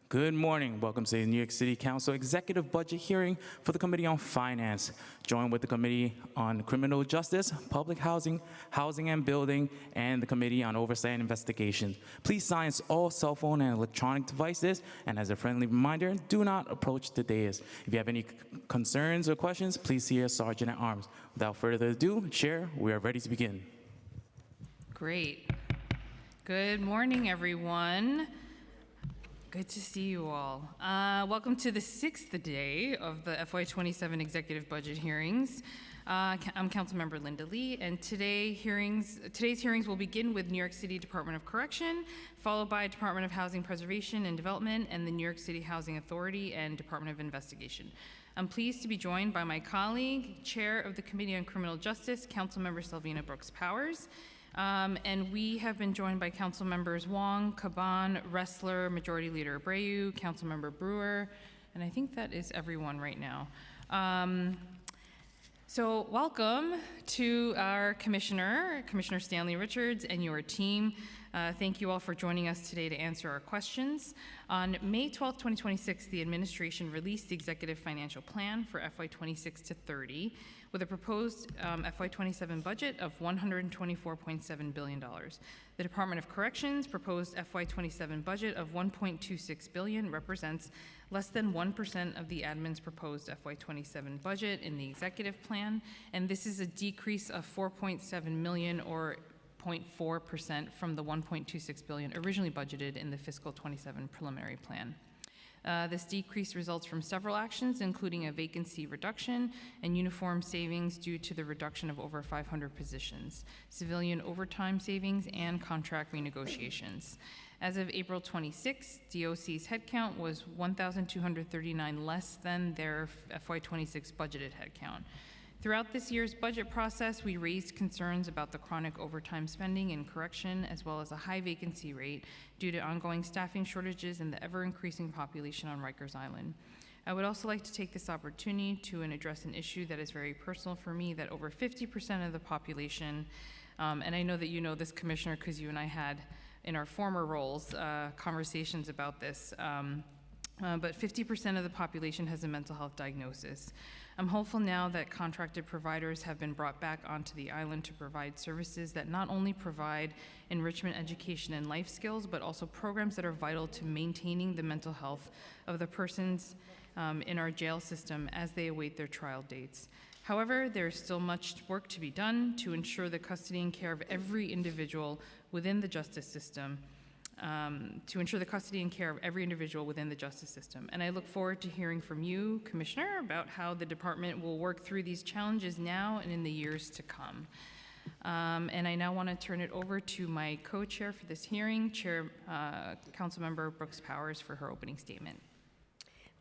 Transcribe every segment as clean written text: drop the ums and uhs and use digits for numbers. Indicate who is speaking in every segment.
Speaker 1: Good morning. Welcome to the New York City Council Executive Budget Hearing for the Committee on Finance, joined with the Committee on Criminal Justice, Public Housing, Housing and Building, and the Committee on Oversight and Investigation. Please silence all cell phone and electronic devices, and as a friendly reminder, do not approach the dais. If you have any concerns or questions, please see your Sergeant at Arms. Without further ado, Chair, we are ready to begin.
Speaker 2: Great. Good morning, everyone. Good to see you all. Welcome to the sixth day of the FY27 Executive Budget Hearings. I'm Councilmember Linda Lee, and today's hearings will begin with New York City Department of Correction, followed by Department of Housing Preservation and Development, and the New York City Housing Authority and Department of Investigation. I'm pleased to be joined by my colleague, Chair of the Committee on Criminal Justice, Councilmember Selvina Brooks-Powers. And we have been joined by Council Members Wong, Caban, Ressler, Majority Leader Abreu, Council Member Brewer, and I think that is everyone right now. So welcome to our Commissioner Stanley Richards, and your team. Thank you all for joining us today to answer our questions. On May 12, 2026, the administration released the Executive Financial Plan for FY26 to 30 with a proposed FY27 budget of $124.7 billion. The Department of Corrections proposed FY27 budget of $1.26 billion represents less than 1% of the admin's proposed FY27 budget in the executive plan, and this is a decrease of $4.7 million or 0.4% from the $1.26 billion originally budgeted in the fiscal 27 preliminary plan. This decrease results from several actions, including a vacancy reduction and uniform savings due to the reduction of over 500 positions, civilian overtime savings, and contract renegotiations. As of April 26, DOC's headcount was 1,239 less than their FY26 budgeted headcount. Throughout this year's budget process, we raised concerns about the chronic overtime spending in correction, as well as a high vacancy rate due to ongoing staffing shortages and the ever-increasing population on Rikers Island. I would also like to take this opportunity to address an issue that is very personal for me, that over 50% of the population, and I know that you know this, Commissioner, because you and I had, in our former roles, conversations about this, but 50% of the population has a mental health diagnosis. I'm hopeful now that contracted providers have been brought back onto the island to provide services that not only provide enrichment, education, and life skills, but also programs that are vital to maintaining the mental health of the persons in our jail system as they await their trial dates. However, there is still much work to be done to ensure the custody and care of every individual within the justice system. And I look forward to hearing from you, Commissioner, about how the department will work through these challenges now and in the years to come. And I now want to turn it over to my co-chair for this hearing, Councilmember Brooks-Powers, for her opening statement.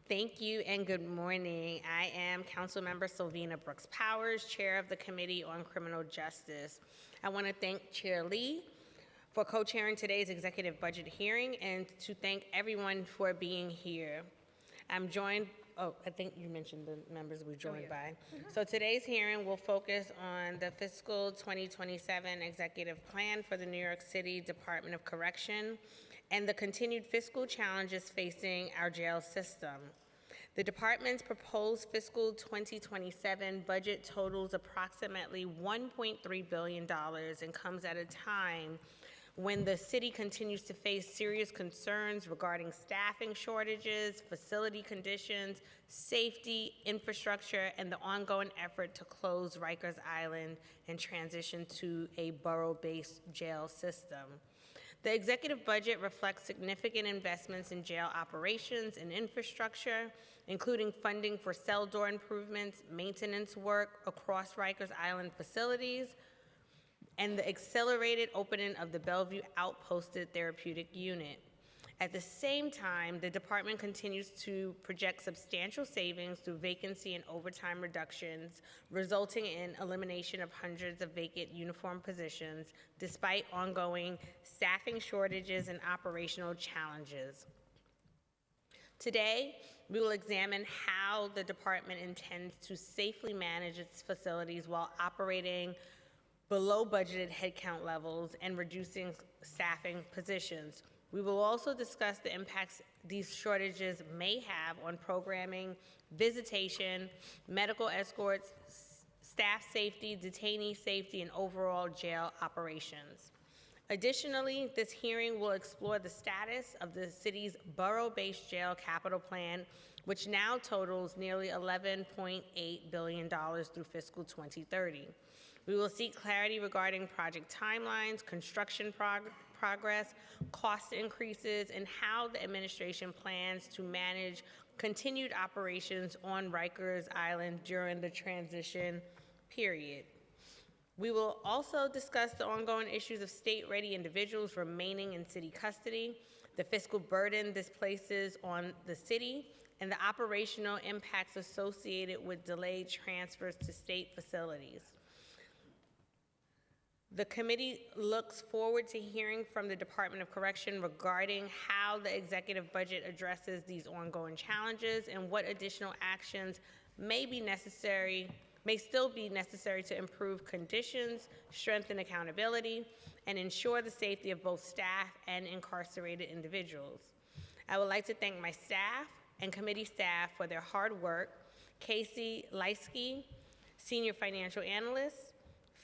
Speaker 3: Thank you and good morning. I am Councilmember Selvina Brooks-Powers, Chair of the Committee on Criminal Justice. I want to thank Chair Lee for co-chairing today's executive budget hearing, and to thank everyone for being here. I'm joined, I think you mentioned the members we're joined by. So today's hearing will focus on the fiscal 2027 executive plan for the New York City Department of Correction and the continued fiscal challenges facing our jail system. The department's proposed fiscal 2027 budget totals approximately $1.3 billion and comes at a time when the city continues to face serious concerns regarding staffing shortages, facility conditions, safety, infrastructure, and the ongoing effort to close Rikers Island and transition to a borough-based jail system. The executive budget reflects significant investments in jail operations and infrastructure, including funding for cell door improvements, maintenance work across Rikers Island facilities, and the accelerated opening of the Bellevue Outposted Therapeutic Unit. At the same time, the department continues to project substantial savings through vacancy and overtime reductions, resulting in elimination of hundreds of vacant uniform positions, despite ongoing staffing shortages and operational challenges. Today, we will examine how the department intends to safely manage its facilities while operating below budgeted headcount levels and reducing staffing positions. We will also discuss the impacts these shortages may have on programming, visitation, medical escorts, staff safety, detainee safety, and overall jail operations. Additionally, this hearing will explore the status of the city's borough-based jail capital plan, which now totals nearly $11.8 billion through fiscal 2030. We will seek clarity regarding project timelines, construction progress, cost increases, and how the administration plans to manage continued operations on Rikers Island during the transition period. We will also discuss the ongoing issues of state-ready individuals remaining in city custody, the fiscal burden this places on the city, and the operational impacts associated with delayed transfers to state facilities. The committee looks forward to hearing from the Department of Correction regarding how the executive budget addresses these ongoing challenges and what additional actions may still be necessary to improve conditions, strengthen accountability, and ensure the safety of both staff and incarcerated individuals. I would like to thank my staff and committee staff for their hard work: Casey Leisky, Senior Financial Analyst;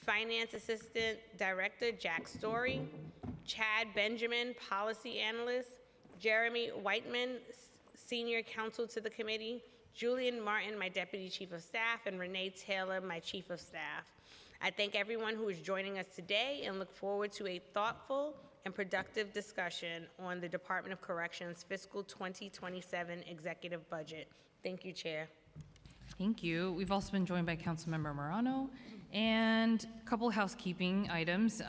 Speaker 3: Finance Assistant Director Jack Story; Chad Benjamin, Policy Analyst; Jeremy Whiteman, Senior Counsel to the committee; Julian Martin, my Deputy Chief of Staff; and Renee Taylor, my Chief of Staff. I thank everyone who is joining us today and look forward to a thoughtful and productive discussion on the Department of Corrections fiscal 2027 executive budget. Thank you, Chair.
Speaker 2: Thank you. We've also been joined by Councilmember Morano, and a couple housekeeping items.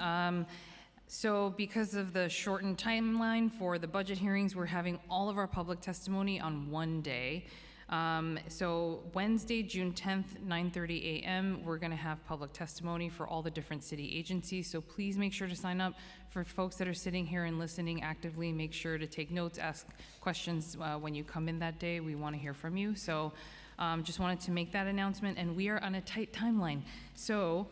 Speaker 2: So because of the shortened timeline for the budget hearings, we're having all of our public testimony on one day. So Wednesday, June 10th, 9:30 a.m., we're going to have public testimony for all the different city agencies. So please make sure to sign up. For folks that are sitting here and listening actively, make sure to take notes, ask questions when you come in that day. We want to hear from you. So just wanted to make that announcement. And we are on a tight timeline. So,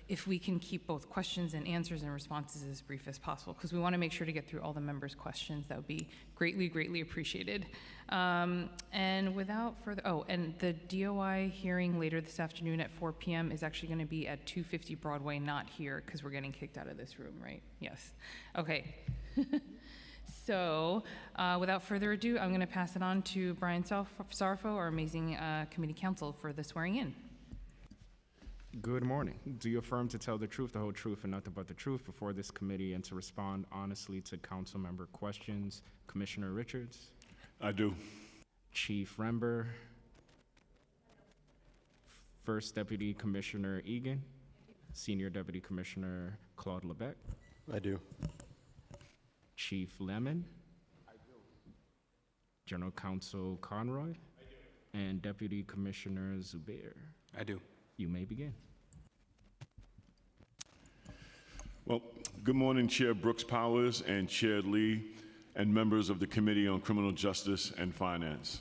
Speaker 2: if we can keep both questions and answers and responses as brief as possible, because we want to make sure to get through all the members' questions. That would be greatly, greatly appreciated. And without further, and the DOI hearing later this afternoon at 4 p.m. is actually going to be at 250 Broadway, not here, because we're getting kicked out of this room, right? Yes. Okay. So, without further ado, I'm going to pass it on to Brian Sarfo, our amazing committee counsel, for the swearing in.
Speaker 4: Good morning. Do you affirm to tell the truth, the whole truth, and nothing but the truth before this committee, and to respond honestly to council member questions? Commissioner Richards?
Speaker 5: I do.
Speaker 4: Chief Rember? First Deputy Commissioner Egan? Senior Deputy Commissioner Claude Lebec?
Speaker 5: I do.
Speaker 4: Chief Lemon? I do. General Counsel Conroy? I do. And Deputy Commissioner Zubair?
Speaker 5: I do.
Speaker 4: You may begin.
Speaker 5: Well, good morning, Chair Brooks Powers and Chair Lee, and members of the Committee on Criminal Justice and Finance.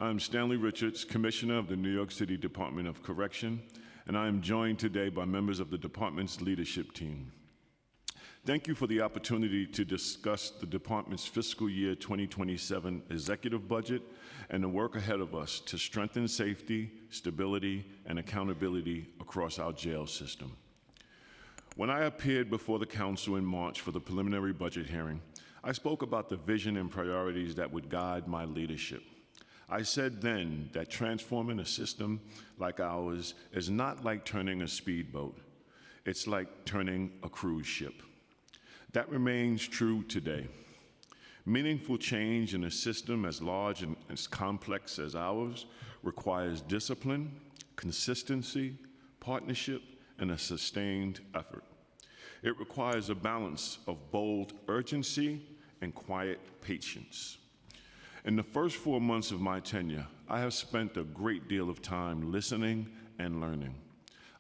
Speaker 5: I'm Stanley Richards, Commissioner of the New York City Department of Correction, and I am joined today by members of the department's leadership team. Thank you for the opportunity to discuss the department's fiscal year 2027 executive budget and the work ahead of us to strengthen safety, stability, and accountability across our jail system. When I appeared before the council in March for the preliminary budget hearing, I spoke about the vision and priorities that would guide my leadership. I said then that transforming a system like ours is not like turning a speedboat. It's like turning a cruise ship. That remains true today. Meaningful change in a system as large and as complex as ours requires discipline, consistency, partnership, and a sustained effort. It requires a balance of bold urgency and quiet patience. In the first 4 months of my tenure, I have spent a great deal of time listening and learning.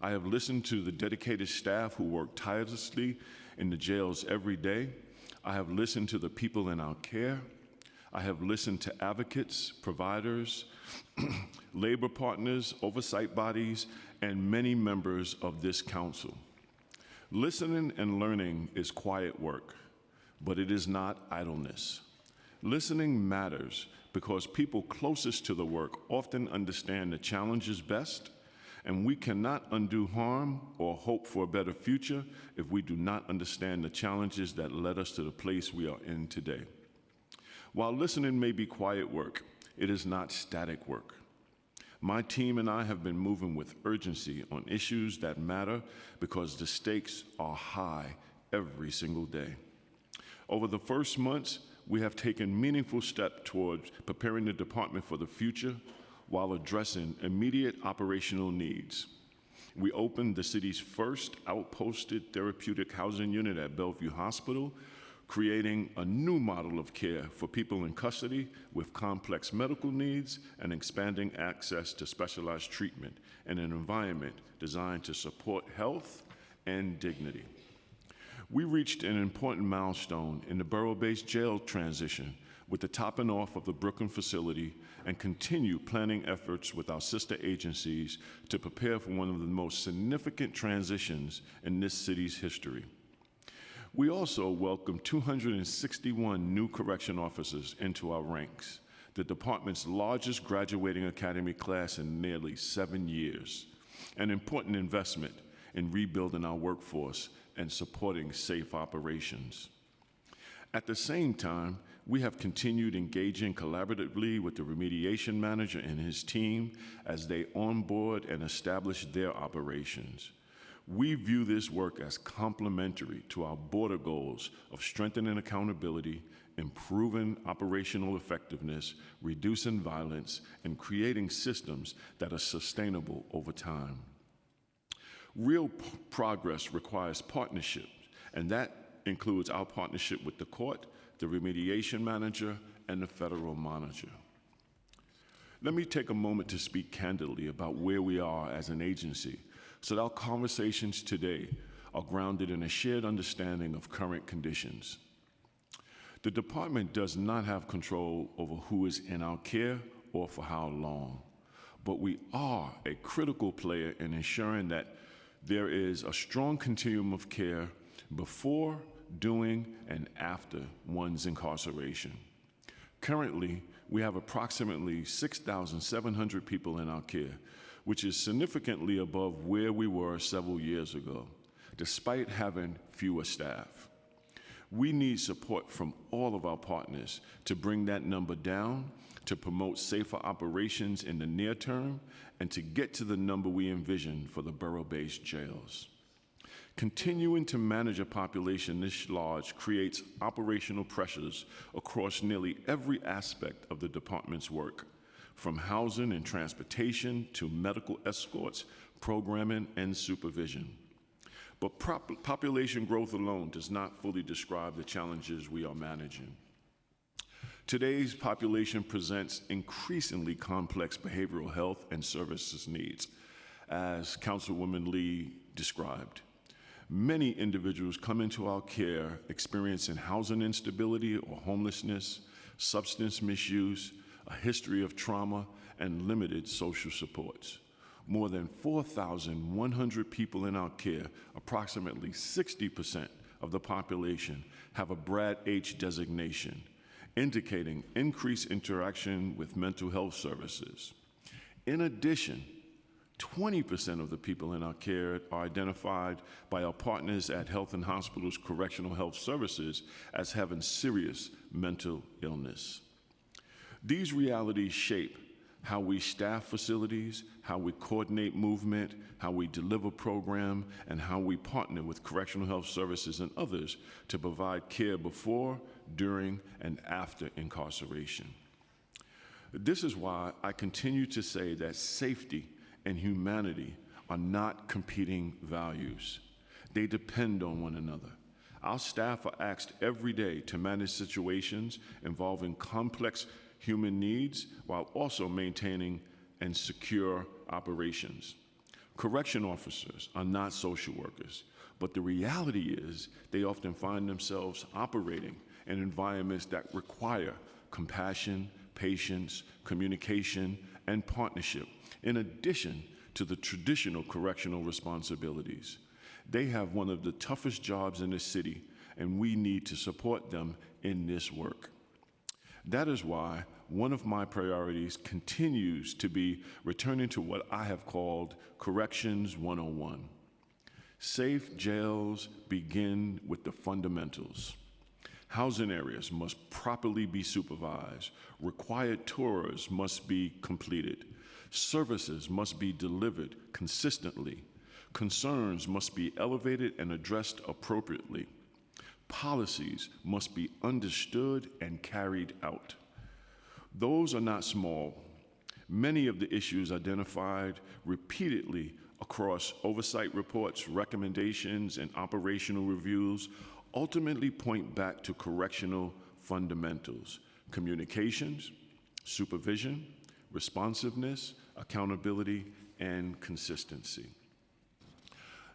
Speaker 5: I have listened to the dedicated staff who work tirelessly in the jails every day. I have listened to the people in our care. I have listened to advocates, providers, labor partners, oversight bodies, and many members of this council. Listening and learning is quiet work, but it is not idleness. Listening matters because people closest to the work often understand the challenges best, and we cannot undo harm or hope for a better future if we do not understand the challenges that led us to the place we are in today. While listening may be quiet work, it is not static work. My team and I have been moving with urgency on issues that matter because the stakes are high every single day. Over the first months, we have taken meaningful steps towards preparing the department for the future while addressing immediate operational needs. We opened the city's first outposted therapeutic housing unit at Bellevue Hospital, creating a new model of care for people in custody with complex medical needs and expanding access to specialized treatment in an environment designed to support health and dignity. We reached an important milestone in the borough-based jail transition with the topping off of the Brooklyn facility and continue planning efforts with our sister agencies to prepare for one of the most significant transitions in this city's history. We also welcomed 261 new correction officers into our ranks, the department's largest graduating academy class in nearly 7 years, an important investment in rebuilding our workforce and supporting safe operations. At the same time, we have continued engaging collaboratively with the remediation manager and his team as they onboard and establish their operations. We view this work as complementary to our broader goals of strengthening accountability, improving operational effectiveness, reducing violence, and creating systems that are sustainable over time. Real progress requires partnership, and that includes our partnership with the court, the remediation manager, and the federal monitor. Let me take a moment to speak candidly about where we are as an agency so that our conversations today are grounded in a shared understanding of current conditions. The department does not have control over who is in our care or for how long, but we are a critical player in ensuring that there is a strong continuum of care before, during, and after one's incarceration. Currently, we have approximately 6,700 people in our care, which is significantly above where we were several years ago, despite having fewer staff. We need support from all of our partners to bring that number down, to promote safer operations in the near term, and to get to the number we envision for the borough-based jails. Continuing to manage a population this large creates operational pressures across nearly every aspect of the department's work, from housing and transportation to medical escorts, programming, and supervision. But population growth alone does not fully describe the challenges we are managing. Today's population presents increasingly complex behavioral health and services needs, as Councilwoman Lee described. Many individuals come into our care experiencing housing instability or homelessness, substance misuse, a history of trauma, and limited social supports. More than 4,100 people in our care, approximately 60% of the population, have a BRAD H designation, indicating increased interaction with mental health services. In addition, 20% of the people in our care are identified by our partners at Health and Hospitals Correctional Health Services as having serious mental illness. These realities shape how we staff facilities, how we coordinate movement, how we deliver program, and how we partner with correctional health services and others to provide care before, during, and after incarceration. This is why I continue to say that safety and humanity are not competing values. They depend on one another. Our staff are asked every day to manage situations involving complex human needs while also maintaining and secure operations. Correction officers are not social workers, but the reality is they often find themselves operating in environments that require compassion, patience, communication, and partnership, in addition to the traditional correctional responsibilities. They have one of the toughest jobs in the city, and we need to support them in this work. That is why one of my priorities continues to be returning to what I have called Corrections 101. Safe jails begin with the fundamentals. Housing areas must properly be supervised. Required tours must be completed. Services must be delivered consistently. Concerns must be elevated and addressed appropriately. Policies must be understood and carried out. Those are not small. Many of the issues identified repeatedly across oversight reports, recommendations, and operational reviews ultimately point back to correctional fundamentals: communications, supervision, responsiveness, accountability, and consistency.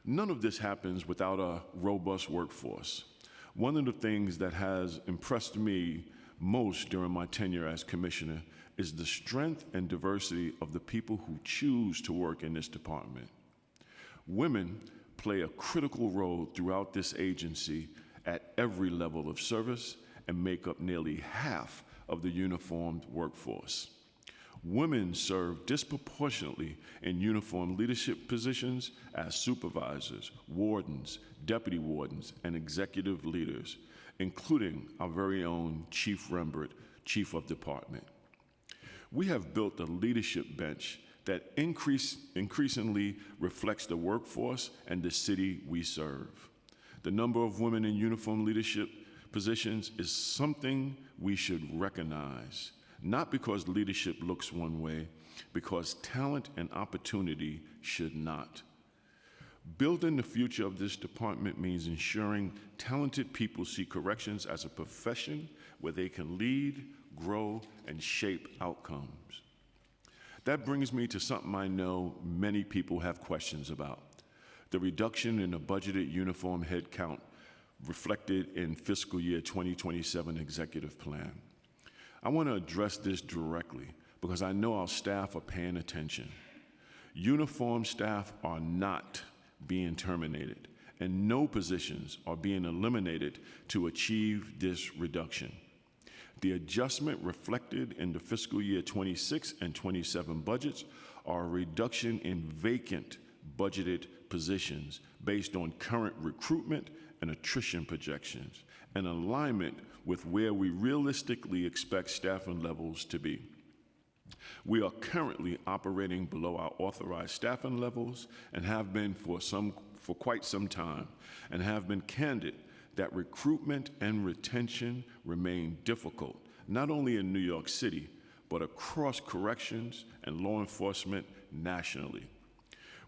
Speaker 5: None of this happens without a robust workforce. One of the things that has impressed me most during my tenure as commissioner is the strength and diversity of the people who choose to work in this department. Women play a critical role throughout this agency at every level of service and make up nearly half of the uniformed workforce. Women serve disproportionately in uniformed leadership positions as supervisors, wardens, deputy wardens, and executive leaders, including our very own Chief Rembert, Chief of Department. We have built a leadership bench that increasingly reflects the workforce and the city we serve. The number of women in uniform leadership positions is something we should recognize, not because leadership looks one way, because talent and opportunity should not. Building the future of this department means ensuring talented people see corrections as a profession where they can lead, grow, and shape outcomes. That brings me to something I know many people have questions about: the reduction in the budgeted uniform headcount reflected in fiscal year 2027 executive plan. I want to address this directly because I know our staff are paying attention. Uniform staff are not being terminated, and no positions are being eliminated to achieve this reduction. The adjustment reflected in the fiscal year 26 and 27 budgets are a reduction in vacant budgeted positions based on current recruitment and attrition projections, in alignment with where we realistically expect staffing levels to be. We are currently operating below our authorized staffing levels and have been for quite some time, and have been candid that recruitment and retention remain difficult, not only in New York City, but across corrections and law enforcement nationally.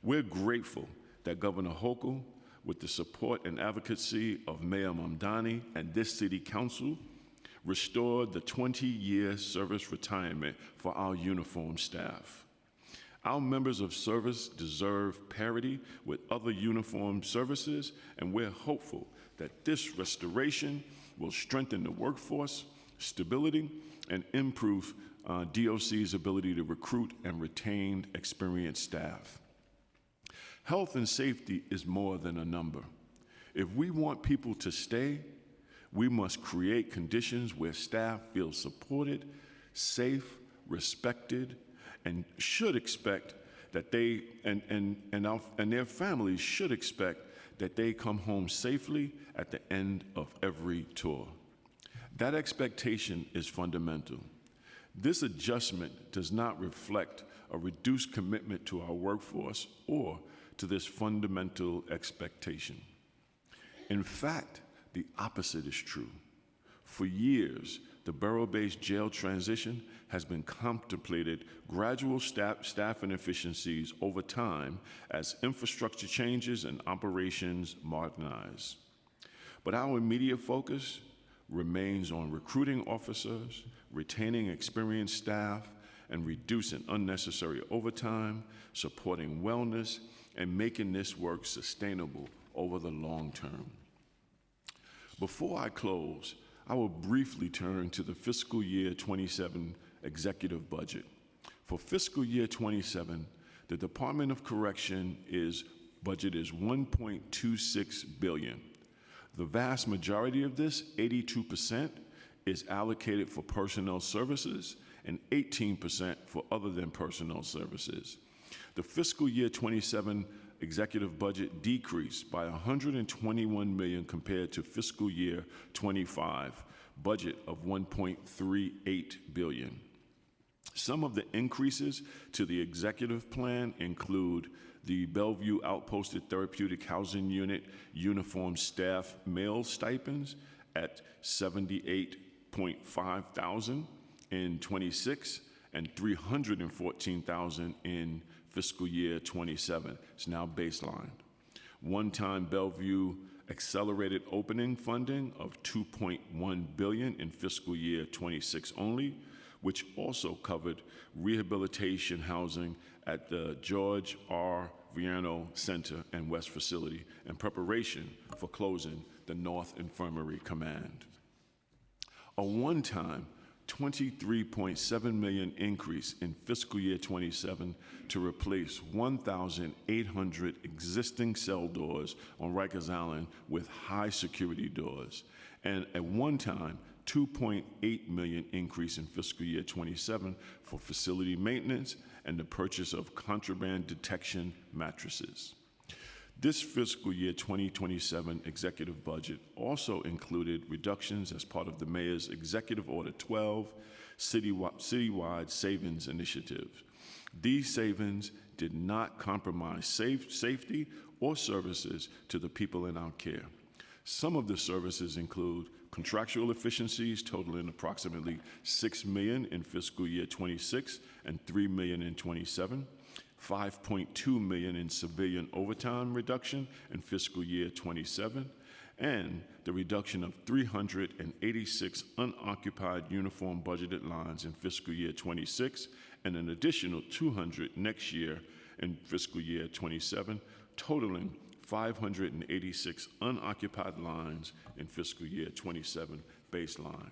Speaker 5: We're grateful that Governor Hochul, with the support and advocacy of Mayor Mamdani and this City Council, restored the 20-year service retirement for our uniformed staff. Our members of service deserve parity with other uniformed services, and we're hopeful that this restoration will strengthen the workforce, stability, and improve DOC's ability to recruit and retain experienced staff. Health and safety is more than a number. If we want people to stay, we must create conditions where staff feel supported, safe, respected, and should expect that they and their families should expect that they come home safely at the end of every tour. That expectation is fundamental. This adjustment does not reflect a reduced commitment to our workforce or to this fundamental expectation. In fact, the opposite is true. For years, the borough-based jail transition has been contemplated gradual staffing efficiencies over time as infrastructure changes and operations modernize. But our immediate focus remains on recruiting officers, retaining experienced staff, and reducing unnecessary overtime, supporting wellness, and making this work sustainable over the long term. Before I close, I will briefly turn to the fiscal year 27 executive budget. For fiscal year 27, the Department of Correction budget is $1.26 billion. The vast majority of this, 82%, is allocated for personnel services and 18% for other than personnel services. The fiscal year 27 executive budget decreased by $121 million compared to fiscal year 25 budget of $1.38 billion. Some of the increases to the executive plan include the Bellevue Outposted Therapeutic Housing Unit uniform staff male stipends at $78.5 thousand in 26 and $314,000 in fiscal year 27. It's now baseline. One-time Bellevue accelerated opening funding of $2.1 billion in fiscal year 26 only, which also covered rehabilitation housing at the George R. Viano Center and West Facility in preparation for closing the North Infirmary Command. A one-time $23.7 million increase in fiscal year 27 to replace 1,800 existing cell doors on Rikers Island with high security doors, and a one-time $2.8 million increase in fiscal year 27 for facility maintenance and the purchase of contraband detection mattresses. This fiscal year 2027 executive budget also included reductions as part of the Mayor's Executive Order 12 citywide savings initiative. These savings did not compromise safety or services to the people in our care. Some of the services include contractual efficiencies totaling approximately $6 million in fiscal year 26 and $3 million in 27, $5.2 million in civilian overtime reduction in fiscal year 27, and the reduction of 386 unoccupied uniform budgeted lines in fiscal year 26, and an additional 200 next year in fiscal year 27, totaling 586 unoccupied lines in fiscal year 27 baseline.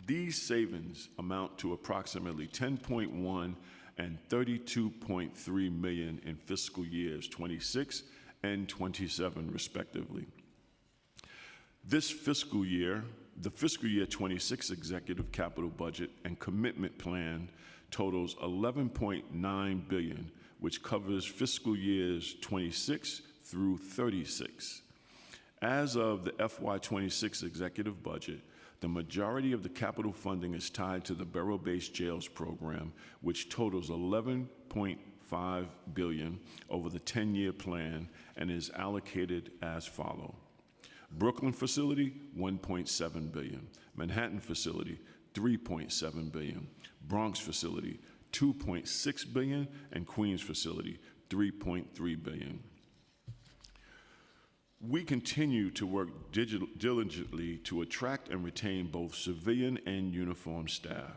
Speaker 5: These savings amount to approximately 10.1 and 32.3 million in fiscal years 26 and 27 respectively. This fiscal year, the fiscal year 26 executive capital budget and commitment plan totals $11.9 billion, which covers fiscal years 26 through 36. As of the FY26 executive budget, the majority of the capital funding is tied to the Borough-Based Jails program, which totals $11.5 billion over the 10-year plan and is allocated as follows. Brooklyn facility, $1.7 billion. Manhattan facility, $3.7 billion. Bronx facility, $2.6 billion, and Queens facility, $3.3 billion. We continue to work diligently to attract and retain both civilian and uniformed staff.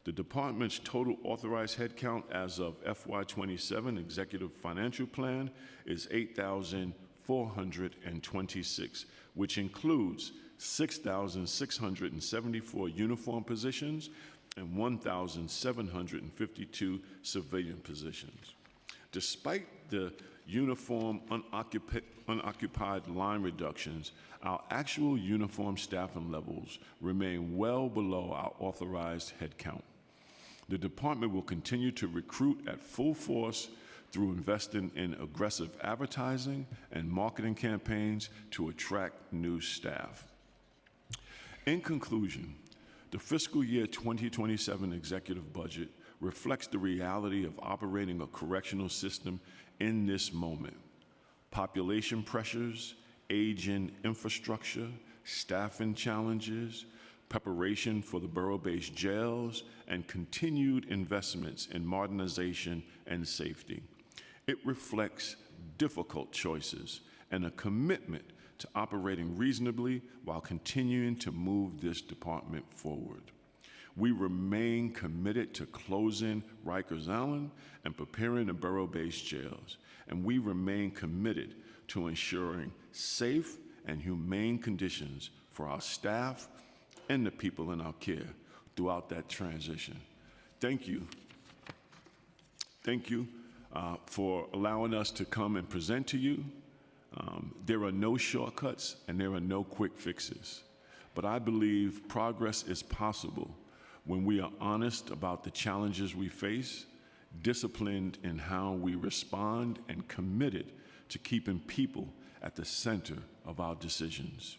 Speaker 5: The department's total authorized headcount as of FY27 executive financial plan is 8,426, which includes 6,674 uniform positions and 1,752 civilian positions. Despite the uniform unoccupied line reductions, our actual uniform staffing levels remain well below our authorized headcount. The department will continue to recruit at full force through investing in aggressive advertising and marketing campaigns to attract new staff. In conclusion, the fiscal year 2027 executive budget reflects the reality of operating a correctional system in this moment. Population pressures, aging infrastructure, staffing challenges, preparation for the borough-based jails, and continued investments in modernization and safety. It reflects difficult choices and a commitment to operating reasonably while continuing to move this department forward. We remain committed to closing Rikers Island and preparing the borough-based jails, and we remain committed to ensuring safe and humane conditions for our staff and the people in our care throughout that transition. Thank you. Thank you for allowing us to come and present to you. There are no shortcuts and there are no quick fixes. But I believe progress is possible when we are honest about the challenges we face, disciplined in how we respond, and committed to keeping people at the center of our decisions.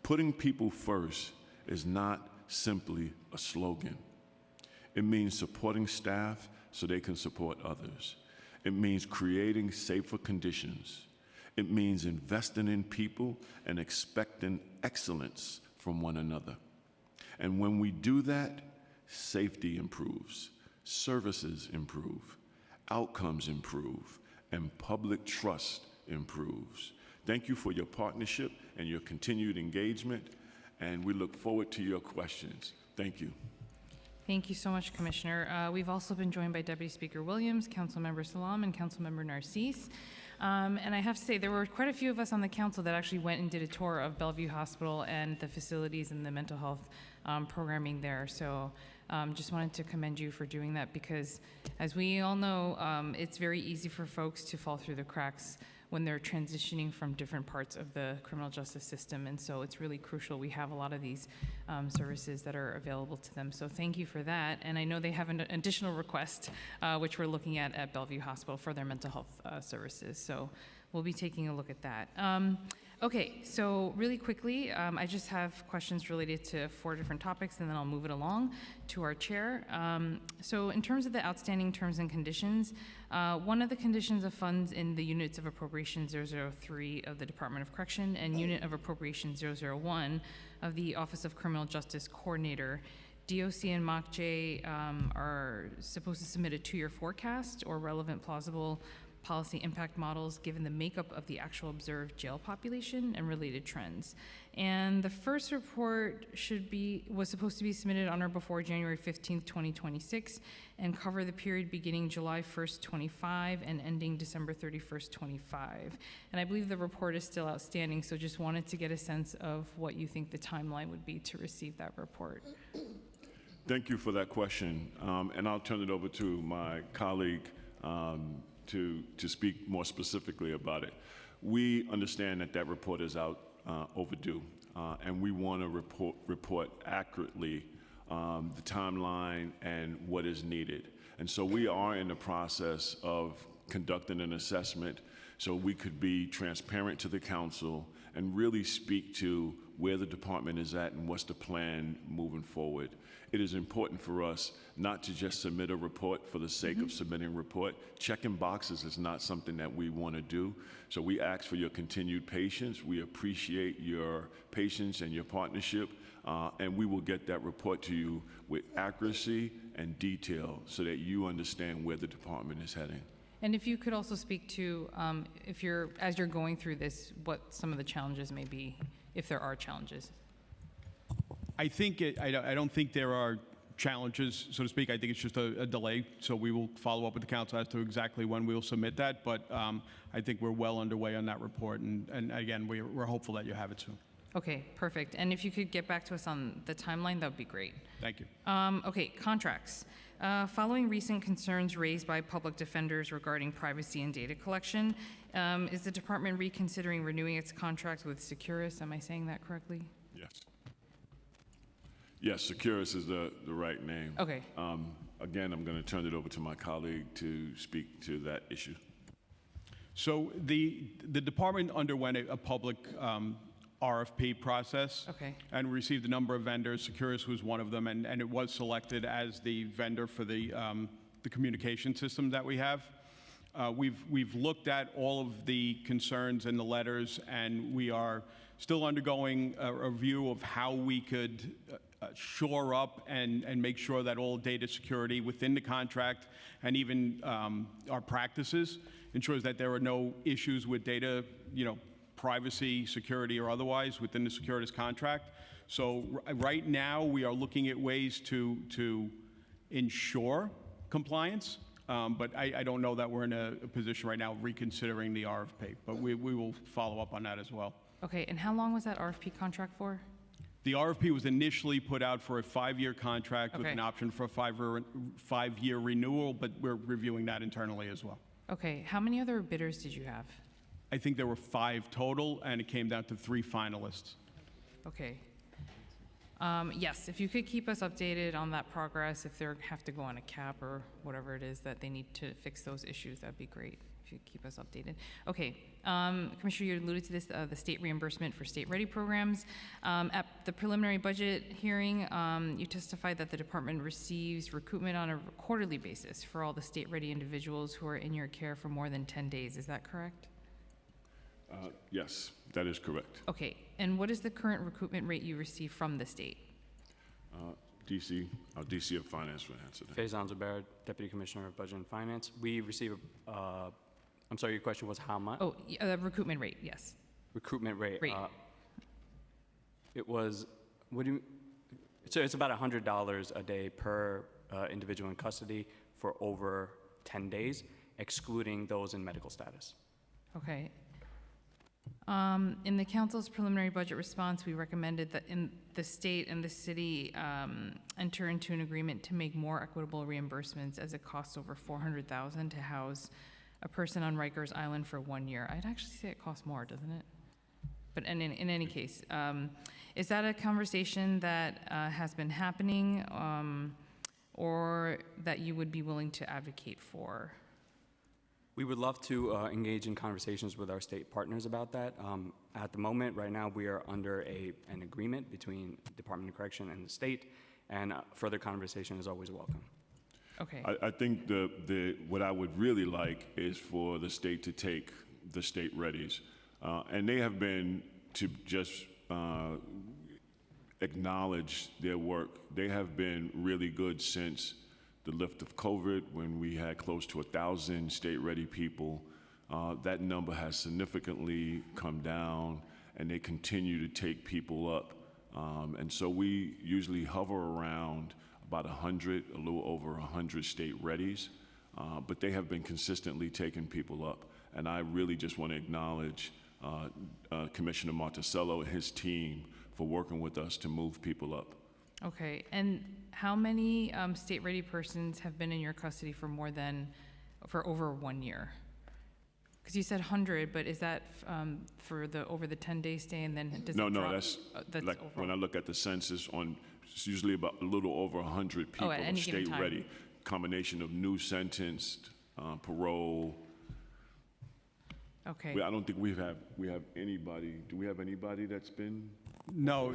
Speaker 5: Putting people first is not simply a slogan. It means supporting staff so they can support others. It means creating safer conditions. It means investing in people and expecting excellence from one another. And when we do that, safety improves, services improve, outcomes improve, and public trust improves. Thank you for your partnership and your continued engagement, and we look forward to your questions. Thank you.
Speaker 2: Thank you so much, Commissioner. We've also been joined by Deputy Speaker Williams, Councilmember Salam, and Councilmember Narcisse. And I have to say, there were quite a few of us on the council that actually went and did a tour of Bellevue Hospital and the facilities and the mental health programming there. So just wanted to commend you for doing that because, as we all know, it's very easy for folks to fall through the cracks when they're transitioning from different parts of the criminal justice system. And so it's really crucial we have a lot of these services that are available to them. So thank you for that. And I know they have an additional request, which we're looking at Bellevue Hospital for their mental health services. So we'll be taking a look at that. Okay, so really quickly, I just have questions related to 4 different topics, and then I'll move it along to our chair. So in terms of the outstanding terms and conditions, one of the conditions of funds in the Units of Appropriation 003 of the Department of Correction and Unit of Appropriation 001 of the Office of Criminal Justice Coordinator, DOC and MOCJ are supposed to submit a 2-year forecast or relevant plausible policy impact models given the makeup of the actual observed jail population and related trends. And the first report was supposed to be submitted on or before January 15th, 2026 and cover the period beginning July 1st, 25 and ending December 31st, 25. And I believe the report is still outstanding, so just wanted to get a sense of what you think the timeline would be to receive that report.
Speaker 5: Thank you for that question. And I'll turn it over to my colleague to speak more specifically about it. We understand that report is out overdue, and we want to report accurately the timeline and what is needed. And so we are in the process of conducting an assessment so we could be transparent to the council and really speak to where the department is at and what's the plan moving forward. It is important for us not to just submit a report for the sake of submitting a report. Checking boxes is not something that we want to do. So we ask for your continued patience. We appreciate your patience and your partnership, and we will get that report to you with accuracy and detail so that you understand where the department is heading.
Speaker 2: And if you could also speak to, as you're going through this, what some of the challenges may be, if there are challenges.
Speaker 6: I don't think there are challenges, so to speak. I think it's just a delay. So we will follow up with the council as to exactly when we'll submit that. But I think we're well underway on that report. And again, we're hopeful that you have it soon.
Speaker 2: Okay, perfect. And if you could get back to us on the timeline, that would be great.
Speaker 6: Thank you.
Speaker 2: Okay, contracts. Following recent concerns raised by public defenders regarding privacy and data collection, is the department reconsidering renewing its contract with Securus? Am I saying that correctly?
Speaker 5: Yes. Yes, Securus is the right name.
Speaker 2: Okay.
Speaker 5: Again, I'm going to turn it over to my colleague to speak to that issue.
Speaker 6: So the department underwent a public RFP process.
Speaker 2: Okay.
Speaker 6: And received a number of vendors. Securus was one of them, and it was selected as the vendor for the communication system that we have. We've looked at all of the concerns in the letters, and we are still undergoing a review of how we could shore up and make sure that all data security within the contract and even our practices ensures that there are no issues with data, privacy, security, or otherwise within the Securitas contract. So right now we are looking at ways to ensure compliance, but I don't know that we're in a position right now reconsidering the RFP, but we will follow up on that as well.
Speaker 2: Okay, and how long was that RFP contract for?
Speaker 6: The RFP was initially put out for a 5-year contract with
Speaker 2: Okay.
Speaker 6: an option for a 5-year renewal, but we're reviewing that internally as well.
Speaker 2: Okay, how many other bidders did you have?
Speaker 6: I think there were 5 total, and it came down to 3 finalists.
Speaker 2: Okay. Yes, if you could keep us updated on that progress, if they have to go on a cap or whatever it is that they need to fix those issues, that'd be great if you keep us updated. Okay, Commissioner, you alluded to this, the state reimbursement for state-ready programs. At the preliminary budget hearing, you testified that the department receives recoupment on a quarterly basis for all the state-ready individuals who are in your care for more than 10 days. Is that correct?
Speaker 5: Yes, that is correct.
Speaker 2: Okay, and what is the current recoupment rate you receive from the state?
Speaker 5: DC, our DC of Finance will answer that.
Speaker 7: Faison Zubair, Deputy Commissioner of Budget and Finance. We receive, I'm sorry, your question was how much?
Speaker 2: Oh, recoupment rate, yes.
Speaker 7: Recruitment rate.
Speaker 2: Rate.
Speaker 7: It was, so it's about $100 a day per individual in custody for over 10 days, excluding those in medical status.
Speaker 2: Okay. In the council's preliminary budget response, we recommended that in the state and the city enter into an agreement to make more equitable reimbursements as it costs over $400,000 to house a person on Rikers Island for 1 year. I'd actually say it costs more, doesn't it? But in any case, is that a conversation that has been happening or that you would be willing to advocate for?
Speaker 7: We would love to engage in conversations with our state partners about that. At the moment, right now, we are under an agreement between Department of Correction and the state, and further conversation is always welcome.
Speaker 2: Okay.
Speaker 5: I think what I would really like is for the state to take the state readies. And they have been, to just acknowledge their work, they have been really good since the lift of COVID, when we had close to 1,000 state-ready people. That number has significantly come down, and they continue to take people up. And so we usually hover around about 100, a little over 100 state-readies, but they have been consistently taking people up. And I really just want to acknowledge Commissioner Monticello and his team for working with us to move people up.
Speaker 2: Okay, and how many state-ready persons have been in your custody for over 1 year? Because you said 100, but is that for over the 10-day stay, and then does it drop?
Speaker 5: No, that's like
Speaker 2: overall.
Speaker 5: when I look at the census it's usually about a little over 100 people
Speaker 2: at
Speaker 5: are
Speaker 2: any given time.
Speaker 5: state-ready. Combination of new sentenced, parole.
Speaker 2: Okay.
Speaker 5: I don't think we have anybody. Do we have anybody that's been?
Speaker 6: No,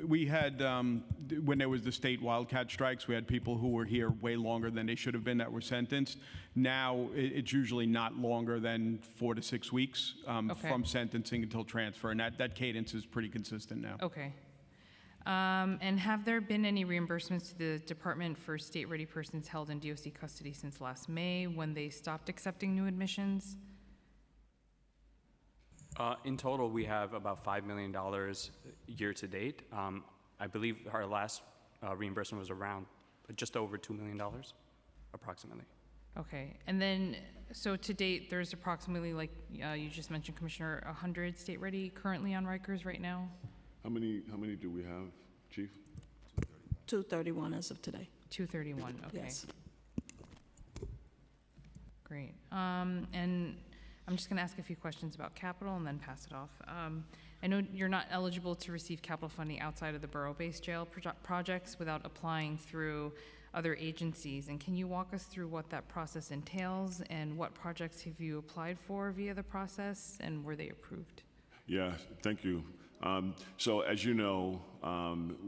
Speaker 6: we had, when there was the state wildcat strikes, we had people who were here way longer than they should have been that were sentenced. Now, it's usually not longer than 4 to 6 weeks
Speaker 2: Okay.
Speaker 6: from sentencing until transfer, and that cadence is pretty consistent now.
Speaker 2: Okay. And have there been any reimbursements to the department for state-ready persons held in DOC custody since last May, when they stopped accepting new admissions?
Speaker 7: In total, we have about $5 million year to date. I believe our last reimbursement was around just over $2 million, approximately.
Speaker 2: Okay, and then, so to date, there's approximately, like you just mentioned, Commissioner, 100 state-ready currently on Rikers right now?
Speaker 5: How many do we have, Chief?
Speaker 8: 231 as of today.
Speaker 2: 231, okay.
Speaker 8: Yes.
Speaker 2: Great. And I'm just going to ask a few questions about capital and then pass it off. I know you're not eligible to receive capital funding outside of the borough-based jail projects without applying through other agencies. And can you walk us through what that process entails and what projects have you applied for via the process and were they approved?
Speaker 5: Yeah, thank you. So as you know,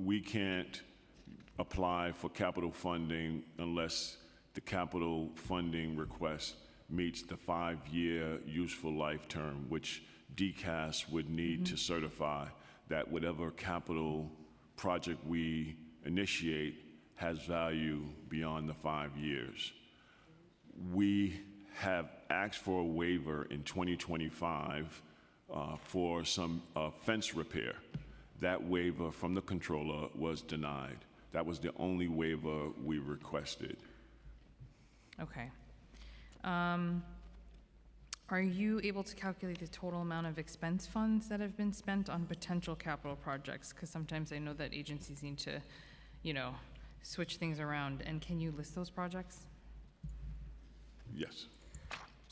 Speaker 5: we can't apply for capital funding unless the capital funding request meets the 5-year useful life term, which DCAS would need to certify that whatever capital project we initiate has value beyond the 5 years. We have asked for a waiver in 2025 for some fence repair. That waiver from the controller was denied. That was the only waiver we requested.
Speaker 2: Okay. Are you able to calculate the total amount of expense funds that have been spent on potential capital projects? Because sometimes I know that agencies need to, switch things around. And can you list those projects?
Speaker 5: Yes.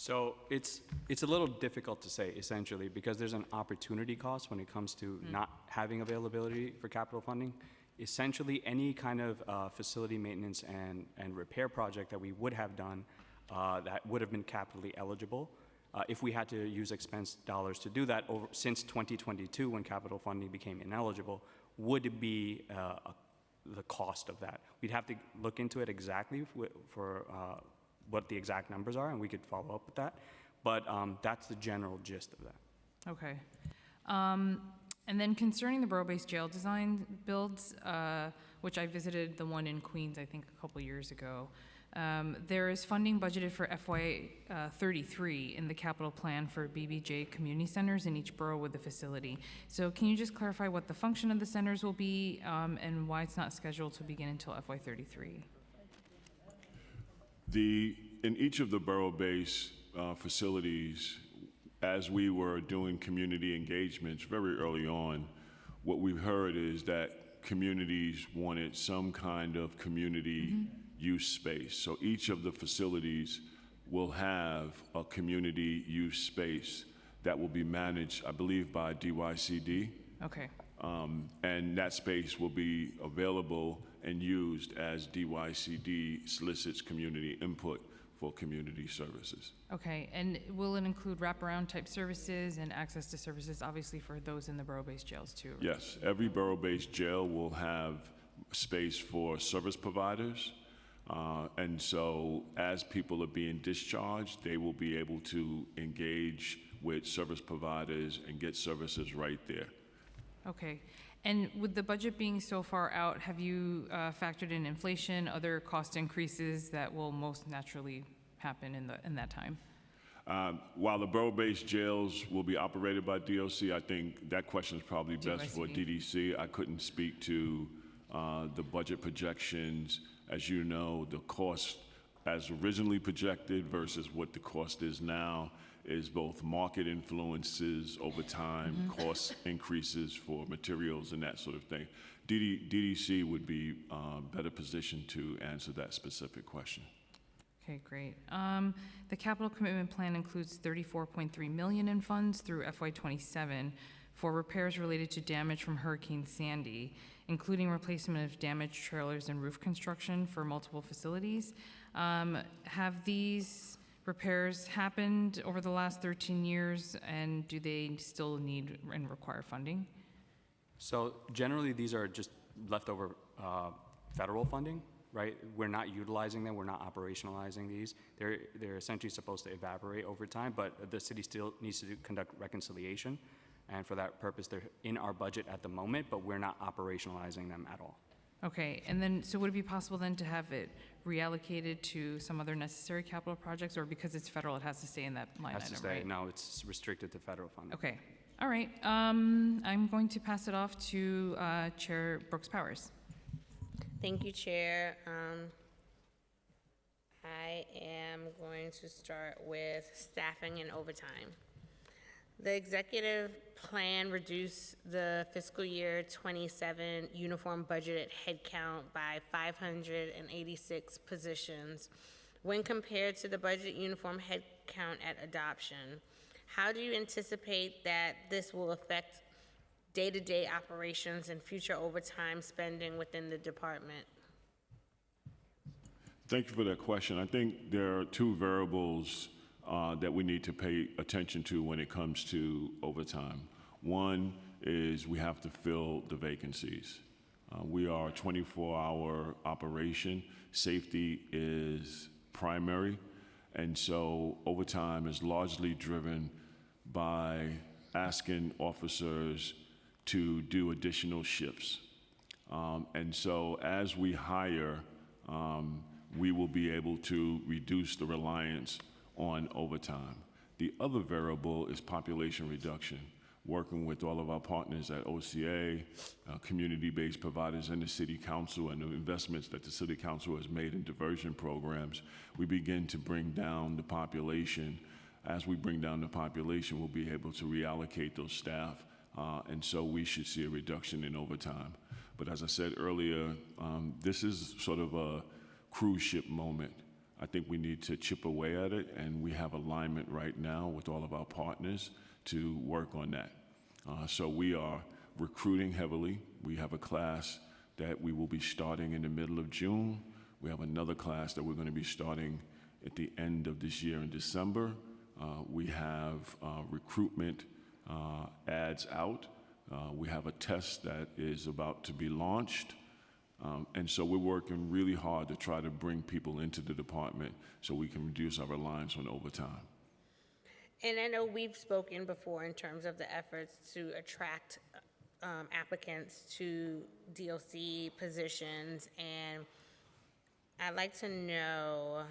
Speaker 7: So it's a little difficult to say, essentially, because there's an opportunity cost when it comes to not having availability for capital funding. Essentially, any kind of facility maintenance and repair project that we would have done that would have been capitally eligible, if we had to use expense dollars to do that since 2022, when capital funding became ineligible, would be the cost of that. We'd have to look into it exactly for what the exact numbers are, and we could follow up with that. But that's the general gist of that.
Speaker 2: Okay. And then concerning the borough-based jail design builds, which I visited the one in Queens, I think, a couple years ago, there is funding budgeted for FY 33 in the capital plan for BBJ community centers in each borough with a facility. So can you just clarify what the function of the centers will be and why it's not scheduled to begin until FY 33?
Speaker 5: In each of the borough-based facilities, as we were doing community engagements very early on, what we've heard is that communities wanted some kind of community use space. So each of the facilities will have a community use space that will be managed, I believe, by DYCD.
Speaker 2: Okay.
Speaker 5: And that space will be available and used as DYCD solicits community input for community services.
Speaker 2: Okay, and will it include wraparound type services and access to services, obviously for those in the borough-based jails too? Right?
Speaker 5: Yes, every borough-based jail will have space for service providers. And so as people are being discharged, they will be able to engage with service providers and get services right there.
Speaker 2: Okay, and with the budget being so far out, have you factored in inflation, other cost increases that will most naturally happen in that time?
Speaker 5: While the borough-based jails will be operated by DOC, I think that question is probably best for DDC. I couldn't speak to the budget projections. As you know, the cost as originally projected versus what the cost is now is both market influences over time, cost increases for materials and that sort of thing. DDC would be better positioned to answer that specific question.
Speaker 2: Okay, great. The capital commitment plan includes $34.3 million in funds through FY27 for repairs related to damage from Hurricane Sandy, including replacement of damaged trailers and roof construction for multiple facilities. Have these repairs happened over the last 13 years, and do they still need and require funding?
Speaker 7: So generally, these are just leftover federal funding, right? We're not utilizing them. We're not operationalizing these. They're essentially supposed to evaporate over time, but the city still needs to conduct reconciliation. And for that purpose, they're in our budget at the moment, but we're not operationalizing them at all.
Speaker 2: Okay, and then, so would it be possible then to have it reallocated to some other necessary capital projects, or because it's federal, it has to stay in that line
Speaker 7: Has
Speaker 2: item,
Speaker 7: to stay,
Speaker 2: right?
Speaker 7: no, it's restricted to federal funding.
Speaker 2: Okay, all right. I'm going to pass it off to Chair Brooks Powers.
Speaker 3: Thank you, Chair. I am going to start with staffing and overtime. The executive plan reduced the fiscal year 27 uniform budgeted headcount by 586 positions when compared to the budget uniform headcount at adoption. How do you anticipate that this will affect day-to-day operations and future overtime spending within the department?
Speaker 5: Thank you for that question. I think there are two variables that we need to pay attention to when it comes to overtime. One is we have to fill the vacancies. We are a 24-hour operation. Safety is primary, and so overtime is largely driven by asking officers to do additional shifts. And so as we hire, we will be able to reduce the reliance on overtime. The other variable is population reduction. Working with all of our partners at OCA, community-based providers, and the City Council, and the investments that the City Council has made in diversion programs, we begin to bring down the population. As we bring down the population, we'll be able to reallocate those staff, and so we should see a reduction in overtime. But as I said earlier, this is sort of a cruise ship moment. I think we need to chip away at it, and we have alignment right now with all of our partners to work on that. So we are recruiting heavily. We have a class that we will be starting in the middle of June. We have another class that we're going to be starting at the end of this year in December. We have recruitment ads out. We have a test that is about to be launched. And so we're working really hard to try to bring people into the department so we can reduce our reliance on overtime.
Speaker 3: And I know we've spoken before in terms of the efforts to attract applicants to DLC positions, and I'd like to know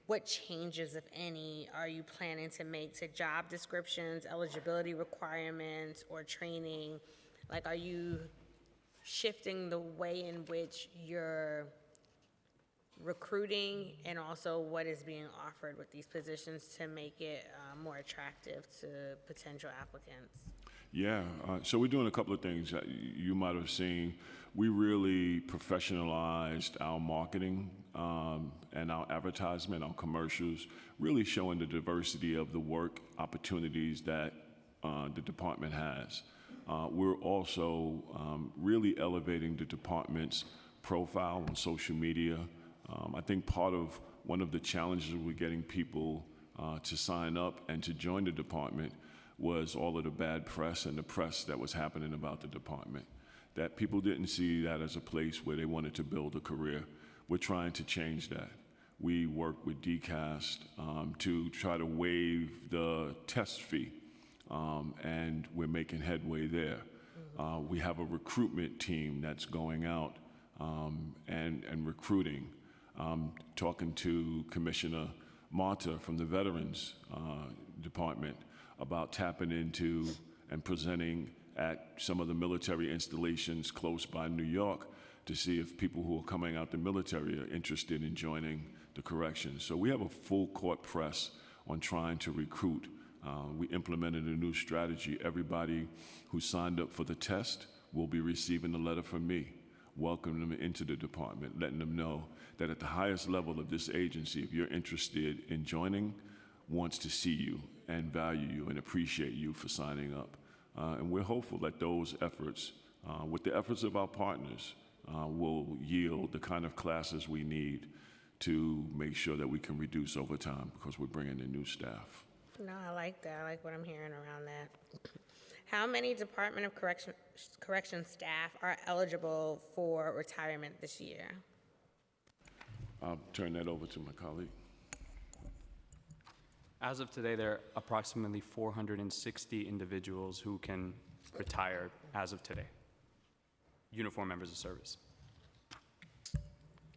Speaker 3: what changes, if any, are you planning to make to job descriptions, eligibility requirements, or training? Like, are you shifting the way in which you're recruiting and also what is being offered with these positions to make it more attractive to potential applicants?
Speaker 5: Yeah, so we're doing a couple of things that you might have seen. We really professionalized our marketing and our advertisement, our commercials, really showing the diversity of the work opportunities that the department has. We're also really elevating the department's profile on social media. I think one of the challenges with getting people to sign up and to join the department was all of the bad press and the press that was happening about the department, that people didn't see that as a place where they wanted to build a career. We're trying to change that. We work with DCAST to try to waive the test fee, and we're making headway there. We have a recruitment team that's going out and recruiting. Talking to Commissioner Marta from the Veterans Department about tapping into and presenting at some of the military installations close by New York to see if people who are coming out the military are interested in joining the corrections. So we have a full court press on trying to recruit. We implemented a new strategy. Everybody who signed up for the test will be receiving a letter from me, welcoming them into the department, letting them know that at the highest level of this agency, if you're interested in joining, wants to see you and value you and appreciate you for signing up. And we're hopeful that those efforts, with the efforts of our partners, will yield the kind of classes we need to make sure that we can reduce overtime because we're bringing in new staff.
Speaker 3: No, I like that. I like what I'm hearing around that. How many Department of Correction staff are eligible for retirement this year?
Speaker 5: I'll turn that over to my colleague.
Speaker 7: As of today, there are approximately 460 individuals who can retire as of today, uniformed members of service.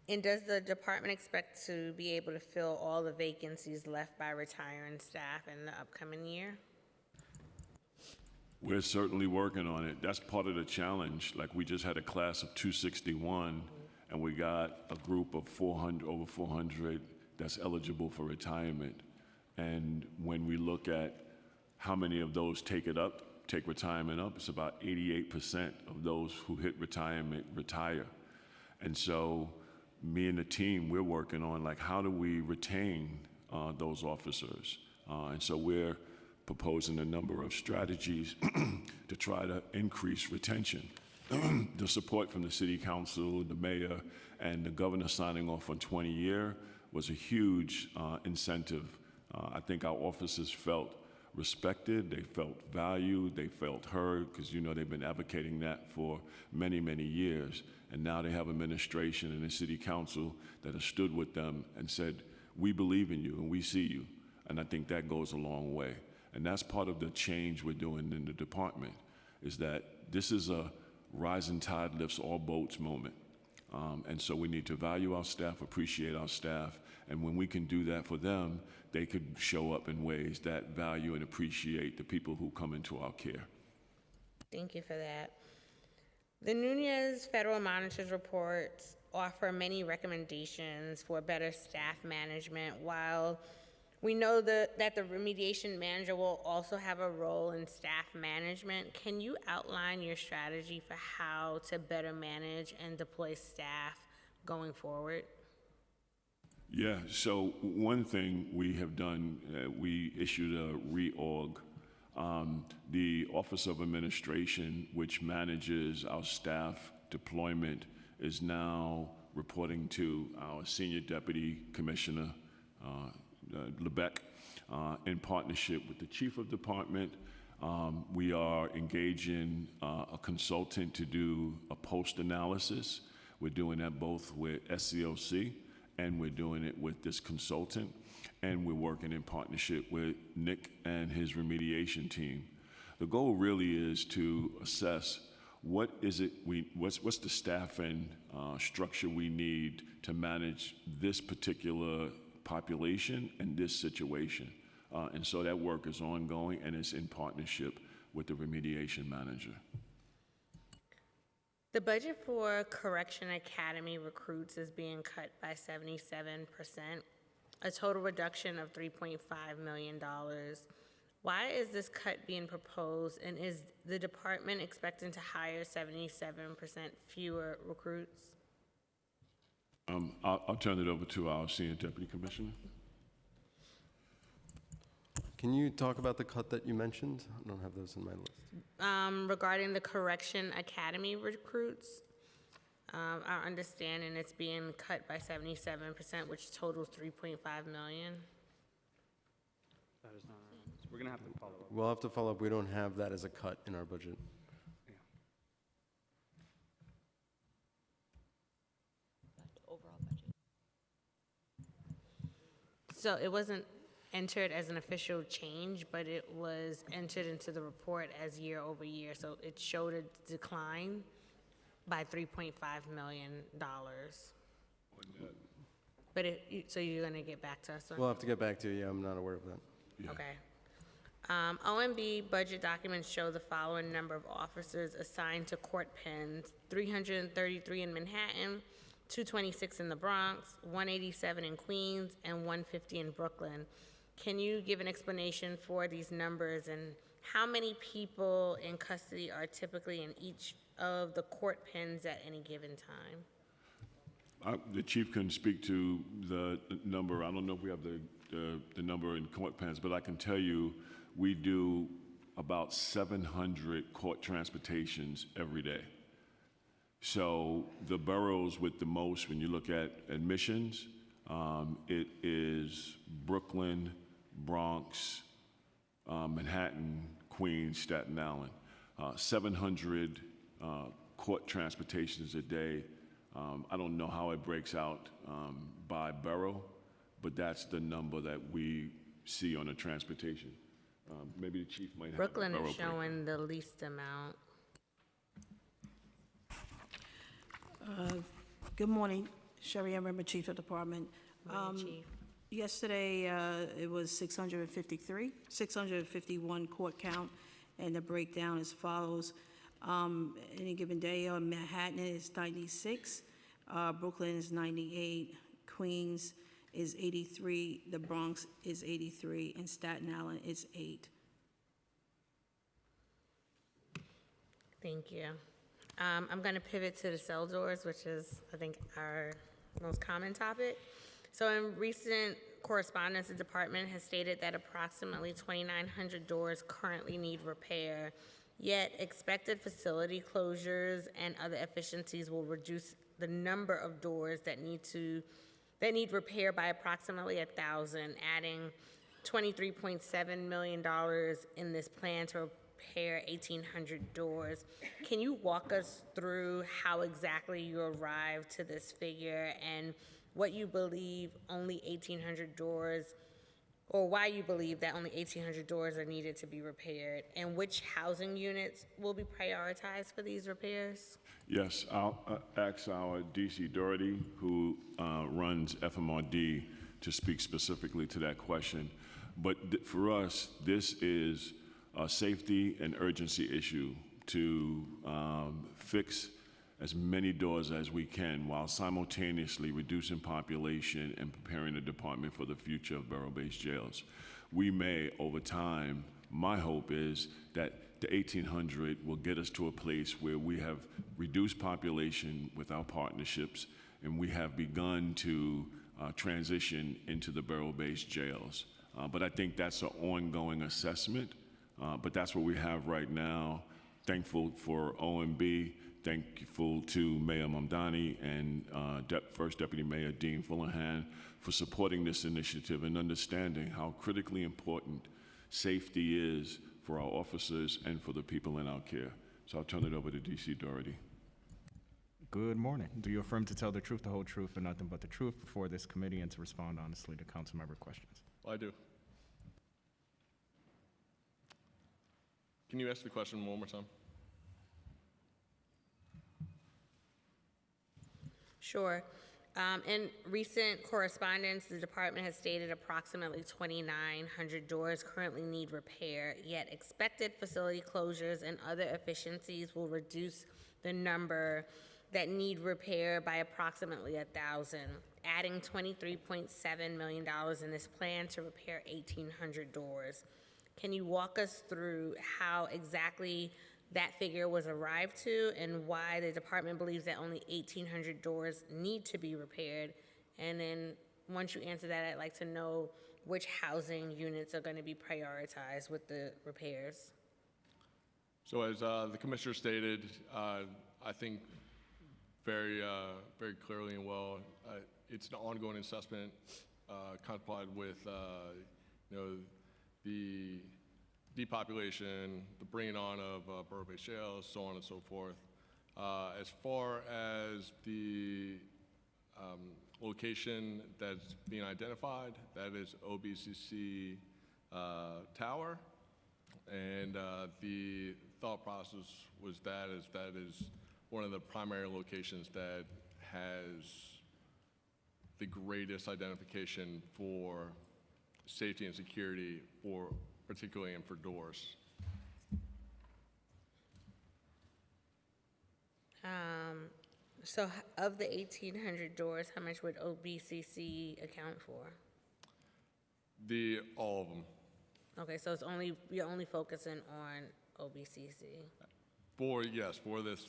Speaker 3: And does the department expect to be able to fill all the vacancies left by retiring staff in the upcoming year?
Speaker 5: We're certainly working on it. That's part of the challenge. Like, we just had a class of 261, and we got a group of 400, over 400 that's eligible for retirement. And when we look at how many of those take retirement up, it's about 88% of those who hit retirement retire. And so me and the team, we're working on, like, how do we retain those officers? And so we're proposing a number of strategies to try to increase retention. The support from the city council, the mayor, and the governor signing off on 20-year was a huge incentive. I think our officers felt respected, they felt valued, they felt heard, because, you know, they've been advocating that for many, many years. And now they have administration and a city council that has stood with them and said, we believe in you and we see you. And I think that goes a long way. And that's part of the change we're doing in the department, is that this is a rising tide lifts all boats moment. And so we need to value our staff, appreciate our staff, and when we can do that for them, they could show up in ways that value and appreciate the people who come into our care.
Speaker 3: Thank you for that. The Nunez Federal Monitors reports offer many recommendations for better staff management. While we know that the remediation manager will also have a role in staff management, can you outline your strategy for how to better manage and deploy staff going forward?
Speaker 5: Yeah, so one thing we have done, we issued a reorg. The Office of Administration, which manages our staff deployment, is now reporting to our Senior Deputy Commissioner, Lebec, in partnership with the Chief of Department. We are engaging a consultant to do a post analysis. We're doing that both with SCLC and we're doing it with this consultant. And we're working in partnership with Nick and his remediation team. The goal really is to assess what is it what's the staffing structure we need to manage this particular population and this situation. And so that work is ongoing and it's in partnership with the remediation manager.
Speaker 3: The budget for Correction Academy recruits is being cut by 77%, a total reduction of $3.5 million. Why is this cut being proposed, and is the department expecting to hire 77% fewer recruits?
Speaker 5: I'll turn it over to our Senior Deputy Commissioner.
Speaker 9: Can you talk about the cut that you mentioned? I don't have those in my list.
Speaker 3: Regarding the Correction Academy recruits, our understanding it's being cut by 77%, which totals $3.5 million.
Speaker 7: That is not, so we're going to have to follow up.
Speaker 9: We'll have to follow up. We don't have that as a cut in our budget.
Speaker 3: So it wasn't entered as an official change, but it was entered into the report as year over year. So it showed a decline by $3.5 million. But so you're gonna get back to us on?
Speaker 9: We'll have to get back to you. Yeah, I'm not aware of that.
Speaker 5: Yeah.
Speaker 3: Okay. OMB budget documents show the following number of officers assigned to court pens: 333 in Manhattan, 226 in the Bronx, 187 in Queens, and 150 in Brooklyn. Can you give an explanation for these numbers and how many people in custody are typically in each of the court pens at any given time?
Speaker 5: The chief can speak to the number. I don't know if we have the number in court pens, but I can tell you we do about 700 court transportations every day. So the boroughs with the most, when you look at admissions, it is Brooklyn, Bronx, Manhattan, Queens, Staten Island. 700 court transportations a day. I don't know how it breaks out by borough, but that's the number that we see on the transportation. Maybe the chief might have
Speaker 3: Brooklyn
Speaker 5: a borough
Speaker 3: is showing the least amount.
Speaker 8: Good morning, Sherry Emmer, Chief of Department.
Speaker 3: Morning, Chief.
Speaker 8: Yesterday, it was 651 court count, and the breakdown as follows. Any given day on Manhattan is 96, Brooklyn is 98, Queens is 83, the Bronx is 83, and Staten Island is 8.
Speaker 3: Thank you. I'm going to pivot to the cell doors, which is, I think, our most common topic. So in recent correspondence, the department has stated that approximately 2,900 doors currently need repair, yet expected facility closures and other efficiencies will reduce the number of doors that need repair by approximately 1,000, adding $23.7 million in this plan to repair 1,800 doors. Can you walk us through how exactly you arrived to this figure and what you believe only 1,800 doors, or why you believe that only 1,800 doors are needed to be repaired, and which housing units will be prioritized for these repairs?
Speaker 5: Yes, I'll ask our DC Doherty, who runs FMRD, to speak specifically to that question. But for us, this is a safety and urgency issue to fix as many doors as we can while simultaneously reducing population and preparing the department for the future of borough-based jails. We may, over time, my hope is that the 1,800 will get us to a place where we have reduced population with our partnerships and we have begun to transition into the borough-based jails. But I think that's an ongoing assessment, but that's what we have right now. Thankful for OMB, thankful to Mayor Mamdani and First Deputy Mayor Dean Fullahan for supporting this initiative and understanding how critically important safety is for our officers and for the people in our care. So I'll turn it over to DC Doherty.
Speaker 4: Good morning. Do you affirm to tell the truth, the whole truth, and nothing but the truth before this committee and to respond honestly to council member questions?
Speaker 10: I do. Can you ask the question one more time?
Speaker 3: Sure. In recent correspondence, the department has stated approximately 2,900 doors currently need repair, yet expected facility closures and other efficiencies will reduce the number that need repair by approximately 1,000, adding $23.7 million in this plan to repair 1,800 doors. Can you walk us through how exactly that figure was arrived to and why the department believes that only 1,800 doors need to be repaired? And then once you answer that, I'd like to know which housing units are going to be prioritized with the repairs.
Speaker 10: So as the commissioner stated, I think very clearly and well, it's an ongoing assessment contemplated with the depopulation, the bringing on of borough-based jails, so on and so forth. As far as the location that's being identified, that is OBCC Tower, and the thought process was that is one of the primary locations that has the greatest identification for safety and security, particularly and for doors.
Speaker 3: So of the 1,800 doors, how much would OBCC account for?
Speaker 10: All of them.
Speaker 3: Okay, so you're only focusing on OBCC.
Speaker 10: For this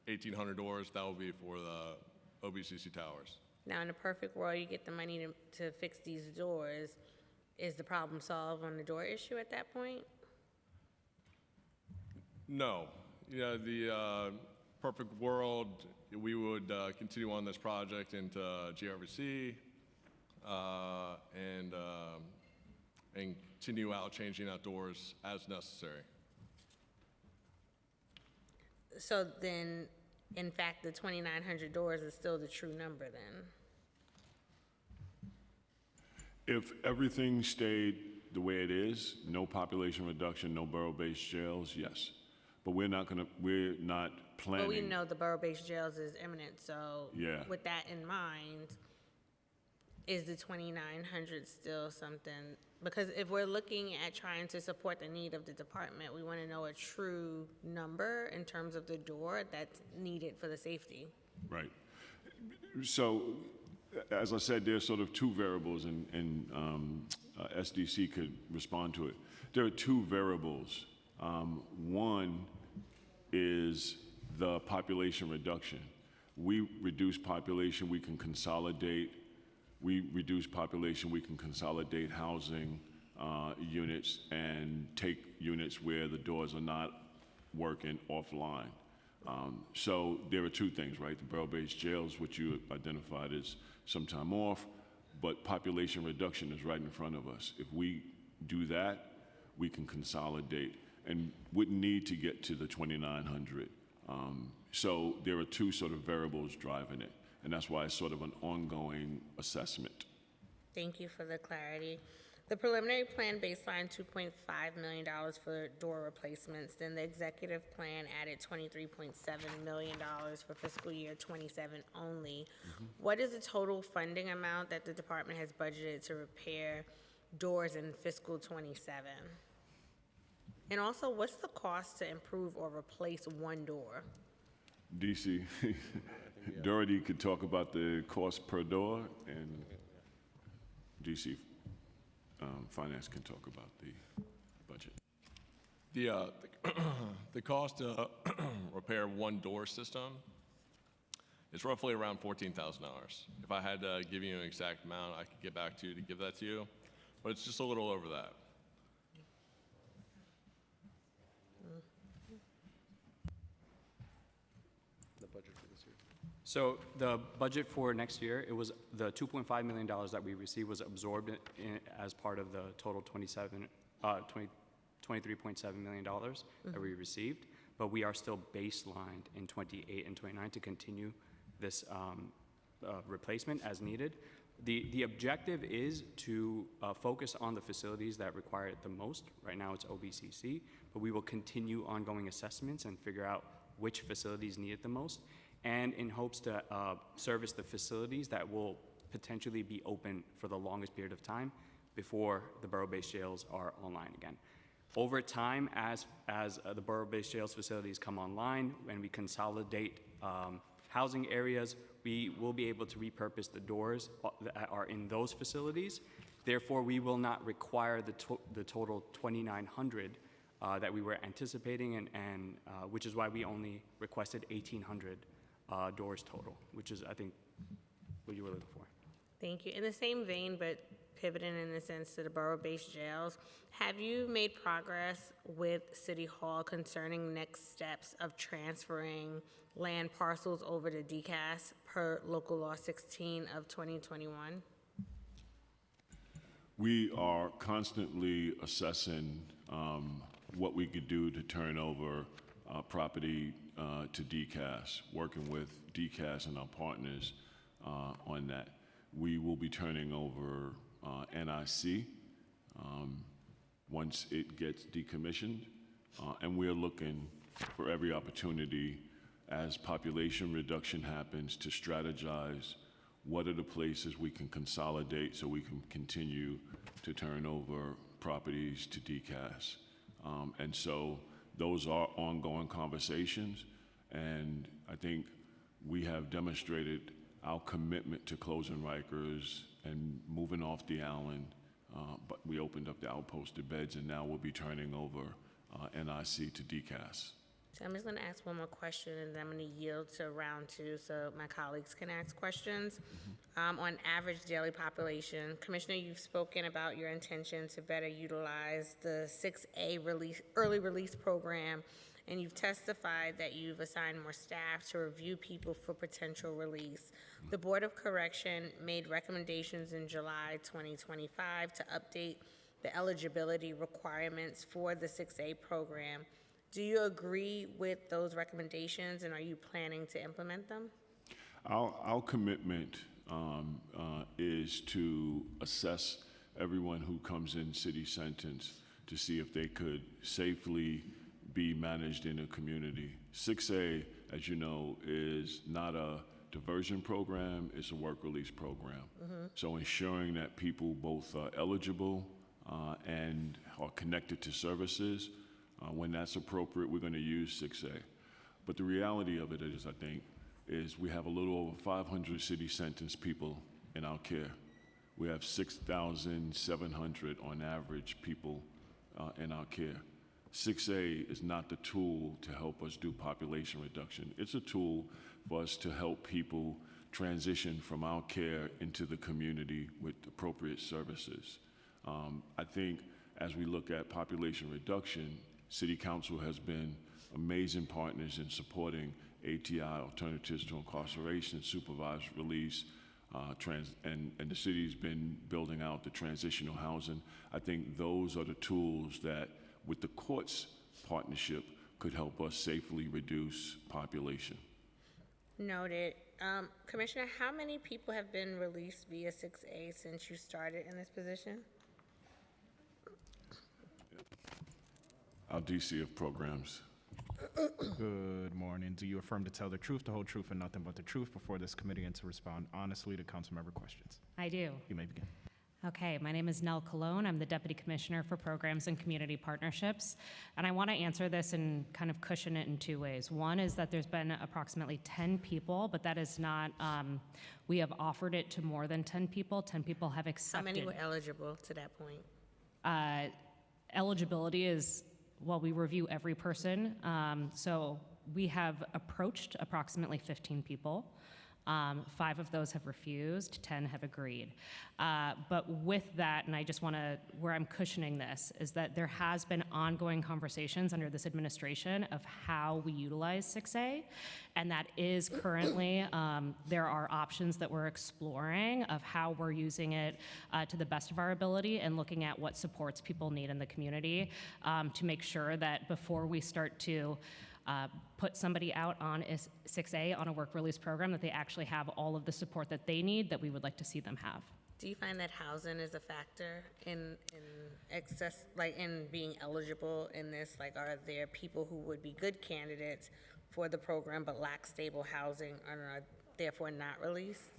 Speaker 10: 1,800 doors, that will be for the OBCC towers.
Speaker 3: Now, in a perfect world, you get the money to fix these doors. Is the problem solved on the door issue at that point?
Speaker 10: No. The perfect world, we would continue on this project into GRVC and continue out changing out doors as necessary.
Speaker 3: So then, in fact, the 2,900 doors is still the true number then?
Speaker 5: If everything stayed the way it is, no population reduction, no borough-based jails, yes. But we're not planning.
Speaker 3: But we know the borough-based jails is imminent, so
Speaker 5: Yeah.
Speaker 3: with that in mind, is the 2,900 still something? Because if we're looking at trying to support the need of the department, we want to know a true number in terms of the door that's needed for the safety.
Speaker 5: Right. So, as I said, there's sort of two variables, and SDC could respond to it. There are two variables. One is the population reduction. We reduce population, we can consolidate. We reduce population, we can consolidate housing units and take units where the doors are not working offline. So there are two things, right? The borough-based jails, which you identified as some time off, but population reduction is right in front of us. If we do that, we can consolidate and wouldn't need to get to the 2,900. So there are two sort of variables driving it, and that's why it's sort of an ongoing assessment.
Speaker 3: Thank you for the clarity. The preliminary plan baseline $2.5 million for door replacements. Then the executive plan added $23.7 million for fiscal year 27 only. What is the total funding amount that the department has budgeted to repair doors in fiscal 27? And also, what's the cost to improve or replace one door?
Speaker 5: DC, Doherty could talk about the cost per door, and DC Finance can talk about the budget.
Speaker 10: The cost to repair one door system It's roughly around $14,000. If I had to give you an exact amount, I could get back to you to give that to you, but it's just a little over that.
Speaker 9: The budget for this year?
Speaker 7: So the budget for next year, it was the $2.5 million that we received was absorbed as part of the total $23.7 million that we received, but we are still baselined in 28 and 29 to continue this replacement as needed. The objective is to focus on the facilities that require it the most. Right now it's OBCC, but we will continue ongoing assessments and figure out which facilities need it the most, and in hopes to service the facilities that will potentially be open for the longest period of time before the borough-based jails are online again. Over time, as the borough-based jails facilities come online and we consolidate housing areas, we will be able to repurpose the doors that are in those facilities. Therefore, we will not require the total 2,900 that we were anticipating, and which is why we only requested 1,800 doors total, which is, I think, what you were looking for.
Speaker 3: Thank you. In the same vein, but pivoting in a sense to the borough-based jails, have you made progress with City Hall concerning next steps of transferring land parcels over to DCAS per Local Law 16 of 2021?
Speaker 5: We are constantly assessing what we could do to turn over property to DCAS, working with DCAS and our partners on that. We will be turning over NIC once it gets decommissioned, and we're looking for every opportunity as population reduction happens to strategize what are the places we can consolidate so we can continue to turn over properties to DCAS. And so those are ongoing conversations, and I think we have demonstrated our commitment to closing Rikers and moving off the island, but we opened up the outposted beds, and now we'll be turning over NIC to DCAS.
Speaker 3: So I'm just going to ask one more question, and then I'm going to yield to round two so my colleagues can ask questions. On average daily population, Commissioner, you've spoken about your intention to better utilize the 6A early release program, and you've testified that you've assigned more staff to review people for potential release. The Board of Correction made recommendations in July 2025 to update the eligibility requirements for the 6A program. Do you agree with those recommendations, and are you planning to implement them?
Speaker 5: Our commitment is to assess everyone who comes in city sentence to see if they could safely be managed in a community. 6A, as you know, is not a diversion program, it's a work release program. So ensuring that people both are eligible and are connected to services, when that's appropriate, we're going to use 6A. But the reality of it is, I think, is we have a little over 500 city sentence people in our care. We have 6,700 on average people in our care. 6A is not the tool to help us do population reduction. It's a tool for us to help people transition from our care into the community with appropriate services. I think as we look at population reduction, City Council has been amazing partners in supporting ATI, Alternatives to Incarceration, supervised release, and the city's been building out the transitional housing. I think those are the tools that, with the courts' partnership, could help us safely reduce population.
Speaker 3: Noted. Commissioner, how many people have been released via 6A since you started in this position?
Speaker 5: Our DC of programs.
Speaker 4: Good morning. Do you affirm to tell the truth, the whole truth, and nothing but the truth before this committee, and to respond honestly to council member questions?
Speaker 11: I do.
Speaker 4: You may begin.
Speaker 11: Okay, my name is Nell Colon. I'm the Deputy Commissioner for Programs and Community Partnerships. And I want to answer this and kind of cushion it in two ways. One is that there's been approximately 10 people, but that is not, we have offered it to more than 10 people. 10 people have accepted.
Speaker 3: How many were eligible to that point?
Speaker 11: Eligibility is, well, we review every person. So we have approached approximately 15 people. 5 of those have refused, 10 have agreed. But with that, and I just want to, where I'm cushioning this, is that there has been ongoing conversations under this administration of how we utilize 6A, and that is currently, there are options that we're exploring of how we're using it to the best of our ability and looking at what supports people need in the community to make sure that before we start to put somebody out on a 6A on a work release program, that they actually have all of the support that they need that we would like to see them have.
Speaker 3: Do you find that housing is a factor in excess, like in being eligible in this? Like, are there people who would be good candidates for the program but lack stable housing and are therefore not released?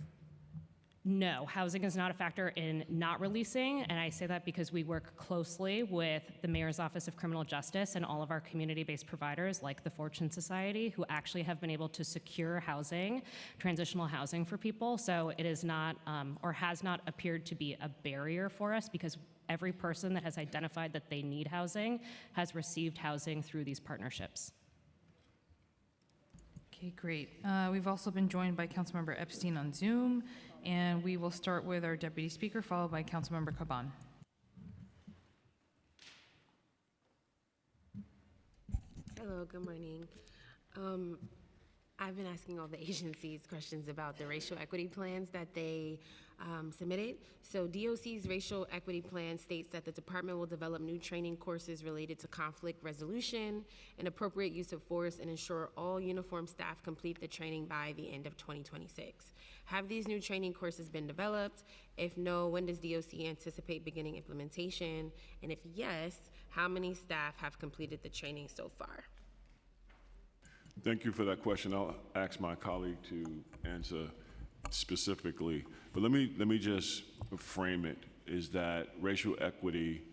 Speaker 11: No, housing is not a factor in not releasing, and I say that because we work closely with the Mayor's Office of Criminal Justice and all of our community-based providers like the Fortune Society, who actually have been able to secure housing, transitional housing for people. So it is not, or has not appeared to be a barrier for us, because every person that has identified that they need housing has received housing through these partnerships.
Speaker 2: Okay, great. We've also been joined by Councilmember Epstein on Zoom, and we will start with our Deputy Speaker, followed by Councilmember Caban.
Speaker 12: Hello, good morning. I've been asking all the agencies questions about the racial equity plans that they submitted. So DOC's racial equity plan states that the department will develop new training courses related to conflict resolution and appropriate use of force and ensure all uniformed staff complete the training by the end of 2026. Have these new training courses been developed? If no, when does DOC anticipate beginning implementation? And if yes, how many staff have completed the training so far?
Speaker 5: Thank you for that question. I'll ask my colleague to answer specifically, but let me just frame it, is that racial equity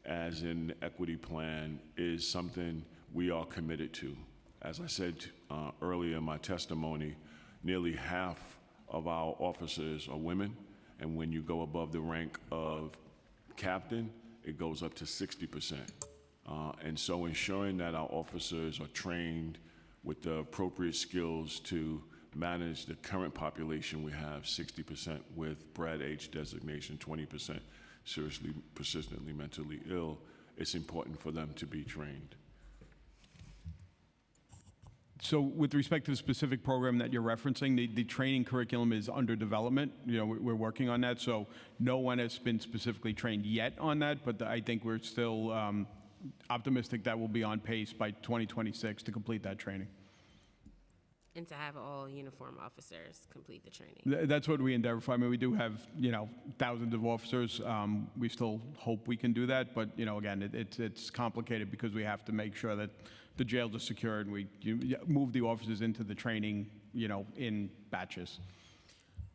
Speaker 5: as an equity plan is something we are committed to. As I said earlier in my testimony, nearly half of our officers are women, and when you go above the rank of captain, it goes up to 60%. And so ensuring that our officers are trained with the appropriate skills to manage the current population we have, 60% with Brad H designation, 20% seriously, persistently mentally ill, it's important for them to be trained.
Speaker 6: So with respect to the specific program that you're referencing, the training curriculum is under development. You know, we're working on that, so no one has been specifically trained yet on that, but I think we're still optimistic that we'll be on pace by 2026 to complete that training.
Speaker 12: And to have all uniform officers complete the training.
Speaker 6: That's what we endeavor for. I mean, we do have, you know, thousands of officers. We still hope we can do that, but, you know, again, it's complicated because we have to make sure that the jails are secure and we move the officers into the training, you know, in batches.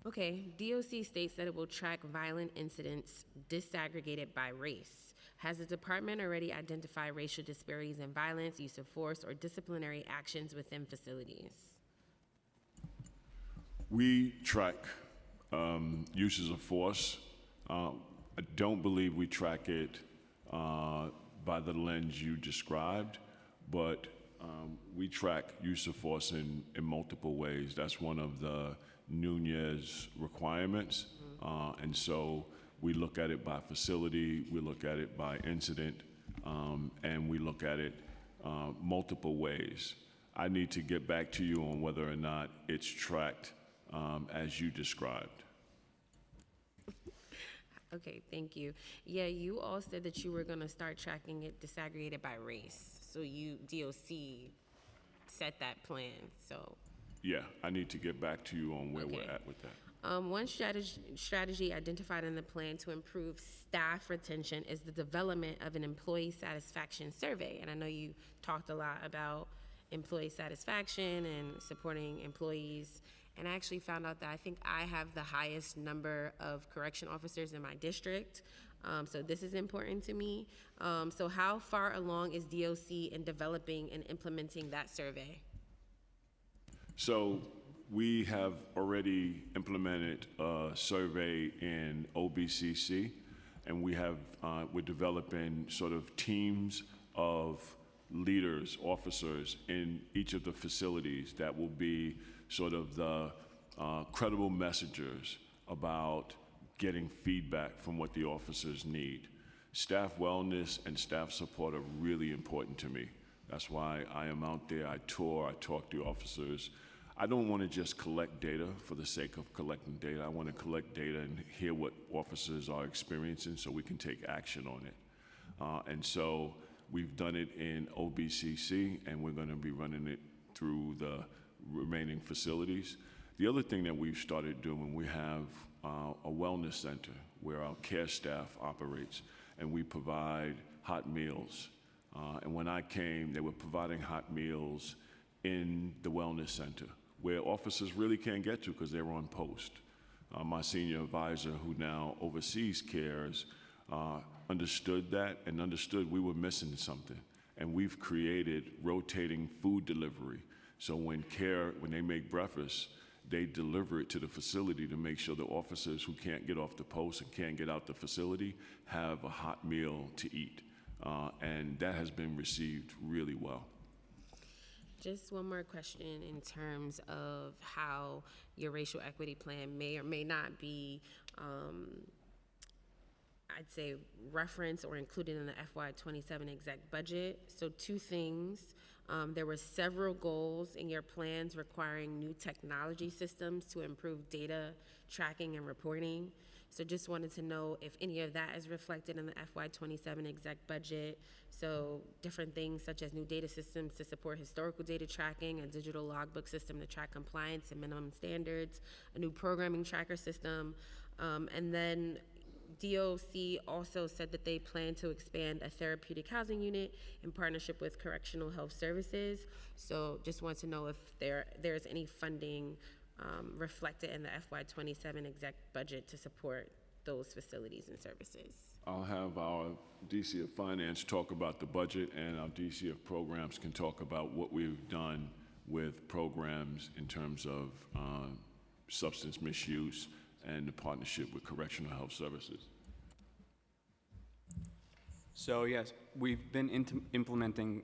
Speaker 12: Okay, DOC states that it will track violent incidents disaggregated by race. Has the department already identified racial disparities in violence, use of force, or disciplinary actions within facilities?
Speaker 5: We track uses of force. I don't believe we track it by the lens you described, but we track use of force in multiple ways. That's one of the Nunez requirements. And so we look at it by facility, we look at it by incident, and we look at it multiple ways. I need to get back to you on whether or not it's tracked as you described.
Speaker 12: Okay, thank you. Yeah, you all said that you were gonna start tracking it disaggregated by race. So you, DOC, set that plan, so.
Speaker 5: Yeah, I need to get back to you on where we're at with that.
Speaker 12: One strategy identified in the plan to improve staff retention is the development of an employee satisfaction survey. And I know you talked a lot about employee satisfaction and supporting employees. And I actually found out that I think I have the highest number of correction officers in my district. So this is important to me. So how far along is DOC in developing and implementing that survey?
Speaker 5: So we have already implemented a survey in OBCC, and we're developing sort of teams of leaders, officers in each of the facilities that will be sort of the credible messengers about getting feedback from what the officers need. Staff wellness and staff support are really important to me. That's why I am out there, I tour, I talk to officers. I don't want to just collect data for the sake of collecting data. I want to collect data and hear what officers are experiencing so we can take action on it. And so we've done it in OBCC, and we're going to be running it through the remaining facilities. The other thing that we've started doing, we have a wellness center where our care staff operates, and we provide hot meals. And when I came, they were providing hot meals in the wellness center, where officers really can't get to because they're on post. My senior advisor, who now oversees CARES, understood that and understood we were missing something. And we've created rotating food delivery. So when they make breakfast, they deliver it to the facility to make sure the officers who can't get off the post and can't get out the facility have a hot meal to eat. And that has been received really well.
Speaker 12: Just one more question in terms of how your racial equity plan may or may not be, I'd say, referenced or included in the FY27 exec budget. So two things. There were several goals in your plans requiring new technology systems to improve data tracking and reporting. So just wanted to know if any of that is reflected in the FY27 exec budget. So different things such as new data systems to support historical data tracking, a digital logbook system to track compliance and minimum standards, a new programming tracker system, and then DOC also said that they plan to expand a therapeutic housing unit in partnership with Correctional Health Services. So just want to know if there's any funding reflected in the FY27 exec budget to support those facilities and services.
Speaker 5: I'll have our DC of Finance talk about the budget, and our DC of Programs can talk about what we've done with programs in terms of substance misuse and the partnership with Correctional Health Services.
Speaker 7: So yes, we've been implementing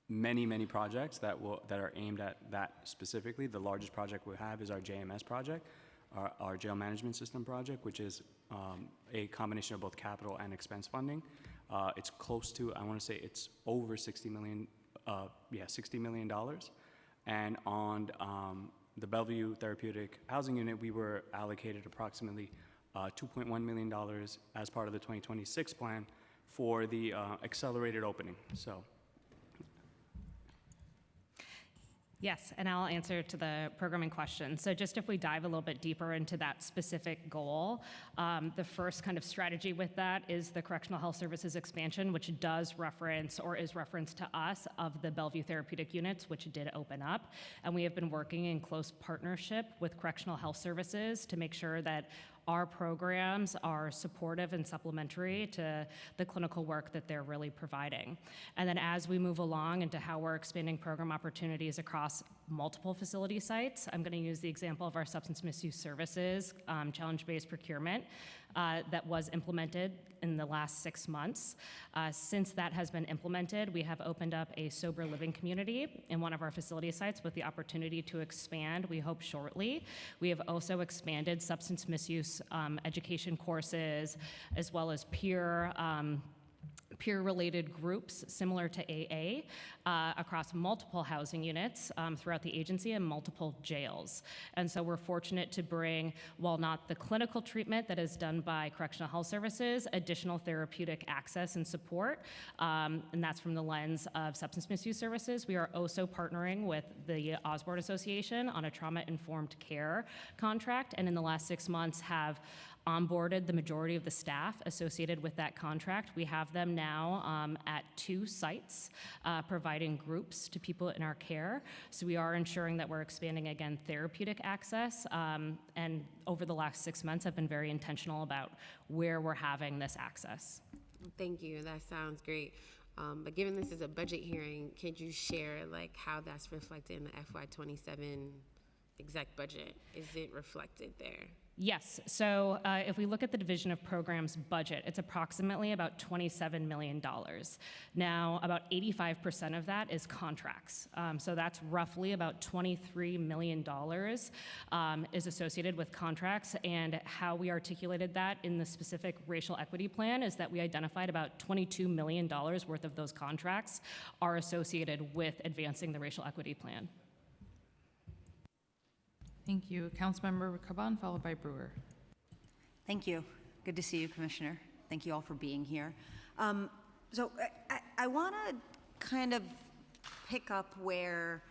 Speaker 7: many projects that are aimed at that specifically. The largest project we have is our JMS project, our jail management system project, which is a combination of both capital and expense funding. It's close to, I want to say it's over $60 million. $60 million. And on the Bellevue Therapeutic Housing Unit, we were allocated approximately $2.1 million as part of the 2026 plan for the accelerated opening. So.
Speaker 11: Yes, and I'll answer to the programming question. So just if we dive a little bit deeper into that specific goal, the first kind of strategy with that is the Correctional Health Services expansion, which does reference or is reference to us of the Bellevue Therapeutic Units, which did open up. And we have been working in close partnership with Correctional Health Services to make sure that our programs are supportive and supplementary to the clinical work that they're really providing. And then as we move along into how we're expanding program opportunities across multiple facility sites, I'm going to use the example of our substance misuse services challenge-based procurement that was implemented in the last 6 months. Since that has been implemented, we have opened up a sober living community in one of our facility sites with the opportunity to expand, we hope shortly. We have also expanded substance misuse education courses, as well as peer-related groups similar to AA across multiple housing units throughout the agency and multiple jails. And so we're fortunate to bring, while not the clinical treatment that is done by Correctional Health Services, additional therapeutic access and support, and that's from the lens of substance misuse services. We are also partnering with the Osborne Association on a trauma-informed care contract, and in the last 6 months have onboarded the majority of the staff associated with that contract. We have them now at 2 sites, providing groups to people in our care. So we are ensuring that we're expanding, again, therapeutic access, and over the last 6 months have been very intentional about where we're having this access.
Speaker 12: Thank you, that sounds great. But given this is a budget hearing, could you share how that's reflected in the FY27 exec budget? Is it reflected there?
Speaker 11: Yes, so if we look at the Division of Programs budget, it's approximately about $27 million. Now, about 85% of that is contracts. So that's roughly about $23 million is associated with contracts. And how we articulated that in the specific racial equity plan is that we identified about $22 million worth of those contracts are associated with advancing the racial equity plan.
Speaker 2: Thank you. Councilmember Caban, followed by Brewer.
Speaker 13: Thank you. Good to see you, Commissioner. Thank you all for being here. So I want to kind of pick up where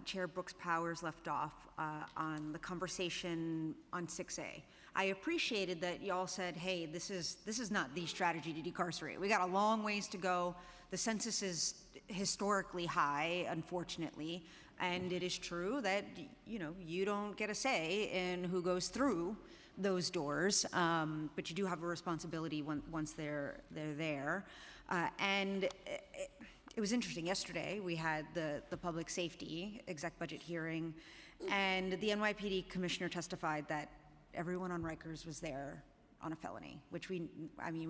Speaker 13: Chair Brooks Powers left off on the conversation on 6A. I appreciated that y'all said, hey, this is not the strategy to decarcerate. We got a long ways to go. The census is historically high, unfortunately. And it is true that, you don't get a say in who goes through those doors, but you do have a responsibility once they're there. And it was interesting. Yesterday, we had the public safety exec budget hearing, and the NYPD commissioner testified that everyone on Rikers was there on a felony, which we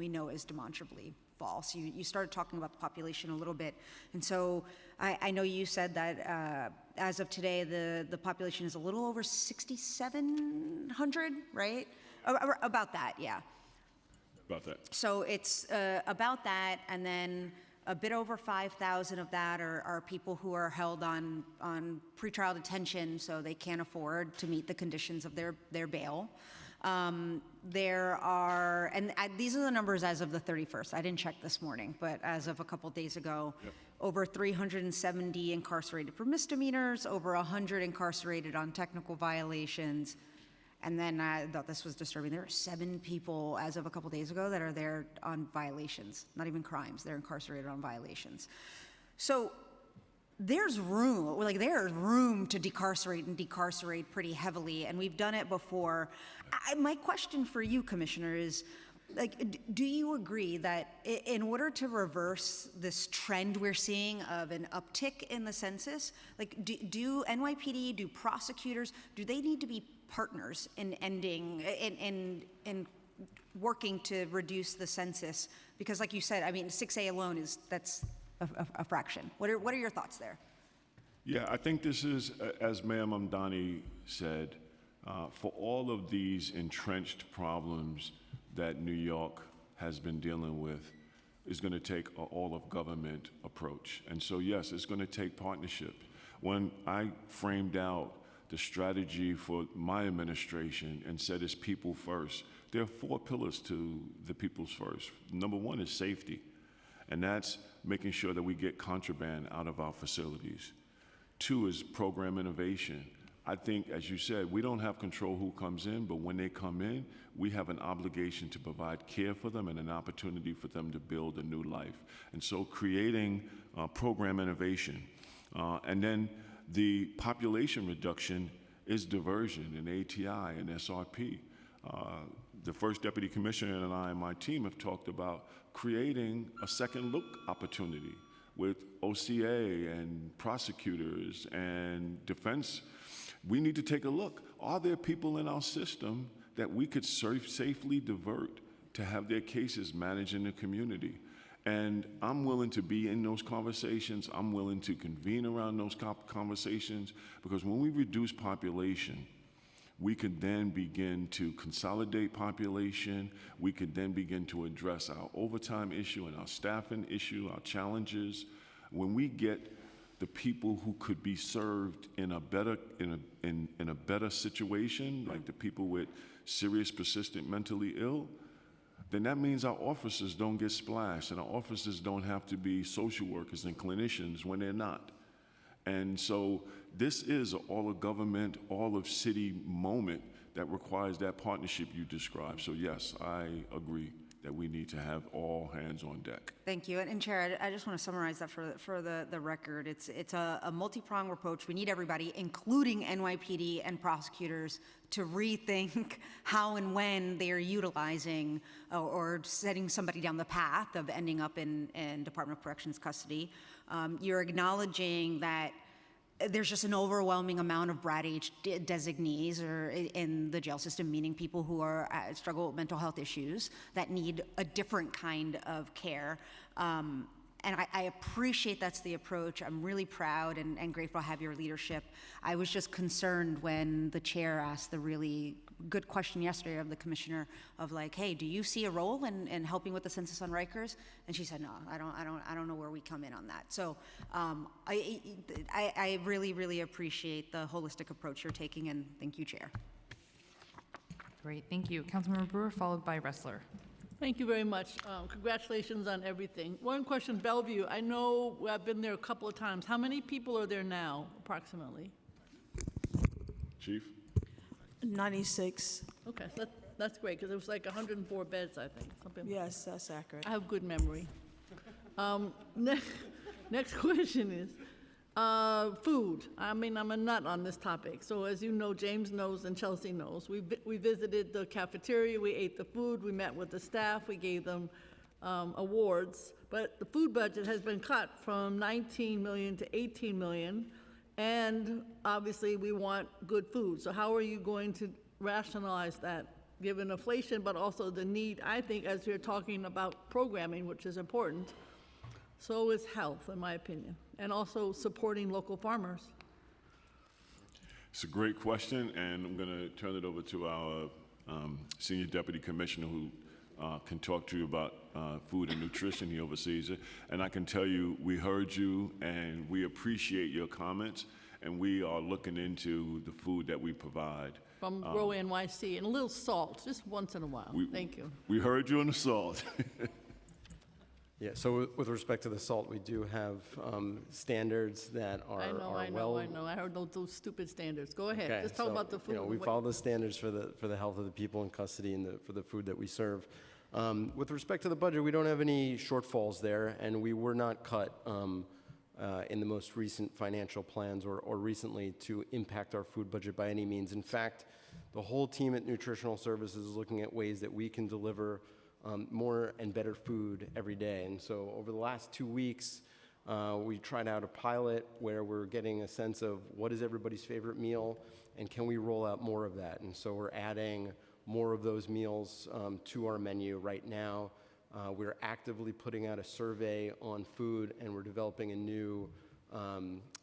Speaker 13: know is demonstrably false. You started talking about the population a little bit, and so I know you said that as of today, the population is a little over 6,700, right? About that, yeah.
Speaker 5: About that.
Speaker 13: So it's about that, and then a bit over 5,000 of that are people who are held on pretrial detention, so they can't afford to meet the conditions of their bail. There are, and these are the numbers as of the 31st. I didn't check this morning, but as of a couple days ago, over 370 incarcerated for misdemeanors, over 100 incarcerated on technical violations. And then I thought this was disturbing. There are 7 people as of a couple days ago that are there on violations, not even crimes. They're incarcerated on violations. So there's room to decarcerate and decarcerate pretty heavily, and we've done it before. My question for you, Commissioner, is, do you agree that in order to reverse this trend we're seeing of an uptick in the census, do NYPD, do prosecutors, do they need to be partners in ending, in working to reduce the census? Because like you said, 6A alone that's a fraction. What are your thoughts there?
Speaker 5: Yeah, I think this is, as Mayor Mamdani said, for all of these entrenched problems that New York has been dealing with, is going to take an all-of-government approach. And so, yes, it's going to take partnership. When I framed out the strategy for my administration and said it's people first, there are 4 pillars to the people's first. Number 1 is safety, and that's making sure that we get contraband out of our facilities. 2 is program innovation. I think, as you said, we don't have control who comes in, but when they come in, we have an obligation to provide care for them and an opportunity for them to build a new life. And so creating program innovation. And then the population reduction is diversion and ATI and SRP. The first deputy commissioner and I and my team have talked about creating a second look opportunity with OCA and prosecutors and defense. We need to take a look. Are there people in our system that we could safely divert to have their cases managed in the community? And I'm willing to be in those conversations. I'm willing to convene around those conversations, because when we reduce population, we could then begin to consolidate population. We could then begin to address our overtime issue and our staffing issue, our challenges. When we get the people who could be served in a better situation, like the people with serious, persistent mentally ill, then that means our officers don't get splashed, and our officers don't have to be social workers and clinicians when they're not. And so this is an all-of-government, all-of-city moment that requires that partnership you described. So yes, I agree that we need to have all hands on deck.
Speaker 13: Thank you. And Chair, I just want to summarize that for the record. It's a multi-pronged approach. We need everybody, including NYPD and prosecutors, to rethink how and when they are utilizing or setting somebody down the path of ending up in Department of Corrections custody. You're acknowledging that there's just an overwhelming amount of Brad H designees or in the jail system, meaning people who are struggle with mental health issues that need a different kind of care. And I appreciate that's the approach. I'm really proud and grateful to have your leadership. I was just concerned when the chair asked the really good question yesterday of the commissioner of like, hey, do you see a role in helping with the census on Rikers? And she said, no, I don't know where we come in on that. So I really, really appreciate the holistic approach you're taking, and thank you, Chair.
Speaker 2: Great, thank you. Councilmember Brewer, followed by Ressler.
Speaker 14: Thank you very much. Congratulations on everything. One question, Bellevue. I know I've been there a couple of times. How many people are there now, approximately?
Speaker 5: Chief?
Speaker 8: 96.
Speaker 14: Okay, so that's great, because it was like 104 beds, I think. Something like
Speaker 8: Yes, that's accurate.
Speaker 14: I have good memory. Next question is food. I mean, I'm a nut on this topic. So as you know, James knows and Chelsea knows. We visited the cafeteria, we ate the food, we met with the staff, we gave them awards. But the food budget has been cut from 19 million to 18 million. And obviously, we want good food. So how are you going to rationalize that, given inflation, but also the need, I think, as you're talking about programming, which is important, so is health, in my opinion, and also supporting local farmers.
Speaker 5: It's a great question, and I'm going to turn it over to our Senior Deputy Commissioner who can talk to you about food and nutrition. He oversees it. And I can tell you, we heard you, and we appreciate your comments, and we are looking into the food that we provide.
Speaker 14: From Grow NYC, and a little salt, just once in a while. Thank you.
Speaker 5: We heard you on the salt.
Speaker 9: Yeah, so with respect to the salt, we do have standards that are
Speaker 14: I know. I heard those stupid standards. Go ahead.
Speaker 9: Okay,
Speaker 14: Just talk about the food.
Speaker 9: We follow the standards for the health of the people in custody and for the food that we serve. With respect to the budget, we don't have any shortfalls there, and we were not cut in the most recent financial plans or recently to impact our food budget by any means. In fact, the whole team at Nutritional Services is looking at ways that we can deliver more and better food every day. And so over the last 2 weeks, we tried out a pilot where we're getting a sense of what is everybody's favorite meal and can we roll out more of that. And so we're adding more of those meals to our menu right now. We're actively putting out a survey on food, and we're developing a new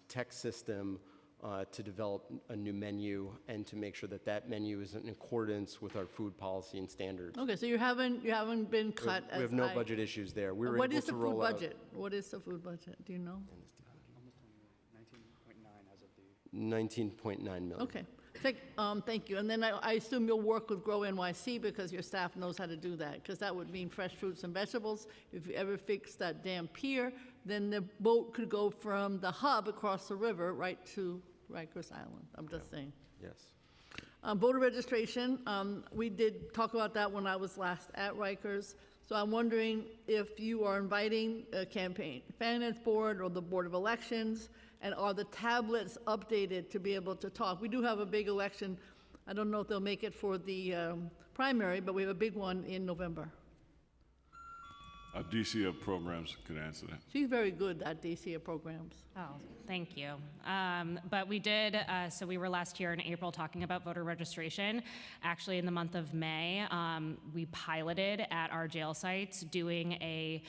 Speaker 9: tech system to develop a new menu and to make sure that that menu is in accordance with our food policy and standards.
Speaker 14: Okay, so you haven't been cut.
Speaker 9: We have no budget issues there. We were
Speaker 14: What
Speaker 9: able
Speaker 14: is the
Speaker 9: to
Speaker 14: food
Speaker 9: roll out
Speaker 14: budget? What is the food budget? Do you know?
Speaker 9: 19.9 million.
Speaker 14: Okay. Thank you. And then I assume you'll work with Grow NYC because your staff knows how to do that, because that would mean fresh fruits and vegetables. If you ever fix that damn pier, then the boat could go from the hub across the river right to Rikers Island. I'm just saying.
Speaker 9: Yes.
Speaker 14: Voter registration, we did talk about that when I was last at Rikers. So I'm wondering if you are inviting a campaign finance board or the Board of Elections, and are the tablets updated to be able to talk? We do have a big election. I don't know if they'll make it for the primary, but we have a big one in November.
Speaker 5: Our DCF programs could answer that.
Speaker 14: She's very good at DCF programs.
Speaker 11: Oh, thank you. But we did, so we were last year in April talking about voter registration. Actually, in the month of May, we piloted at our jail sites doing a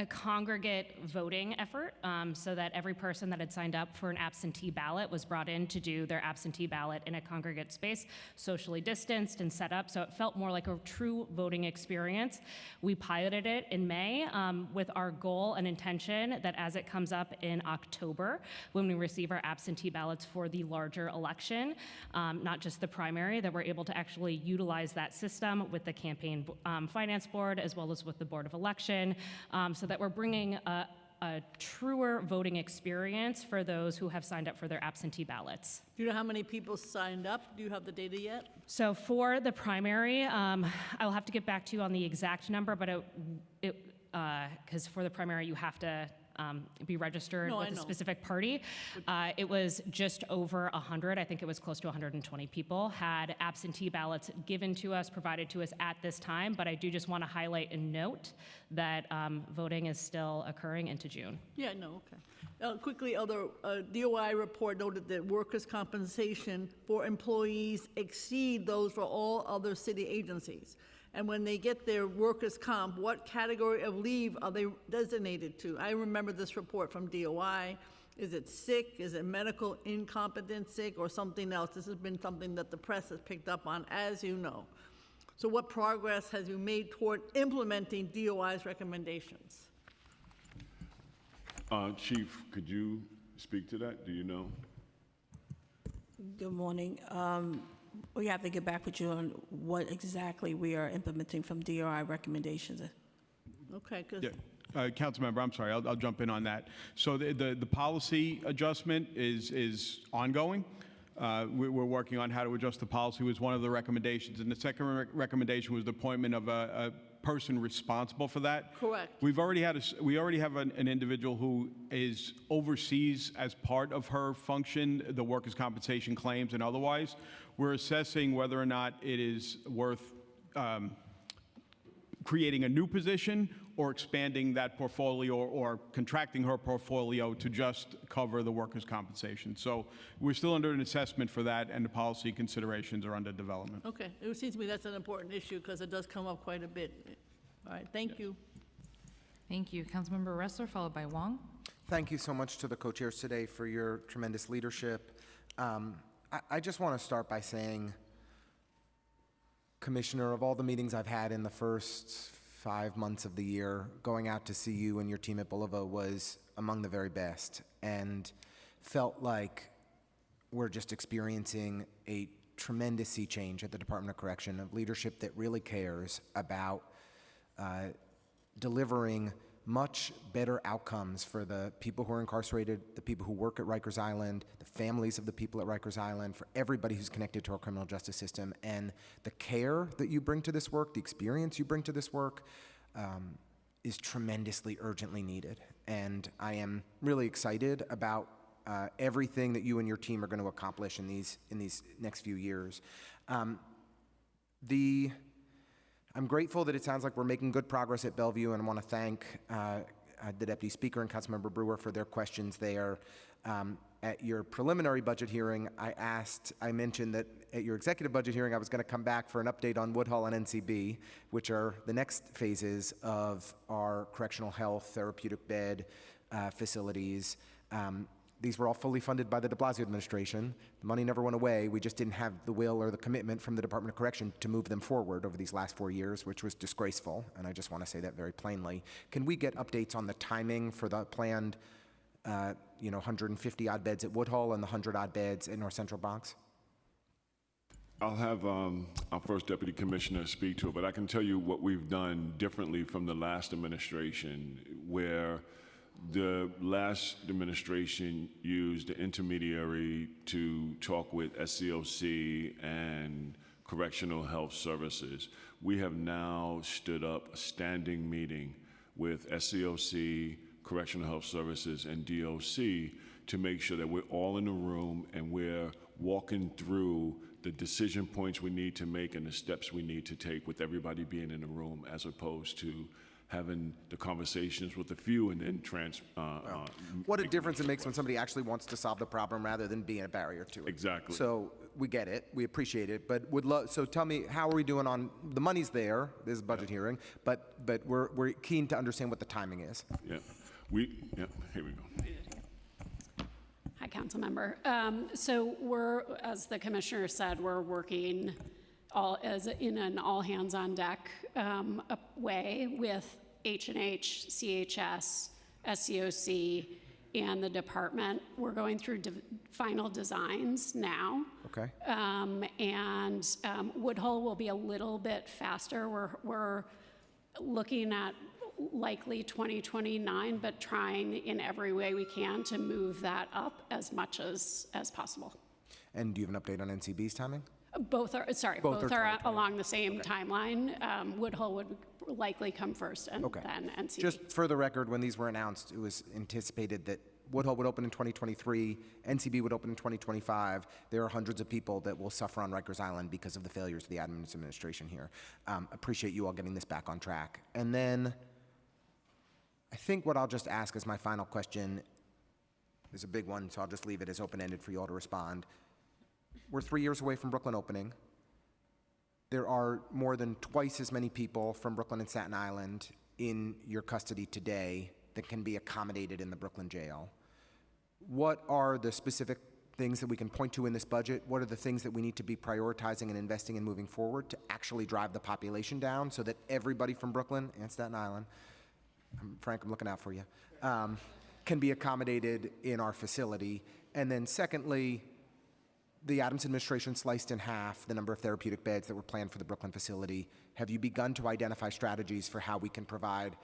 Speaker 11: congregate voting effort, so that every person that had signed up for an absentee ballot was brought in to do their absentee ballot in a congregate space, socially distanced and set up, so it felt more like a true voting experience. We piloted it in May with our goal and intention that as it comes up in October, when we receive our absentee ballots for the larger election, not just the primary, that we're able to actually utilize that system with the campaign finance board as well as with the Board of Election, so that we're bringing a truer voting experience for those who have signed up for their absentee ballots.
Speaker 14: Do you know how many people signed up? Do you have the data yet?
Speaker 11: So for the primary, I'll have to get back to you on the exact number, but because for the primary you have to be registered
Speaker 14: No, I
Speaker 11: with a
Speaker 14: know.
Speaker 11: specific party. It was just over 100, I think it was close to 120 people, had absentee ballots given to us, provided to us at this time, but I do just want to highlight and note that voting is still occurring into June.
Speaker 14: Yeah, no, okay. Quickly, DOI report noted that workers' compensation for employees exceed those for all other city agencies. And when they get their workers' comp, what category of leave are they designated to? I remember this report from DOI. Is it sick? Is it medical incompetent sick or something else? This has been something that the press has picked up on, as you know. So what progress has you made toward implementing DOI's recommendations?
Speaker 5: Chief, could you speak to that? Do you know?
Speaker 8: Good morning. We have to get back with you on what exactly we are implementing from DOI recommendations.
Speaker 14: Okay, because
Speaker 6: Yeah. Councilmember, I'm sorry, I'll jump in on that. So the policy adjustment is ongoing. We're working on how to adjust the policy was one of the recommendations. And the second recommendation was the appointment of a person responsible for that.
Speaker 14: Correct.
Speaker 6: We already have an individual who oversees as part of her function the workers' compensation claims and otherwise. We're assessing whether or not it is worth creating a new position or expanding that portfolio or contracting her portfolio to just cover the workers' compensation. So we're still under an assessment for that, and the policy considerations are under development.
Speaker 14: okay, it seems to me that's an important issue because it does come up quite a bit. All right, thank you.
Speaker 2: Thank you. Councilmember Ressler, followed by Wong.
Speaker 15: Thank you so much to the co-chairs today for your tremendous leadership. I just want to start by saying, Commissioner, of all the meetings I've had in the first 5 months of the year, going out to see you and your team at Bulova was among the very best, and felt like we're just experiencing a tremendous sea change at the Department of Correction, of leadership that really cares about delivering much better outcomes for the people who are incarcerated, the people who work at Rikers Island, the families of the people at Rikers Island, for everybody who's connected to our criminal justice system. And the care that you bring to this work, the experience you bring to this work, is tremendously urgently needed. And I am really excited about everything that you and your team are going to accomplish in these next few years. I'm grateful that it sounds like we're making good progress at Bellevue, and I want to thank the Deputy Speaker and Councilmember Brewer for their questions there. At your preliminary budget hearing, I mentioned that at your executive budget hearing, I was going to come back for an update on Woodhull and NCB, which are the next phases of our correctional health, therapeutic bed facilities. These were all fully funded by the de Blasio administration. The money never went away. We just didn't have the will or the commitment from the Department of Correction to move them forward over these last 4 years, which was disgraceful, and I just want to say that very plainly. Can we get updates on the timing for the planned 150-odd beds at Woodhull and the 100-odd beds at North Central Bronx?
Speaker 5: I'll have our first deputy commissioner speak to it, but I can tell you what we've done differently from the last administration, where the last administration used the intermediary to talk with SCOC and Correctional Health Services. We have now stood up a standing meeting with SCOC, Correctional Health Services, and DOC to make sure that we're all in the room and we're walking through the decision points we need to make and the steps we need to take with everybody being in the room, as opposed to having the conversations with a few and then
Speaker 15: what a difference it makes when somebody actually wants to solve the problem rather than being a barrier to it.
Speaker 5: Exactly.
Speaker 15: So we get it, we appreciate it, but so tell me, how are we doing on, the money's there, this is a budget hearing, but we're keen to understand what the timing is.
Speaker 5: Yeah, here we go.
Speaker 16: Hi, council member. So we're, as the commissioner said, we're working in an all hands on deck way with H&H, CHS, SCOC, and the department. We're going through final designs now.
Speaker 15: Okay.
Speaker 16: Woodhull will be a little bit faster. We're looking at likely 2029, but trying in every way we can to move that up as much as possible.
Speaker 15: And do you have an update on NCB's timing?
Speaker 16: Both are along the same timeline. Woodhull would likely come first and
Speaker 15: Okay.
Speaker 16: then NCB.
Speaker 15: Just for the record, when these were announced, it was anticipated that Woodhull would open in 2023, NCB would open in 2025. There are hundreds of people that will suffer on Rikers Island because of the failures of the Adams administration here. Appreciate you all getting this back on track. And then I think what I'll just ask as my final question is a big one, so I'll just leave it as open-ended for you all to respond. We're 3 years away from Brooklyn opening. There are more than twice as many people from Brooklyn and Staten Island in your custody today that can be accommodated in the Brooklyn jail. What are the specific things that we can point to in this budget? What are the things that we need to be prioritizing and investing in moving forward to actually drive the population down so that everybody from Brooklyn and Staten Island, Frank, I'm looking out for you, can be accommodated in our facility? And then secondly, the Adams administration sliced in half the number of therapeutic beds that were planned for the Brooklyn facility. Have you begun to identify strategies for how we can provide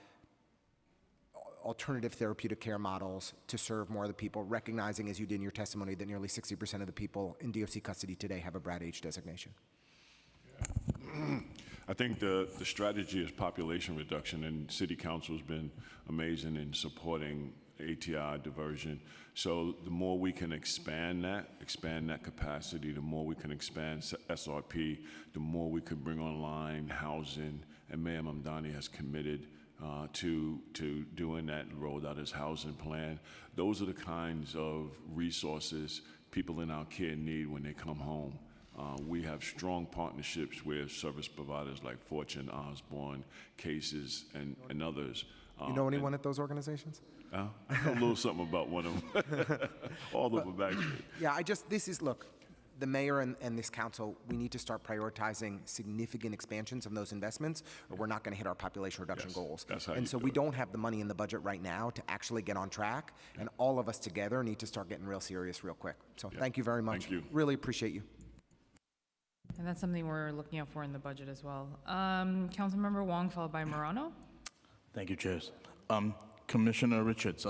Speaker 15: alternative therapeutic care models to serve more of the people, recognizing, as you did in your testimony, that nearly 60% of the people in DOC custody today have a BRAD H designation?
Speaker 5: I think the strategy is population reduction, and City Council has been amazing in supporting ATI diversion. So the more we can expand that capacity, the more we can expand SRP, the more we can bring online housing. And Mayor Mamdani has committed to doing that and rolled out his housing plan. Those are the kinds of resources people in our care need when they come home. We have strong partnerships with service providers like Fortune, Osborne, Cases, and others.
Speaker 15: You know anyone at those organizations?
Speaker 5: I know a little something about one of them. All of them, actually.
Speaker 15: Yeah, look, the mayor and this council, we need to start prioritizing significant expansions of those investments, or we're not going to hit our population reduction goals.
Speaker 5: That's how
Speaker 15: and
Speaker 5: you
Speaker 15: so
Speaker 5: do
Speaker 15: we
Speaker 5: it.
Speaker 15: don't have the money in the budget right now to actually get on track, and all of us together need to start getting real serious real quick. So thank you very much.
Speaker 5: Thank you.
Speaker 15: Really appreciate you.
Speaker 2: And that's something we're looking out for in the budget as well. Councilmember Wong, followed by Morano.
Speaker 17: Thank you, Chairs. Commissioner Richards,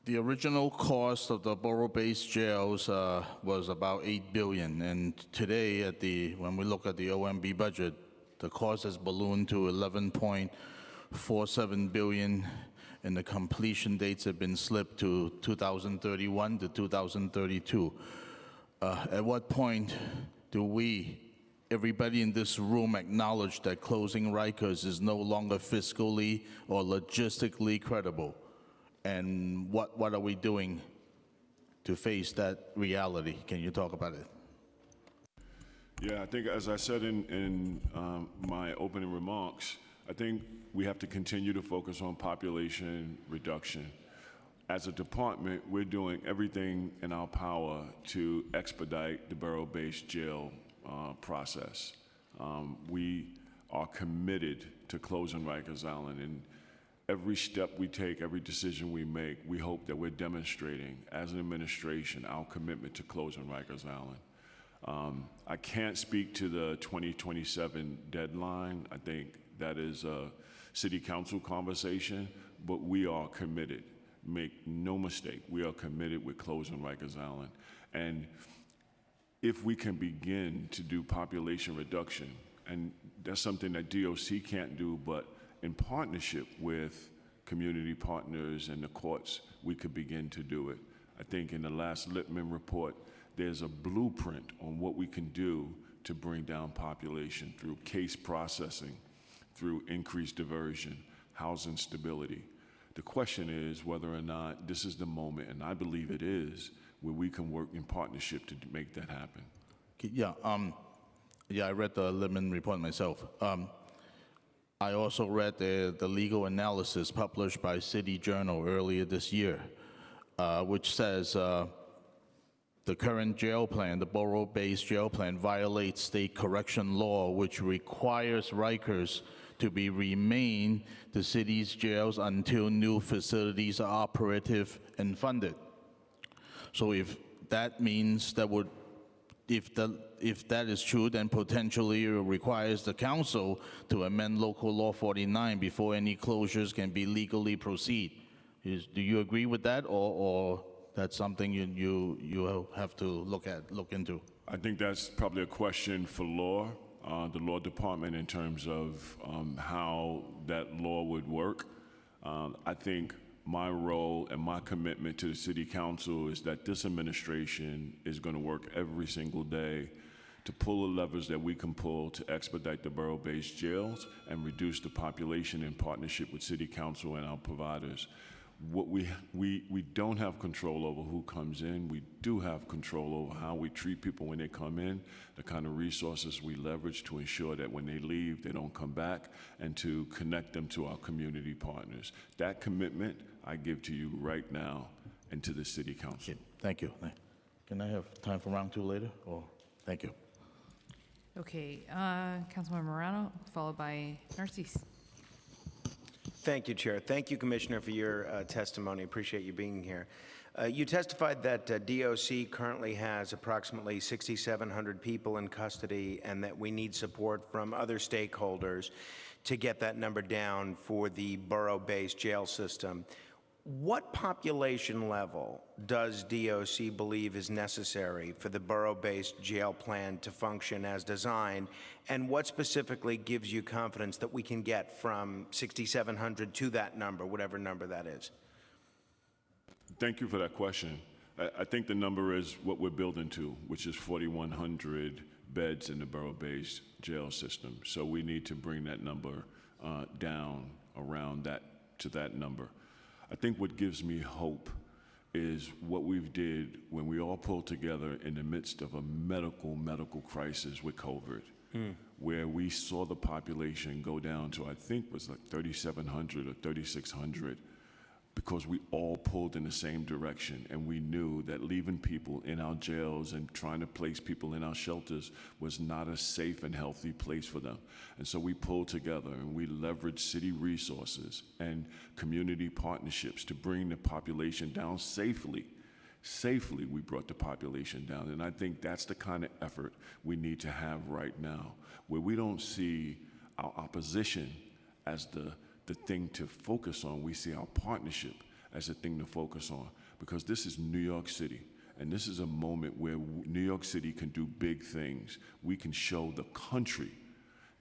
Speaker 17: the original cost of the borough-based jails was about $8 billion, and today, when we look at the OMB budget, the cost has ballooned to $11.47 billion, and the completion dates have been slipped to 2031 to 2032. At what point do everybody in this room acknowledge that closing Rikers is no longer fiscally or logistically credible? And what are we doing to face that reality? Can you talk about it?
Speaker 5: Yeah, I think as I said in my opening remarks, I think we have to continue to focus on population reduction. As a department, we're doing everything in our power to expedite the borough-based jail process. We are committed to closing Rikers Island, and every step we take, every decision we make, we hope that we're demonstrating as an administration our commitment to closing Rikers Island. I can't speak to the 2027 deadline. I think that is a city council conversation, but we are committed. Make no mistake, we are committed with closing Rikers Island. And if we can begin to do population reduction, and that's something that DOC can't do, but in partnership with community partners and the courts, we could begin to do it. I think in the last Lippman report, there's a blueprint on what we can do to bring down population through case processing, through increased diversion, housing stability. The question is whether or not this is the moment, and I believe it is, where we can work in partnership to make that happen.
Speaker 17: Yeah, I read the Lippman report myself. I also read the legal analysis published by City Journal earlier this year, which says the current jail plan, the borough-based jail plan, violates state correction law, which requires Rikers to remain the city's jails until new facilities are operative and funded. So if that means that if that is true, then potentially it requires the council to amend local law 49 before any closures can be legally proceed. Do you agree with that, or that's something you have to look into?
Speaker 5: I think that's probably a question for law, the law department in terms of how that law would work. I think my role and my commitment to the city council is that this administration is going to work every single day to pull the levers that we can pull to expedite the borough-based jails and reduce the population in partnership with city council and our providers. What we don't have control over who comes in. We do have control over how we treat people when they come in, the kind of resources we leverage to ensure that when they leave, they don't come back, and to connect them to our community partners. That commitment I give to you right now and to the city council.
Speaker 17: Thank you. Can I have time for round two later? Or thank you.
Speaker 2: Okay, Councilmember Morano, followed by Narcisse.
Speaker 18: Thank you, Chair. Thank you, Commissioner, for your testimony. Appreciate you being here. You testified that DOC currently has approximately 6,700 people in custody and that we need support from other stakeholders to get that number down for the borough-based jail system. What population level does DOC believe is necessary for the borough-based jail plan to function as designed, and what specifically gives you confidence that we can get from 6,700 to that number, whatever number that is?
Speaker 5: Thank you for that question. I think the number is what we're building to, which is 4,100 beds in the borough-based jail system. So we need to bring that number down around that to that number. I think what gives me hope is what we've did when we all pulled together in the midst of a medical crisis with COVID, where we saw the population go down to, I think it was like 3,700 or 3,600, because we all pulled in the same direction, and we knew that leaving people in our jails and trying to place people in our shelters was not a safe and healthy place for them. And so we pulled together and we leveraged city resources and community partnerships to bring the population down safely. Safely, we brought the population down. And I think that's the kind of effort we need to have right now, where we don't see our opposition as the thing to focus on. We see our partnership as a thing to focus on, because this is New York City, and this is a moment where New York City can do big things. We can show the country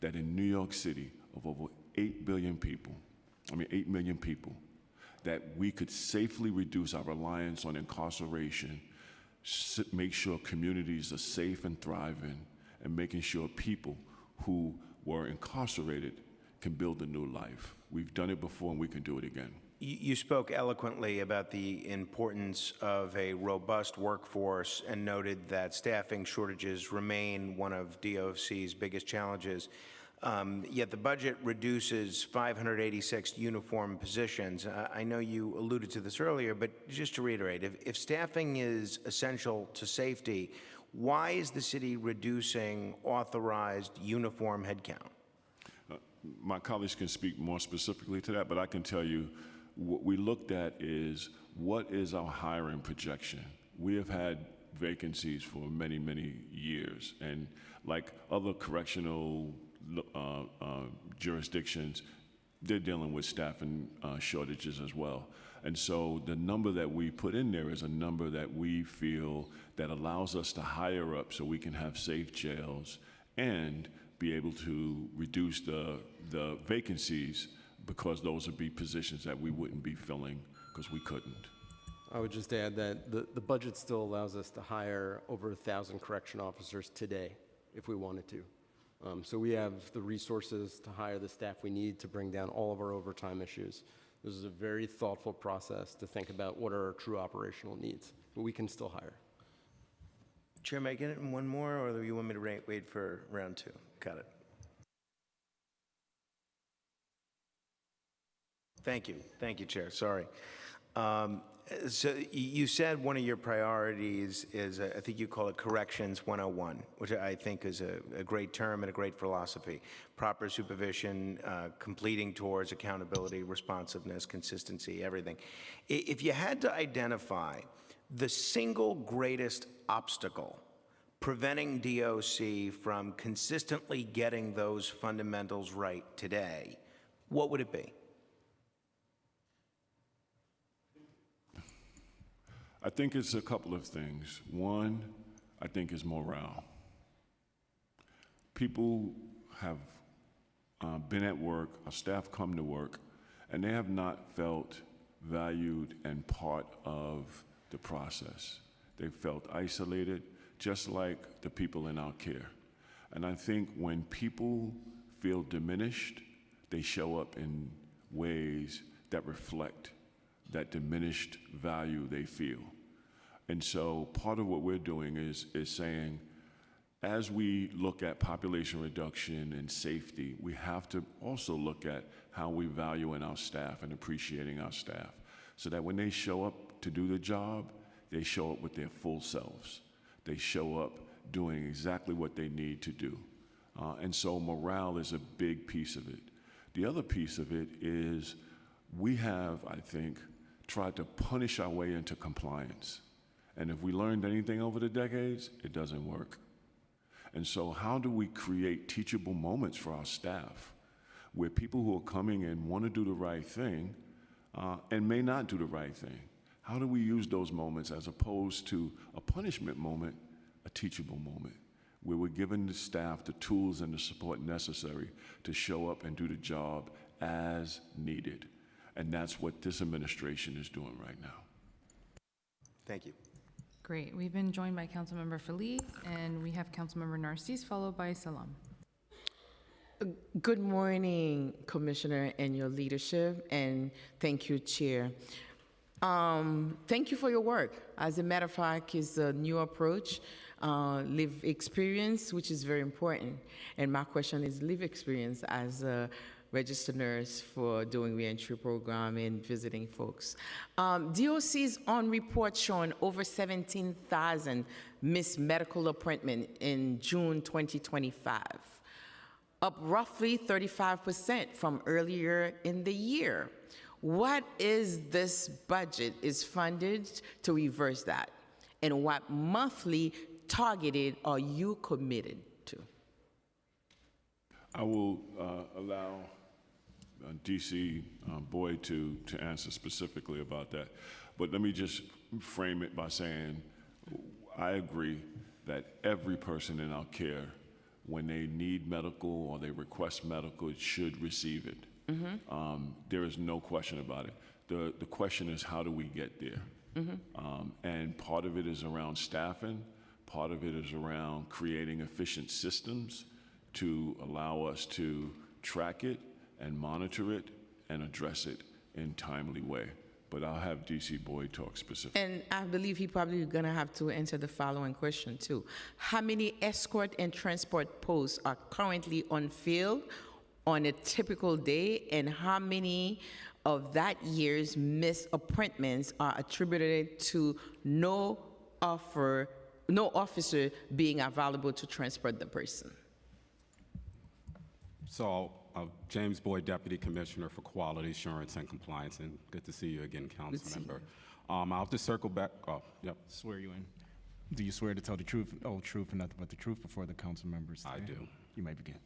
Speaker 5: that in New York City, of over 8 million people, that we could safely reduce our reliance on incarceration, make sure communities are safe and thriving, and making sure people who were incarcerated can build a new life. We've done it before, and we can do it again.
Speaker 18: You spoke eloquently about the importance of a robust workforce and noted that staffing shortages remain one of DOC's biggest challenges. Yet the budget reduces 586 uniform positions. I know you alluded to this earlier, but just to reiterate, if staffing is essential to safety, why is the city reducing authorized uniform headcount?
Speaker 5: My colleagues can speak more specifically to that, but I can tell you what we looked at is what is our hiring projection. We have had vacancies for many, many years, and like other correctional jurisdictions, they're dealing with staffing shortages as well. And so the number that we put in there is a number that we feel that allows us to hire up so we can have safe jails and be able to reduce the vacancies, because those would be positions that we wouldn't be filling because we couldn't.
Speaker 9: I would just add that the budget still allows us to hire over 1,000 correction officers today if we wanted to. So we have the resources to hire the staff we need to bring down all of our overtime issues. This is a very thoughtful process to think about what are our true operational needs, but we can still hire.
Speaker 18: Chair, may I get it in one more, or do you want me to wait for round two? Got it. Thank you, Chair. Sorry. So you said one of your priorities is, I think you call it Corrections 101, which I think is a great term and a great philosophy. Proper supervision, completing towards accountability, responsiveness, consistency, everything. If you had to identify the single greatest obstacle preventing DOC from consistently getting those fundamentals right today, what would it be?
Speaker 5: I think it's a couple of things. One, I think is morale. people have been at work, our staff come to work, and they have not felt valued and part of the process. They felt isolated, just like the people in our care. And I think when people feel diminished, they show up in ways that reflect that diminished value they feel. And so part of what we're doing is saying, as we look at population reduction and safety, we have to also look at how we value in our staff and appreciating our staff, so that when they show up to do the job, they show up with their full selves. They show up doing exactly what they need to do. And so morale is a big piece of it. The other piece of it is we have, I think, tried to punish our way into compliance. And if we learned anything over the decades, it doesn't work. And so how do we create teachable moments for our staff where people who are coming in want to do the right thing and may not do the right thing? How do we use those moments as opposed to a punishment moment, a teachable moment, where we're giving the staff the tools and the support necessary to show up and do the job as needed? And that's what this administration is doing right now.
Speaker 18: Thank you.
Speaker 2: Great. We've been joined by Councilmember Feliz, and we have Councilmember Narcisse, followed by Salam.
Speaker 19: Good morning, Commissioner, and your leadership, and thank you, Chair. Thank you for your work. As a matter of fact, it's a new approach, live experience, which is very important. And my question is live experience as a registered nurse for doing reentry program and visiting folks. DOC's own report showing over 17,000 missed medical appointments in June 2025, up roughly 35% from earlier in the year. What is this budget is funded to reverse that? And what monthly targeted are you committed to?
Speaker 5: I will allow DC Boyd to answer specifically about that. But let me just frame it by saying I agree that every person in our care, when they need medical or they request medical, should receive it. There is no question about it. The question is, how do we get there? And part of it is around staffing. Part of it is around creating efficient systems to allow us to track it and monitor it and address it in a timely way. But I'll have DC Boyd talk specifically.
Speaker 19: And I believe he probably gonna have to answer the following question too. How many escort and transport posts are currently on field on a typical day, and how many of that year's missed appointments are attributed to no officer being available to transport the person?
Speaker 20: So, James Boyd, Deputy Commissioner for Quality Assurance and Compliance, and good to see you again, Council Member. I'll have to circle back. Oh, yep.
Speaker 4: Swear you in. Do you swear to tell the truth, whole truth, and nothing but the truth before the council members?
Speaker 20: I do.
Speaker 4: You may begin.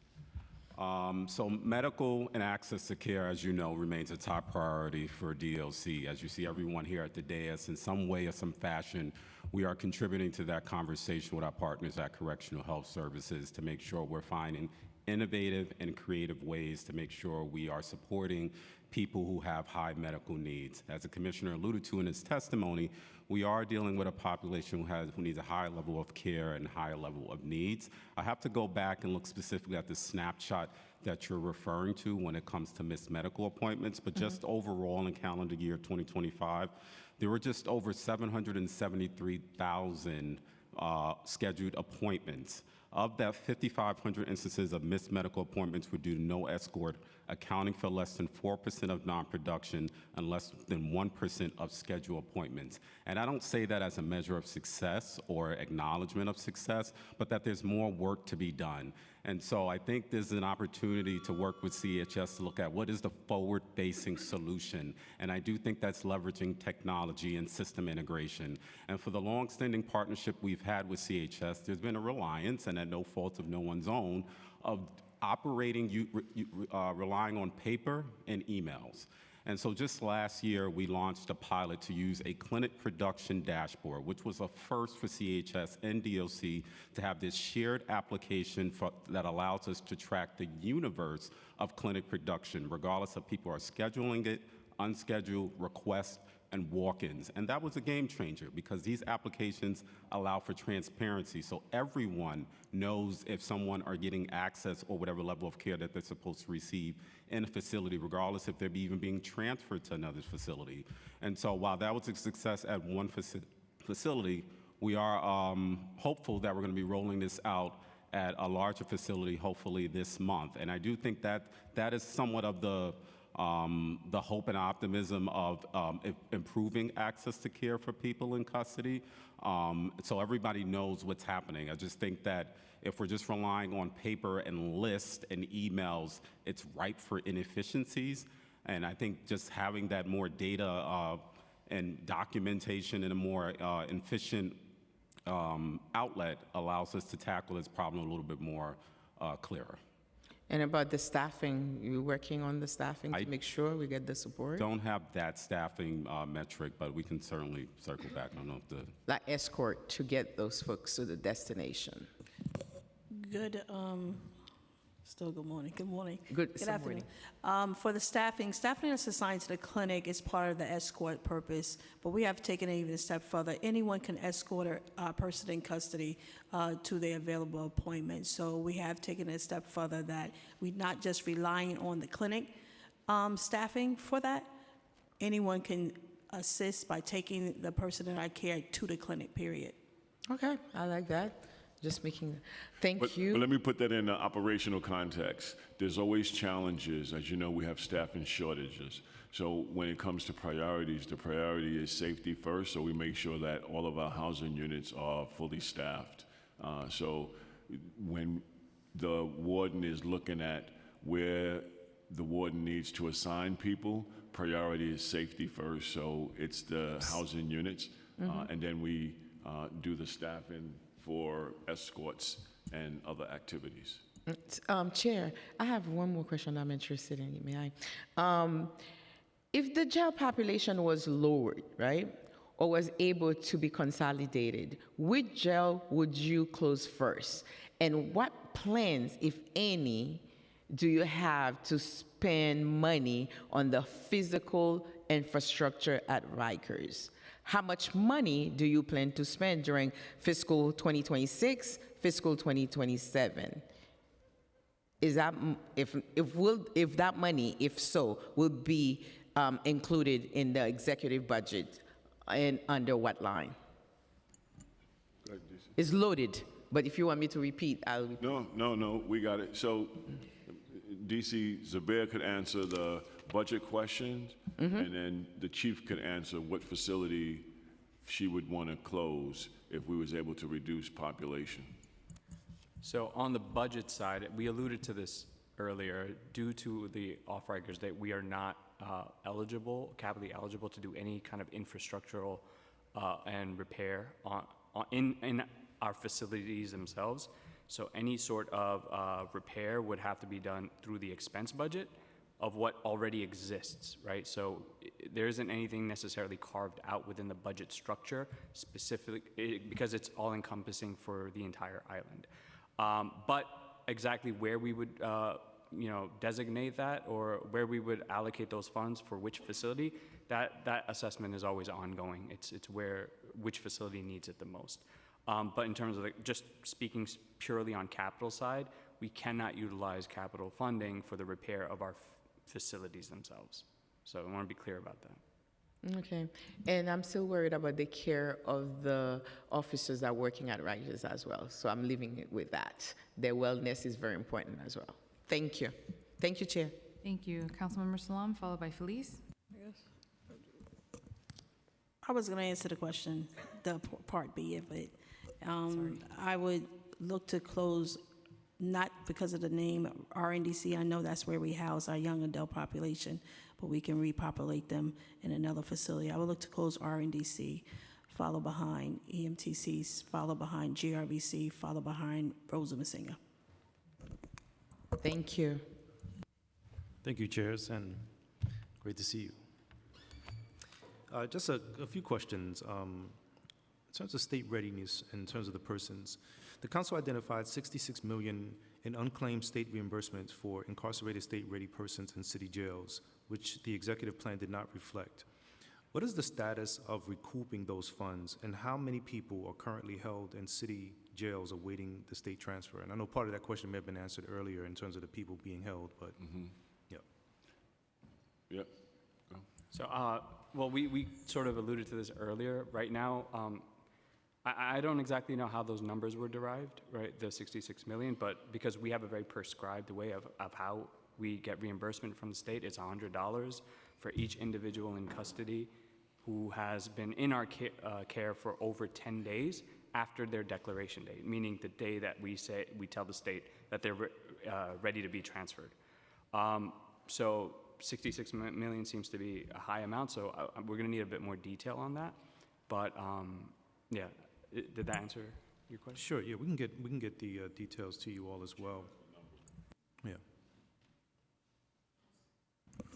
Speaker 20: So medical and access to care, as you know, remains a top priority for DOC. As you see everyone here at the dais, in some way or some fashion, we are contributing to that conversation with our partners at Correctional Health Services to make sure we're finding innovative and creative ways to make sure we are supporting people who have high medical needs. As the Commissioner alluded to in his testimony, we are dealing with a population who needs a high level of care and high level of needs. I have to go back and look specifically at the snapshot that you're referring to when it comes to missed medical appointments, but just overall in calendar year 2025, there were just over 773,000 scheduled appointments. Of that, 5,500 instances of missed medical appointments were due to no escort, accounting for less than 4% of non-production and less than 1% of scheduled appointments. And I don't say that as a measure of success or acknowledgement of success, but that there's more work to be done. And so I think there's an opportunity to work with CHS to look at what is the forward-facing solution. And I do think that's leveraging technology and system integration. And for the long-standing partnership we've had with CHS, there's been a reliance, and at no fault of no one's own, of operating, relying on paper and emails. And so just last year, we launched a pilot to use a clinic production dashboard, which was a first for CHS and DOC to have this shared application that allows us to track the universe of clinic production, regardless of people are scheduling it, unscheduled, requests, and walk-ins. And that was a game changer because these applications allow for transparency so everyone knows if someone are getting access or whatever level of care that they're supposed to receive in a facility, regardless if they're even being transferred to another facility. And so while that was a success at one facility, we are hopeful that we're going to be rolling this out at a larger facility, hopefully this month. And I do think that that is somewhat of the hope and optimism of improving access to care for people in custody, so everybody knows what's happening. I just think that if we're just relying on paper and lists and emails, it's ripe for inefficiencies. And I think just having that more data and documentation in a more efficient outlet allows us to tackle this problem a little bit more clearer.
Speaker 17: And about the staffing, you working on the staffing to make sure we get the support?
Speaker 20: Don't have that staffing metric, but we can certainly circle back. I don't know if the...
Speaker 17: Like escort to get those folks to the destination.
Speaker 8: Good, still good morning. Good morning.
Speaker 17: Good
Speaker 8: afternoon. For the staffing that's assigned to the clinic is part of the escort purpose, but we have taken it even a step further. Anyone can escort a person in custody to their available appointment. So we have taken it a step further that we're not just relying on the clinic staffing for that. Anyone can assist by taking the person in our care to the clinic, period.
Speaker 17: Okay, I like that. Just making, thank you.
Speaker 5: But let me put that in an operational context. There's always challenges. As you know, we have staffing shortages. So when it comes to priorities, the priority is safety first, so we make sure that all of our housing units are fully staffed. So when the warden is looking at where the warden needs to assign people, priority is safety first, so it's the housing units, and then we do the staffing for escorts and other activities.
Speaker 17: Chair, I have one more question I'm interested in, may I? If the jail population was lowered, right, or was able to be consolidated, which jail would you close first? And what plans, if any, do you have to spend money on the physical infrastructure at Rikers? How much money do you plan to spend during fiscal 2026, fiscal 2027? Is that if that money, if so, will be included in the executive budget and under what line?
Speaker 5: Go ahead, DC.
Speaker 17: It's loaded, but if you want me to repeat, I'll repeat.
Speaker 5: No, we got it. So DC Zubair could answer the budget questions, and then the chief could answer what facility she would want to close if we was able to reduce population.
Speaker 7: So on the budget side, we alluded to this earlier. Due to the off-Rikers Day, we are not capitally eligible to do any kind of infrastructural and repair in our facilities themselves. So any sort of repair would have to be done through the expense budget of what already exists, right? So there isn't anything necessarily carved out within the budget structure specifically because it's all encompassing for the entire island. But exactly where we would designate that or where we would allocate those funds for which facility, that assessment is always ongoing. It's which facility needs it the most. But in terms of just speaking purely on capital side, we cannot utilize capital funding for the repair of our facilities themselves. So I want to be clear about that.
Speaker 17: Okay, and I'm still worried about the care of the officers that are working at Rikers as well. So I'm leaving it with that. Their wellness is very important as well. Thank you. Thank you, Chair.
Speaker 2: Thank you. Councilmember Salam, followed by Felice.
Speaker 8: I was going to answer the question, the part B of it. I would look to close, not because of the name RNDC. I know that's where we house our young adult population, but we can repopulate them in another facility. I would look to close RNDC, follow behind EMTCs, follow behind GRVC, follow behind Rosa Masinga.
Speaker 17: Thank you.
Speaker 21: Thank you, chairs. And Great to see you. Just a few questions. In terms of state readiness, in terms of the persons, the council identified $66 million in unclaimed state reimbursements for incarcerated state-ready persons in city jails, which the executive plan did not reflect. What is the status of recouping those funds, and how many people are currently held in city jails awaiting the state transfer? And I know part of that question may have been answered earlier in terms of the people being held, but yeah.
Speaker 5: Yep.
Speaker 7: So, well, we sort of alluded to this earlier. Right now, I don't exactly know how those numbers were derived, right, the 66 million, but because we have a very prescribed way of how we get reimbursement from the state, it's $100 for each individual in custody who has been in our care for over 10 days after their declaration date, meaning the day that we tell the state that they're ready to be transferred. So 66 million seems to be a high amount, so we're going to need a bit more detail on that. But yeah, did that answer your question?
Speaker 21: Sure. Yeah, we can get the details to you all as well. Yeah.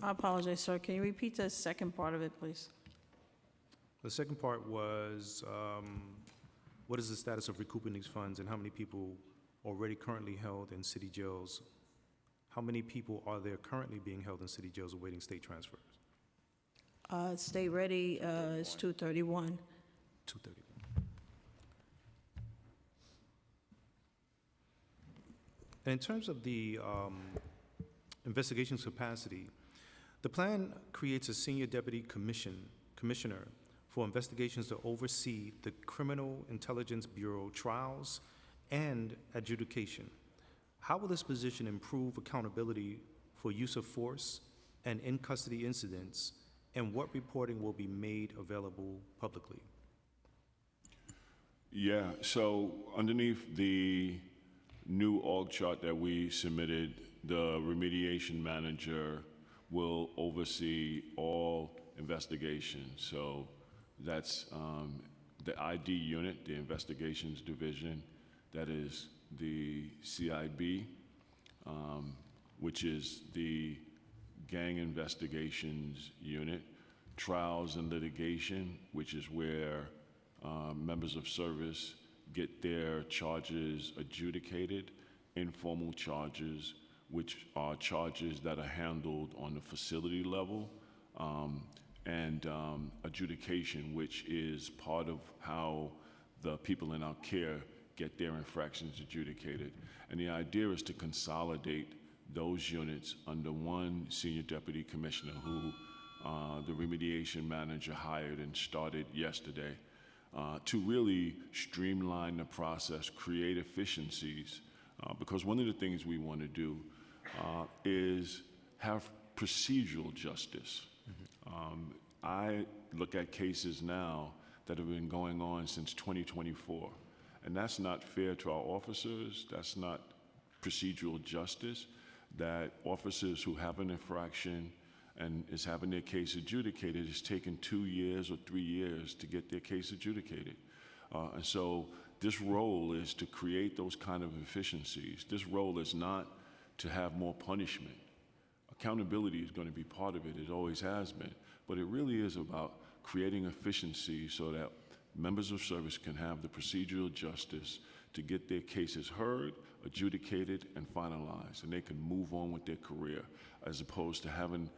Speaker 8: I apologize, sir. Can you repeat the second part of it, please?
Speaker 21: The second part was, what is the status of recouping these funds, and how many people already currently held in city jails? How many people are there currently being held in city jails awaiting state transfers?
Speaker 8: State ready is 231.
Speaker 21: 231. And in terms of the investigations capacity, the plan creates a senior deputy commissioner for investigations to oversee the Criminal Intelligence Bureau trials and adjudication. How will this position improve accountability for use of force and in-custody incidents, and what reporting will be made available publicly?
Speaker 5: Yeah, so underneath the new org chart that we submitted, the remediation manager will oversee all investigations. So that's the ID unit, the investigations division, that is the CIB, which is the gang investigations unit, trials and litigation, which is where members of service get their charges adjudicated, informal charges, which are charges that are handled on the facility level, and adjudication, which is part of how the people in our care get their infractions adjudicated. And the idea is to consolidate those units under one senior deputy commissioner who the remediation manager hired and started yesterday, to really streamline the process, create efficiencies, because one of the things we want to do is have procedural justice. I look at cases now that have been going on since 2024, and that's not fair to our officers. That's not procedural justice, that officers who have an infraction and is having their case adjudicated, it's taken 2 years or 3 years to get their case adjudicated. And so this role is to create those kind of efficiencies. This role is not to have more punishment. Accountability is going to be part of it. It always has been. But it really is about creating efficiency so that members of service can have the procedural justice to get their cases heard, adjudicated, and finalized, and they can move on with their career, as opposed to having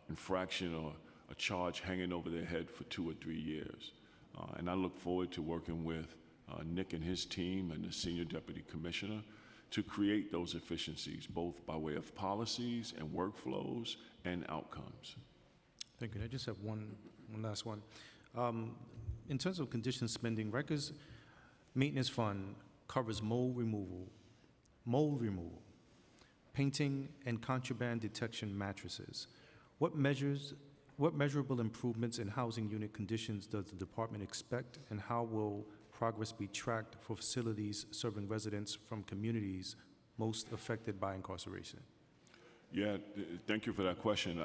Speaker 5: infraction or a charge hanging over their head for 2 or 3 years. And I look forward to working with Nick and his team and the Senior Deputy Commissioner to create those efficiencies, both by way of policies and workflows and outcomes.
Speaker 21: Thank you. I just have one last one. In terms of condition spending, Rikers Maintenance Fund covers mold removal, painting, and contraband detection mattresses. What measurable improvements in housing unit conditions does the department expect, and how will progress be tracked for facilities serving residents from communities most affected by incarceration?
Speaker 5: Yeah, thank you for that question.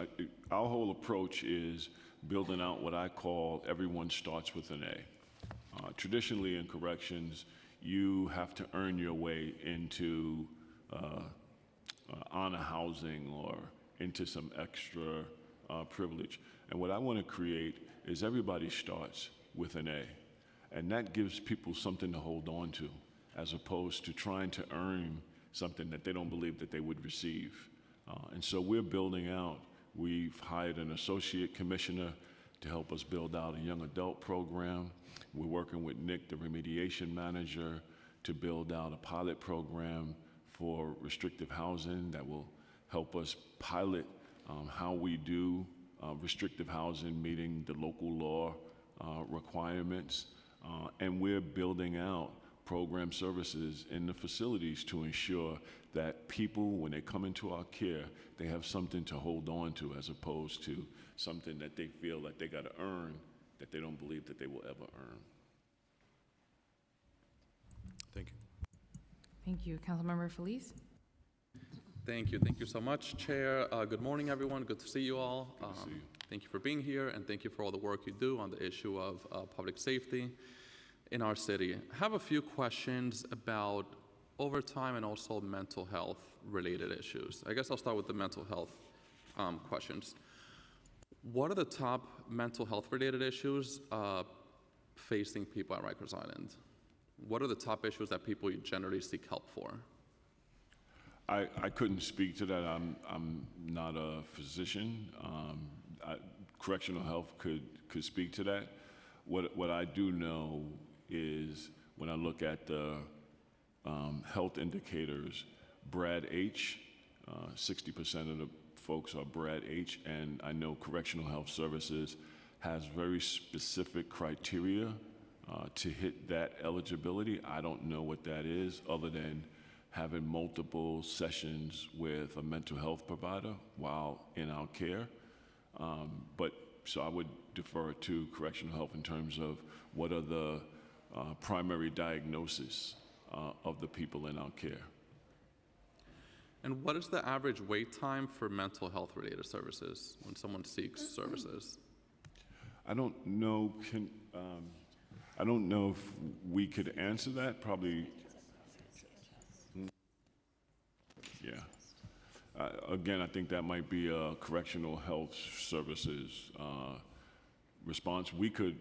Speaker 5: Our whole approach is building out what I call everyone starts with an A. Traditionally in corrections, you have to earn your way into honor housing or into some extra privilege. And what I want to create is everybody starts with an A. And that gives people something to hold on to, as opposed to trying to earn something that they don't believe that they would receive. And so we're building out. We've hired an associate commissioner to help us build out a young adult program. We're working with Nick, the remediation manager, to build out a pilot program for restrictive housing that will help us pilot how we do restrictive housing, meeting the local law requirements. And we're building out program services in the facilities to ensure that people, when they come into our care, they have something to hold on to, as opposed to something that they feel that they got to earn that they don't believe that they will ever earn.
Speaker 21: Thank you.
Speaker 2: Thank you. Councilmember Feliz?
Speaker 1: Thank you so much, Chair. Good morning, everyone. Good to see you all. Thank you for being here, and thank you for all the work you do on the issue of public safety in our city. I have a few questions about overtime and also mental health related issues. I guess I'll start with the mental health questions. What are the top mental health related issues facing people at Rikers Island? What are the top issues that people generally seek help for?
Speaker 5: I couldn't speak to that. I'm not a physician. Correctional health could speak to that. What I do know is when I look at the health indicators, Brad H, 60% of the folks are Brad H, and I know Correctional Health Services has very specific criteria to hit that eligibility. I don't know what that is, other than having multiple sessions with a mental health provider while in our care. So I would defer to Correctional Health in terms of what are the primary diagnosis of the people in our care.
Speaker 1: And what is the average wait time for mental health related services when someone seeks services?
Speaker 5: I don't know. I don't know if we could answer that. Probably. Yeah. Again, I think that might be a Correctional Health Services response. We could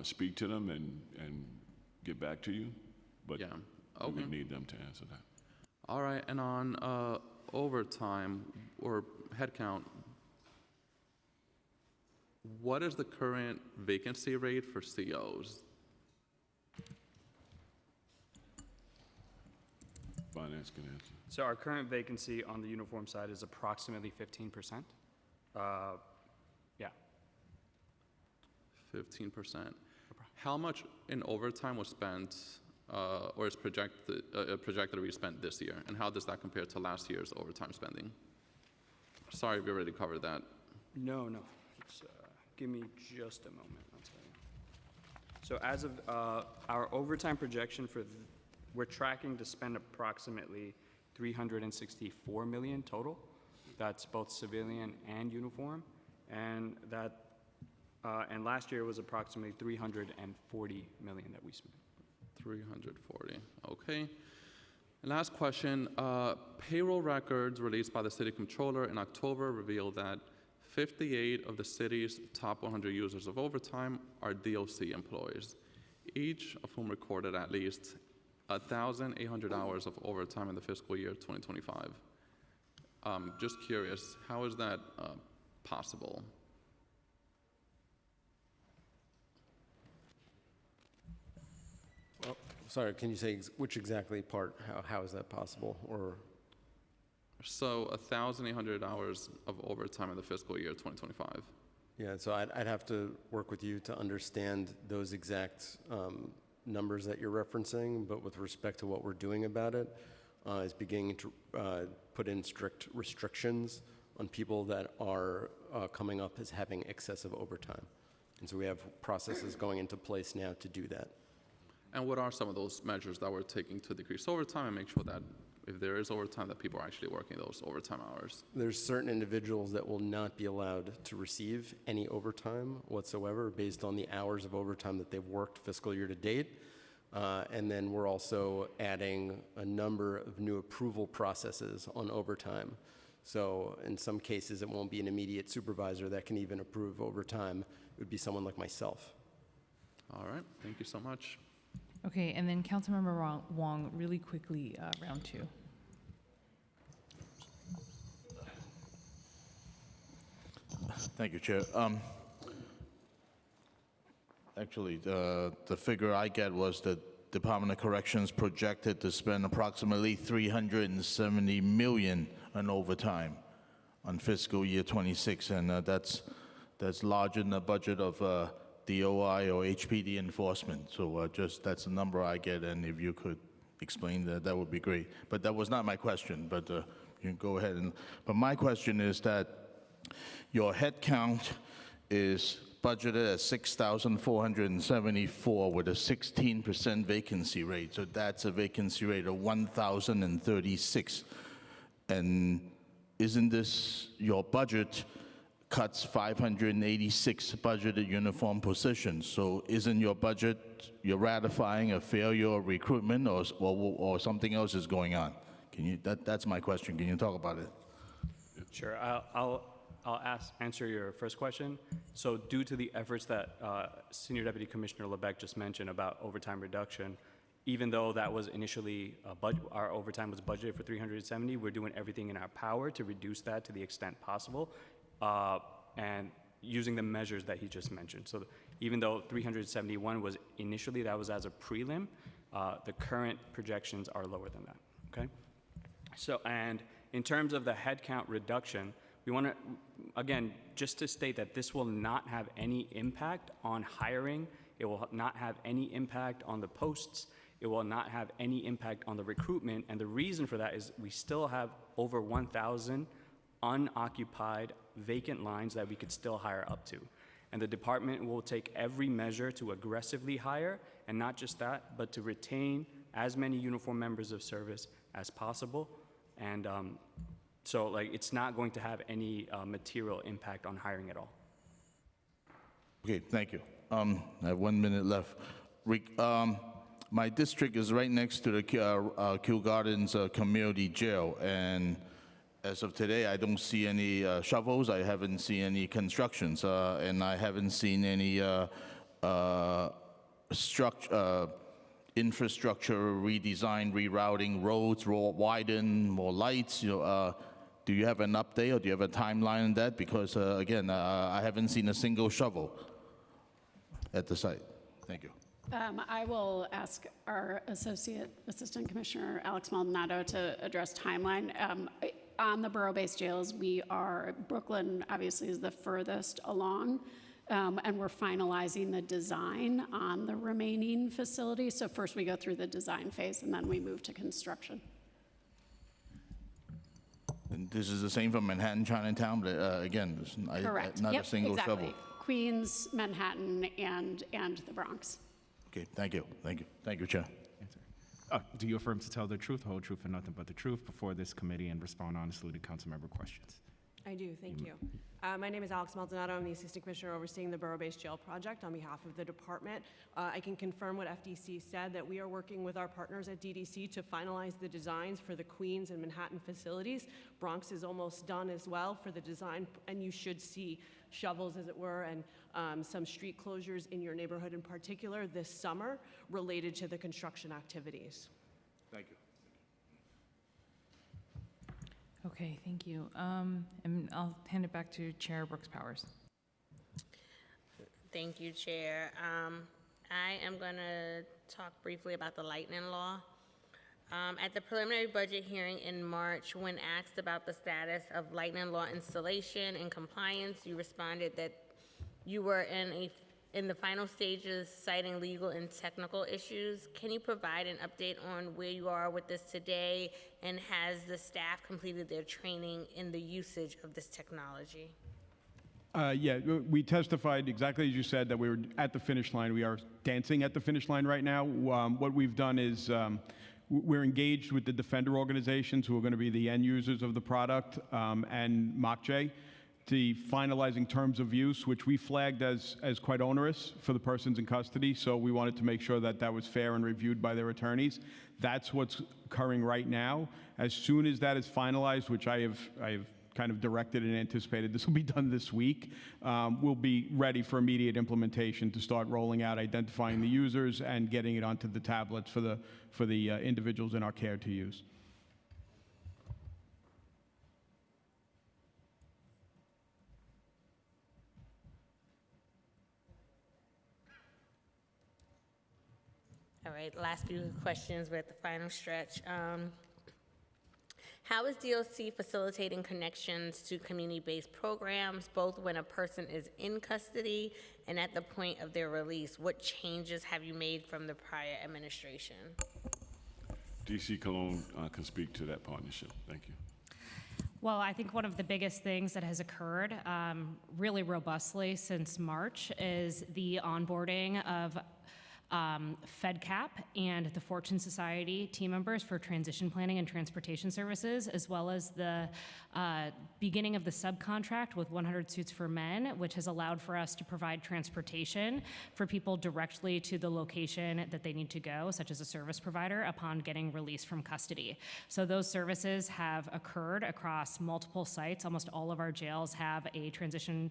Speaker 5: speak to them and get back to you, but we would need them to answer that.
Speaker 1: All right, and on overtime or headcount, what is the current vacancy rate for COs?
Speaker 5: Finance can answer.
Speaker 7: So our current vacancy on the uniform side is approximately 15%. Yeah.
Speaker 1: 15%. How much in overtime was spent or is projected to be spent this year? And how does that compare to last year's overtime spending? Sorry if you already covered that.
Speaker 7: No. Just, give me just a moment, I'll tell you. So as of our overtime projection we're tracking to spend approximately $364 million total. That's both civilian and uniform. And and last year was approximately $340 million that we spent.
Speaker 1: 340, okay. And last question, payroll records released by the city controller in October revealed that 58 of the city's top 100 users of overtime are DOC employees, each of whom recorded at least 1,800 hours of overtime in the fiscal year 2025. Just curious, how is that possible?
Speaker 9: Well, sorry, can you say which exactly part? How is that possible? Or
Speaker 1: so 1,800 hours of overtime in the fiscal year 2025.
Speaker 9: Yeah, so I'd have to work with you to understand those exact numbers that you're referencing, but with respect to what we're doing about it, is beginning to put in strict restrictions on people that are coming up as having excessive overtime. And so we have processes going into place now to do that.
Speaker 1: And what are some of those measures that we're taking to decrease overtime and make sure that if there is overtime, that people are actually working those overtime hours?
Speaker 9: There's certain individuals that will not be allowed to receive any overtime whatsoever based on the hours of overtime that they've worked fiscal year to date. And then we're also adding a number of new approval processes on overtime. So in some cases, it won't be an immediate supervisor that can even approve overtime. It would be someone like myself.
Speaker 1: All right, thank you so much.
Speaker 2: Okay, and then Councilmember Wong, really quickly, round two.
Speaker 17: Thank you, Chair. Actually, the figure I get was that Department of Corrections projected to spend approximately $370 million on overtime on fiscal year 26, and that's larger than the budget of DOI or HPD enforcement. So just that's the number I get, and if you could explain that, that would be great. But that was not my question, but you can go ahead. But my question is that your head count is budgeted at 6,474 with a 16% vacancy rate. So that's a vacancy rate of 1,036. And isn't this your budget cuts 586 budgeted uniform positions? So isn't your budget, you're ratifying a failure of recruitment or something else is going on? Can you, that's my question. Can you talk about it?
Speaker 7: Sure. I'll answer your first question. So due to the efforts that Senior Deputy Commissioner Lebec just mentioned about overtime reduction, even though that was initially, our overtime was budgeted for 370, we're doing everything in our power to reduce that to the extent possible, and using the measures that he just mentioned. So even though 371 was initially, that was as a prelim, the current projections are lower than that, okay? So, and in terms of the headcount reduction, we want to, again, just to state that this will not have any impact on hiring. It will not have any impact on the posts. It will not have any impact on the recruitment. And the reason for that is we still have over 1,000 unoccupied vacant lines that we could still hire up to. And the department will take every measure to aggressively hire, and not just that, but to retain as many uniform members of service as possible. And so like, it's not going to have any material impact on hiring at all.
Speaker 17: Okay, thank you. I have 1 minute left. My district is right next to the Kew Gardens Community Jail, and as of today, I don't see any shovels. I haven't seen any constructions, and I haven't seen any infrastructure redesign, rerouting roads, widen, more lights. Do you have an update or do you have a timeline on that? Because again, I haven't seen a single shovel at the site. Thank you.
Speaker 16: I will ask our Assistant Commissioner Alex Maldonado to address timeline. On the borough-based jails, Brooklyn obviously is the furthest along, and we're finalizing the design on the remaining facilities. So first we go through the design phase and then we move to construction.
Speaker 17: And this is the same for Manhattan, Chinatown, but again,
Speaker 16: Correct.
Speaker 17: not
Speaker 16: Yep,
Speaker 17: a single
Speaker 16: exactly.
Speaker 17: shovel.
Speaker 16: Queens, Manhattan, and the Bronx.
Speaker 17: Okay, thank you, thank you, thank you, Chair.
Speaker 4: Do you affirm to tell the truth, the whole truth, and nothing but the truth before this committee and respond honestly to council member questions?
Speaker 10: I do, thank you. My name is Alex Maldonado. I'm the Assistant Commissioner overseeing the Borough-Based Jail Project on behalf of the department. I can confirm what FDC said, that we are working with our partners at DDC to finalize the designs for the Queens and Manhattan facilities. Bronx is almost done as well for the design, and you should see shovels, as it were, and some street closures in your neighborhood in particular this summer related to the construction activities.
Speaker 17: Thank you.
Speaker 2: Okay, thank you. And I'll hand it back to Chair Brooks Powers.
Speaker 3: Thank you, Chair. I am going to talk briefly about the lightning law. At the preliminary budget hearing in March, when asked about the status of lightning law installation and compliance, you responded that you were in the final stages, citing legal and technical issues. Can you provide an update on where you are with this today, and has the staff completed their training in the usage of this technology?
Speaker 6: Yeah, we testified exactly as you said, that we were at the finish line. We are dancing at the finish line right now. What we've done is we're engaged with the defender organizations who are going to be the end users of the product, and MOCJ, the finalizing terms of use, which we flagged as quite onerous for the persons in custody. So we wanted to make sure that that was fair and reviewed by their attorneys. That's what's occurring right now. As soon as that is finalized, which I have kind of directed and anticipated this will be done this week, we'll be ready for immediate implementation to start rolling out, identifying the users, and getting it onto the tablets for the individuals in our care to use.
Speaker 3: All right, last few questions. We're at the final stretch. How is DOC facilitating connections to community-based programs, both when a person is in custody and at the point of their release? What changes have you made from the prior administration?
Speaker 5: DC Cologne can speak to that partnership. Thank you.
Speaker 11: Well, I think one of the biggest things that has occurred really robustly since March is the onboarding of FedCap and the Fortune Society team members for transition planning and transportation services, as well as the beginning of the subcontract with 100 Suits for Men, which has allowed for us to provide transportation for people directly to the location that they need to go, such as a service provider, upon getting released from custody. So those services have occurred across multiple sites. Almost all of our jails have a transition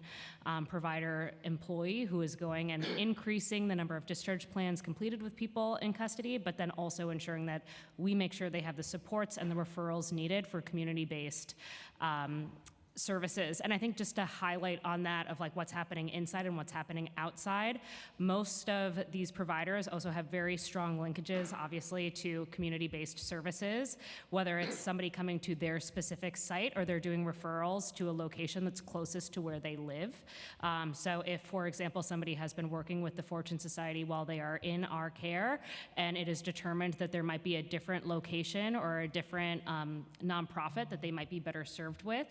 Speaker 11: provider employee who is going and increasing the number of discharge plans completed with people in custody, but then also ensuring that we make sure they have the supports and the referrals needed for community-based services. And I think just to highlight on that of like what's happening inside and what's happening outside, most of these providers also have very strong linkages, obviously, to community-based services, whether it's somebody coming to their specific site or they're doing referrals to a location that's closest to where they live. So if, for example, somebody has been working with the Fortune Society while they are in our care, and it is determined that there might be a different location or a different nonprofit that they might be better served with,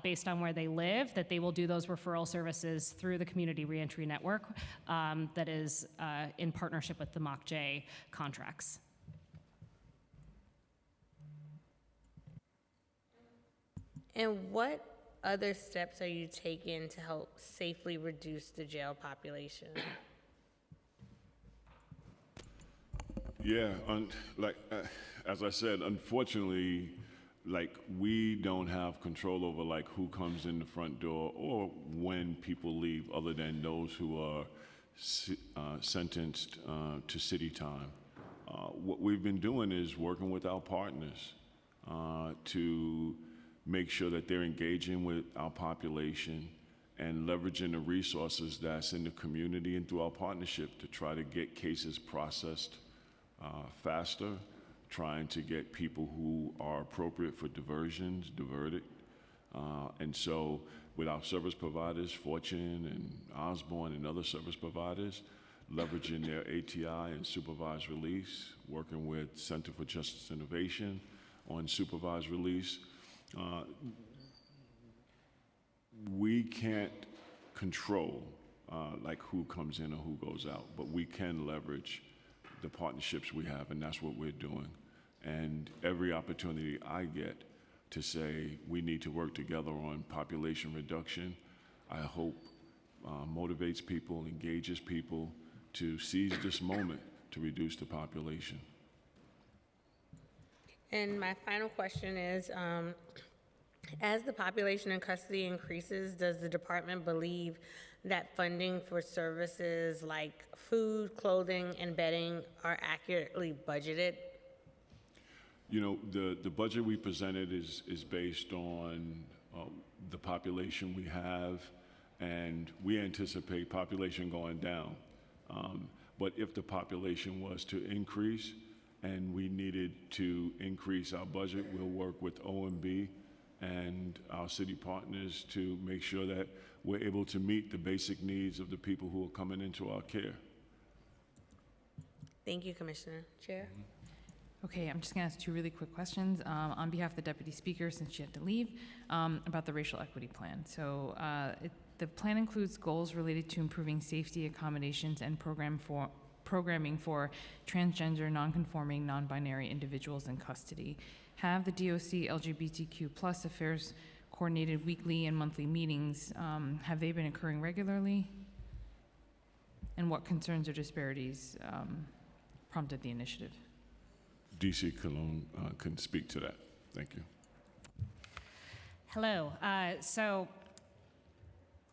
Speaker 11: based on where they live, that they will do those referral services through the Community Reentry Network that is in partnership with the MOCJ contracts.
Speaker 3: And what other steps are you taking to help safely reduce the jail population?
Speaker 5: Yeah, as I said, unfortunately, we don't have control over who comes in the front door or when people leave, other than those who are sentenced to city time. What we've been doing is working with our partners to make sure that they're engaging with our population and leveraging the resources that's in the community and through our partnership to try to get cases processed faster, trying to get people who are appropriate for diversions diverted. And so with our service providers, Fortune and Osborne and other service providers, leveraging their ATI and supervised release, working with Center for Justice Innovation on supervised release. We can't control who comes in or who goes out, but we can leverage the partnerships we have, and that's what we're doing. And every opportunity I get to say we need to work together on population reduction, I hope motivates people, engages people to seize this moment to reduce the population.
Speaker 3: And my final question is, as the population in custody increases, does the department believe that funding for services like food, clothing, and bedding are accurately budgeted?
Speaker 5: You know, the budget we presented is based on the population we have, and we anticipate population going down. But if the population was to increase and we needed to increase our budget, we'll work with OMB and our city partners to make sure that we're able to meet the basic needs of the people who are coming into our care.
Speaker 3: Thank you, Commissioner. Chair?
Speaker 2: Okay, I'm just going to ask two really quick questions on behalf of the Deputy Speaker, since she had to leave, about the racial equity plan. So the plan includes goals related to improving safety, accommodations, and programming for transgender, non-conforming, non-binary individuals in custody. Have the DOC LGBTQ+ affairs coordinated weekly and monthly meetings? Have they been occurring regularly? And what concerns or disparities prompted the initiative?
Speaker 5: DC Cologne can speak to that. Thank you.
Speaker 11: Hello. So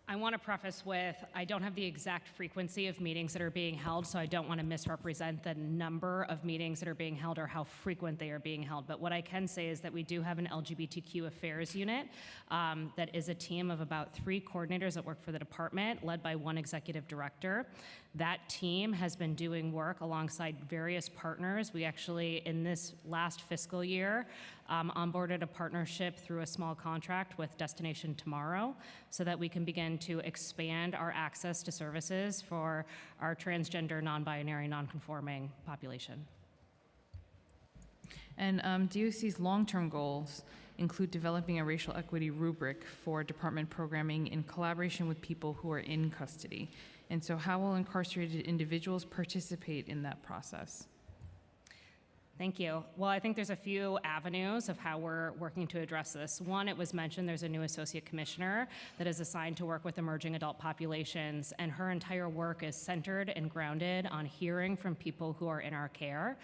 Speaker 11: I want to preface with, I don't have the exact frequency of meetings that are being held, so I don't want to misrepresent the number of meetings that are being held or how frequent they are being held. But what I can say is that we do have an LGBTQ affairs unit that is a team of about 3 coordinators that work for the department, led by 1 executive director. That team has been doing work alongside various partners. We actually, in this last fiscal year, onboarded a partnership through a small contract with Destination Tomorrow so that we can begin to expand our access to services for our transgender, non-binary, non-conforming population.
Speaker 2: And DOC's long-term goals include developing a racial equity rubric for department programming in collaboration with people who are in custody. And so how will incarcerated individuals participate in that process?
Speaker 11: Thank you. Well, I think there's a few avenues of how we're working to address this. One, it was mentioned there's a new associate commissioner that is assigned to work with emerging adult populations, and her entire work is centered and grounded on hearing from people who are in our care,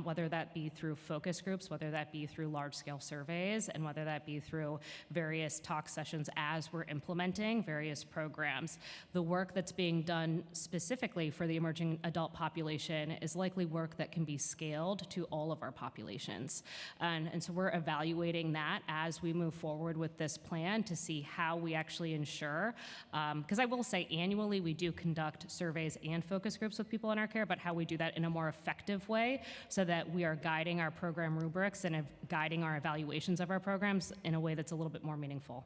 Speaker 11: whether that be through focus groups, whether that be through large-scale surveys, and whether that be through various talk sessions as we're implementing various programs. The work that's being done specifically for the emerging adult population is likely work that can be scaled to all of our populations. And so we're evaluating that as we move forward with this plan to see how we actually ensure, because I will say annually we do conduct surveys and focus groups with people in our care, but how we do that in a more effective way so that we are guiding our program rubrics and guiding our evaluations of our programs in a way that's a little bit more meaningful.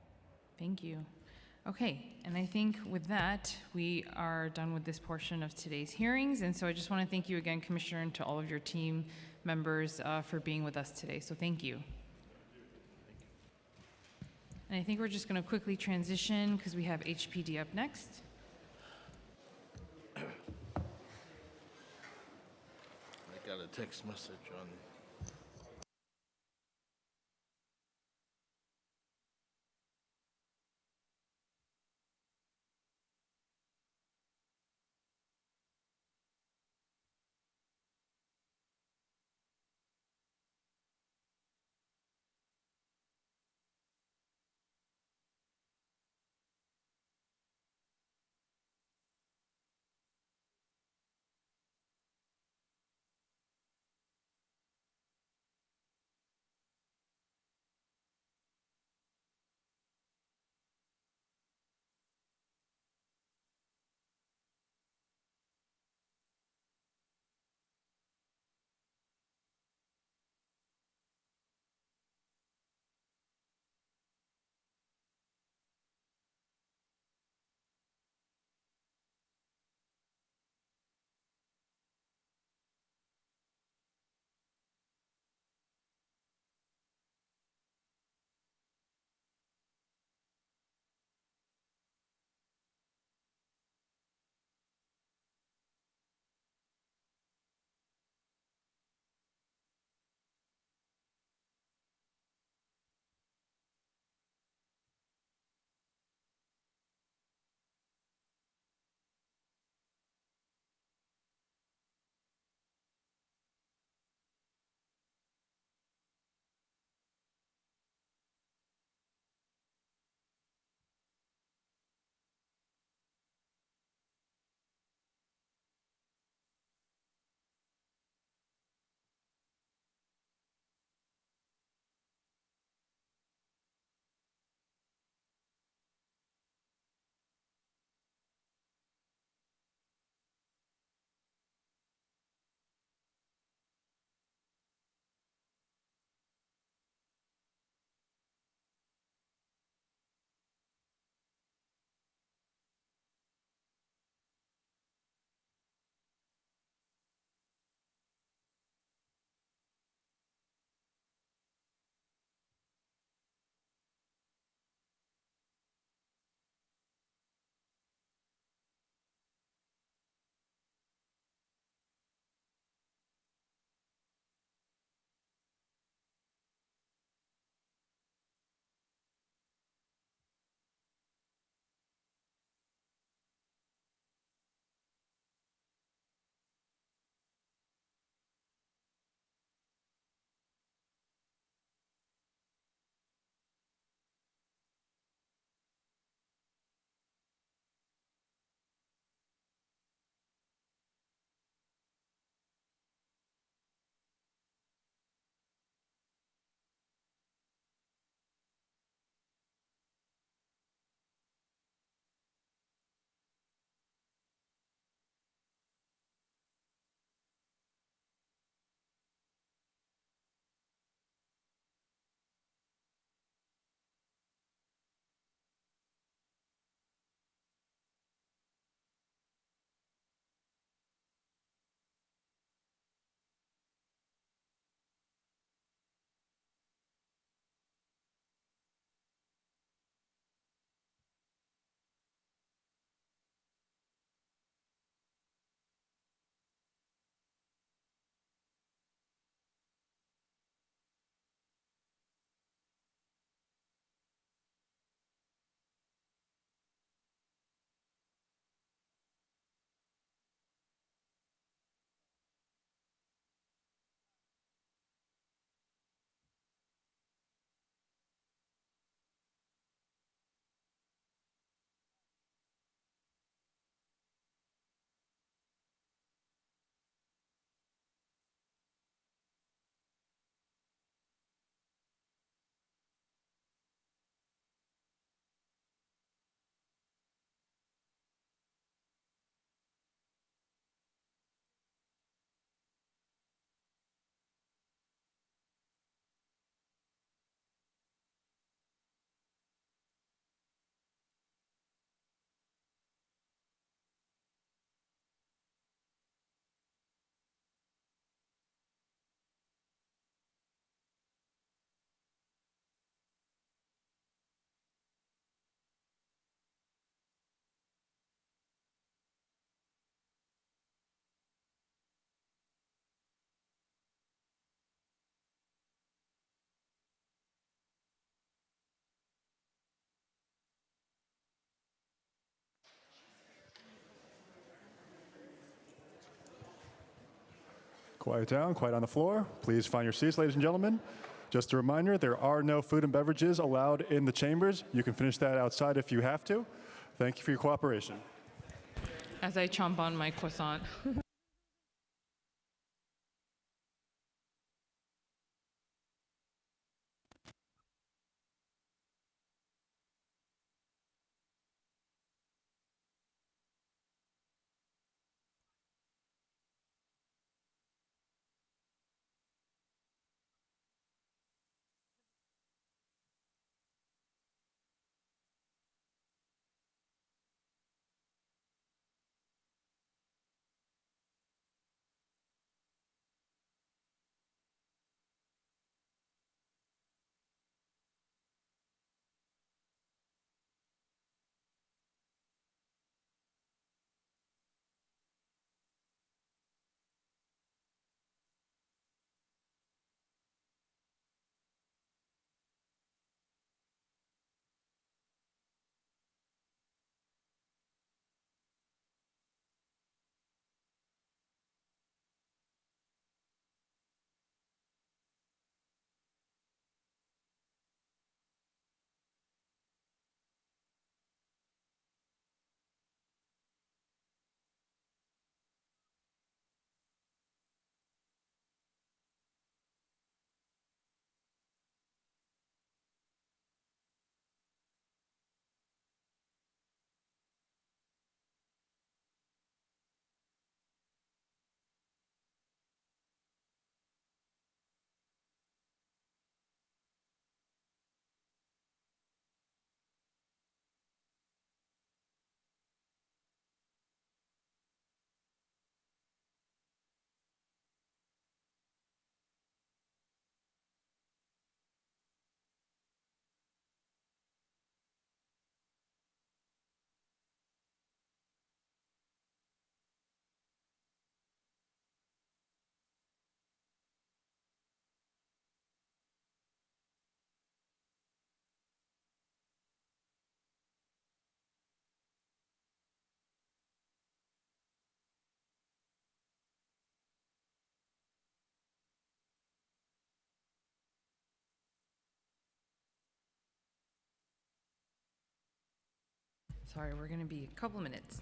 Speaker 2: Thank you. Okay, and I think with that, we are done with this portion of today's hearings. And so I just want to thank you again, Commissioner, and to all of your team members for being with us today. So thank you. And I think we're just going to quickly transition because we have HPD up next.
Speaker 17: I got a text message on
Speaker 12: Quiet down, quiet on the floor. Please find your seats, ladies and gentlemen. Just a reminder, there are no food and beverages allowed in the chambers. You can finish that outside if you have to. Thank you for your cooperation.
Speaker 2: As I chomp on my croissant. Sorry, we're going to be a couple minutes.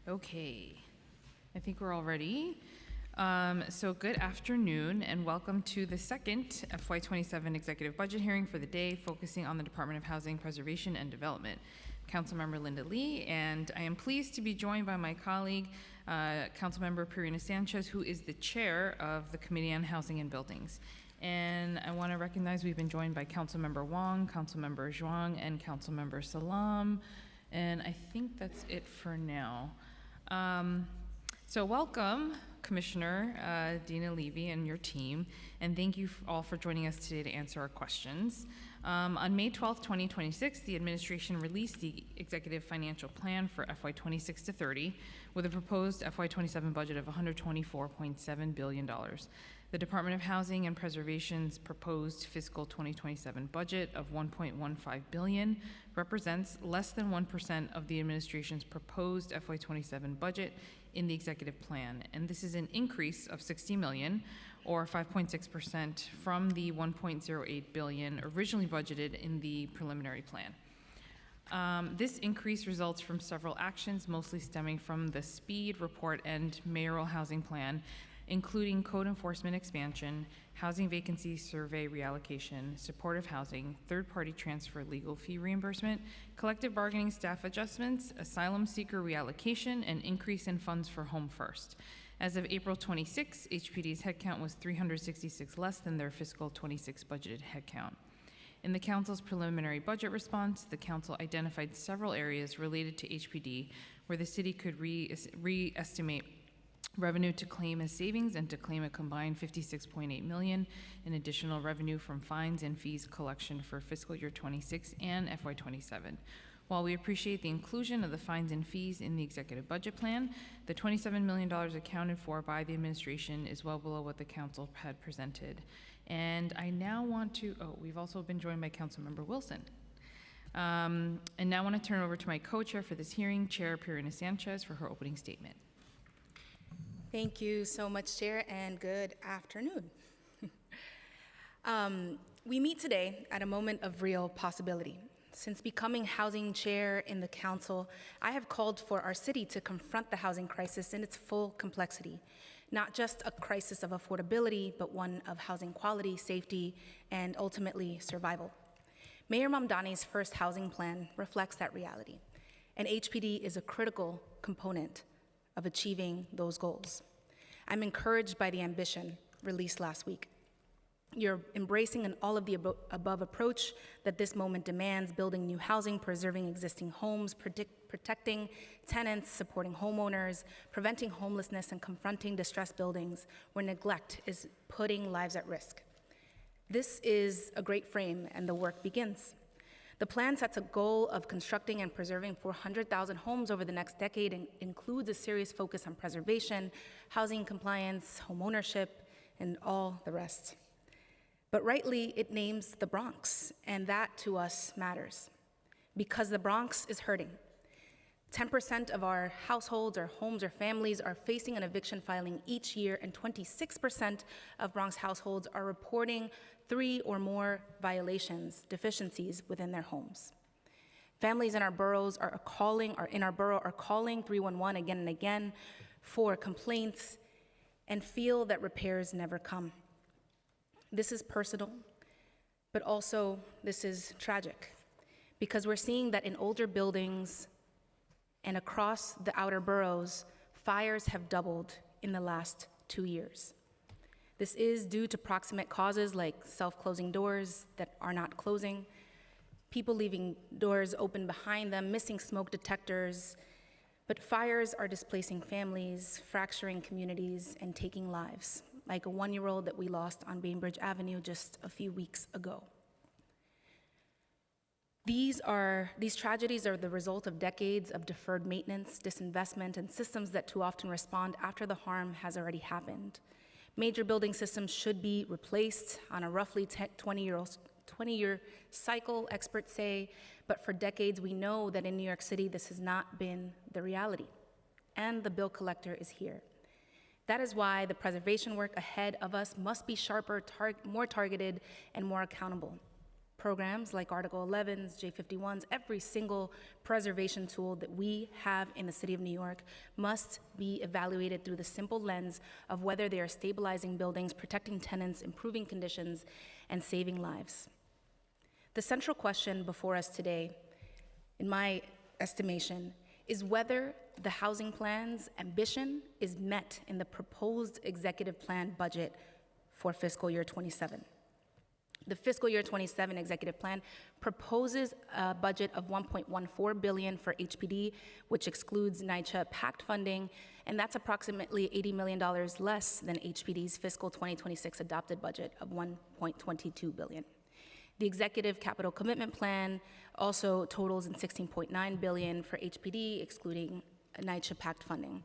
Speaker 2: Okay, I think we're all ready. So good afternoon and welcome to the second FY27 executive budget hearing for the day, focusing on the Department of Housing Preservation and Development. Councilmember Linda Lee, and I am pleased to be joined by my colleague, Councilmember Purina Sanchez, who is the chair of the Committee on Housing and Buildings. And I want to recognize we've been joined by Councilmember Wong, Councilmember Zhuang, and Councilmember Salam. And I think that's it for now. So welcome, Commissioner Dina Levy and your team, and thank you all for joining us today to answer our questions. On May 12th, 2026, the administration released the Executive Financial Plan for FY 26 to 30 with a proposed FY 27 budget of $124.7 billion. The Department of Housing and Preservation's proposed fiscal 2027 budget of $1.15 billion represents less than 1% of the administration's proposed FY 27 budget in the executive plan, and this is an increase of $60 million, or 5.6% from the $1.08 billion originally budgeted in the preliminary plan. This increase results from several actions, mostly stemming from the SPEED report and mayoral housing plan, including code enforcement expansion, housing vacancy survey reallocation, supportive housing, third-party transfer legal fee reimbursement, collective bargaining staff adjustments, asylum seeker reallocation, and increase in funds for Home First. As of April 26, HPD's headcount was 366 less than their fiscal 26 budgeted headcount. In the council's preliminary budget response, the council identified several areas related to HPD where the city could re-estimate revenue to claim as savings and to claim a combined $56.8 million in additional revenue from fines and fees collection for fiscal year 26 and FY 27. While we appreciate the inclusion of the fines and fees in the executive budget plan, the $27 million accounted for by the administration is well below what the council had presented. And I now want to, we've also been joined by Councilmember Wilson. And now I want to turn it over to my co-chair for this hearing, Chair Pirina Sanchez, for her opening statement.
Speaker 13: Thank you so much, Chair, and good afternoon. We meet today at a moment of real possibility. Since becoming housing chair in the council, I have called for our city to confront the housing crisis in its full complexity, not just a crisis of affordability, but one of housing quality, safety, and ultimately survival. Mayor Mamdani's first housing plan reflects that reality, and HPD is a critical component of achieving those goals. I'm encouraged by the ambition released last week. You're embracing an all of the above approach that this moment demands, building new housing, preserving existing homes, protecting tenants, supporting homeowners, preventing homelessness, and confronting distressed buildings where neglect is putting lives at risk. This is a great frame, and the work begins. The plan sets a goal of constructing and preserving 400,000 homes over the next decade and includes a serious focus on preservation, housing compliance, homeownership, and all the rest. But rightly, it names the Bronx, and that to us matters because the Bronx is hurting. 10% of our households, our homes, or families are facing an eviction filing each year, and 26% of Bronx households are reporting 3 or more violations, deficiencies within their homes. Families in our boroughs are calling 311 again and again for complaints and feel that repairs never come. This is personal, but also this is tragic because we're seeing that in older buildings and across the outer boroughs, fires have doubled in the last 2 years. This is due to proximate causes like self-closing doors that are not closing, people leaving doors open behind them, missing smoke detectors, but fires are displacing families, fracturing communities, and taking lives, like a 1-year-old that we lost on Bainbridge Avenue just a few weeks ago. These tragedies are the result of decades of deferred maintenance, disinvestment, and systems that too often respond after the harm has already happened. Major building systems should be replaced on a roughly 20-year cycle, experts say, but for decades we know that in New York City this has not been the reality, and the bill collector is here. That is why the preservation work ahead of us must be sharper, more targeted, and more accountable. Programs like Article 11s, J51s, every single preservation tool that we have in the city of New York must be evaluated through the simple lens of whether they are stabilizing buildings, protecting tenants, improving conditions, and saving lives. The central question before us today, in my estimation, is whether the housing plan's ambition is met in the proposed executive plan budget for fiscal year 27. The fiscal year 27 executive plan proposes a budget of $1.14 billion for HPD, which excludes NYCHA PACT funding, and that's approximately $80 million less than HPD's fiscal 2026 adopted budget of $1.22 billion. The executive capital commitment plan also totals in $16.9 billion for HPD, excluding NYCHA PACT funding.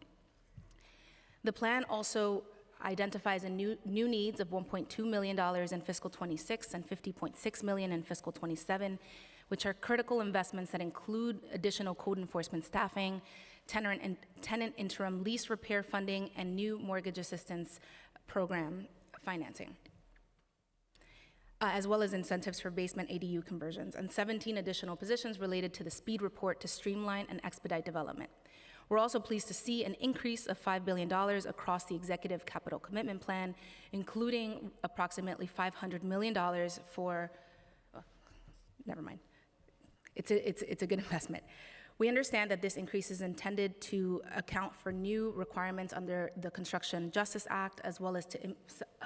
Speaker 13: The plan also identifies a new needs of $1.2 million in fiscal 26 and $50.6 million in fiscal 27, which are critical investments that include additional code enforcement staffing, tenant interim lease repair funding, and new mortgage assistance program financing, as well as incentives for basement ADU conversions, and 17 additional positions related to the speed report to streamline and expedite development. We're also pleased to see an increase of $5 billion across the executive capital commitment plan, including approximately $500 million for, never mind. It's a good investment. We understand that this increase is intended to account for new requirements under the Construction Justice Act, as well as to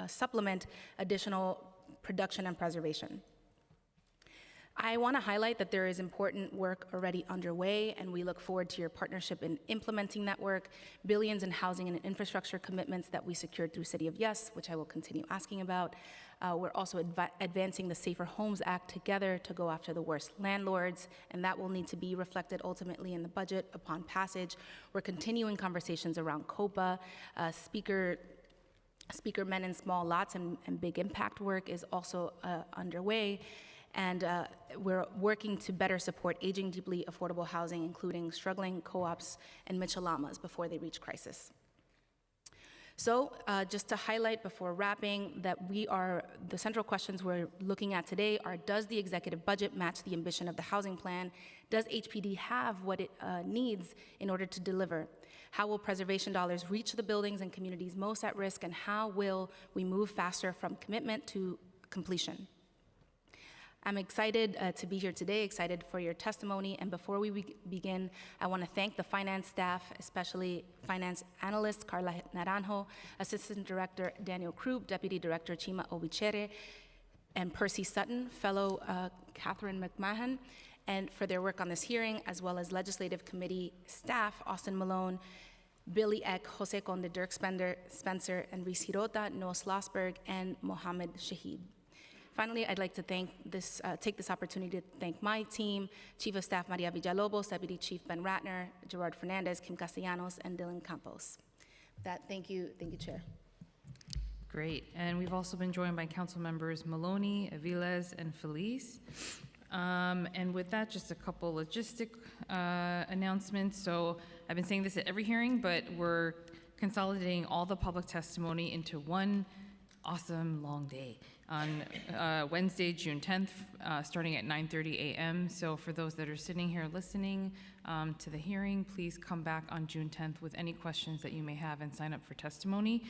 Speaker 13: supplement additional production and preservation. I want to highlight that there is important work already underway, and we look forward to your partnership in implementing that work. Billions in housing and infrastructure commitments that we secured through City of Yes, which I will continue asking about. We're also advancing the Safer Homes Act together to go after the worst landlords, and that will need to be reflected ultimately in the budget upon passage. We're continuing conversations around COPA. Speaker Men in Small Lots and Big Impact work is also underway. And we're working to better support aging deeply affordable housing, including struggling co-ops and Michelamas before they reach crisis. So just to highlight before wrapping that the central questions we're looking at today are, does the executive budget match the ambition of the housing plan? Does HPD have what it needs in order to deliver? How will preservation dollars reach the buildings and communities most at risk? And how will we move faster from commitment to completion? I'm excited to be here today, excited for your testimony. And before we begin, I want to thank the finance staff, especially finance analyst Carla Naranjo, Assistant Director Daniel Krupp, Deputy Director Chima Obichere, and Percy Sutton, fellow Catherine McMahon, and for their work on this hearing, as well as Legislative Committee staff, Austin Malone, Billy Eck, Jose Conde, Dirk Spencer, and Reese Hirota, Noah Schlossberg, and Mohammed Shahid. Finally, I'd like to take this opportunity to thank my team, Chief of Staff Maria Villalobos, Deputy Chief Ben Ratner, Gerard Fernandez, Kim Castellanos, and Dylan Campos. Thank you, Chair.
Speaker 2: Great, and we've also been joined by council members Maloney, Aviles, and Feliz. And with that, just a couple logistic announcements. So I've been saying this at every hearing, but we're consolidating all the public testimony into one awesome long day on Wednesday, June 10th, starting at 9:30 a.m. So for those that are sitting here listening to the hearing, please come back on June 10th with any questions that you may have and sign up for testimony.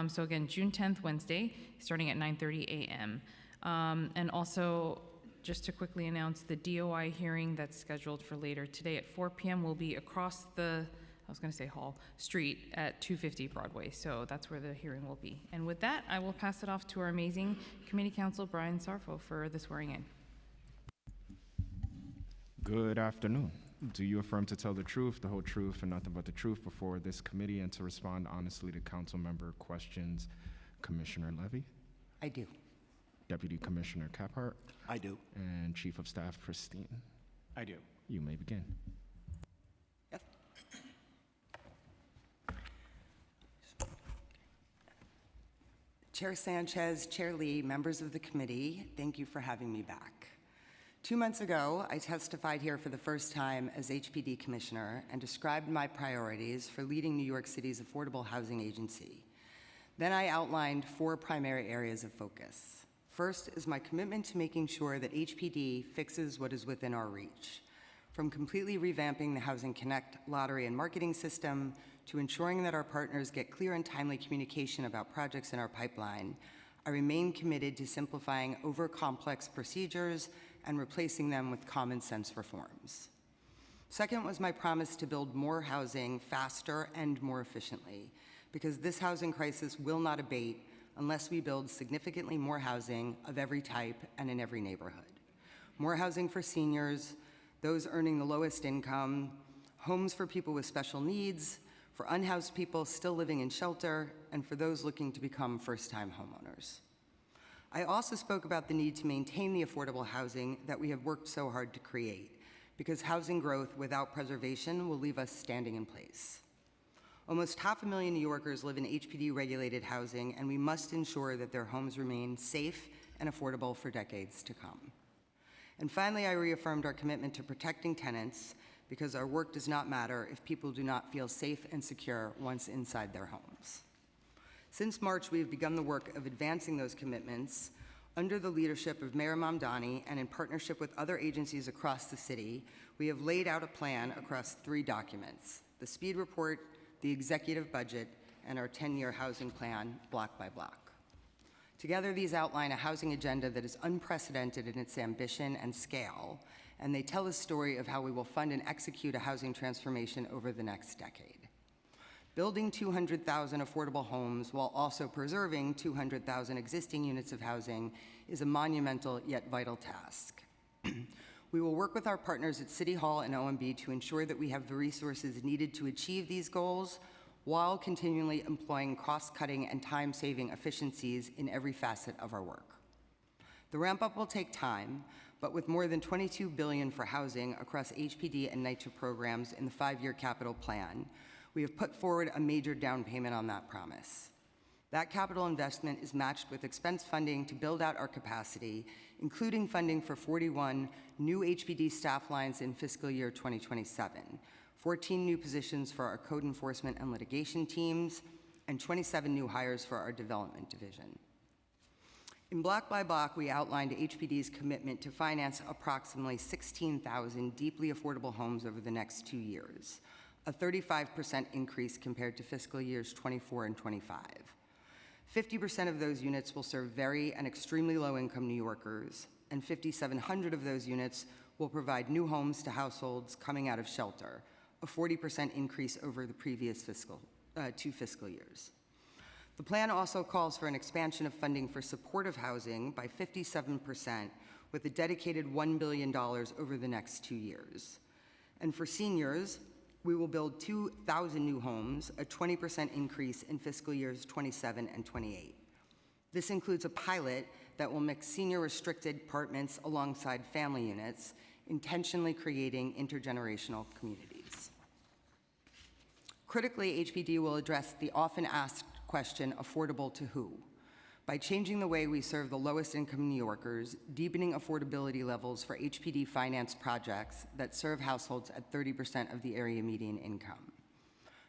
Speaker 2: So again, June 10th, Wednesday, starting at 9:30 a.m. And also, just to quickly announce, the DOI hearing that's scheduled for later today at 4 p.m. will be across the street at 250 Broadway. So that's where the hearing will be. And with that, I will pass it off to our amazing committee counsel, Brian Sarfo, for the swearing in.
Speaker 4: Good afternoon. Do you affirm to tell the truth, the whole truth, and nothing but the truth before this committee and to respond honestly to council member questions? Commissioner Levy?
Speaker 14: I do.
Speaker 4: Deputy Commissioner Caphart?
Speaker 14: I do.
Speaker 4: And Chief of Staff Pristine?
Speaker 6: I do.
Speaker 4: You may begin.
Speaker 14: Chair Sanchez, Chair Lee, members of the committee, thank you for having me back. 2 months ago, I testified here for the first time as HPD Commissioner and described my priorities for leading New York City's affordable housing agency. Then I outlined 4 primary areas of focus. First is my commitment to making sure that HPD fixes what is within our reach, from completely revamping the Housing Connect lottery and marketing system to ensuring that our partners get clear and timely communication about projects in our pipeline. I remain committed to simplifying over-complex procedures and replacing them with common sense reforms. Second was my promise to build more housing faster and more efficiently, because this housing crisis will not abate unless we build significantly more housing of every type and in every neighborhood. More housing for seniors, those earning the lowest income, homes for people with special needs, for unhoused people still living in shelter, and for those looking to become first-time homeowners. I also spoke about the need to maintain the affordable housing that we have worked so hard to create, because housing growth without preservation will leave us standing in place. Almost 500,000 New Yorkers live in HPD-regulated housing, and we must ensure that their homes remain safe and affordable for decades to come. And finally, I reaffirmed our commitment to protecting tenants, because our work does not matter if people do not feel safe and secure once inside their homes. Since March, we have begun the work of advancing those commitments under the leadership of Mayor Mamdani, and in partnership with other agencies across the city. We have laid out a plan across 3 documents: the speed report, the executive budget, and our 10-year housing plan, block by block. Together, these outline a housing agenda that is unprecedented in its ambition and scale, and they tell a story of how we will fund and execute a housing transformation over the next decade. Building 200,000 affordable homes while also preserving 200,000 existing units of housing is a monumental yet vital task. We will work with our partners at City Hall and OMB to ensure that we have the resources needed to achieve these goals, while continually employing cost-cutting and time-saving efficiencies in every facet of our work. The ramp-up will take time, but with more than $22 billion for housing across HPD and NYCHA programs in the 5-year capital plan, we have put forward a major down payment on that promise. That capital investment is matched with expense funding to build out our capacity, including funding for 41 new HPD staff lines in fiscal year 2027, 14 new positions for our code enforcement and litigation teams, and 27 new hires for our development division. In Block by Block, we outlined HPD's commitment to finance approximately 16,000 deeply affordable homes over the next 2 years, a 35% increase compared to fiscal years 24 and 25. 50% of those units will serve very and extremely low-income New Yorkers, and 5,700 of those units will provide new homes to households coming out of shelter, a 40% increase over the previous 2 fiscal years. The plan also calls for an expansion of funding for supportive housing by 57%, with a dedicated $1 billion over the next 2 years. And for seniors, we will build 2,000 new homes, a 20% increase in fiscal years 27 and 28. This includes a pilot that will mix senior restricted apartments alongside family units, intentionally creating intergenerational communities. Critically, HPD will address the often asked question, affordable to who? By changing the way we serve the lowest income New Yorkers, deepening affordability levels for HPD finance projects that serve households at 30% of the area median income.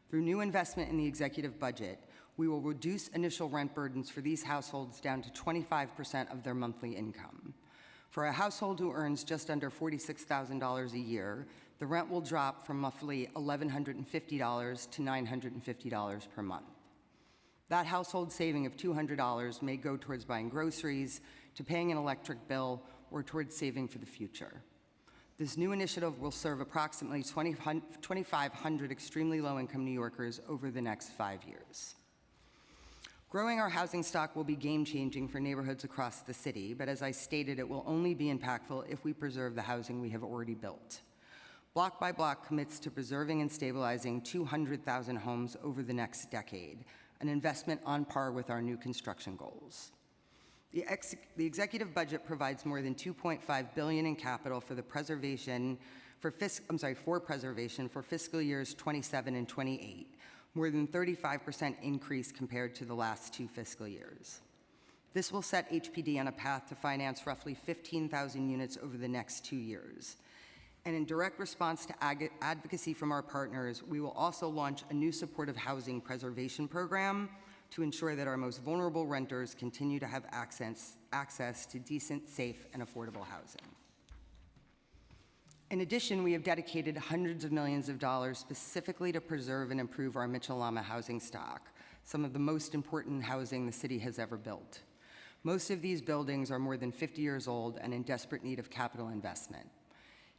Speaker 14: Through new investment in the executive budget, we will reduce initial rent burdens for these households down to 25% of their monthly income. For a household who earns just under $46,000 a year, the rent will drop from roughly $1,150 to $950 per month. That household saving of $200 may go towards buying groceries, to paying an electric bill, or towards saving for the future. This new initiative will serve approximately 2,500 extremely low-income New Yorkers over the next 5 years. Growing our housing stock will be game-changing for neighborhoods across the city, but as I stated, it will only be impactful if we preserve the housing we have already built. Block by Block commits to preserving and stabilizing 200,000 homes over the next decade, an investment on par with our new construction goals. The executive budget provides more than $2.5 billion in capital for the preservation for preservation for fiscal years 27 and 28, more than 35% increase compared to the last 2 fiscal years. This will set HPD on a path to finance roughly 15,000 units over the next 2 years. And in direct response to advocacy from our partners, we will also launch a new supportive housing preservation program to ensure that our most vulnerable renters continue to have access to decent, safe, and affordable housing. In addition, we have dedicated hundreds of millions of dollars specifically to preserve and improve our Mitchell-Lama housing stock, some of the most important housing the city has ever built. Most of these buildings are more than 50 years old and in desperate need of capital investment.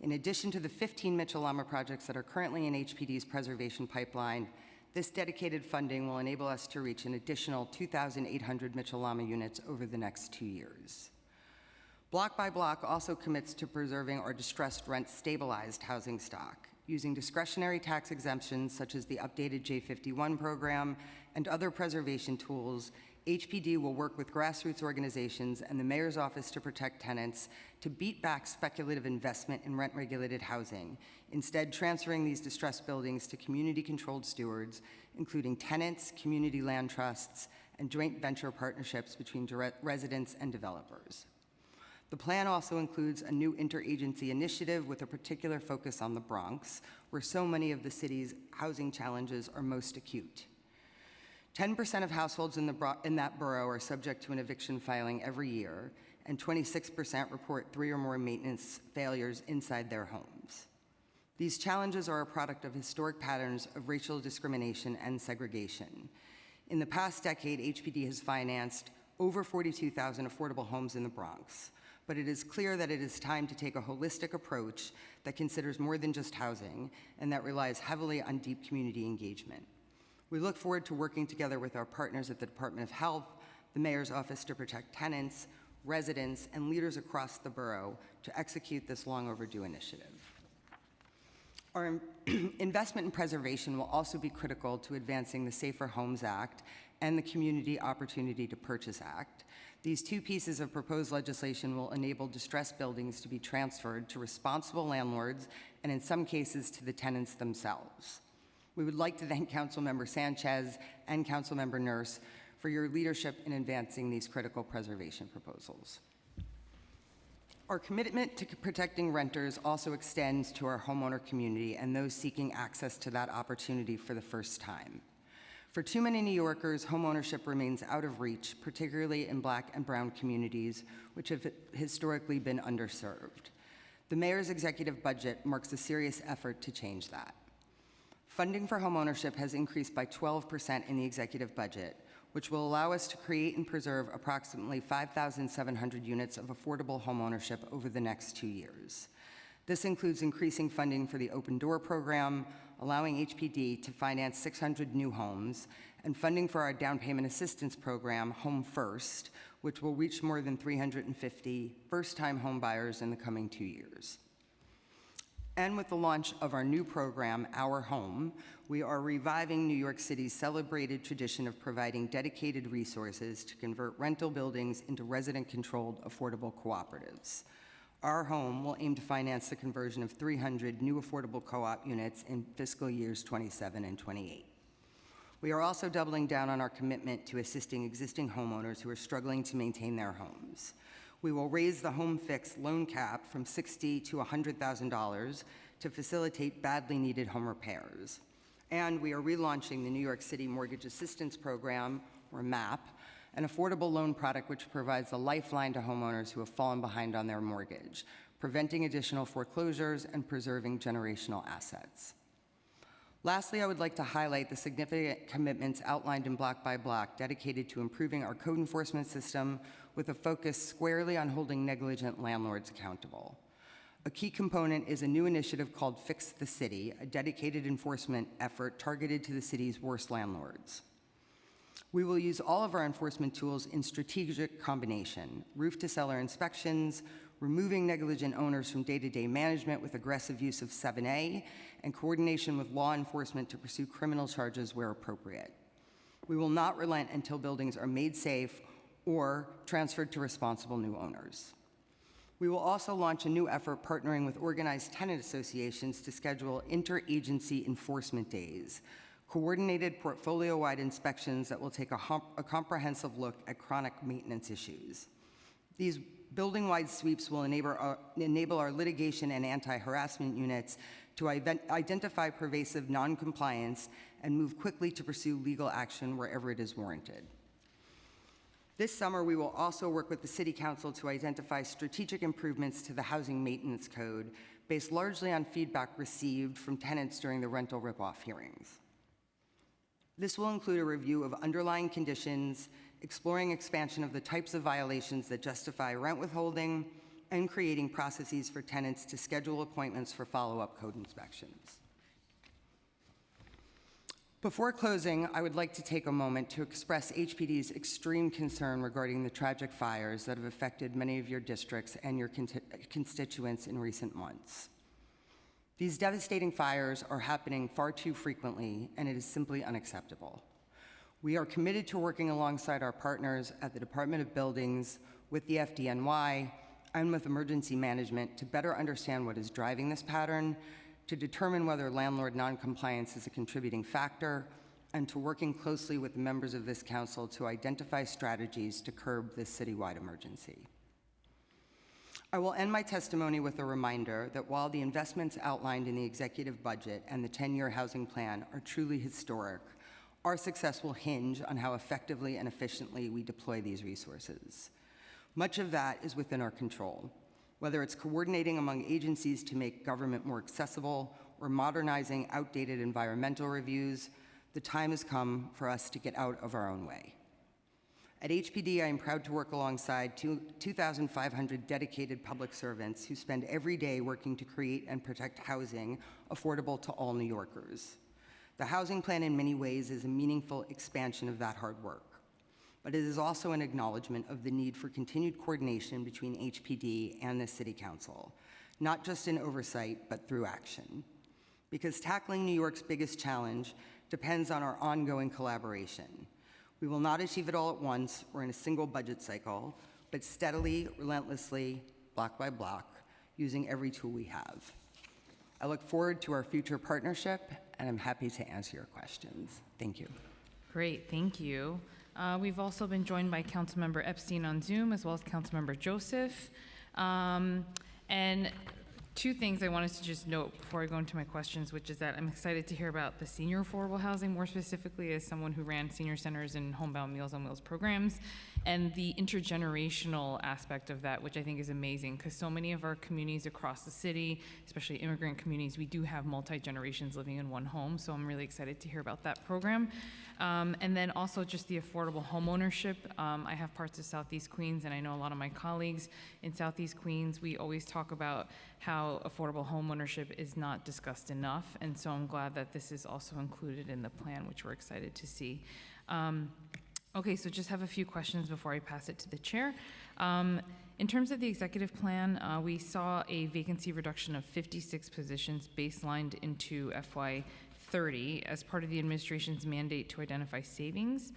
Speaker 14: In addition to the 15 Mitchell-Lama projects that are currently in HPD's preservation pipeline, This dedicated funding will enable us to reach an additional 2,800 Mitchell-Lama units over the next 2 years. Block by Block also commits to preserving our distressed rent-stabilized housing stock. Using discretionary tax exemptions such as the updated J51 program and other preservation tools, HPD will work with grassroots organizations and the Mayor's Office to Protect Tenants to beat back speculative investment in rent-regulated housing, instead transferring these distressed buildings to community-controlled stewards, including tenants, community land trusts, and joint venture partnerships between residents and developers. The plan also includes a new interagency initiative with a particular focus on the Bronx, where so many of the city's housing challenges are most acute. 10% of households in that borough are subject to an eviction filing every year, and 26% report 3 or more maintenance failures inside their homes. These challenges are a product of historic patterns of racial discrimination and segregation. In the past decade, HPD has financed over 42,000 affordable homes in the Bronx, but it is clear that it is time to take a holistic approach that considers more than just housing and that relies heavily on deep community engagement. We look forward to working together with our partners at the Department of Health, the Mayor's Office to Protect Tenants, residents, and leaders across the borough to execute this long overdue initiative. Our investment in preservation will also be critical to advancing the Safer Homes Act and the Community Opportunity to Purchase Act. These two pieces of proposed legislation will enable distressed buildings to be transferred to responsible landlords and in some cases to the tenants themselves. We would like to thank Councilmember Sanchez and Councilmember Nurse for your leadership in advancing these critical preservation proposals. Our commitment to protecting renters also extends to our homeowner community and those seeking access to that opportunity for the first time. For too many New Yorkers, homeownership remains out of reach, particularly in Black and brown communities, which have historically been underserved. The Mayor's executive budget marks a serious effort to change that. Funding for homeownership has increased by 12% in the executive budget, which will allow us to create and preserve approximately 5,700 units of affordable homeownership over the next 2 years. This includes increasing funding for the Open Door program, allowing HPD to finance 600 new homes, and funding for our down payment assistance program, Home First, which will reach more than 350 first-time home buyers in the coming 2 years. And with the launch of our new program, Our Home, we are reviving New York City's celebrated tradition of providing dedicated resources to convert rental buildings into resident-controlled affordable cooperatives. Our Home will aim to finance the conversion of 300 new affordable co-op units in fiscal years 27 and 28. We are also doubling down on our commitment to assisting existing homeowners who are struggling to maintain their homes. We will raise the Home Fix loan cap from $60,000 to $100,000 to facilitate badly needed home repairs. And we are relaunching the New York City Mortgage Assistance Program, or MAP, an affordable loan product which provides a lifeline to homeowners who have fallen behind on their mortgage, preventing additional foreclosures and preserving generational assets. Lastly, I would like to highlight the significant commitments outlined in Block by Block dedicated to improving our code enforcement system with a focus squarely on holding negligent landlords accountable. A key component is a new initiative called Fix the City, a dedicated enforcement effort targeted to the city's worst landlords. We will use all of our enforcement tools in strategic combination: roof-to-cellar inspections, removing negligent owners from day-to-day management with aggressive use of 7A, and coordination with law enforcement to pursue criminal charges where appropriate. We will not relent until buildings are made safe or transferred to responsible new owners. We will also launch a new effort partnering with organized tenant associations to schedule interagency enforcement days, coordinated portfolio-wide inspections that will take a comprehensive look at chronic maintenance issues. These building-wide sweeps will enable our litigation and anti-harassment units to identify pervasive noncompliance and move quickly to pursue legal action wherever it is warranted. This summer, we will also work with the City Council to identify strategic improvements to the Housing Maintenance Code based largely on feedback received from tenants during the rental rip-off hearings. This will include a review of underlying conditions, exploring expansion of the types of violations that justify rent withholding, and creating processes for tenants to schedule appointments for follow-up code inspections. Before closing, I would like to take a moment to express HPD's extreme concern regarding the tragic fires that have affected many of your districts and your constituents in recent months. These devastating fires are happening far too frequently, and it is simply unacceptable. We are committed to working alongside our partners at the Department of Buildings, with the FDNY, and with emergency management to better understand what is driving this pattern, to determine whether landlord noncompliance is a contributing factor, and to working closely with the members of this council to identify strategies to curb this citywide emergency. I will end my testimony with a reminder that while the investments outlined in the executive budget and the 10-year housing plan are truly historic, our success will hinge on how effectively and efficiently we deploy these resources. Much of that is within our control, whether it's coordinating among agencies to make government more accessible or modernizing outdated environmental reviews. The time has come for us to get out of our own way. At HPD, I am proud to work alongside 2,500 dedicated public servants who spend every day working to create and protect housing affordable to all New Yorkers. The housing plan in many ways is a meaningful expansion of that hard work, but it is also an acknowledgement of the need for continued coordination between HPD and the City Council, not just in oversight, but through action. Because tackling New York's biggest challenge depends on our ongoing collaboration. We will not achieve it all at once or in a single budget cycle, but steadily, relentlessly, block by block, using every tool we have. I look forward to our future partnership, and I'm happy to answer your questions. Thank you.
Speaker 2: Great, thank you. We've also been joined by Councilmember Epstein on Zoom, as well as Councilmember Joseph. And two things I wanted to just note before I go into my questions, which is that I'm excited to hear about the senior affordable housing, more specifically as someone who ran senior centers and homebound Meals on Wheels programs, and the intergenerational aspect of that, which I think is amazing, because so many of our communities across the city, especially immigrant communities, we do have multi-generations living in one home, so I'm really excited to hear about that program. And then also just the affordable home ownership. I have parts of Southeast Queens, and I know a lot of my colleagues in Southeast Queens, we always talk about how affordable home ownership is not discussed enough, and so I'm glad that this is also included in the plan, which we're excited to see. Okay, so just have a few questions before I pass it to the chair. In terms of the executive plan, we saw a vacancy reduction of 56 positions baselined into FY30 as part of the administration's mandate to identify savings.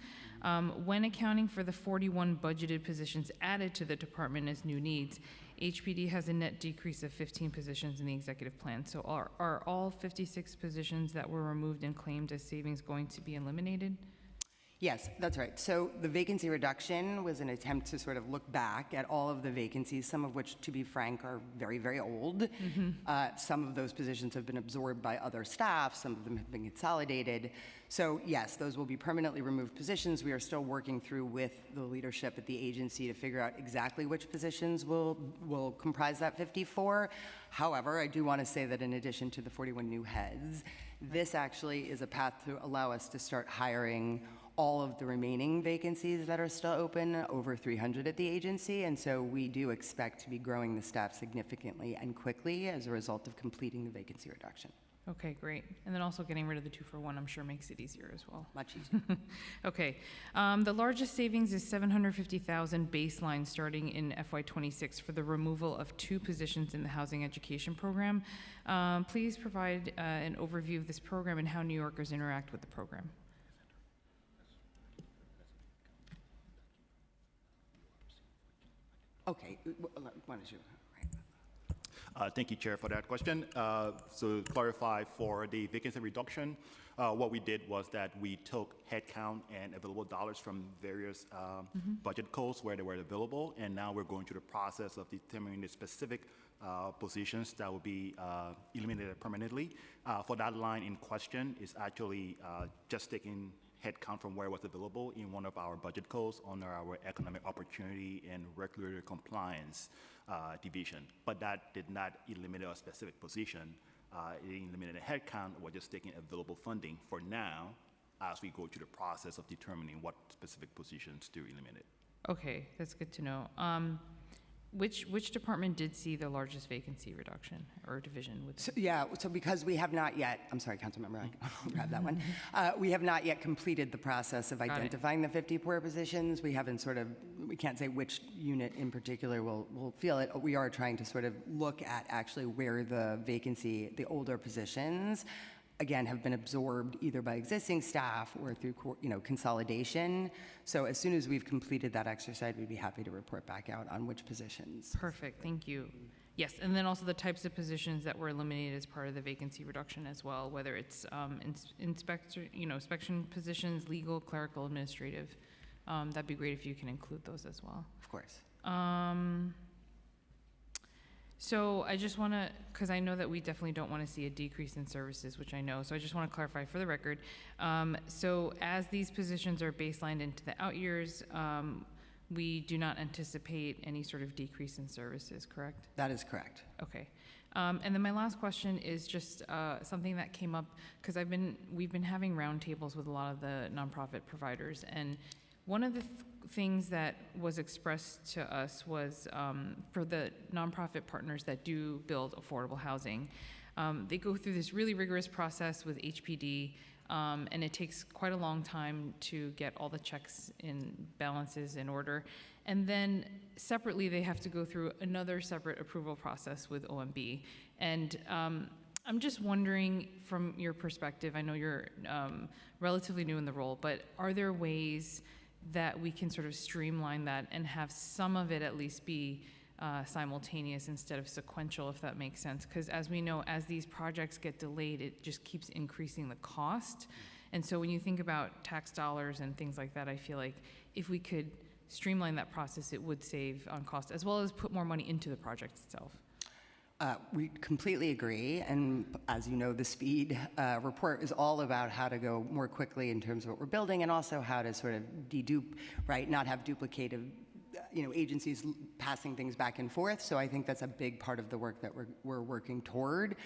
Speaker 2: When accounting for the 41 budgeted positions added to the department as new needs, HPD has a net decrease of 15 positions in the executive plan. So are all 56 positions that were removed and claimed as savings going to be eliminated?
Speaker 14: Yes, that's right. So the vacancy reduction was an attempt to sort of look back at all of the vacancies, some of which, to be frank, are very, very old. Some of those positions have been absorbed by other staff. Some of them have been consolidated. So yes, those will be permanently removed positions. We are still working through with the leadership at the agency to figure out exactly which positions will comprise that 54. However, I do want to say that in addition to the 41 new heads, this actually is a path to allow us to start hiring all of the remaining vacancies that are still open, over 300 at the agency, and so we do expect to be growing the staff significantly and quickly as a result of completing the vacancy reduction.
Speaker 2: Okay, great. And then also getting rid of the 2-for-1, I'm sure makes it easier as well.
Speaker 14: Much easier.
Speaker 2: Okay. The largest savings is $750,000 baseline starting in FY26 for the removal of 2 positions in the housing education program. Please provide an overview of this program and how New Yorkers interact with the program.
Speaker 14: Okay, why don't you?
Speaker 15: Thank you, Chair, for that question. So to clarify, for the vacancy reduction, what we did was that we took headcount and available dollars from various budget codes where they were available, and now we're going through the process of determining the specific positions that will be eliminated permanently. For that line in question, is actually just taking headcount from where it was available in one of our budget codes under our economic opportunity and regulatory compliance division. But that did not eliminate a specific position. It eliminated a headcount. We're just taking available funding for now as we go through the process of determining what specific positions to eliminate.
Speaker 2: Okay, that's good to know. which department did see the largest vacancy reduction or division with?
Speaker 14: So because we have not yet, I'm sorry, Councilmember, I'll grab that one. We have not yet completed the process of identifying the 50 poor positions. We haven't we can't say which unit in particular will feel it. We are trying to sort of look at actually where the vacancy, the older positions, again, have been absorbed either by existing staff or through consolidation. So as soon as we've completed that exercise, we'd be happy to report back out on which positions.
Speaker 2: Perfect, thank you. Yes, and then also the types of positions that were eliminated as part of the vacancy reduction as well, whether it's inspection positions, legal, clerical, administrative. That'd be great if you can include those as well.
Speaker 14: Of course.
Speaker 2: So I just want to, because I know that we definitely don't want to see a decrease in services, which I know, so I just want to clarify for the record. So as these positions are baselined into the out years, we do not anticipate any sort of decrease in services, correct?
Speaker 14: That is correct.
Speaker 2: Okay. And then my last question is just something that came up, because we've been having roundtables with a lot of the nonprofit providers, and one of the things that was expressed to us was for the nonprofit partners that do build affordable housing, they go through this really rigorous process with HPD, and it takes quite a long time to get all the checks and balances in order. And then separately, they have to go through another separate approval process with OMB. And I'm just wondering, from your perspective, I know you're relatively new in the role, but are there ways that we can sort of streamline that and have some of it at least be simultaneous instead of sequential, if that makes sense? Because as we know, as these projects get delayed, it just keeps increasing the cost. And so when you think about tax dollars and things like that, I feel like if we could streamline that process, it would save on cost, as well as put more money into the project itself.
Speaker 14: We completely agree, and as you know, the speed report is all about how to go more quickly in terms of what we're building, and also how to sort of dedupe, right, not have duplicative, agencies passing things back and forth. So I think that's a big part of the work that we're working toward.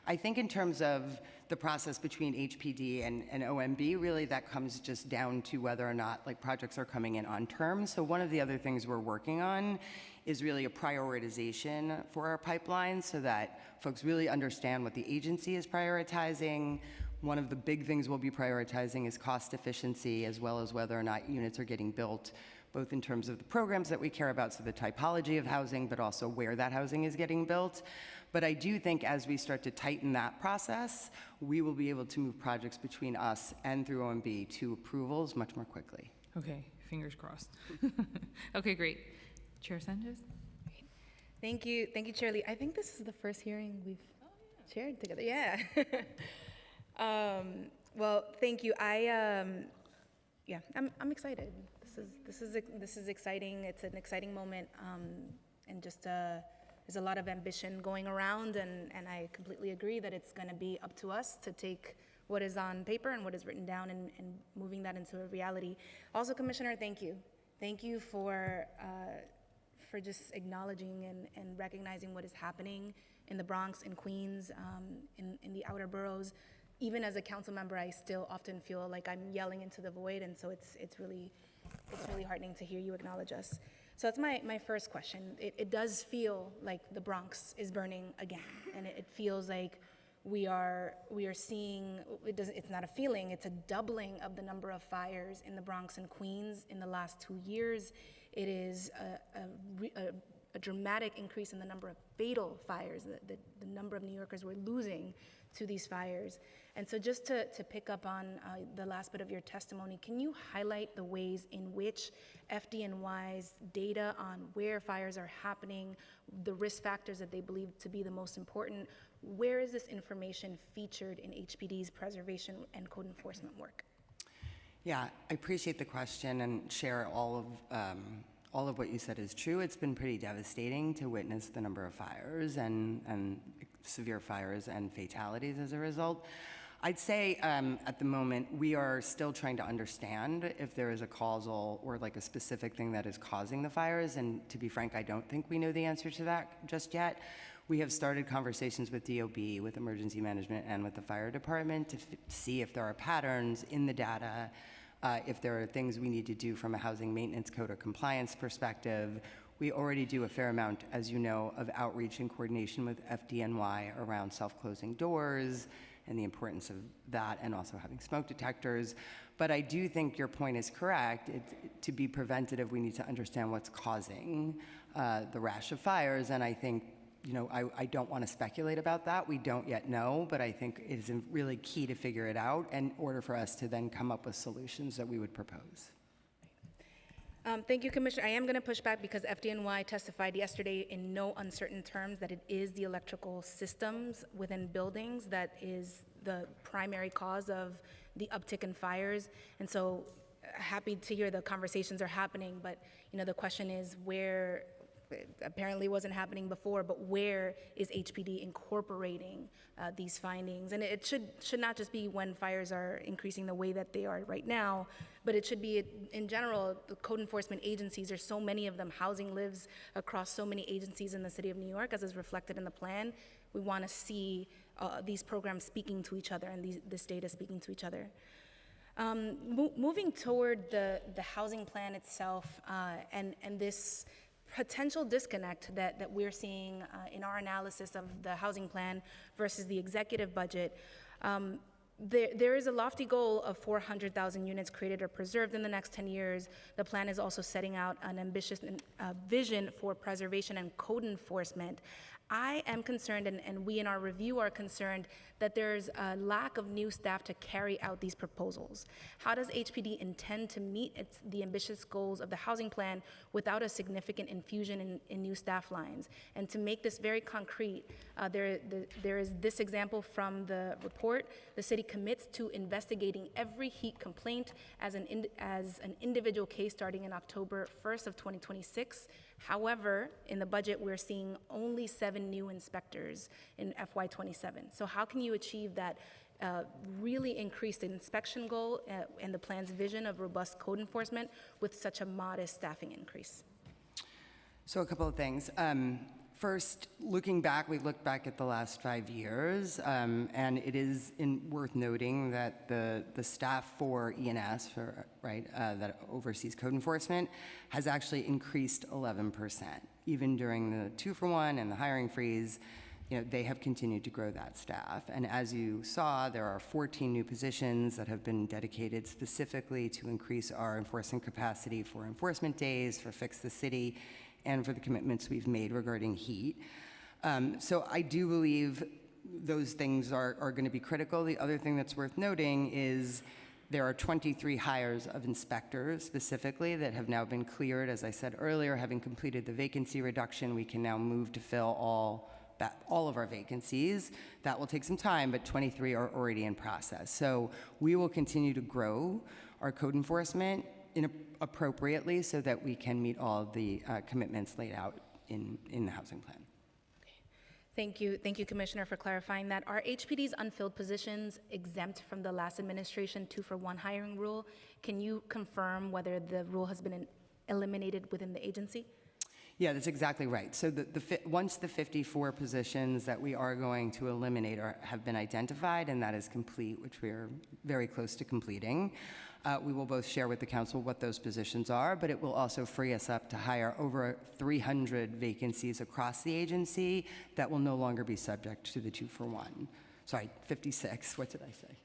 Speaker 14: I think in terms of the process between HPD and OMB, really that comes just down to whether or not projects are coming in on terms. So one of the other things we're working on is really a prioritization for our pipeline so that folks really understand what the agency is prioritizing. One of the big things we'll be prioritizing is cost efficiency, as well as whether or not units are getting built, both in terms of the programs that we care about, so the typology of housing, but also where that housing is getting built. But I do think as we start to tighten that process, we will be able to move projects between us and through OMB to approvals much more quickly.
Speaker 2: Okay, fingers crossed. Okay, great. Chair Sanchez?
Speaker 13: Great. Thank you, Chair Lee. I think this is the first hearing we've chaired together. Yeah. Well, thank you. I'm excited. This is exciting. It's an exciting moment, and just there's a lot of ambition going around, and I completely agree that it's going to be up to us to take what is on paper and what is written down and moving that into a reality. Also, Commissioner, thank you. Thank you for just acknowledging and recognizing what is happening in the Bronx and Queens, in the outer boroughs. Even as a council member, I still often feel like I'm yelling into the void, and so it's really heartening to hear you acknowledge us. So that's my first question. It does feel like the Bronx is burning again, and it feels like we are seeing, it's not a feeling, it's a doubling of the number of fires in the Bronx and Queens in the last 2 years. It is a dramatic increase in the number of fatal fires, the number of New Yorkers we're losing to these fires. And so just to pick up on the last bit of your testimony, can you highlight the ways in which FDNY's data on where fires are happening, the risk factors that they believe to be the most important, where is this information featured in HPD's preservation and code enforcement work?
Speaker 14: Yeah, I appreciate the question and share all of what you said is true. It's been pretty devastating to witness the number of fires and severe fires and fatalities as a result. I'd say at the moment, we are still trying to understand if there is a causal or a specific thing that is causing the fires. And to be frank, I don't think we know the answer to that just yet. We have started conversations with DOB, with emergency management, and with the fire department to see if there are patterns in the data, if there are things we need to do from a housing maintenance code or compliance perspective. We already do a fair amount, as you know, of outreach and coordination with FDNY around self-closing doors and the importance of that, and also having smoke detectors. But I do think your point is correct. To be preventative, we need to understand what's causing the rash of fires, and I think, you know, I don't want to speculate about that. We don't yet know, but I think it is really key to figure it out in order for us to then come up with solutions that we would propose.
Speaker 13: Thank you, Commissioner. I am going to push back because FDNY testified yesterday in no uncertain terms that it is the electrical systems within buildings that is the primary cause of the uptick in fires. And so happy to hear the conversations are happening, but you know, the question is where, apparently wasn't happening before, but where is HPD incorporating these findings? And it should not just be when fires are increasing the way that they are right now, but it should be in general. The code enforcement agencies, there's so many of them. Housing lives across so many agencies in the city of New York, as is reflected in the plan. We want to see these programs speaking to each other and this data speaking to each other. Moving toward the housing plan itself and this potential disconnect that we're seeing in our analysis of the housing plan versus the executive budget. There is a lofty goal of 400,000 units created or preserved in the next 10 years. The plan is also setting out an ambitious vision for preservation and code enforcement. I am concerned, and we in our review are concerned, that there's a lack of new staff to carry out these proposals. How does HPD intend to meet the ambitious goals of the housing plan without a significant infusion in new staff lines? And to make this very concrete, there is this example from the report. The city commits to investigating every heat complaint as an individual case starting in October 1st of 2026. However, in the budget, we're seeing only 7 new inspectors in FY27. So how can you achieve that really increased inspection goal and the plan's vision of robust code enforcement with such a modest staffing increase?
Speaker 14: So a couple of things. First, looking back, we looked back at the last 5 years, and it is worth noting that the staff for E&S, that oversees code enforcement, has actually increased 11%. Even during the 2-for-1 and the hiring freeze, you know, they have continued to grow that staff. And as you saw, there are 14 new positions that have been dedicated specifically to increase our enforcement capacity for enforcement days, for Fix the City, and for the commitments we've made regarding heat. So I do believe those things are going to be critical. The other thing that's worth noting is there are 23 hires of inspectors specifically that have now been cleared. As I said earlier, having completed the vacancy reduction, we can now move to fill all of our vacancies. That will take some time, but 23 are already in process. So we will continue to grow our code enforcement appropriately so that we can meet all of the commitments laid out in the housing plan.
Speaker 13: Thank you, Commissioner, for clarifying that. Are HPD's unfilled positions exempt from the last administration 2-for-1 hiring rule? Can you confirm whether the rule has been eliminated within the agency?
Speaker 14: Yeah, that's exactly right. So once the 54 positions that we are going to eliminate have been identified, and that is complete, which we are very close to completing, we will both share with the council what those positions are, but it will also free us up to hire over 300 vacancies across the agency that will no longer be subject to the 2-for-1. Sorry, 56. What did I say?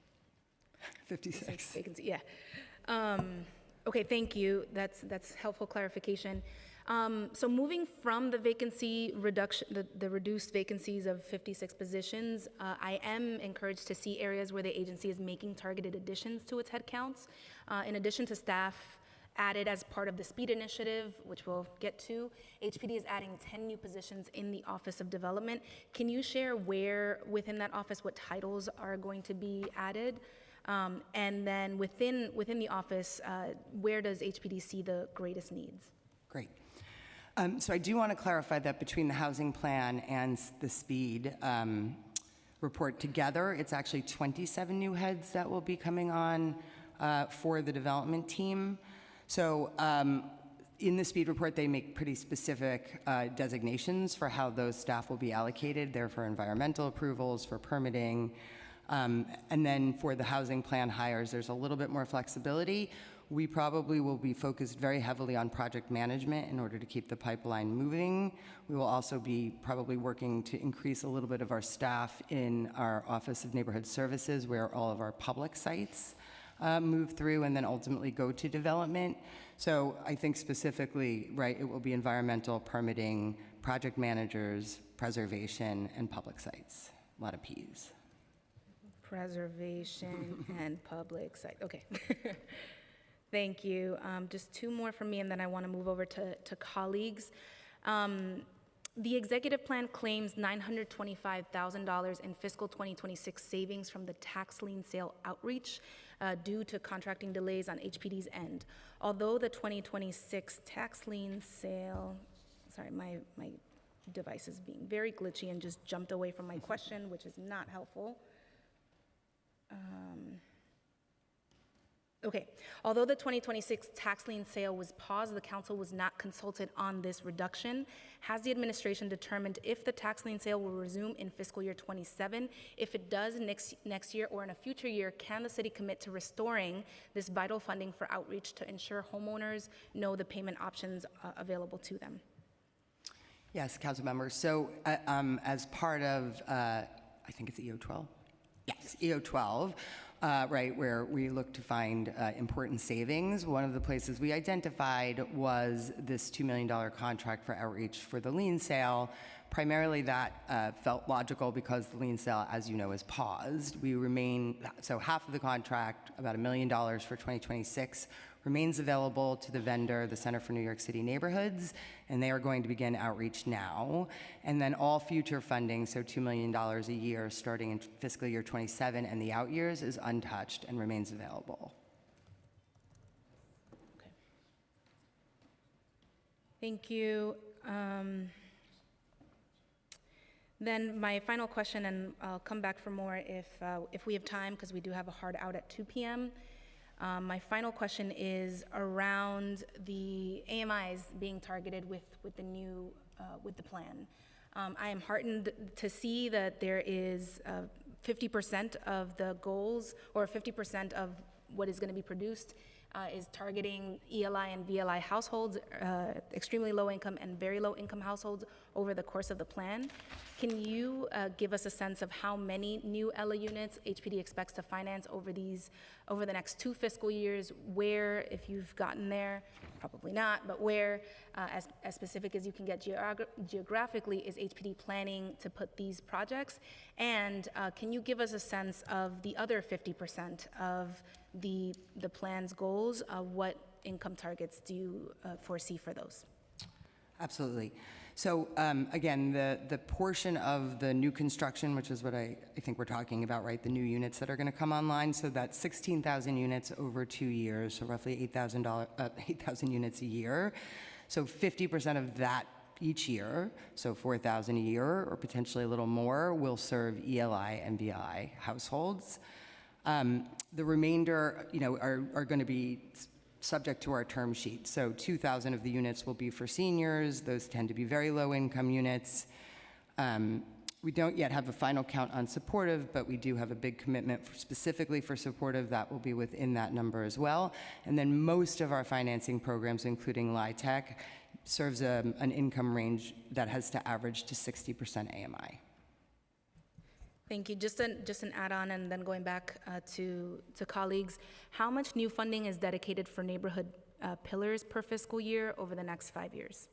Speaker 14: 56.
Speaker 13: Vacancy, yeah. Okay, thank you. That's helpful clarification. So moving from the vacancy reduction, the reduced vacancies of 56 positions, I am encouraged to see areas where the agency is making targeted additions to its headcounts. In addition to staff added as part of the SPEED initiative, which we'll get to, HPD is adding 10 new positions in the Office of Development. Can you share where within that office, what titles are going to be added? And then within the office, where does HPD see the greatest needs?
Speaker 14: Great. So I do want to clarify that between the housing plan and the SPEED report together, it's actually 27 new heads that will be coming on for the development team. So in the SPEED report, they make pretty specific designations for how those staff will be allocated. They're for environmental approvals, for permitting. And then for the housing plan hires, there's a little bit more flexibility. We probably will be focused very heavily on project management in order to keep the pipeline moving. We will also be probably working to increase a little bit of our staff in our Office of Neighborhood Services, where all of our public sites move through and then ultimately go to development. So I think specifically, right, it will be environmental, permitting, project managers, preservation, and public sites. A lot of Ps.
Speaker 13: Preservation and public site, okay. Thank you. Just two more from me, and then I want to move over to colleagues. The executive plan claims $925,000 in fiscal 2026 savings from the tax lien sale outreach due to contracting delays on HPD's end. Although the 2026 tax lien sale, sorry, my device is being very glitchy and just jumped away from my question, which is not helpful. Okay, although the 2026 tax lien sale was paused, the council was not consulted on this reduction. Has the administration determined if the tax lien sale will resume in fiscal year 27? If it does next year or in a future year, can the city commit to restoring this vital funding for outreach to ensure homeowners know the payment options available to them?
Speaker 14: Yes, council members. So as part of, I think it's EO12? Yes, EO12. Right, where we look to find important savings. One of the places we identified was this $2 million contract for outreach for the lien sale. Primarily that felt logical because the lien sale, as you know, is paused. We remain, so half of the contract, about $1 million for 2026, remains available to the vendor, the Center for New York City Neighborhoods, and they are going to begin outreach now. And then all future funding, so $2 million a year starting in fiscal year 27 and the out years, is untouched and remains available.
Speaker 13: Okay. Thank you. Then my final question, and I'll come back for more if we have time, because we do have a hard out at 2 p.m. My final question is around the AMIs being targeted with the new, with the plan. I am heartened to see that there is 50% of the goals, or 50% of what is going to be produced is targeting ELI and VLI households, extremely low income and very low income households over the course of the plan. Can you give us a sense of how many new ELA units HPD expects to finance over the next 2 fiscal years? Where, if you've gotten there, probably not, but where, as specific as you can get geographically, is HPD planning to put these projects? And can you give us a sense of the other 50% of the plan's goals? What income targets do you foresee for those?
Speaker 14: Absolutely. So again, the portion of the new construction, which is what I think we're talking about, right, the new units that are going to come online, so that's 16,000 units over 2 years, so roughly 8,000 units a year. So 50% of that each year, so 4,000 a year or potentially a little more, will serve ELI and VLI households. The remainder, are going to be subject to our term sheet. So 2,000 of the units will be for seniors. Those tend to be very low income units. We don't yet have a final count on supportive, but we do have a big commitment specifically for supportive that will be within that number as well. And then most of our financing programs, including LIHTC, serves an income range that has to average to 60% AMI.
Speaker 13: Thank you. Just an add-on, and then going back to colleagues, how much new funding is dedicated for neighborhood pillars per fiscal year over the next 5 years?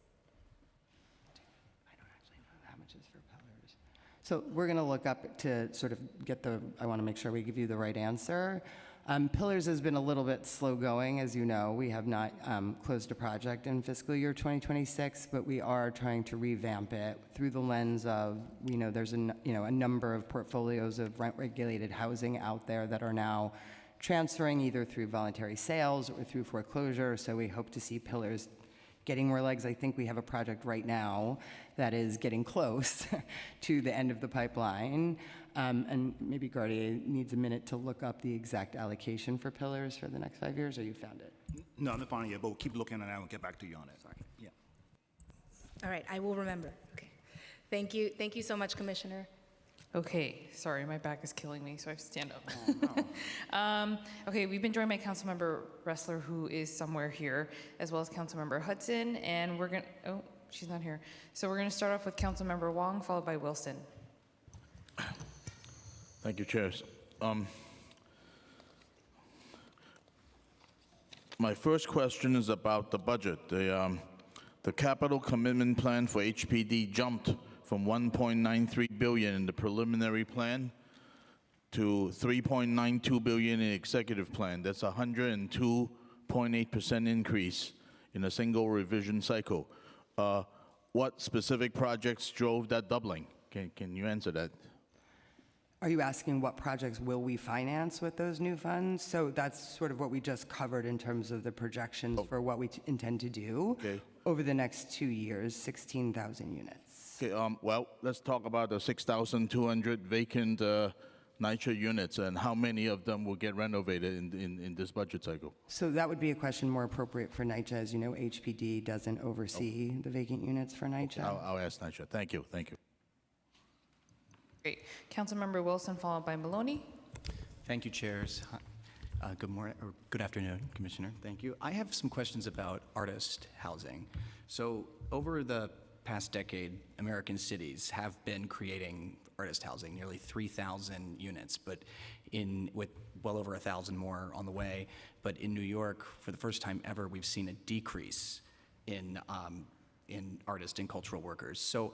Speaker 14: I don't actually know how much is for pillars. So we're going to look up to sort of get I want to make sure we give you the right answer. Pillars has been a little bit slow going, as you know. We have not closed a project in fiscal year 2026, but we are trying to revamp it through the lens of, there's a number of portfolios of rent-regulated housing out there that are now transferring either through voluntary sales or through foreclosure. So we hope to see pillars getting more legs. I think we have a project right now that is getting close to the end of the pipeline. And maybe Gardier needs a minute to look up the exact allocation for pillars for the next 5 years, or you found it?
Speaker 15: No, I'm not finding it, but we'll keep looking and I will get back to you on it. Sorry. Yeah.
Speaker 13: All right, I will remember. Okay. Thank you so much, Commissioner.
Speaker 2: Okay, sorry, my back is killing me, so I have to stand up. Okay, we've been joined by Councilmember Ressler, who is somewhere here, as well as Councilmember Hudson, and we're going to, oh, she's not here. So we're going to start off with Councilmember Wong, followed by Wilson.
Speaker 17: Thank you, Chairs. My first question is about the budget. The capital commitment plan for HPD jumped from 1.93 billion in the preliminary plan to 3.92 billion in executive plan. That's a 102.8% increase in a single revision cycle. What specific projects drove that doubling? Can you answer that?
Speaker 14: Are you asking what projects will we finance with those new funds? So that's sort of what we just covered in terms of the projections for what we intend to do over the next 2 years, 16,000 units.
Speaker 17: Okay, well, let's talk about the 6,200 vacant NYCHA units and how many of them will get renovated in this budget cycle.
Speaker 14: So that would be a question more appropriate for NYCHA. As you know, HPD doesn't oversee the vacant units for NYCHA.
Speaker 17: I'll ask NYCHA. Thank you. Thank you.
Speaker 2: Great. Councilmember Wilson, followed by Maloney.
Speaker 18: Thank you, chairs. Good morning, or good afternoon, Commissioner. Thank you. I have some questions about artist housing. So over the past decade, American cities have been creating artist housing, nearly 3,000 units, but with well over 1,000 more on the way. But in New York, for the first time ever, we've seen a decrease in artists and cultural workers. So,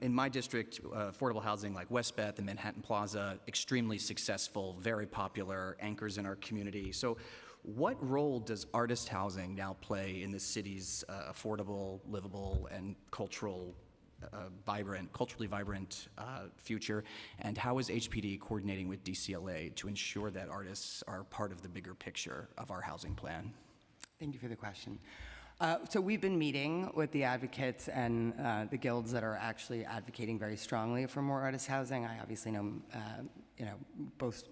Speaker 18: in my district, affordable housing like Westbeth and Manhattan Plaza, extremely successful, very popular, anchors in our community. So what role does artist housing now play in the city's affordable, livable, and culturally vibrant future? And how is HPD coordinating with DCLA to ensure that artists are part of the bigger picture of our housing plan?
Speaker 14: Thank you for the question. So we've been meeting with the advocates and the guilds that are actually advocating very strongly for more artist housing. I obviously know, both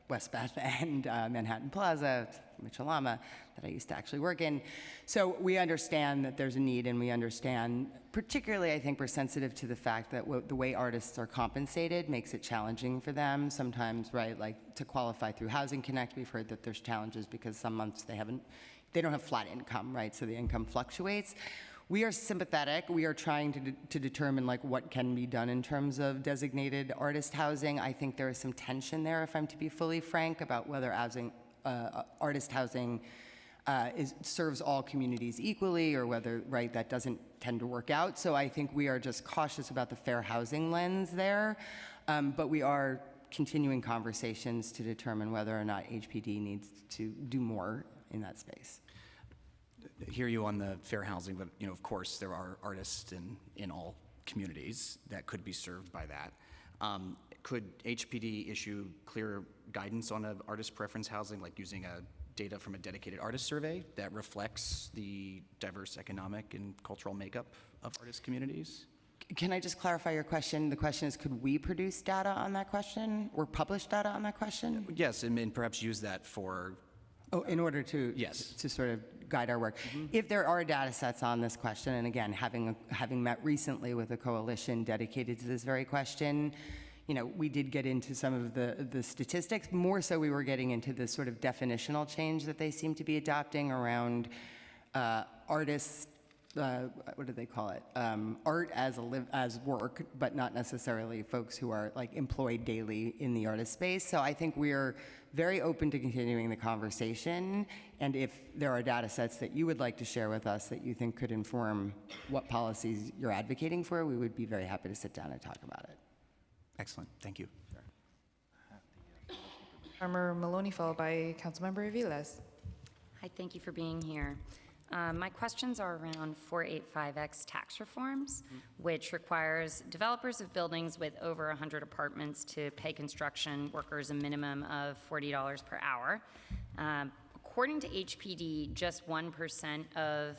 Speaker 14: Westbeth and Manhattan Plaza, Mitchell-Lama, that I used to actually work in. So we understand that there's a need, and we understand, particularly I think we're sensitive to the fact that the way artists are compensated makes it challenging for them sometimes, right? Like to qualify through Housing Connect, we've heard that there's challenges because some months they don't have flat income, right? So the income fluctuates. We are sympathetic. We are trying to determine like what can be done in terms of designated artist housing. I think there is some tension there, if I'm to be fully frank, about whether artist housing serves all communities equally, or whether, right, that doesn't tend to work out. So I think we are just cautious about the fair housing lens there. But we are continuing conversations to determine whether or not HPD needs to do more in that space.
Speaker 18: Hear you on the fair housing, but of course there are artists in all communities that could be served by that. Could HPD issue clear guidance on an artist preference housing, like using data from a dedicated artist survey that reflects the diverse economic and cultural makeup of artist communities?
Speaker 14: Can I just clarify your question? The question is, could we produce data on that question or publish data on that question?
Speaker 18: Yes, and perhaps use that for...
Speaker 14: Oh, in order to to sort of guide our work. If there are data sets on this question, and again, having met recently with a coalition dedicated to this very question, we did get into some of the statistics. More so, we were getting into the sort of definitional change that they seem to be adopting around artists. What do they call it? Art as work, but not necessarily folks who are like employed daily in the artist space. So I think we're very open to continuing the conversation. And if there are data sets that you would like to share with us that you think could inform what policies you're advocating for, we would be very happy to sit down and talk about it.
Speaker 18: Excellent. Thank you.
Speaker 2: Member Maloney, followed by Councilmember Aviles.
Speaker 22: Hi, thank you for being here. My questions are around 485X tax reforms, which requires developers of buildings with over 100 apartments to pay construction workers a minimum of $40 per hour. According to HPD, just 1% of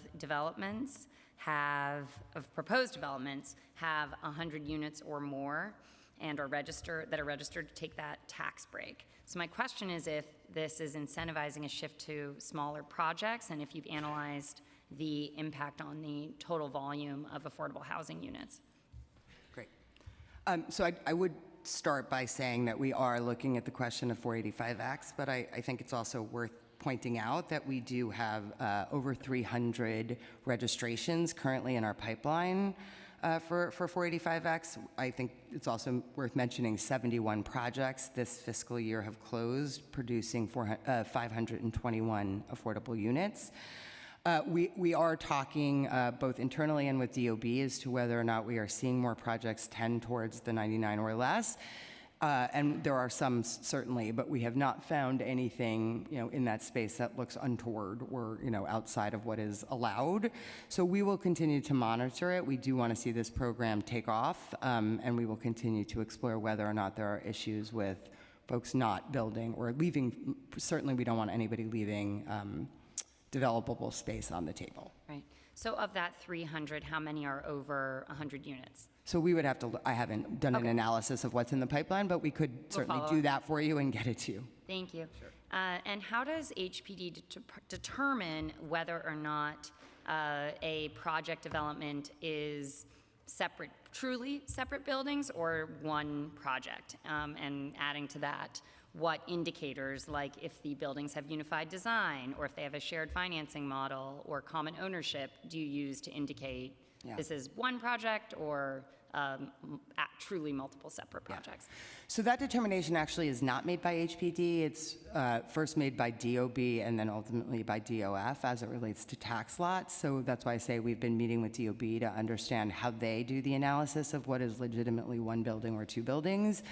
Speaker 22: proposed developments have 100 units or more and are registered to take that tax break. So my question is if this is incentivizing a shift to smaller projects, and if you've analyzed the impact on the total volume of affordable housing units.
Speaker 14: Great. So I would start by saying that we are looking at the question of 485X, but I think it's also worth pointing out that we do have over 300 registrations currently in our pipeline for 485X. I think it's also worth mentioning 71 projects this fiscal year have closed, producing 521 affordable units. We are talking both internally and with DOB as to whether or not we are seeing more projects tend towards the 99 or less. And there are some certainly, but we have not found anything, in that space that looks untoward or, outside of what is allowed. So we will continue to monitor it. We do want to see this program take off, and we will continue to explore whether or not there are issues with folks not building or leaving. Certainly, we don't want anybody leaving developable space on the table.
Speaker 22: Right. So of that 300, how many are over 100 units?
Speaker 14: So we would have to, I haven't done an analysis of what's in the pipeline, but we could certainly do that for you and get it to you.
Speaker 22: Thank you. Sure. And how does HPD determine whether or not a project development is separate, truly separate buildings, or one project? And adding to that, what indicators, like if the buildings have unified design, or if they have a shared financing model or common ownership, do you use to indicate this is one project or truly multiple separate projects?
Speaker 14: So that determination actually is not made by HPD. It's first made by DOB and then ultimately by DOF as it relates to tax lots. So that's why I say we've been meeting with DOB to understand how they do the analysis of what is legitimately one building or two buildings.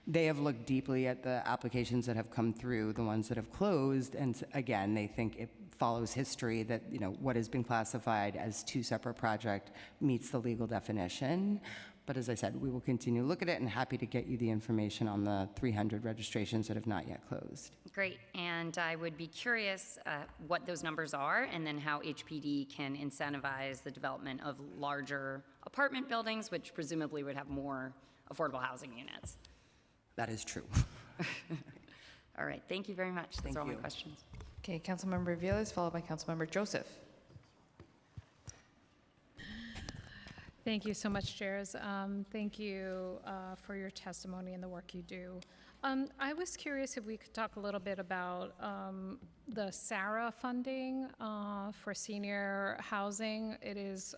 Speaker 14: They have looked deeply at the applications that have come through, the ones that have closed, and again, they think it follows history that, what has been classified as two separate projects meets the legal definition. But as I said, we will continue to look at it and happy to get you the information on the 300 registrations that have not yet closed.
Speaker 22: Great, and I would be curious what those numbers are, and then how HPD can incentivize the development of larger apartment buildings, which presumably would have more affordable housing units.
Speaker 14: That is true.
Speaker 22: All right, thank you very much. Those are all my questions.
Speaker 2: Okay, Councilmember Vilas, followed by Councilmember Joseph.
Speaker 19: Thank you so much, Chairs. Thank you for your testimony and the work you do. I was curious if we could talk a little bit about the SARA funding for senior housing. It is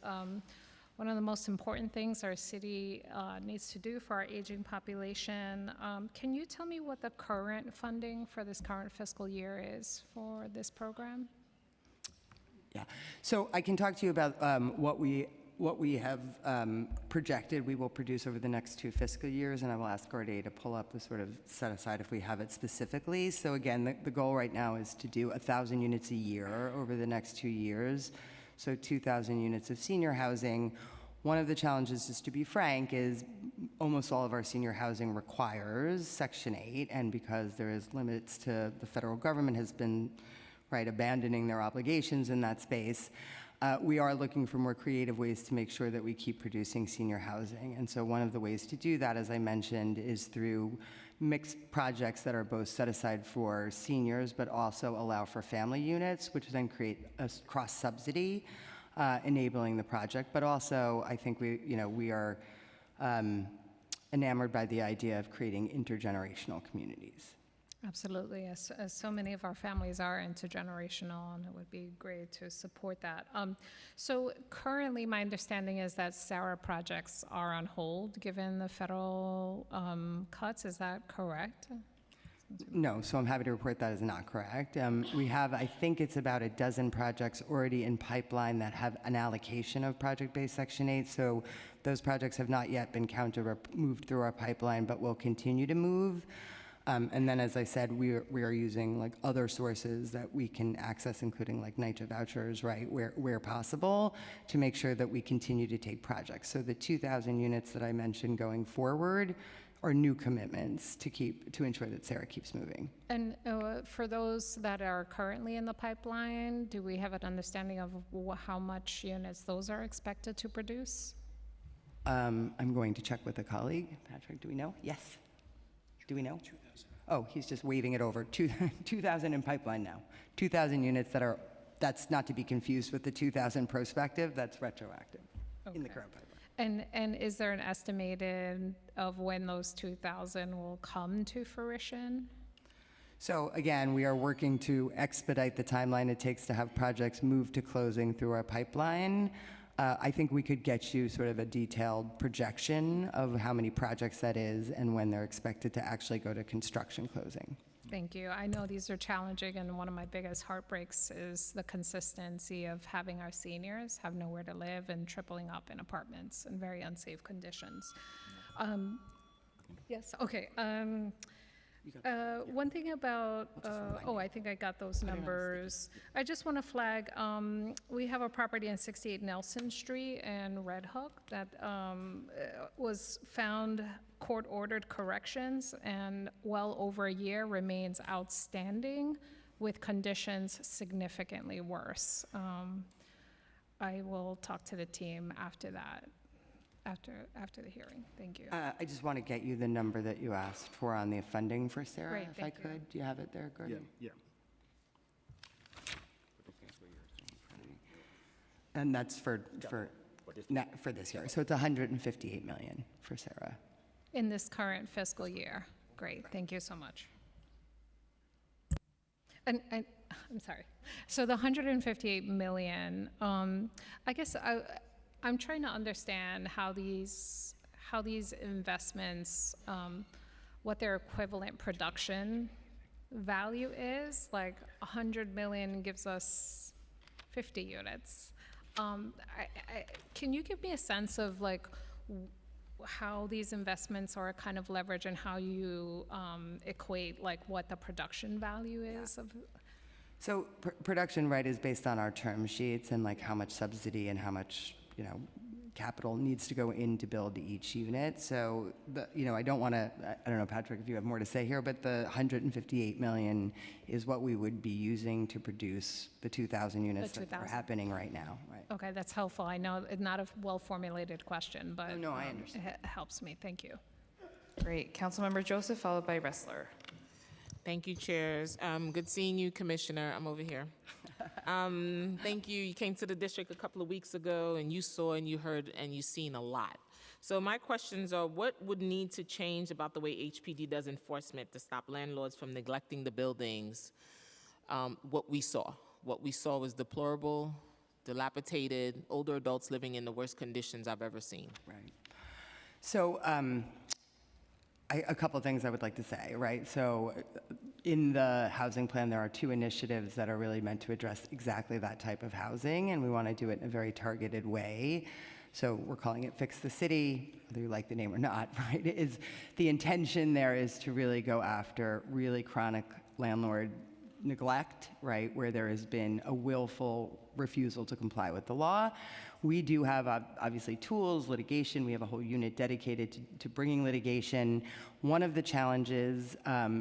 Speaker 19: one of the most important things our city needs to do for our aging population. Can you tell me what the current funding for this current fiscal year is for this program?
Speaker 14: Yeah, so I can talk to you about what we have projected we will produce over the next 2 fiscal years, and I will ask Gardé to pull up the sort of set aside if we have it specifically. So again, the goal right now is to do 1,000 units a year over the next 2 years. So 2,000 units of senior housing. One of the challenges, just to be frank, is almost all of our senior housing requires Section 8, and because there is limits to the federal government has been abandoning their obligations in that space, we are looking for more creative ways to make sure that we keep producing senior housing. And so one of the ways to do that, as I mentioned, is through mixed projects that are both set aside for seniors but also allow for family units, which then create a cross-subsidy enabling the project. But also, I think we are enamored by the idea of creating intergenerational communities.
Speaker 19: Absolutely, as so many of our families are intergenerational, and it would be great to support that. So currently, my understanding is that SARA projects are on hold given the federal cuts. Is that correct?
Speaker 14: No, so I'm happy to report that is not correct. We have, I think it's about a dozen projects already in pipeline that have an allocation of project-based Section 8, so those projects have not yet been counted or moved through our pipeline, but will continue to move. And then, as I said, we are using other sources that we can access, including NYCHA vouchers, where possible, to make sure that we continue to take projects. So the 2,000 units that I mentioned going forward are new commitments to ensure that SARA keeps moving.
Speaker 19: And for those that are currently in the pipeline, do we have an understanding of how much units those are expected to produce?
Speaker 14: I'm going to check with a colleague. Patrick, do we know? Yes. Do we know? 2,000. Oh, he's just waving it over. 2,000 in pipeline now. 2,000 units that's not to be confused with the 2,000 prospective, that's retroactive in the current pipeline.
Speaker 19: And is there an estimated of when those 2,000 will come to fruition?
Speaker 14: So again, we are working to expedite the timeline it takes to have projects move to closing through our pipeline. I think we could get you sort of a detailed projection of how many projects that is and when they're expected to actually go to construction closing.
Speaker 19: Thank you. I know these are challenging, and one of my biggest heartbreaks is the consistency of having our seniors have nowhere to live and tripling up in apartments in very unsafe conditions. Yes, okay. One thing about, I think I got those numbers. I just want to flag, we have a property in 68 Nelson Street in Red Hook that was found court-ordered corrections and well over a year remains outstanding with conditions significantly worse. I will talk to the team after that. After the hearing. Thank you.
Speaker 14: I just want to get you the number that you asked for on the funding for Sarah,
Speaker 19: Great,
Speaker 14: if I
Speaker 19: thank you.
Speaker 14: could. Do you have it there, Gordon?
Speaker 15: Yeah.
Speaker 14: And that's for this year. So it's 158 million for Sarah.
Speaker 19: In this current fiscal year. Great, thank you so much. And I'm sorry. So the 158 million, I guess I'm trying to understand how these investments, what their equivalent production value is. Like 100 million gives us 50 units. Can you give me a sense of like how these investments are kind of leveraged and how you equate like what the production value is of?
Speaker 14: So production, right, is based on our term sheets and like how much subsidy and how much capital needs to go in to build each unit. So, I don't want to, I don't know, Patrick, if you have more to say here, but the 158 million is what we would be using to produce the 2,000 units that are happening right now, right?
Speaker 19: Okay, that's helpful. I know it's not a well-formulated question, but
Speaker 14: no, I understand.
Speaker 19: It helps me. Thank you.
Speaker 2: Great. Councilmember Joseph, followed by Ressler.
Speaker 8: Thank you, chairs. Good seeing you, Commissioner. I'm over here. Thank you. You came to the district a couple of weeks ago, and you saw and you heard and you've seen a lot. So my questions are, what would need to change about the way HPD does enforcement to stop landlords from neglecting the buildings? What we saw was deplorable, dilapidated, older adults living in the worst conditions I've ever seen.
Speaker 14: Right. So a couple of things I would like to say, right? So in the housing plan, there are two initiatives that are really meant to address exactly that type of housing, and we want to do it in a very targeted way. So we're calling it Fix the City, whether you like the name or not, right? The intention there is to really go after really chronic landlord neglect, right, where there has been a willful refusal to comply with the law. We do have obviously tools, litigation. We have a whole unit dedicated to bringing litigation. One of the challenges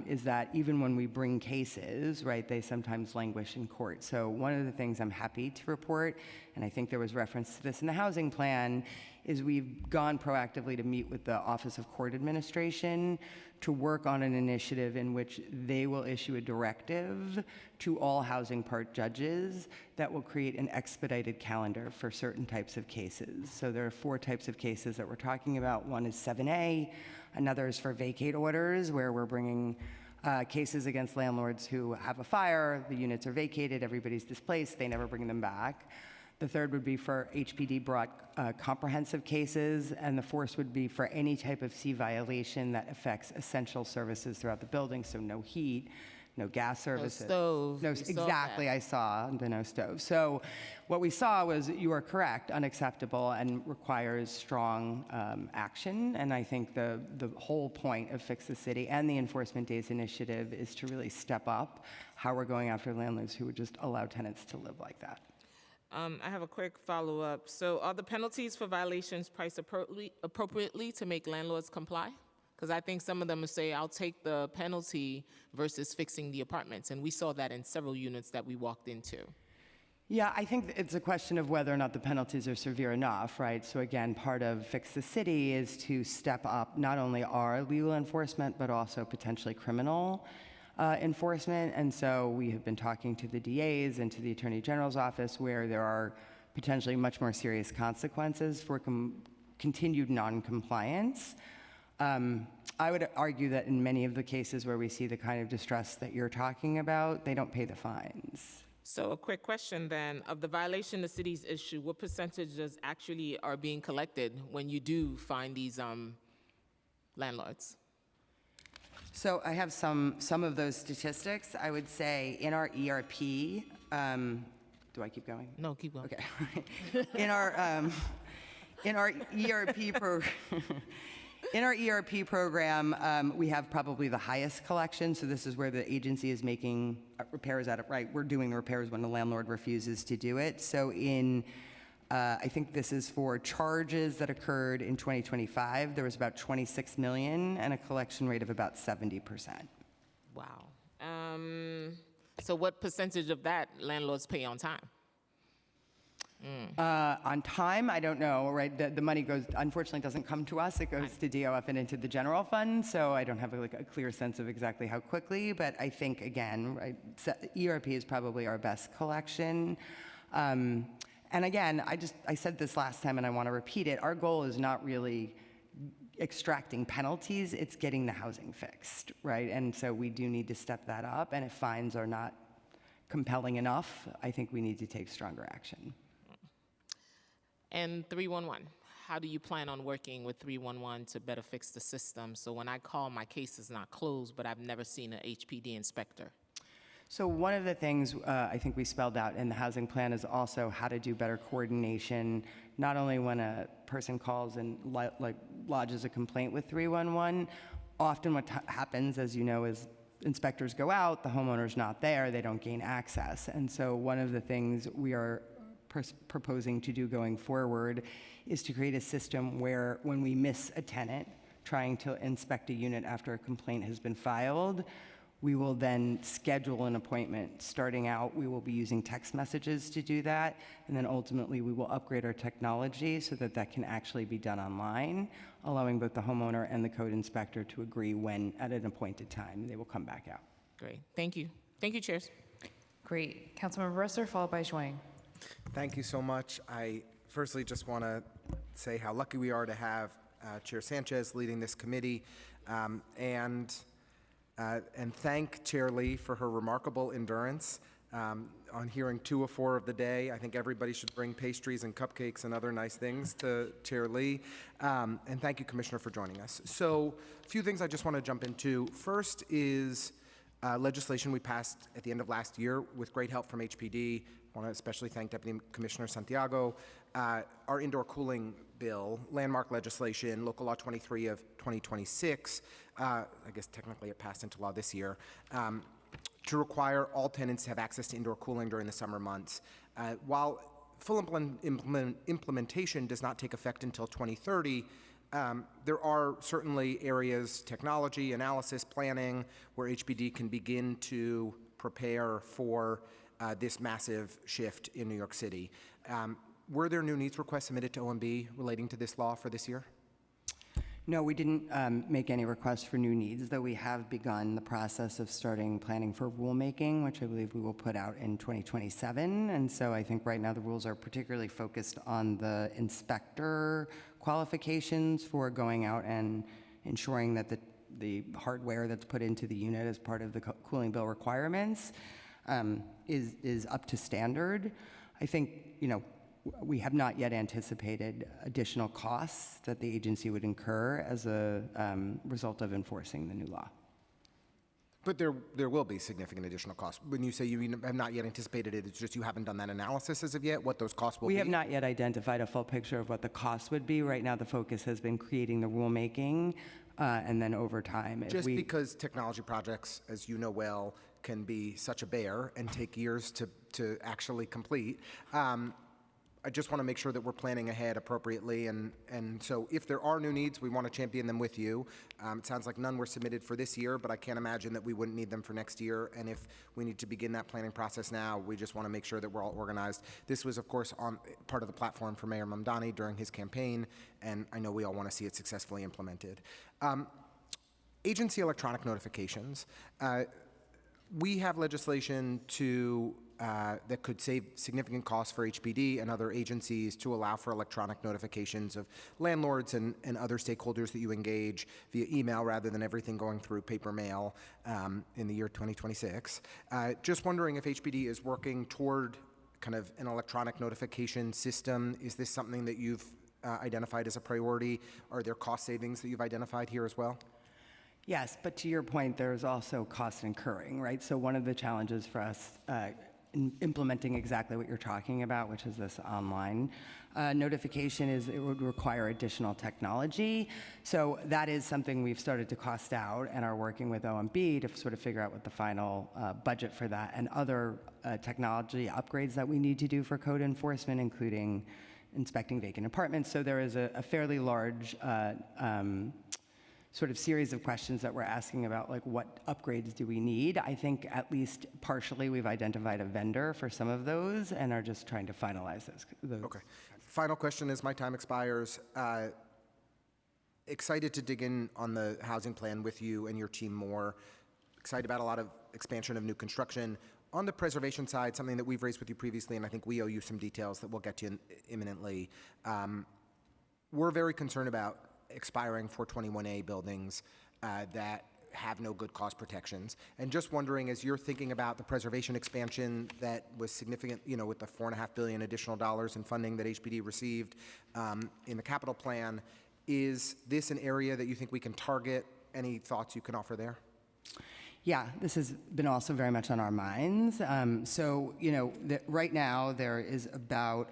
Speaker 14: is that even when we bring cases, right, they sometimes languish in court. So one of the things I'm happy to report, and I think there was reference to this in the housing plan, is we've gone proactively to meet with the Office of Court Administration to work on an initiative in which they will issue a directive to all housing part judges that will create an expedited calendar for certain types of cases. So there are 4 types of cases that we're talking about. One is 7A, another is for vacate orders, where we're bringing cases against landlords who have a fire, the units are vacated, everybody's displaced, they never bring them back. The third would be for HPD brought comprehensive cases, and the fourth would be for any type of C violation that affects essential services throughout the building, so no heat, no gas services.
Speaker 8: No stove.
Speaker 14: Exactly, I saw the no stove. So what we saw was, you are correct, unacceptable and requires strong action, and I think the whole point of Fix the City and the Enforcement Days initiative is to really step up how we're going after landlords who would just allow tenants to live like that.
Speaker 8: I have a quick follow-up. So are the penalties for violations priced appropriately to make landlords comply? Because I think some of them will say, I'll take the penalty versus fixing the apartments. And we saw that in several units that we walked into.
Speaker 14: Yeah, I think it's a question of whether or not the penalties are severe enough, right? So again, part of Fix the City is to step up not only our legal enforcement, but also potentially criminal enforcement. And so we have been talking to the DAs and to the Attorney General's office, where there are potentially much more serious consequences for continued noncompliance. I would argue that in many of the cases where we see the kind of distress that you're talking about, they don't pay the fines.
Speaker 8: So a quick question then, of the violation the city's issue, what percentages actually are being collected when you do find these landlords?
Speaker 14: So I have some of those statistics. I would say in our ERP, do I keep going?
Speaker 8: No, keep going.
Speaker 14: Okay. in our ERP program. In our ERP program, we have probably the highest collection, so this is where the agency is making repairs at it, right? We're doing the repairs when the landlord refuses to do it. So I think this is for charges that occurred in 2025, there was about 26 million and a collection rate of about 70%.
Speaker 8: Wow. So what percentage of that landlords pay on time?
Speaker 14: On time, I don't know, right? The money goes, unfortunately, doesn't come to us. It goes to DOF and into the general fund, so I don't have a clear sense of exactly how quickly, but I think, again, right, ERP is probably our best collection. And again, I said this last time and I want to repeat it, our goal is not really extracting penalties, it's getting the housing fixed, right? And so we do need to step that up, and if fines are not compelling enough, I think we need to take stronger action.
Speaker 8: And 311, how do you plan on working with 311 to better fix the system? So when I call, my case is not closed, but I've never seen an HPD inspector.
Speaker 14: So one of the things I think we spelled out in the housing plan is also how to do better coordination, not only when a person calls and lodges a complaint with 311. Often what happens, as you know, is inspectors go out, the homeowner's not there, they don't gain access. And so one of the things we are proposing to do going forward is to create a system where when we miss a tenant trying to inspect a unit after a complaint has been filed, we will then schedule an appointment. Starting out, we will be using text messages to do that, and then ultimately we will upgrade our technology so that that can actually be done online, allowing both the homeowner and the code inspector to agree when, at an appointed time, they will come back out.
Speaker 8: Great, thank you. Thank you, chairs.
Speaker 2: Great. Councilmember Bresser, followed by Zhuang.
Speaker 20: Thank you so much. I firstly just want to say how lucky we are to have Chair Sanchez leading this committee, and thank Chair Lee for her remarkable endurance on hearing 2 of 4 of the day. I think everybody should bring pastries and cupcakes and other nice things to Chair Lee. And thank you, Commissioner, for joining us. So a few things I just want to jump into. First is legislation we passed at the end of last year with great help from HPD. I want to especially thank Deputy Commissioner Santiago. Our indoor cooling bill, landmark legislation, Local Law 23 of 2026, I guess technically it passed into law this year, to require all tenants to have access to indoor cooling during the summer months. While full implementation does not take effect until 2030, there are certainly areas, technology, analysis, planning, where HPD can begin to prepare for this massive shift in New York City. Were there new needs requests submitted to OMB relating to this law for this year?
Speaker 14: No, we didn't make any requests for new needs, though we have begun the process of starting planning for rulemaking, which I believe we will put out in 2027. And so I think right now the rules are particularly focused on the inspector qualifications for going out and ensuring that the hardware that's put into the unit as part of the cooling bill requirements is up to standard. I think, we have not yet anticipated additional costs that the agency would incur as a result of enforcing the new law.
Speaker 20: But there will be significant additional costs. When you say you have not yet anticipated it, it's just you haven't done that analysis as of yet, what those costs will be?
Speaker 14: We have not yet identified a full picture of what the cost would be. Right now, the focus has been creating the rulemaking, and then over time.
Speaker 20: Just because technology projects, as you know well, can be such a bear and take years to actually complete, I just want to make sure that we're planning ahead appropriately, and so if there are new needs, we want to champion them with you. It sounds like none were submitted for this year, but I can't imagine that we wouldn't need them for next year, and if we need to begin that planning process now, we just want to make sure that we're all organized. This was, of course, on part of the platform for Mayor Mamdani during his campaign, and I know we all want to see it successfully implemented. Agency electronic notifications. We have legislation to that could save significant costs for HPD and other agencies to allow for electronic notifications of landlords and other stakeholders that you engage via email rather than everything going through paper mail in the year 2026. Just wondering if HPD is working toward kind of an electronic notification system. Is this something that you've identified as a priority? Are there cost savings that you've identified here as well?
Speaker 14: Yes, but to your point, there's also cost incurring, right? So one of the challenges for us in implementing exactly what you're talking about, which is this online notification, is it would require additional technology. So that is something we've started to cost out and are working with OMB to sort of figure out what the final budget for that and other technology upgrades that we need to do for code enforcement, including inspecting vacant apartments. So there is a fairly large sort of series of questions that we're asking about, like what upgrades do we need? I think at least partially we've identified a vendor for some of those and are just trying to finalize those.
Speaker 20: Okay. Final question as my time expires. Excited to dig in on the housing plan with you and your team more. Excited about a lot of expansion of new construction. On the preservation side, something that we've raised with you previously, and I think we owe you some details that we'll get to imminently. We're very concerned about expiring 421A buildings that have no good cost protections. And just wondering, as you're thinking about the preservation expansion that was significant, with the $4.5 billion additional dollars in funding that HPD received in the capital plan, is this an area that you think we can target? Any thoughts you can offer there?
Speaker 14: Yeah, this has been also very much on our minds. Right now there is about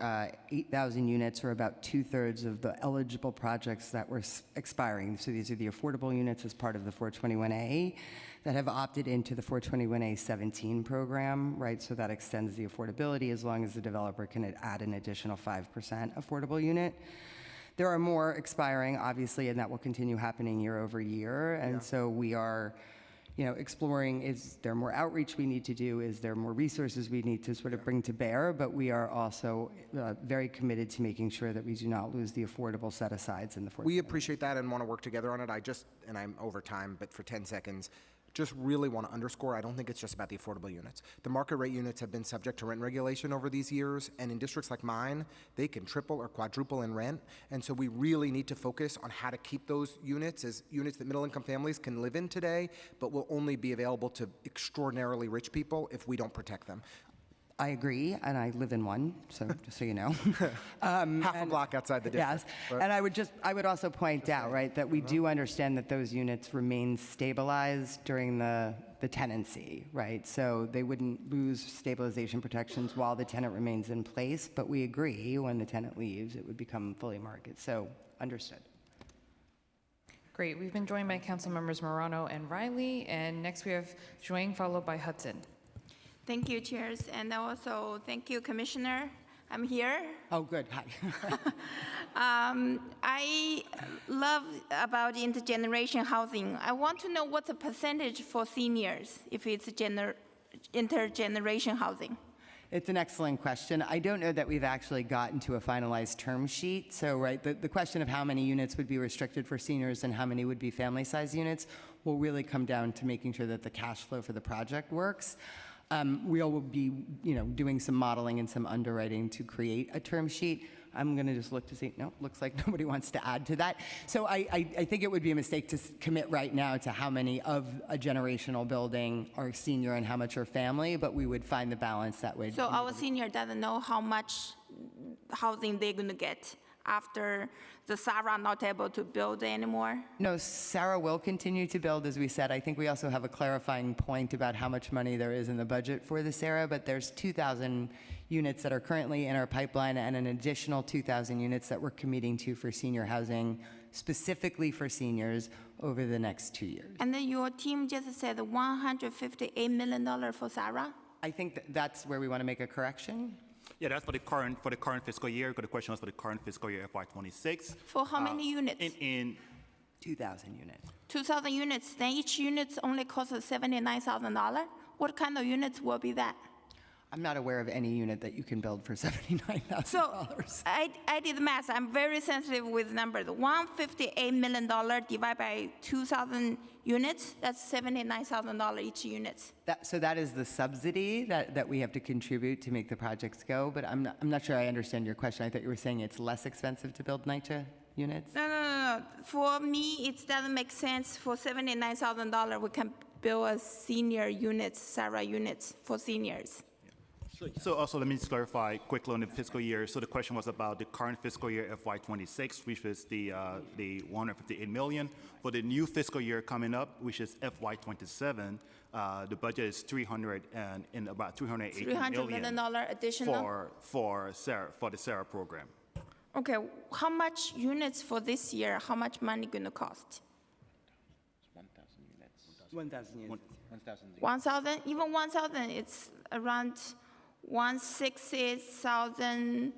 Speaker 14: 8,000 units, or about 2/3 of the eligible projects that were expiring. So these are the affordable units as part of the 421A that have opted into the 421A 17 program, right? So that extends the affordability as long as the developer can add an additional 5% affordable unit. There are more expiring, obviously, and that will continue happening year over year. And so we are exploring, is there more outreach we need to do? Is there more resources we need to sort of bring to bear? But we are also very committed to making sure that we do not lose the affordable set-asides in the 421A.
Speaker 20: We appreciate that and want to work together on it. And I'm over time, but for 10 seconds, just really want to underscore, I don't think it's just about the affordable units. The market rate units have been subject to rent regulation over these years, and in districts like mine, they can triple or quadruple in rent. And so we really need to focus on how to keep those units as units that middle-income families can live in today, but will only be available to extraordinarily rich people if we don't protect them.
Speaker 14: I agree, and I live in one, so just so you know.
Speaker 20: Half a block outside the district.
Speaker 14: Yes, and I would also point out, right, that we do understand that those units remain stabilized during the tenancy, right? So they wouldn't lose stabilization protections while the tenant remains in place, but we agree when the tenant leaves, it would become fully market. So understood.
Speaker 2: Great. We've been joined by council members Morano and Riley, and next we have Zhuang, followed by Hudson.
Speaker 9: Thank you, chairs, and also thank you, Commissioner. I'm here.
Speaker 14: Oh, good. Hi.
Speaker 9: I love about intergeneration housing. I want to know what's the percentage for seniors if it's intergeneration housing.
Speaker 14: It's an excellent question. I don't know that we've actually gotten to a finalized term sheet. So, right, the question of how many units would be restricted for seniors and how many would be family-size units will really come down to making sure that the cash flow for the project works. We all will be, doing some modeling and some underwriting to create a term sheet. I'm going to just look to see, no, looks like nobody wants to add to that. So I think it would be a mistake to commit right now to how many of a generational building are senior and how much are family, but we would find the balance that way.
Speaker 9: So our senior doesn't know how much housing they're going to get after the SARA not able to build anymore?
Speaker 14: No, SARA will continue to build, as we said. I think we also have a clarifying point about how much money there is in the budget for the SARA, but there's 2,000 units that are currently in our pipeline and an additional 2,000 units that we're committing to for senior housing, specifically for seniors, over the next 2 years.
Speaker 9: And then your team just said $158 million for SARA?
Speaker 14: I think that's where we want to make a correction.
Speaker 15: Yeah, that's for the current fiscal year. The question was for the current fiscal year, FY26.
Speaker 9: For how many units?
Speaker 14: In 2,000 units.
Speaker 9: 2,000 units. Then each unit only costs $79,000. What kind of units will be that?
Speaker 14: I'm not aware of any unit that you can build for $79,000.
Speaker 9: So I did the math. I'm very sensitive with numbers. $158 million divided by 2,000 units, that's $79,000 each unit.
Speaker 14: So that is the subsidy that we have to contribute to make the projects go, but I'm not sure I understand your question. I thought you were saying it's less expensive to build NYCHA units?
Speaker 9: No. For me, it doesn't make sense. For $79,000, we can build a senior units, SARA units for seniors.
Speaker 15: So also, let me just clarify quickly on the fiscal year. So the question was about the current fiscal year, FY26, which is the $158 million. For the new fiscal year coming up, which is FY27, the budget is about $380 million
Speaker 9: additional
Speaker 15: for the SARA program.
Speaker 9: Okay, how much units for this year? How much money gonna cost?
Speaker 14: 1,000 units.
Speaker 9: 1,000? Even 1,000, it's around 160,000.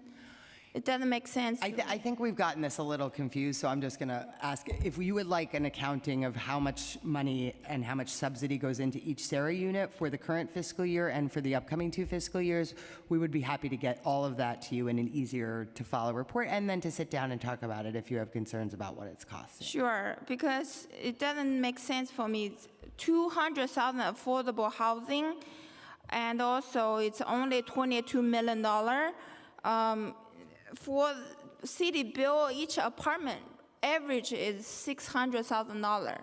Speaker 9: It doesn't make sense.
Speaker 14: I think we've gotten this a little confused, so I'm just going to ask if you would like an accounting of how much money and how much subsidy goes into each SARA unit for the current fiscal year and for the upcoming 2 fiscal years, we would be happy to get all of that to you in an easier to follow report and then to sit down and talk about it if you have concerns about what it's costing.
Speaker 9: Sure, because it doesn't make sense for me. 200,000 affordable housing, and also it's only $22 million. For city bill, each apartment average is $600,000.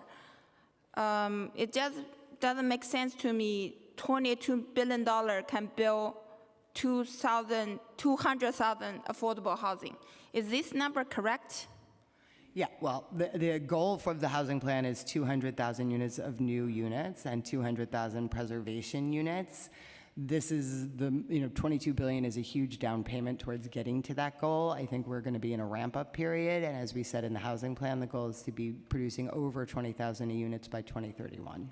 Speaker 9: It just doesn't make sense to me. $22 billion can build 200,000 affordable housing. Is this number correct?
Speaker 14: Yeah, well, the goal for the housing plan is 200,000 units of new units and 200,000 preservation units. This is $22 billion is a huge down payment towards getting to that goal. I think we're going to be in a ramp-up period, and as we said in the housing plan, the goal is to be producing over 20,000 units by 2031.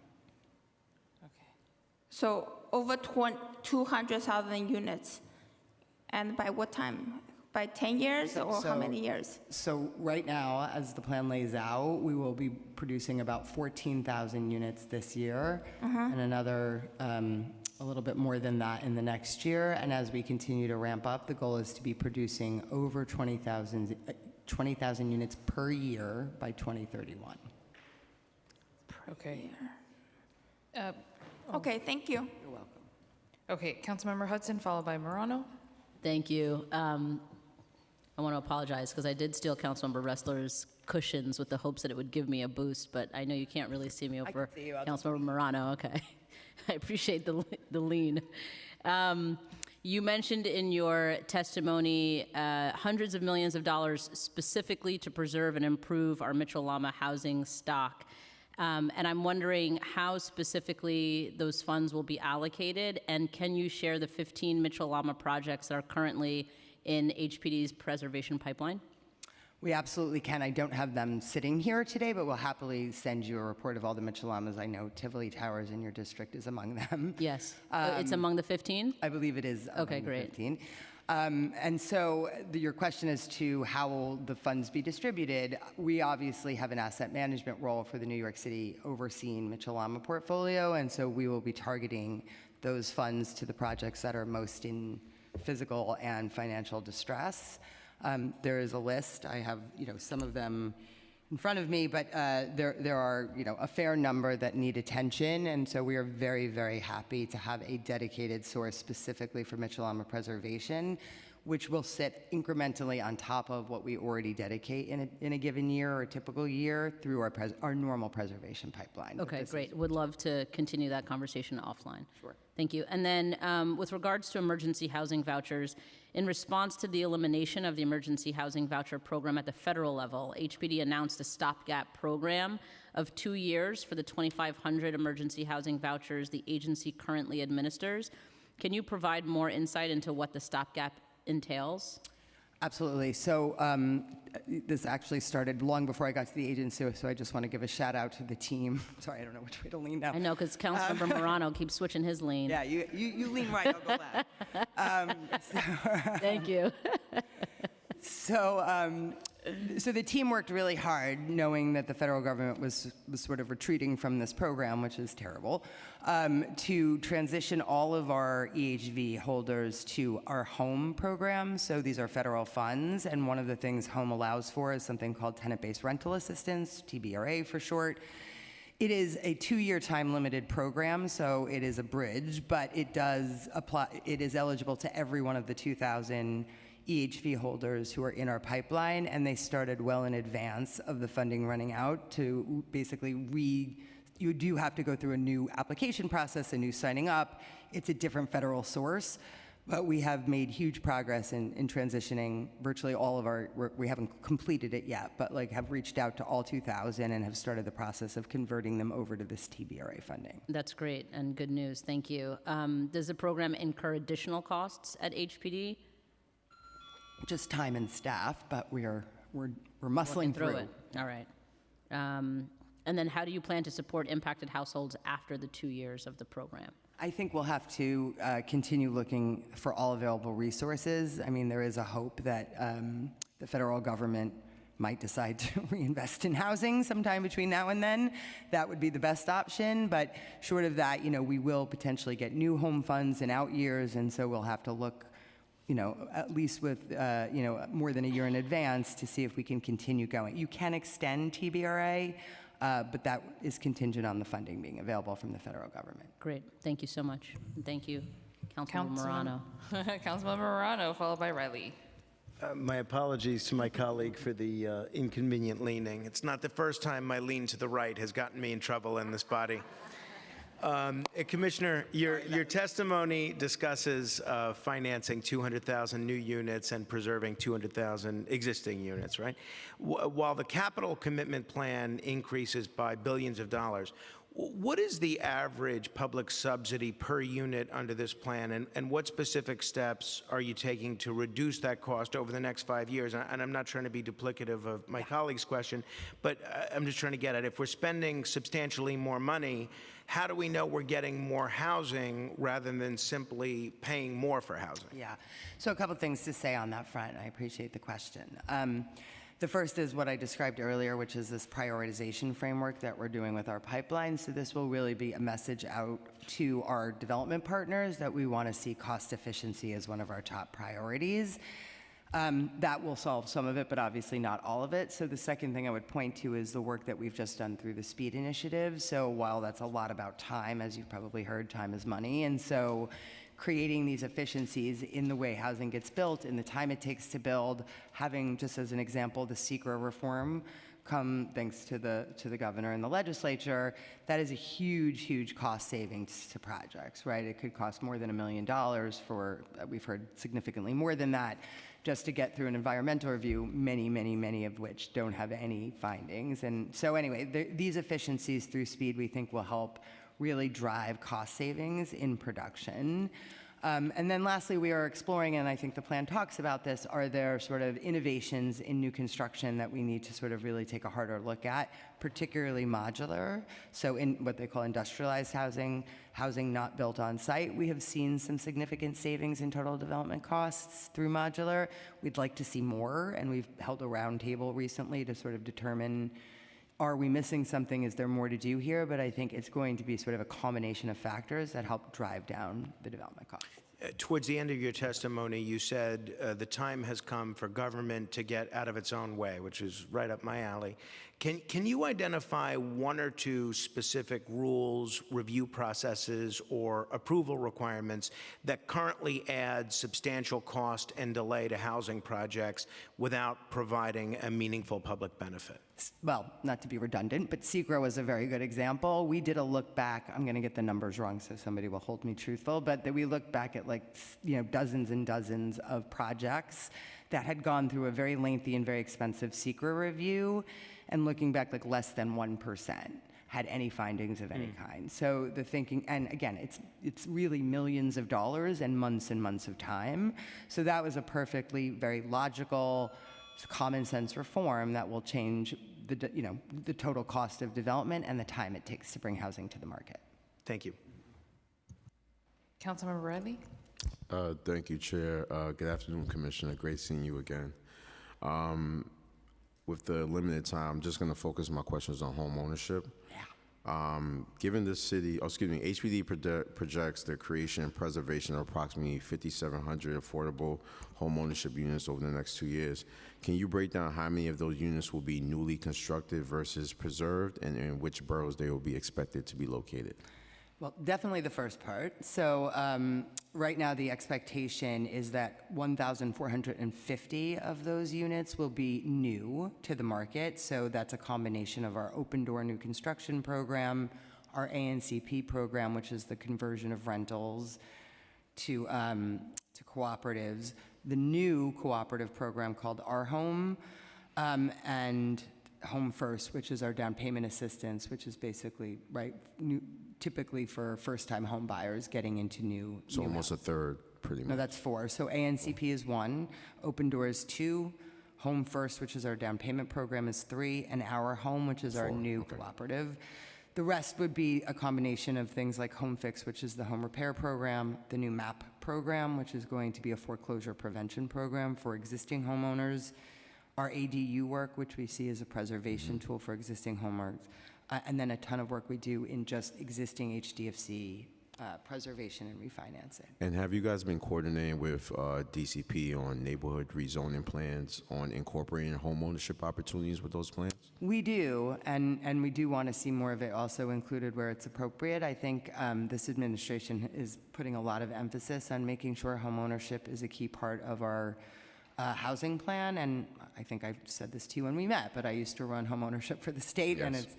Speaker 9: So over 200,000 units, and by what time? By 10 years or how many years?
Speaker 14: So right now, as the plan lays out, we will be producing about 14,000 units this year, and another a little bit more than that in the next year. And as we continue to ramp up, the goal is to be producing over 20,000 units per year by 2031.
Speaker 2: Okay.
Speaker 9: Okay, thank you.
Speaker 14: You're welcome.
Speaker 2: Okay, Councilmember Hudson, followed by Morano.
Speaker 1: Thank you. I want to apologize because I did steal Councilmember Ressler's cushions with the hopes that it would give me a boost, but I know you can't really see me over Councilmember Morano. Okay. I appreciate the lean. You mentioned in your testimony hundreds of millions of dollars specifically to preserve and improve our Mitchell-Lama housing stock. And I'm wondering how specifically those funds will be allocated, and can you share the 15 Mitchell-Lama projects that are currently in HPD's preservation pipeline?
Speaker 14: We absolutely can. I don't have them sitting here today, but we'll happily send you a report of all the Mitchell-Lamas. I know Tivoli Towers in your district is among them.
Speaker 1: Yes. It's among the 15?
Speaker 14: I believe it is among
Speaker 1: okay, great.
Speaker 14: the 15. And so your question as to how will the funds be distributed, we obviously have an asset management role for the New York City overseeing Mitchell-Lama portfolio, and so we will be targeting those funds to the projects that are most in physical and financial distress. There is a list. I have, some of them in front of me, but there are, a fair number that need attention, and so we are very, very happy to have a dedicated source specifically for Mitchell-Lama preservation, which will sit incrementally on top of what we already dedicate in a given year or a typical year through our normal preservation pipeline.
Speaker 1: Okay, great. Would love to continue that conversation offline.
Speaker 14: Sure.
Speaker 1: Thank you. And then with regards to emergency housing vouchers, in response to the elimination of the emergency housing voucher program at the federal level, HPD announced a stopgap program of 2 years for the 2,500 emergency housing vouchers the agency currently administers. Can you provide more insight into what the stopgap entails?
Speaker 14: Absolutely. So this actually started long before I got to the agency, so I just want to give a shout out to the team. Sorry, I don't know which way to lean now.
Speaker 1: I know, because Councilmember Morano keeps switching his lean.
Speaker 14: Yeah, you lean right, I'll go left.
Speaker 1: Thank you.
Speaker 14: So So the team worked really hard, knowing that the federal government was sort of retreating from this program, which is terrible, to transition all of our EHV holders to our HOME program. So these are federal funds, and one of the things HOME allows for is something called tenant-based rental assistance, TBRA for short. It is a 2-year time-limited program, so it is a bridge, but it does apply. It is eligible to every one of the 2,000 EHV holders who are in our pipeline, and they started well in advance of the funding running out to basically you do have to go through a new application process, a new signing up. It's a different federal source, but we have made huge progress in transitioning virtually all of we haven't completed it yet, but like have reached out to all 2,000 and have started the process of converting them over to this TBRA funding.
Speaker 1: That's great and good news. Thank you. Does the program incur additional costs at HPD?
Speaker 14: Just time and staff, but we're muscling through
Speaker 1: it. All right. And then how do you plan to support impacted households after the 2 years of the program?
Speaker 14: I think we'll have to continue looking for all available resources. I mean, there is a hope that the federal government might decide to reinvest in housing sometime between now and then. That would be the best option, but short of that, we will potentially get new home funds in out years, and so we'll have to look at least with, more than a year in advance to see if we can continue going. You can extend TBRA, but that is contingent on the funding being available from the federal government.
Speaker 1: Great. Thank you so much. And thank you, Councilmember Morano.
Speaker 2: Councilmember Morano, followed by Riley.
Speaker 7: My apologies to my colleague for the inconvenient leaning. It's not the first time my lean to the right has gotten me in trouble in this body. Commissioner, your testimony discusses financing 200,000 new units and preserving 200,000 existing units, right? While the capital commitment plan increases by billions of dollars, what is the average public subsidy per unit under this plan, and what specific steps are you taking to reduce that cost over the next 5 years? And I'm not trying to be duplicative of my colleague's question, but I'm just trying to get at, if we're spending substantially more money, how do we know we're getting more housing rather than simply paying more for housing?
Speaker 14: Yeah, so a couple things to say on that front. I appreciate the question. The first is what I described earlier, which is this prioritization framework that we're doing with our pipeline. So this will really be a message out to our development partners that we want to see cost efficiency as one of our top priorities. That will solve some of it, but obviously not all of it. So the second thing I would point to is the work that we've just done through the SPEED initiative. So while that's a lot about time, as you've probably heard, time is money. And so creating these efficiencies in the way housing gets built, in the time it takes to build, having, just as an example, the SECRA reform come thanks to the governor and the legislature, that is a huge cost savings to projects, right? It could cost more than $1 million for, we've heard significantly more than that, just to get through an environmental review, many of which don't have any findings. And so anyway, these efficiencies through SPEED we think will help really drive cost savings in production. And then lastly, we are exploring, and I think the plan talks about this, are there sort of innovations in new construction that we need to sort of really take a harder look at, particularly modular. So in what they call industrialized housing, housing not built on site, we have seen some significant savings in total development costs through modular. We'd like to see more, and we've held a roundtable recently to sort of determine, are we missing something? Is there more to do here? But I think it's going to be sort of a combination of factors that help drive down the development costs.
Speaker 7: Towards the end of your testimony, you said the time has come for government to get out of its own way, which is right up my alley. Can you identify one or two specific rules, review processes, or approval requirements that currently add substantial cost and delay to housing projects without providing a meaningful public benefit?
Speaker 14: Well, not to be redundant, but SECRA was a very good example. We did a look back. I'm going to get the numbers wrong, so somebody will hold me truthful, but that we looked back at dozens and dozens of projects that had gone through a very lengthy and very expensive SECRA review, and looking back, less than 1% had any findings of any kind. So the thinking, and again, it's really millions of dollars and months of time. So that was a perfectly very logical, common sense reform that will change the total cost of development and the time it takes to bring housing to the market.
Speaker 7: Thank you.
Speaker 2: Councilmember Riley.
Speaker 21: Thank you, Chair. Good afternoon, Commissioner. Great seeing you again.
Speaker 16: with the limited time, I'm just going to focus my questions on home ownership. Given the city, HPD projects the creation and preservation of approximately 5,700 affordable home ownership units over the next 2 years. Can you break down how many of those units will be newly constructed versus preserved, and in which boroughs they will be expected to be located?
Speaker 14: Well, definitely the first part. So right now, the expectation is that 1,450 of those units will be new to the market. So that's a combination of our Open Door New Construction Program, our ANCP program, which is the conversion of rentals to cooperatives, the new cooperative program called Our Home, and Home First, which is our down payment assistance, which is basically, typically for first-time home buyers getting into new.
Speaker 16: So almost a third, pretty much.
Speaker 14: No, that's 4. So ANCP is 1, Open Door is 2, Home First, which is our down payment program, is 3, and Our Home, which is our new cooperative. The rest would be a combination of things like Home Fix, which is the home repair program, the new MAP program, which is going to be a foreclosure prevention program for existing homeowners, our ADU work, which we see as a preservation tool for existing homeowners, and then a ton of work we do in just existing HDFC preservation and refinancing.
Speaker 16: And have you guys been coordinating with DCP on neighborhood rezoning plans on incorporating home ownership opportunities with those plans?
Speaker 14: We do, and we do want to see more of it also included where it's appropriate. I think this administration is putting a lot of emphasis on making sure home ownership is a key part of our housing plan, and I think I've said this to you when we met, but I used to run home ownership for the state, and it's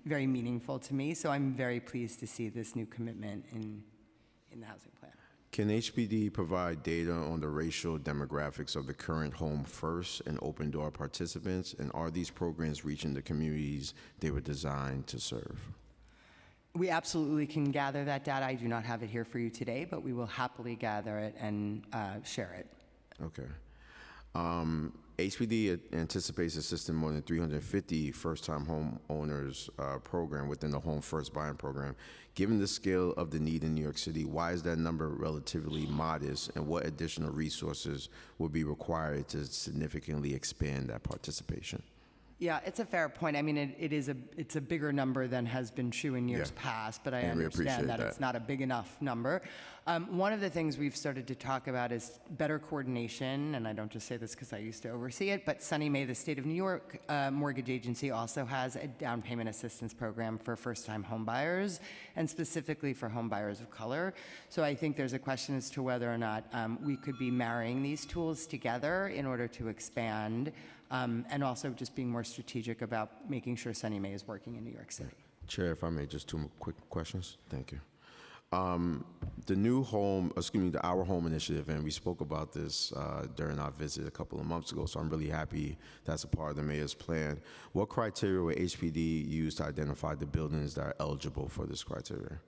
Speaker 14: very meaningful to me, so I'm very pleased to see this new commitment in the housing plan.
Speaker 16: Can HPD provide data on the racial demographics of the current Home First and Open Door participants, and are these programs reaching the communities they were designed to serve?
Speaker 14: We absolutely can gather that data. I do not have it here for you today, but we will happily gather it and share it.
Speaker 16: Okay. HPD anticipates assisting more than 350 first-time home owners program within the Home First buying program. Given the scale of the need in New York City, why is that number relatively modest, and what additional resources will be required to significantly expand that participation?
Speaker 14: Yeah, it's a fair point. I mean, it's a bigger number than has been true in years past, but I understand that it's not a big enough number. One of the things we've started to talk about is better coordination, and I don't just say this because I used to oversee it, but Sunny Mae, the State of New York mortgage agency, also has a down payment assistance program for first-time home buyers, and specifically for home buyers of color. So I think there's a question as to whether or not we could be marrying these tools together in order to expand, and also just being more strategic about making sure Sunny Mae is working in New York City.
Speaker 16: Chair, if I may, just 2 quick questions. Thank you. The new home, the Our Home initiative, and we spoke about this during our visit a couple of months ago, so I'm really happy that's a part of the mayor's plan. What criteria will HPD use to identify the buildings that are eligible for this criteria?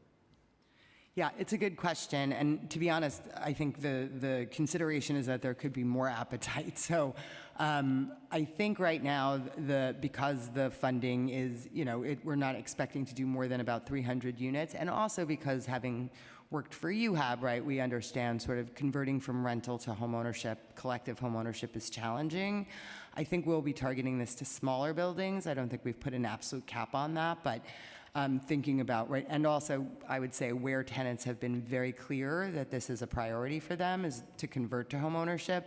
Speaker 14: Yeah, it's a good question, and to be honest, I think the consideration is that there could be more appetite. So I think right now, because the funding is, we're not expecting to do more than about 300 units, and also because having worked for UHAB, right, we understand sort of converting from rental to homeownership, collective homeownership is challenging. I think we'll be targeting this to smaller buildings. I don't think we've put an absolute cap on that, but thinking about, right, and also I would say where tenants have been very clear that this is a priority for them is to convert to homeownership.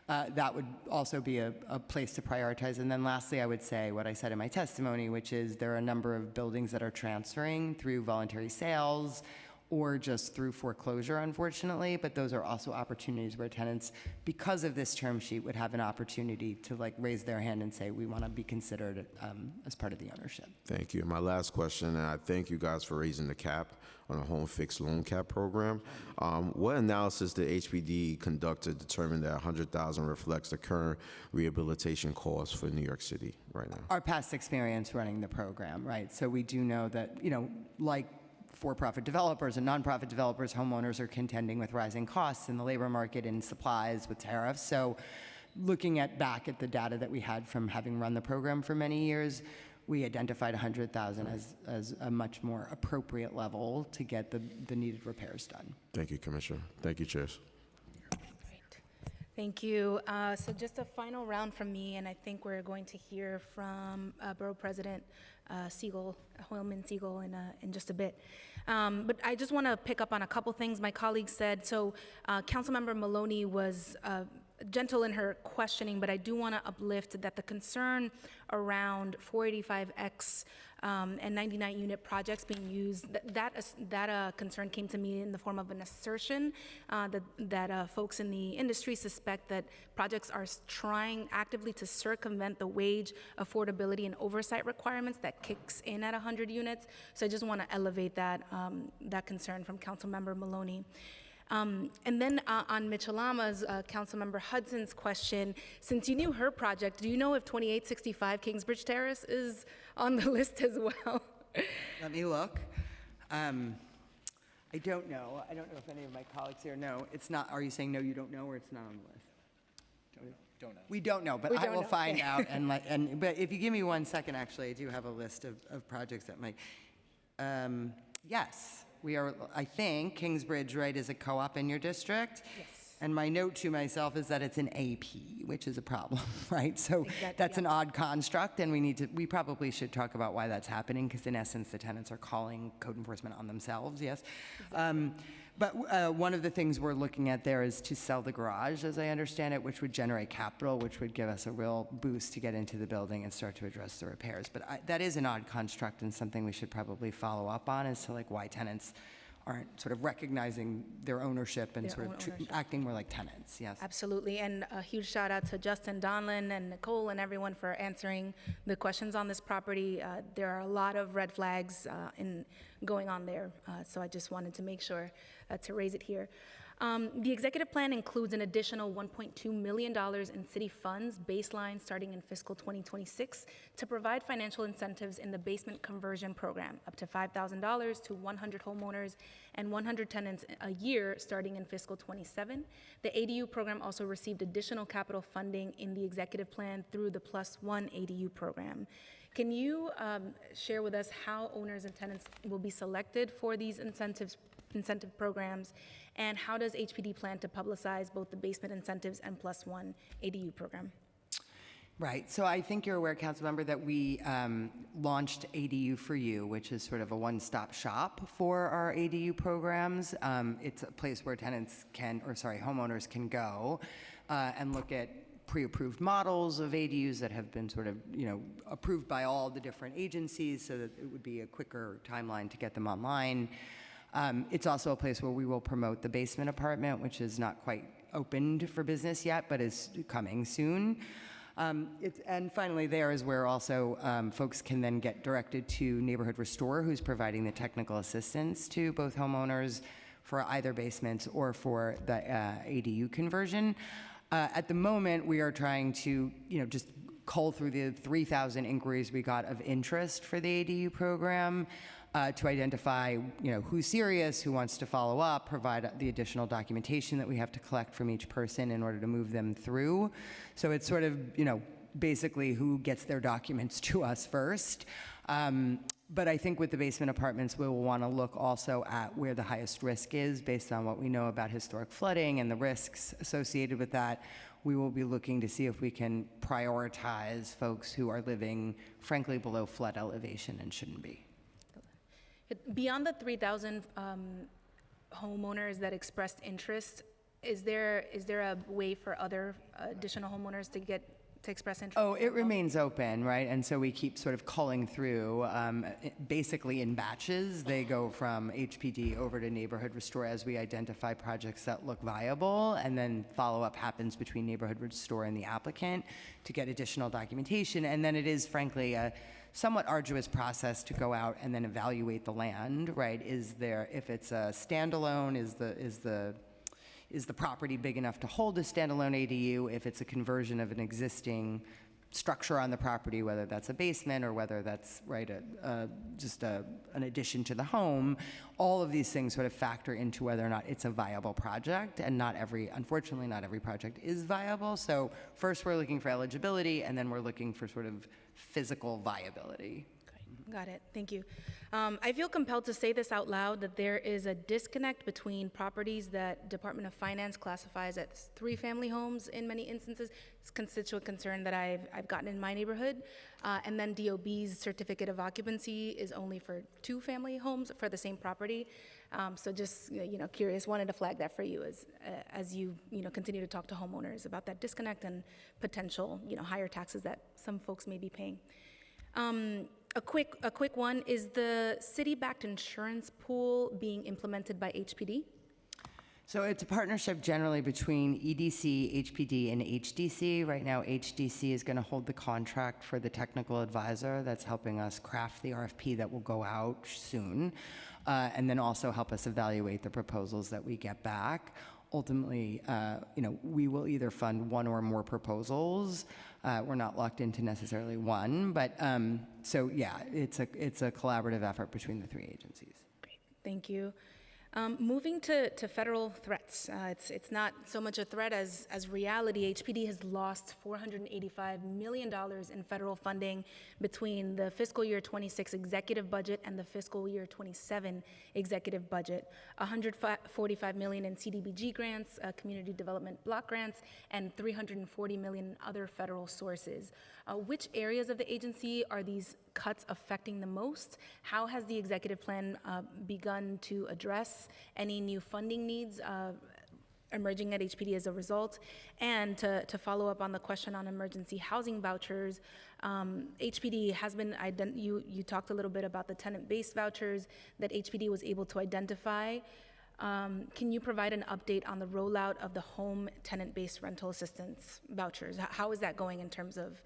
Speaker 14: That would also be a place to prioritize. And then lastly, I would say what I said in my testimony, which is there are a number of buildings that are transferring through voluntary sales or just through foreclosure, unfortunately, but those are also opportunities where tenants, because of this term sheet, would have an opportunity to raise their hand and say, we want to be considered as part of the ownership.
Speaker 16: Thank you. My last question, and I thank you guys for raising the cap on the Home Fix Loan Cap program. What analysis did HPD conduct to determine that $100,000 reflects the current rehabilitation costs for New York City right now?
Speaker 14: Our past experience running the program, right? So we do know that, like for-profit developers and nonprofit developers, homeowners are contending with rising costs in the labor market and supplies with tariffs. So looking back at the data that we had from having run the program for many years, we identified 100,000 as a much more appropriate level to get the needed repairs done.
Speaker 16: Thank you, Commissioner. Thank you, Chairs.
Speaker 13: Thank you. So just a final round from me, and I think we're going to hear from Borough President Siegel, Hoylman Siegel, in just a bit. But I just want to pick up on a couple things my colleagues said. So Councilmember Maloney was gentle in her questioning, but I do want to uplift that the concern around 485X and 99 unit projects being used, that concern came to me in the form of an assertion that folks in the industry suspect that projects are trying actively to circumvent the wage affordability and oversight requirements that kicks in at 100 units. So I just want to elevate that concern from Councilmember Maloney. And then on Mitchell-Lama's, Councilmember Hudson's question, since you knew her project, do you know if 2865 Kingsbridge Terrace is on the list as well?
Speaker 14: Let me look. I don't know. I don't know if any of my colleagues here know. It's not, are you saying no, you don't know, or it's not on the list?
Speaker 18: Don't know.
Speaker 14: We don't know, but I will find out. But if you give me 1 second, actually, I do have a list of projects that might. Yes. We are, I think, Kingsbridge, right, is a co-op in your district? Yes. And my note to myself is that it's an AP, which is a problem, right? So that's an odd construct, and we probably should talk about why that's happening, because in essence, the tenants are calling code enforcement on themselves, yes? Exactly. But one of the things we're looking at there is to sell the garage, as I understand it, which would generate capital, which would give us a real boost to get into the building and start to address the repairs. But that is an odd construct and something we should probably follow up on, as to like why tenants aren't sort of recognizing their ownership and sort of acting more like tenants, yes.
Speaker 13: Absolutely, and a huge shout out to Justin Donlin and Nicole and everyone for answering the questions on this property. There are a lot of red flags going on there, so I just wanted to make sure to raise it here. The executive plan includes an additional $1.2 million in city funds baseline starting in fiscal 2026 to provide financial incentives in the basement conversion program, up to $5,000 to 100 homeowners and 100 tenants a year starting in fiscal 27. The ADU program also received additional capital funding in the executive plan through the +1 ADU program. Can you share with us how owners and tenants will be selected for these incentive programs, and how does HPD plan to publicize both the basement incentives and +1 ADU program?
Speaker 14: Right, so I think you're aware, Councilmember, that we launched ADU for You, which is sort of a one-stop shop for our ADU programs. It's a place where homeowners can go and look at pre-approved models of ADUs that have been sort of, approved by all the different agencies, so that it would be a quicker timeline to get them online. It's also a place where we will promote the basement apartment, which is not quite opened for business yet, but is coming soon. And finally, there is where also folks can then get directed to Neighborhood Restore, who's providing the technical assistance to both homeowners for either basements or for the ADU conversion. At the moment, we are trying to, just cull through the 3,000 inquiries we got of interest for the ADU program. To identify, who's serious, who wants to follow up, provide the additional documentation that we have to collect from each person in order to move them through. So it's sort of, basically who gets their documents to us first. But I think with the basement apartments, we will want to look also at where the highest risk is based on what we know about historic flooding and the risks associated with that. We will be looking to see if we can prioritize folks who are living, frankly, below flood elevation and shouldn't be.
Speaker 13: Beyond the 3,000 homeowners that expressed interest, is there a way for other additional homeowners to express interest?
Speaker 14: Oh, it remains open, right? And so we keep sort of culling through, basically in batches. They go from HPD over to Neighborhood Restore as we identify projects that look viable, and then follow-up happens between Neighborhood Restore and the applicant to get additional documentation. And then it is, frankly, a somewhat arduous process to go out and then evaluate the land, right? If it's a standalone, is the property big enough to hold a standalone ADU? If it's a conversion of an existing structure on the property, whether that's a basement or whether that's just an addition to the home, all of these things sort of factor into whether or not it's a viable project, and unfortunately, not every project is viable. So first we're looking for eligibility, and then we're looking for sort of physical viability.
Speaker 13: Got it. Thank you. I feel compelled to say this out loud, that there is a disconnect between properties that Department of Finance classifies as three-family homes in many instances. It's a constituent concern that I've gotten in my neighborhood. And then DOB's certificate of occupancy is only for two-family homes for the same property. So just, curious, wanted to flag that for you as you continue to talk to homeowners about that disconnect and potential, higher taxes that some folks may be paying. A quick one, is the city-backed insurance pool being implemented by HPD?
Speaker 14: So it's a partnership generally between EDC, HPD, and HDC. Right now, HDC is going to hold the contract for the technical advisor that's helping us craft the RFP that will go out soon, and then also help us evaluate the proposals that we get back. Ultimately, we will either fund one or more proposals. We're not locked into necessarily one, but so yeah, it's a collaborative effort between the three agencies.
Speaker 13: Great, thank you. Moving to federal threats, it's not so much a threat as reality. HPD has lost $485 million in federal funding between the fiscal year 26 executive budget and the fiscal year 27 executive budget. $145 million in CDBG grants, community development block grants, and $340 million in other federal sources. Which areas of the agency are these cuts affecting the most? How has the executive plan begun to address any new funding needs emerging at HPD as a result? And to follow up on the question on emergency housing vouchers, HPD has been, you talked a little bit about the tenant-based vouchers that HPD was able to identify. Can you provide an update on the rollout of the home tenant-based rental assistance vouchers? How is that going in terms of,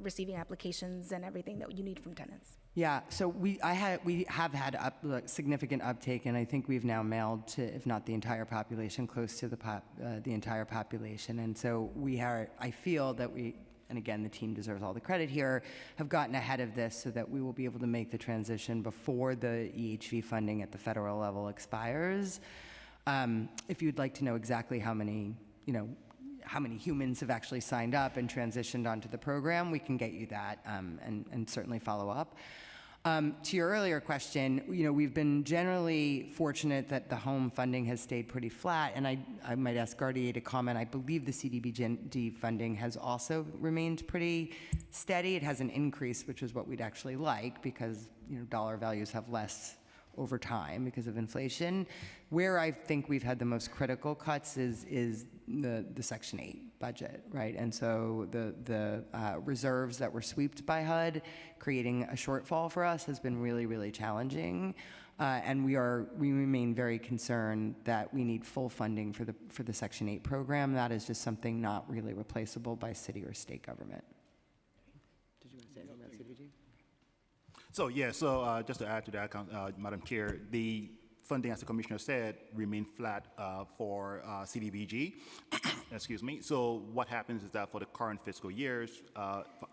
Speaker 13: receiving applications and everything that you need from tenants?
Speaker 14: Yeah, so we have had significant uptake, and I think we've now mailed to, if not the entire population, close to the entire population. And so I feel that we, and again, the team deserves all the credit here, have gotten ahead of this so that we will be able to make the transition before the EHV funding at the federal level expires. If you'd like to know exactly how many humans have actually signed up and transitioned onto the program, we can get you that and certainly follow up. To your earlier question, we've been generally fortunate that the home funding has stayed pretty flat, and I might ask Gardier to comment. I believe the CDBG funding has also remained pretty steady. It hasn't increased, which is what we'd actually like, because dollar values have less over time because of inflation. Where I think we've had the most critical cuts is the Section 8 budget, right? And so the reserves that were swept by HUD, creating a shortfall for us, has been really, really challenging. And we remain very concerned that we need full funding for the Section 8 program. That is just something not really replaceable by city or state government.
Speaker 1: Did you want to say anything about CDBG?
Speaker 15: So just to add to that, Madam Chair, the funding, as the Commissioner said, remained flat for CDBG. Excuse me. So what happens is that for the current fiscal years,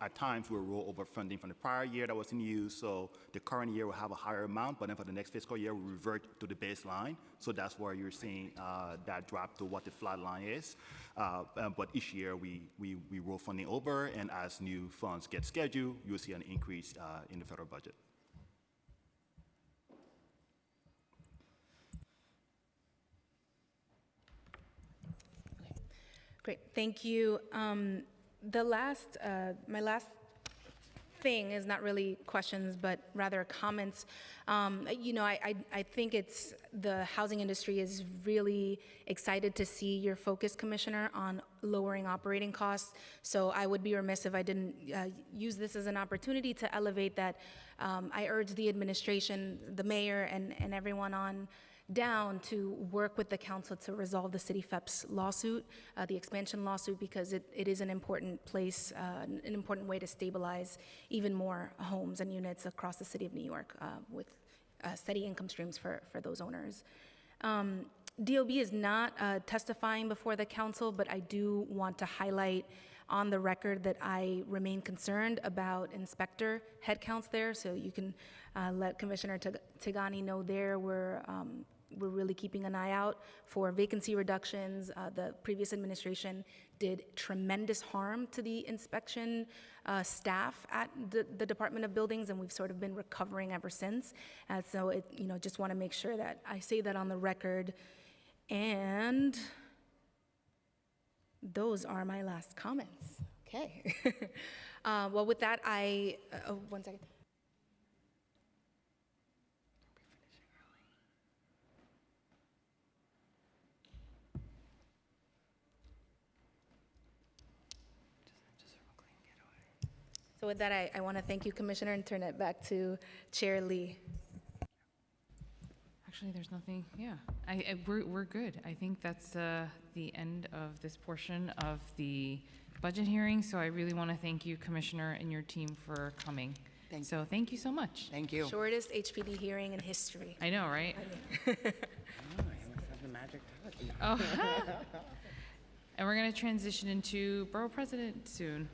Speaker 15: at times we'll roll over funding from the prior year that was in use. So the current year will have a higher amount, but then for the next fiscal year, we'll revert to the baseline. So that's where you're seeing that drop to what the flat line is. But each year we roll funding over, and as new funds get scheduled, you'll see an increase in the federal budget.
Speaker 13: Great, thank you. My last thing is not really questions, but rather comments. I think the housing industry is really excited to see your focus, Commissioner, on lowering operating costs. So I would be remiss if I didn't use this as an opportunity to elevate that. I urge the administration, the mayor, and everyone on down to work with the council to resolve the City FEP's lawsuit, the expansion lawsuit, because it is an important place, an important way to stabilize even more homes and units across the city of New York with steady income streams for those owners. DOB is not testifying before the council, but I do want to highlight on the record that I remain concerned about inspector headcounts there, so you can let Commissioner Tigani know there. we're really keeping an eye out for vacancy reductions. The previous administration did tremendous harm to the inspection staff at the Department of Buildings, and we've sort of been recovering ever since. So just want to make sure that I say that on the record. And those are my last comments. Okay. Well, with that, one second. So with that, I want to thank you, Commissioner, and turn it back to Chair Lee.
Speaker 2: Actually, there's nothing, yeah. We're good. I think that's the end of this portion of the budget hearing. So I really want to thank you, Commissioner, and your team for coming. So thank you so much.
Speaker 14: Thank you.
Speaker 13: Shortest HPD hearing in history.
Speaker 2: I know, right?
Speaker 14: I must have the magic touch.
Speaker 2: Oh. And we're going to transition into Borough President soon.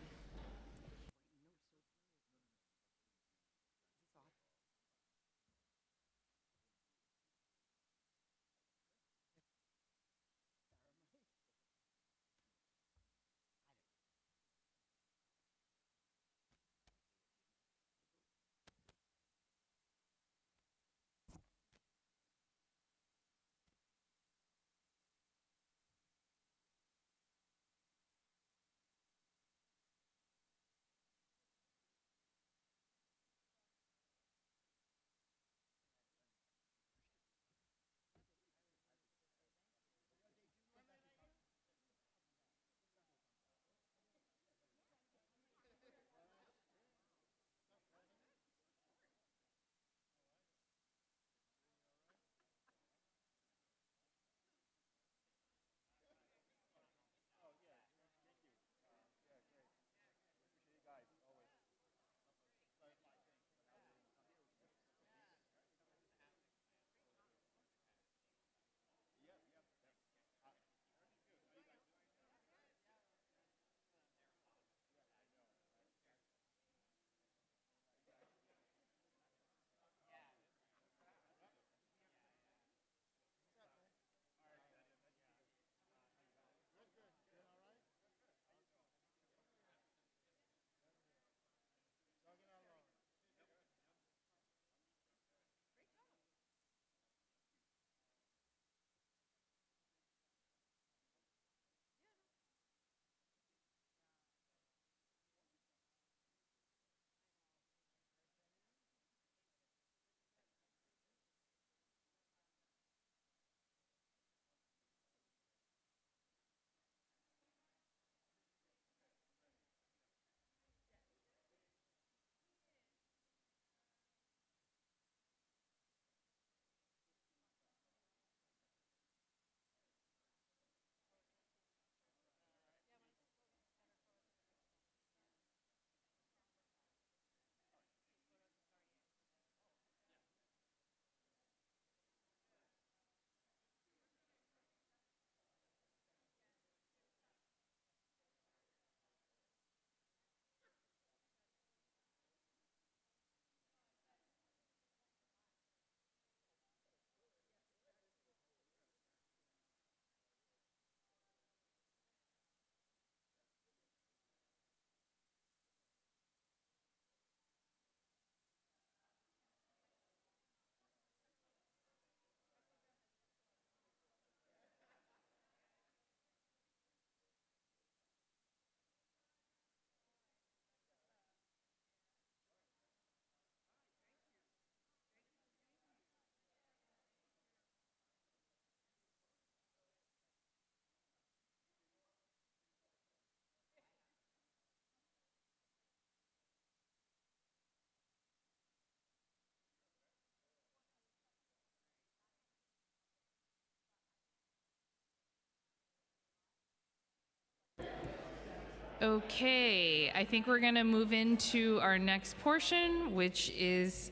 Speaker 2: Okay, I think we're going to move into our next portion, which is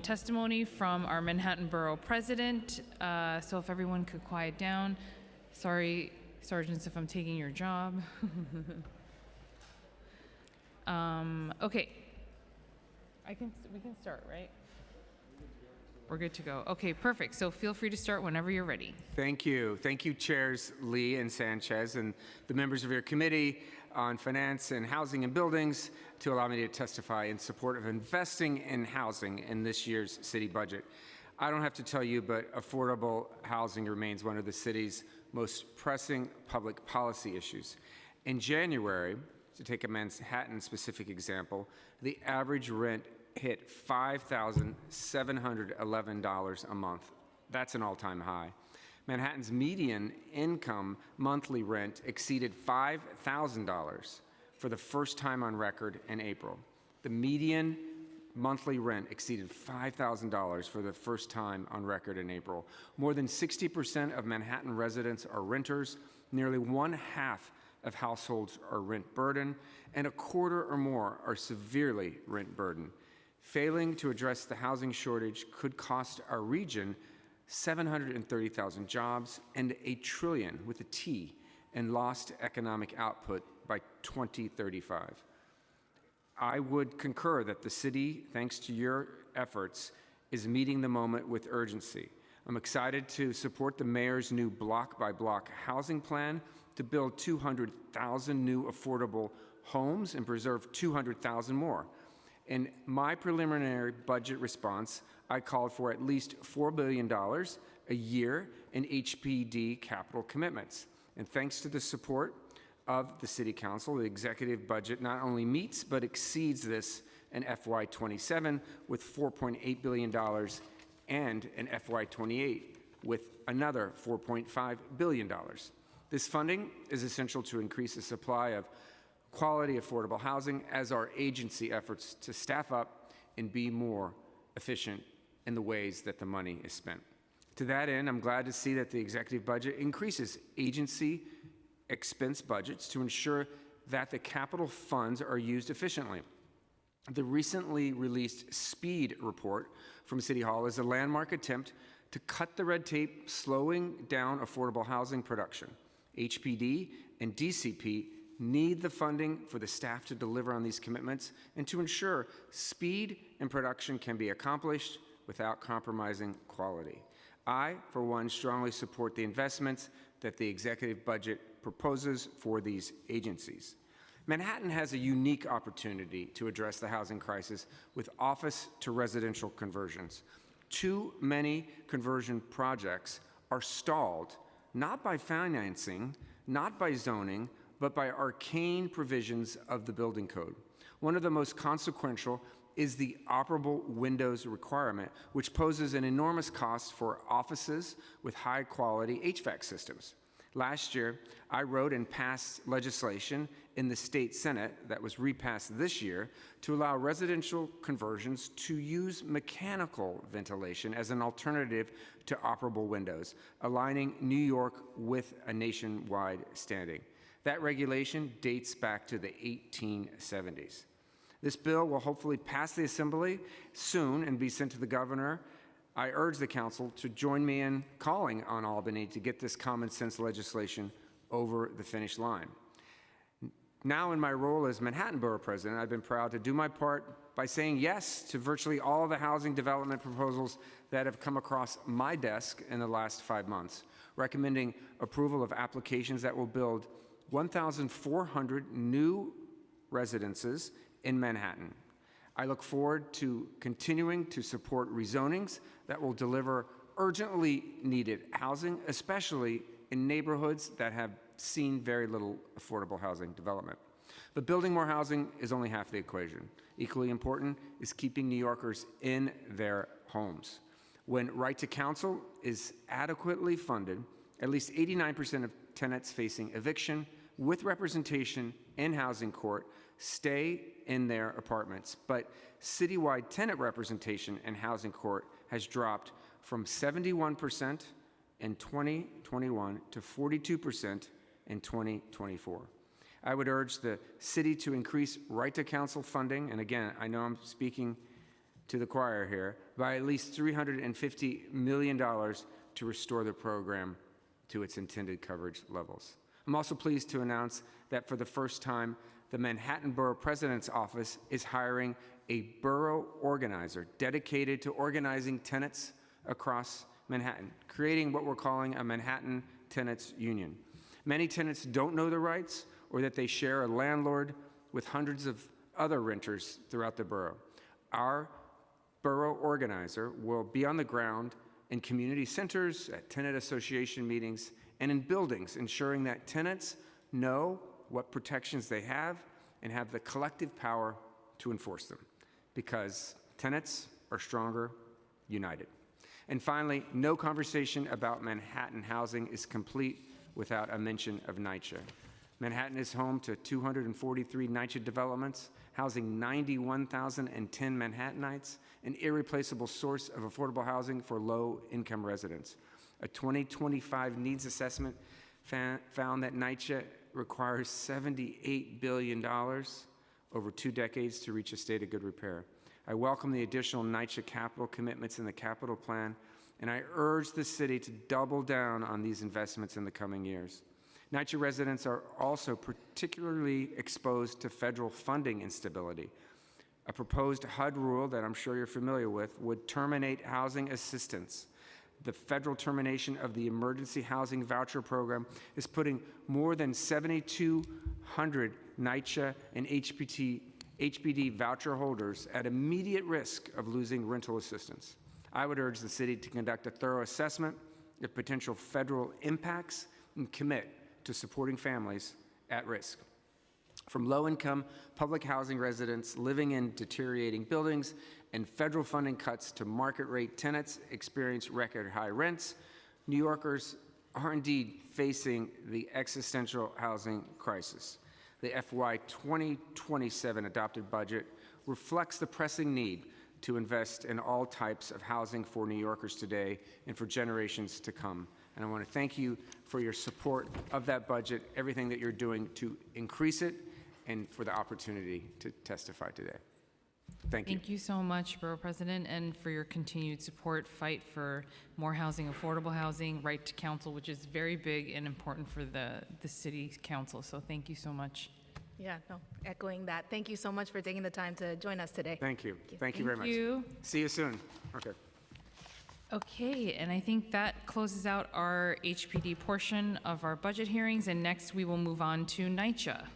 Speaker 2: testimony from our Manhattan Borough President. So if everyone could quiet down. Sorry, sergeants, if I'm taking your job. Okay. We can start, right? We're good to go. Okay, perfect. So feel free to start whenever you're ready.
Speaker 10: Thank you. Thank you, Chairs Lee and Sanchez, and the members of your Committee on Finance and Housing and Buildings to allow me to testify in support of investing in housing in this year's city budget. I don't have to tell you, but affordable housing remains one of the city's most pressing public policy issues. In January, to take a Manhattan-specific example, the average rent hit $5,711 a month. That's an all-time high. Manhattan's median income monthly rent exceeded $5,000 for the first time on record in April. The median monthly rent exceeded $5,000 for the first time on record in April. More than 60% of Manhattan residents are renters, nearly 1/2 of households are rent burdened, and 1/4 or more are severely rent burdened. Failing to address the housing shortage could cost our region 730,000 jobs and $1 trillion with a T in lost economic output by 2035. I would concur that the city, thanks to your efforts, is meeting the moment with urgency. I'm excited to support the mayor's new block-by-block housing plan to build 200,000 new affordable homes and preserve 200,000 more. In my preliminary budget response, I called for at least $4 billion a year in HPD capital commitments. And thanks to the support of the City Council, the executive budget not only meets but exceeds this in FY27 with $4.8 billion and in FY28 with another $4.5 billion. This funding is essential to increase the supply of quality, affordable housing as our agency efforts to staff up and be more efficient in the ways that the money is spent. To that end, I'm glad to see that the executive budget increases agency expense budgets to ensure that the capital funds are used efficiently. The recently released SPEED report from City Hall is a landmark attempt to cut the red tape, slowing down affordable housing production. HPD and DCP need the funding for the staff to deliver on these commitments and to ensure speed and production can be accomplished without compromising quality. I, for one, strongly support the investments that the executive budget proposes for these agencies. Manhattan has a unique opportunity to address the housing crisis with office to residential conversions. Too many conversion projects are stalled, not by financing, not by zoning, but by arcane provisions of the building code. One of the most consequential is the operable windows requirement, which poses an enormous cost for offices with high-quality HVAC systems. Last year, I wrote and passed legislation in the state Senate that was repassed this year to allow residential conversions to use mechanical ventilation as an alternative to operable windows, aligning New York with a nationwide standing. That regulation dates back to the 1870s. This bill will hopefully pass the Assembly soon and be sent to the governor. I urge the council to join me in calling on Albany to get this common sense legislation over the finish line. Now, in my role as Manhattan Borough President, I've been proud to do my part by saying yes to virtually all the housing development proposals that have come across my desk in the last 5 months, recommending approval of applications that will build 1,400 new residences in Manhattan. I look forward to continuing to support rezonings that will deliver urgently needed housing, especially in neighborhoods that have seen very little affordable housing development. But building more housing is only half the equation. Equally important is keeping New Yorkers in their homes. When Right to Counsel is adequately funded, at least 89% of tenants facing eviction with representation in housing court stay in their apartments. But citywide tenant representation in housing court has dropped from 71% in 2021 to 42% in 2024. I would urge the city to increase Right to Counsel funding, and again, I know I'm speaking to the choir here, by at least $350 million to restore the program to its intended coverage levels. I'm also pleased to announce that for the first time, the Manhattan Borough President's Office is hiring a borough organizer dedicated to organizing tenants across Manhattan, creating what we're calling a Manhattan Tenants Union. Many tenants don't know their rights or that they share a landlord with hundreds of other renters throughout the borough. Our borough organizer will be on the ground in community centers, at tenant association meetings, and in buildings, ensuring that tenants know what protections they have and have the collective power to enforce them, because tenants are stronger united. And finally, no conversation about Manhattan housing is complete without a mention of NYCHA. Manhattan is home to 243 NYCHA developments, housing 91,010 Manhattanites, an irreplaceable source of affordable housing for low-income residents. A 2025 needs assessment found that NYCHA requires $78 billion over 2 decades to reach a state of good repair. I welcome the additional NYCHA capital commitments in the capital plan, and I urge the city to double down on these investments in the coming years. NYCHA residents are also particularly exposed to federal funding instability. A proposed HUD rule that I'm sure you're familiar with would terminate housing assistance. The federal termination of the Emergency Housing Voucher Program is putting more than 7,200 NYCHA and HPD voucher holders at immediate risk of losing rental assistance. I would urge the city to conduct a thorough assessment of potential federal impacts and commit to supporting families at risk. From low-income public housing residents living in deteriorating buildings and federal funding cuts to market-rate tenants experience record-high rents, New Yorkers are indeed facing the existential housing crisis. The FY 2027 adopted budget reflects the pressing need to invest in all types of housing for New Yorkers today and for generations to come. And I want to thank you for your support of that budget, everything that you're doing to increase it, and for the opportunity to testify today. Thank you.
Speaker 2: Thank you so much, Borough President, and for your continued support, fight for more housing, affordable housing, right to counsel, which is very big and important for the city council. So thank you so much.
Speaker 13: Yeah, no, echoing that. Thank you so much for taking the time to join us today.
Speaker 10: Thank you. Thank you very much.
Speaker 2: Thank you.
Speaker 10: See you soon. Okay.
Speaker 2: Okay, and I think that closes out our HPD portion of our budget hearings, and next we will move on to NYCHA.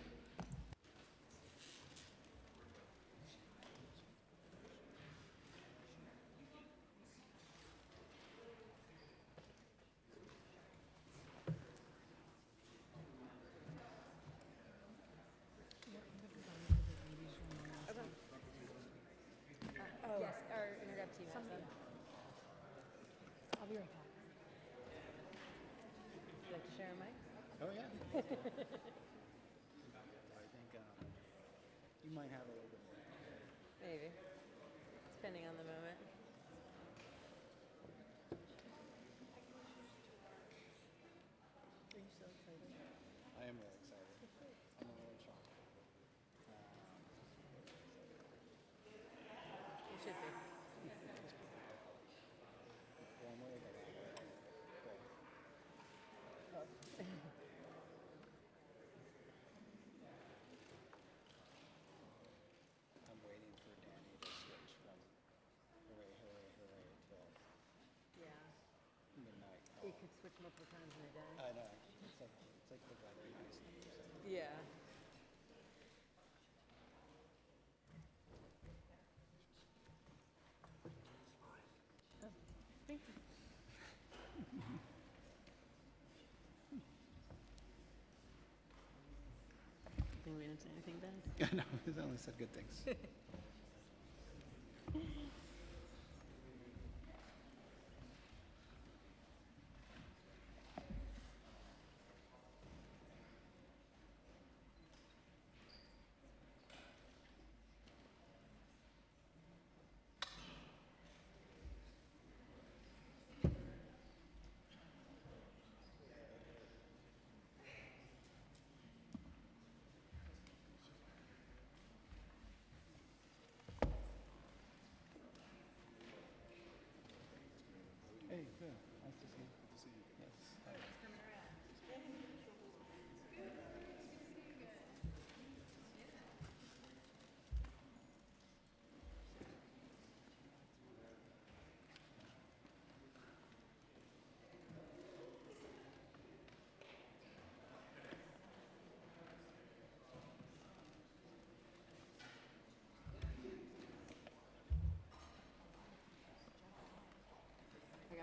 Speaker 1: I'll be right back. Would you like to share a mic?
Speaker 3: Oh, yeah. I think you might have a little bit more.
Speaker 1: Maybe, depending on the moment. Are you so excited?
Speaker 3: I am really excited. I'm a little shocked.
Speaker 1: You should be.
Speaker 3: Formally, but cool. I'm waiting for Danny to switch from hooray, hooray, hooray till
Speaker 1: Yeah.
Speaker 3: midnight.
Speaker 1: You could switch multiple times in a day.
Speaker 3: I know. It's like the weather in Iceland or something.
Speaker 1: Yeah. Oh, thank you. Think we didn't say anything bad?
Speaker 3: Yeah, no, he's only said good things.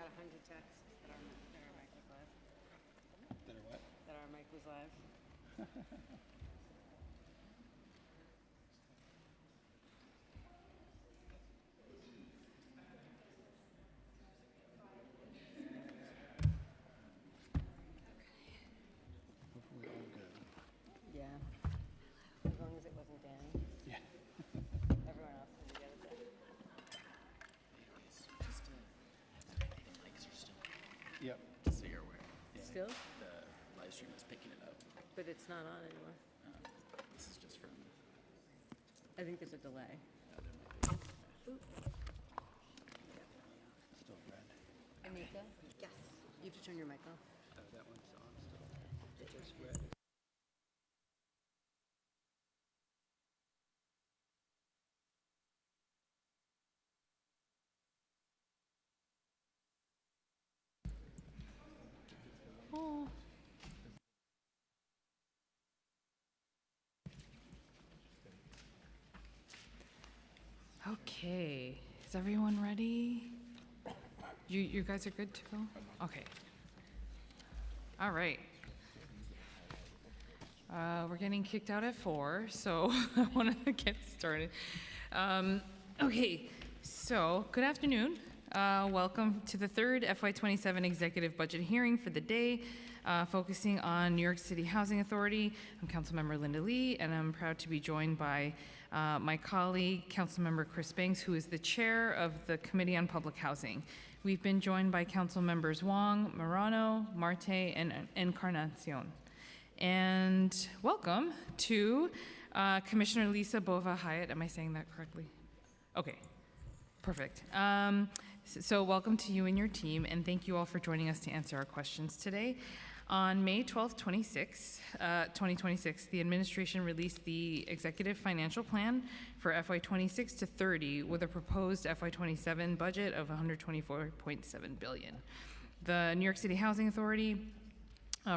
Speaker 5: got 100 texts that our mic was live.
Speaker 3: That are what?
Speaker 5: That our mic was live.
Speaker 3: Hopefully all good.
Speaker 5: Yeah. As long as it wasn't Danny.
Speaker 3: Yeah.
Speaker 5: Everyone else did the other day.
Speaker 3: Yep.
Speaker 21: Just so you're aware.
Speaker 5: Still?
Speaker 21: The live stream is picking it up.
Speaker 5: But it's not on anymore.
Speaker 21: This is just from.
Speaker 5: I think there's a delay.
Speaker 3: Still red.
Speaker 5: Anika? Yes. You have to turn your mic off.
Speaker 3: That one's on still. It's just red.
Speaker 2: Oh. Okay, is everyone ready? You guys are good to go? Okay. All right. We're getting kicked out at 4, so I want to get started. Okay, so good afternoon. Welcome to the third FY27 executive budget hearing for the day, focusing on New York City Housing Authority. I'm Councilmember Linda Lee, and I'm proud to be joined by my colleague, Councilmember Chris Banks, who is the chair of the Committee on Public Housing. We've been joined by Council Members Wong, Marano, Marte, and Encarnacion. And welcome to Commissioner Lisa Bova-Hyatt. Am I saying that correctly? Okay, perfect. So welcome to you and your team, and thank you all for joining us to answer our questions today. On May 12th, 2026, the administration released the Executive Financial Plan for FY26 to 30 with a proposed FY27 budget of $124.7 billion. The New York City Housing Authority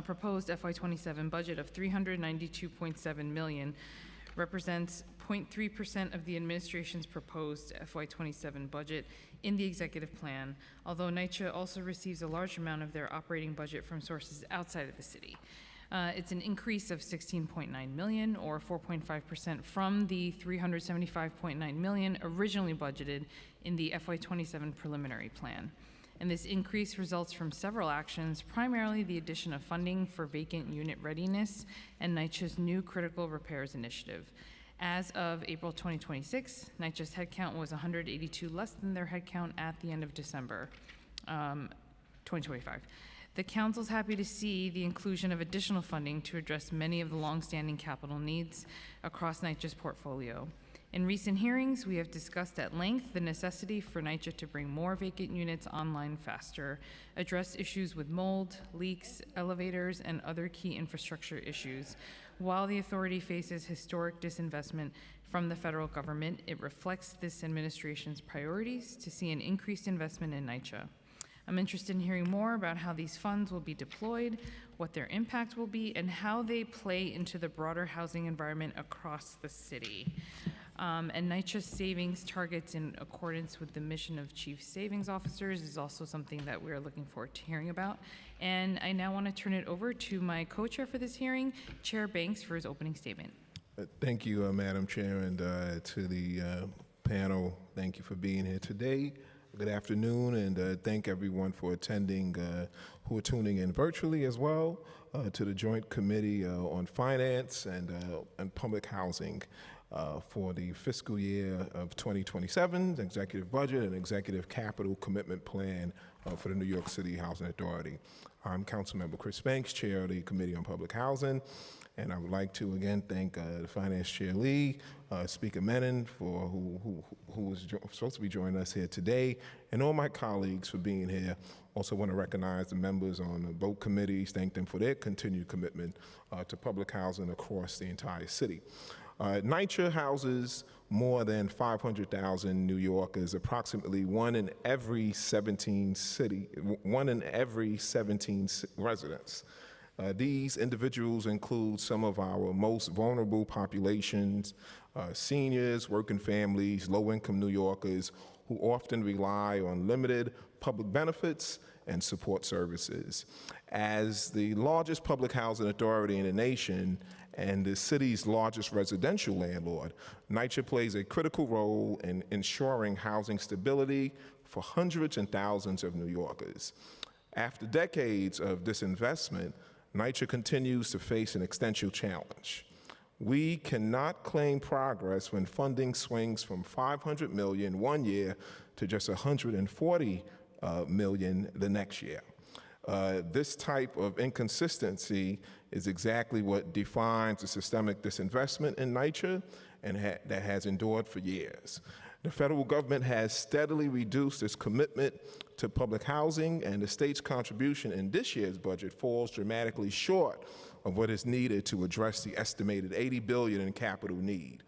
Speaker 2: proposed FY27 budget of $392.7 million represents 0.3% of the administration's proposed FY27 budget in the executive plan, although NYCHA also receives a large amount of their operating budget from sources outside of the city. It's an increase of $16.9 million, or 4.5% from the $375.9 million originally budgeted in the FY27 preliminary plan. And this increase results from several actions, primarily the addition of funding for vacant unit readiness and NYCHA's new critical repairs initiative. As of April 2026, NYCHA's headcount was 182 less than their headcount at the end of December 2025. The Council's happy to see the inclusion of additional funding to address many of the longstanding capital needs across NYCHA's portfolio. In recent hearings, we have discussed at length the necessity for NYCHA to bring more vacant units online faster, address issues with mold, leaks, elevators, and other key infrastructure issues. While the authority faces historic disinvestment from the federal government, it reflects this administration's priorities to see an increased investment in NYCHA. I'm interested in hearing more about how these funds will be deployed, what their impact will be, and how they play into the broader housing environment across the city. And NYCHA's savings targets in accordance with the mission of chief savings officers is also something that we're looking forward to hearing about. And I now want to turn it over to my co-chair for this hearing, Chair Banks, for his opening statement.
Speaker 23: Thank you, Madam Chair, and to the panel, thank you for being here today. Good afternoon, and thank everyone for attending, who are tuning in virtually as well, to the Joint Committee on Finance and Public Housing. For the fiscal year of 2027, the executive budget and executive capital commitment plan for the New York City Housing Authority. I'm Councilmember Chris Banks, Chair of the Committee on Public Housing, and I would like to again thank the Finance Chair Lee, Speaker Menon, for who was supposed to be joining us here today, and all my colleagues for being here. Also want to recognize the members on both committees, thank them for their continued commitment to public housing across the entire city. NYCHA houses more than 500,000 New Yorkers, approximately one in every 17 residents. These individuals include some of our most vulnerable populations, seniors, working families, low-income New Yorkers, who often rely on limited public benefits and support services. As the largest public housing authority in the nation and the city's largest residential landlord, NYCHA plays a critical role in ensuring housing stability for hundreds and thousands of New Yorkers. After decades of disinvestment, NYCHA continues to face an existential challenge. We cannot claim progress when funding swings from $500 million one year to just $140 million the next year. This type of inconsistency is exactly what defines the systemic disinvestment in NYCHA and that has endured for years. The federal government has steadily reduced its commitment to public housing, and the state's contribution in this year's budget falls dramatically short of what is needed to address the estimated $80 billion in capital need.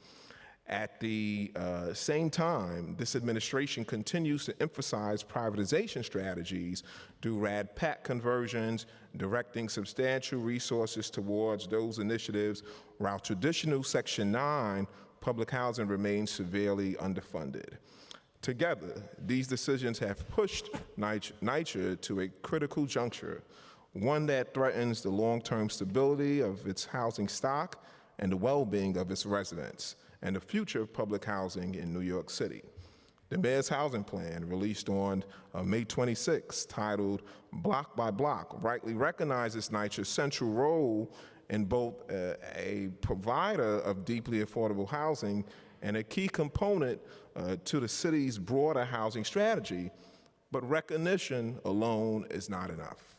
Speaker 23: At the same time, this administration continues to emphasize privatization strategies through RAD-PAC conversions, directing substantial resources towards those initiatives, while traditional Section 9 public housing remains severely underfunded. Together, these decisions have pushed NYCHA to a critical juncture, one that threatens the long-term stability of its housing stock and the well-being of its residents, and the future of public housing in New York City. The Mayor's Housing Plan, released on May 26, titled Block by Block, rightly recognizes NYCHA's central role in both a provider of deeply affordable housing and a key component to the city's broader housing strategy, but recognition alone is not enough.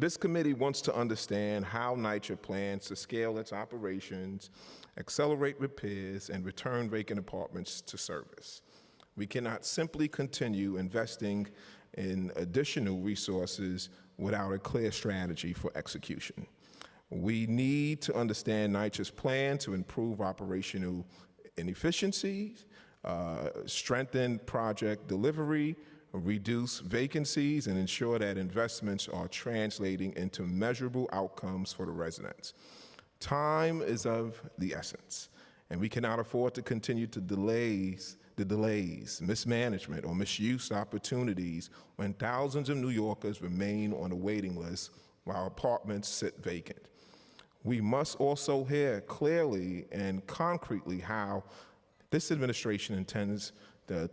Speaker 23: This committee wants to understand how NYCHA plans to scale its operations, accelerate repairs, and return vacant apartments to service. We cannot simply continue investing in additional resources without a clear strategy for execution. We need to understand NYCHA's plan to improve operational inefficiencies, strengthen project delivery, reduce vacancies, and ensure that investments are translating into measurable outcomes for the residents. Time is of the essence, and we cannot afford to continue to delays, mismanagement, or misuse opportunities when thousands of New Yorkers remain on a waiting list while apartments sit vacant. We must also hear clearly and concretely how this administration intends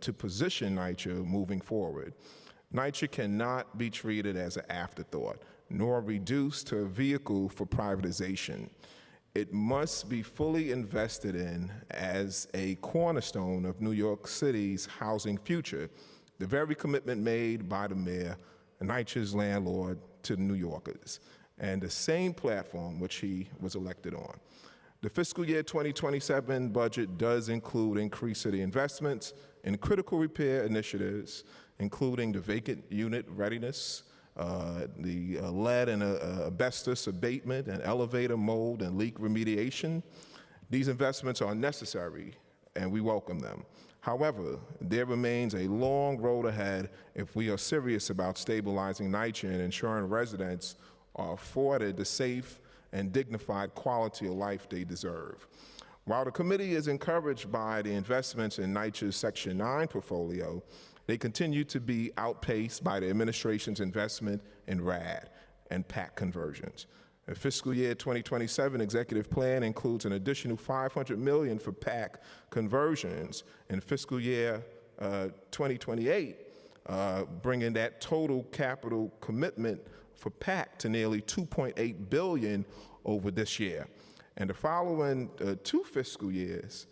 Speaker 23: to position NYCHA moving forward. NYCHA cannot be treated as an afterthought, nor reduced to a vehicle for privatization. It must be fully invested in as a cornerstone of New York City's housing future, the very commitment made by the mayor, NYCHA's landlord, to New Yorkers, and the same platform which he was elected on. The fiscal year 2027 budget does include increased city investments in critical repair initiatives, including the vacant unit readiness, the lead and asbestos abatement, and elevator mold and leak remediation. These investments are necessary, and we welcome them. However, there remains a long road ahead if we are serious about stabilizing NYCHA and ensuring residents are afforded the safe and dignified quality of life they deserve. While the committee is encouraged by the investments in NYCHA's Section 9 portfolio, they continue to be outpaced by the administration's investment in RAD and PAC conversions. The fiscal year 2027 executive plan includes an additional $500 million for PAC conversions in fiscal year 2028, bringing that total capital commitment for PAC to nearly $2.8 billion over this year. And the following 2 fiscal years,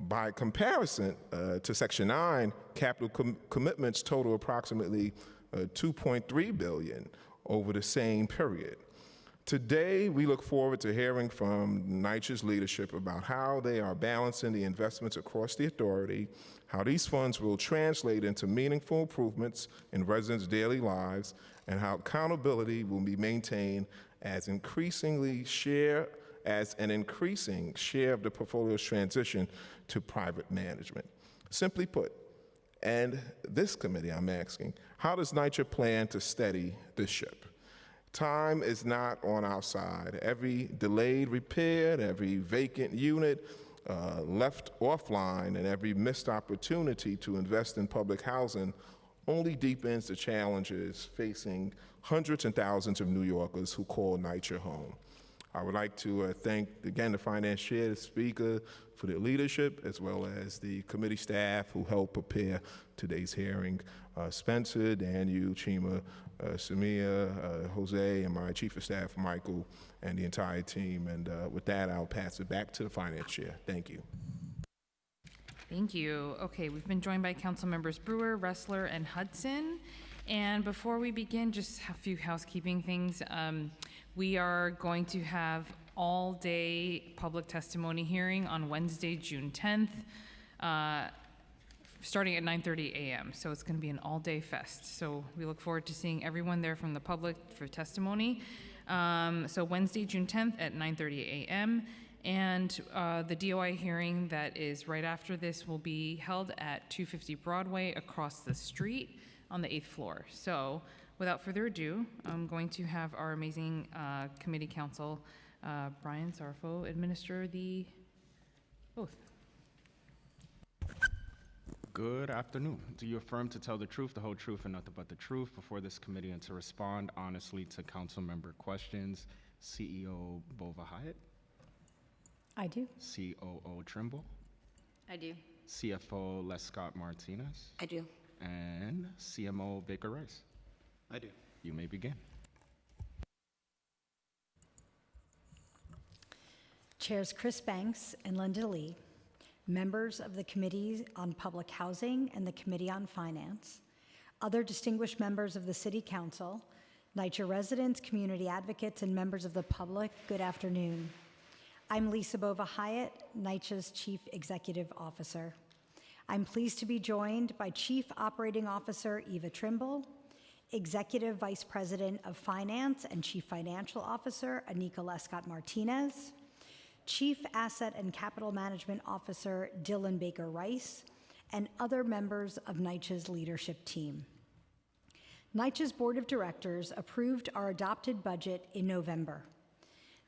Speaker 23: by comparison to Section 9, capital commitments total approximately $2.3 billion over the same period. Today, we look forward to hearing from NYCHA's leadership about how they are balancing the investments across the authority, how these funds will translate into meaningful improvements in residents' daily lives, and how accountability will be maintained as an increasing share of the portfolio's transition to private management. Simply put, and this committee, I'm asking, how does NYCHA plan to steady this ship? Time is not on our side. Every delayed repair, every vacant unit, left offline, and every missed opportunity to invest in public housing only deepens the challenges facing hundreds and thousands of New Yorkers who call NYCHA home. I would like to thank, again, the Finance Chair, the Speaker, for their leadership, as well as the committee staff who helped prepare today's hearing. Spencer, Daniel, Chima, Samia, Jose, and my Chief of Staff, Michael, and the entire team. And with that, I'll pass it back to the Finance Chair. Thank you.
Speaker 2: Thank you. Okay, we've been joined by Council Members Brewer, Ressler, and Hudson. And before we begin, just a few housekeeping things. We are going to have all-day public testimony hearing on Wednesday, June 10th, starting at 9:30 a.m. So it's going to be an all-day fest. So we look forward to seeing everyone there from the public for testimony. So Wednesday, June 10th at 9:30 a.m. And the DOI hearing that is right after this will be held at 250 Broadway across the street on the 8th floor. So without further ado, I'm going to have our amazing committee counsel, Brian Sarfo, administer the oath.
Speaker 4: Good afternoon. Do you affirm to tell the truth, the whole truth, and nothing but the truth before this committee and to respond honestly to council member questions? CEO Bova Hyatt?
Speaker 6: I do.
Speaker 4: COO Trimble?
Speaker 5: I do.
Speaker 4: CFO Lescott Martinez?
Speaker 5: I do.
Speaker 4: And CMO Baker Rice?
Speaker 18: I do.
Speaker 4: You may begin.
Speaker 6: Chairs Chris Banks and Linda Lee, members of the Committee on Public Housing and the Committee on Finance, other distinguished members of the City Council, NYCHA residents, community advocates, and members of the public, good afternoon. I'm Lisa Bova Hyatt, NYCHA's Chief Executive Officer. I'm pleased to be joined by Chief Operating Officer Eva Trimble, Executive Vice President of Finance and Chief Financial Officer Anika Lescott Martinez, Chief Asset and Capital Management Officer Dylan Baker Rice, and other members of NYCHA's leadership team. NYCHA's Board of Directors approved our adopted budget in November.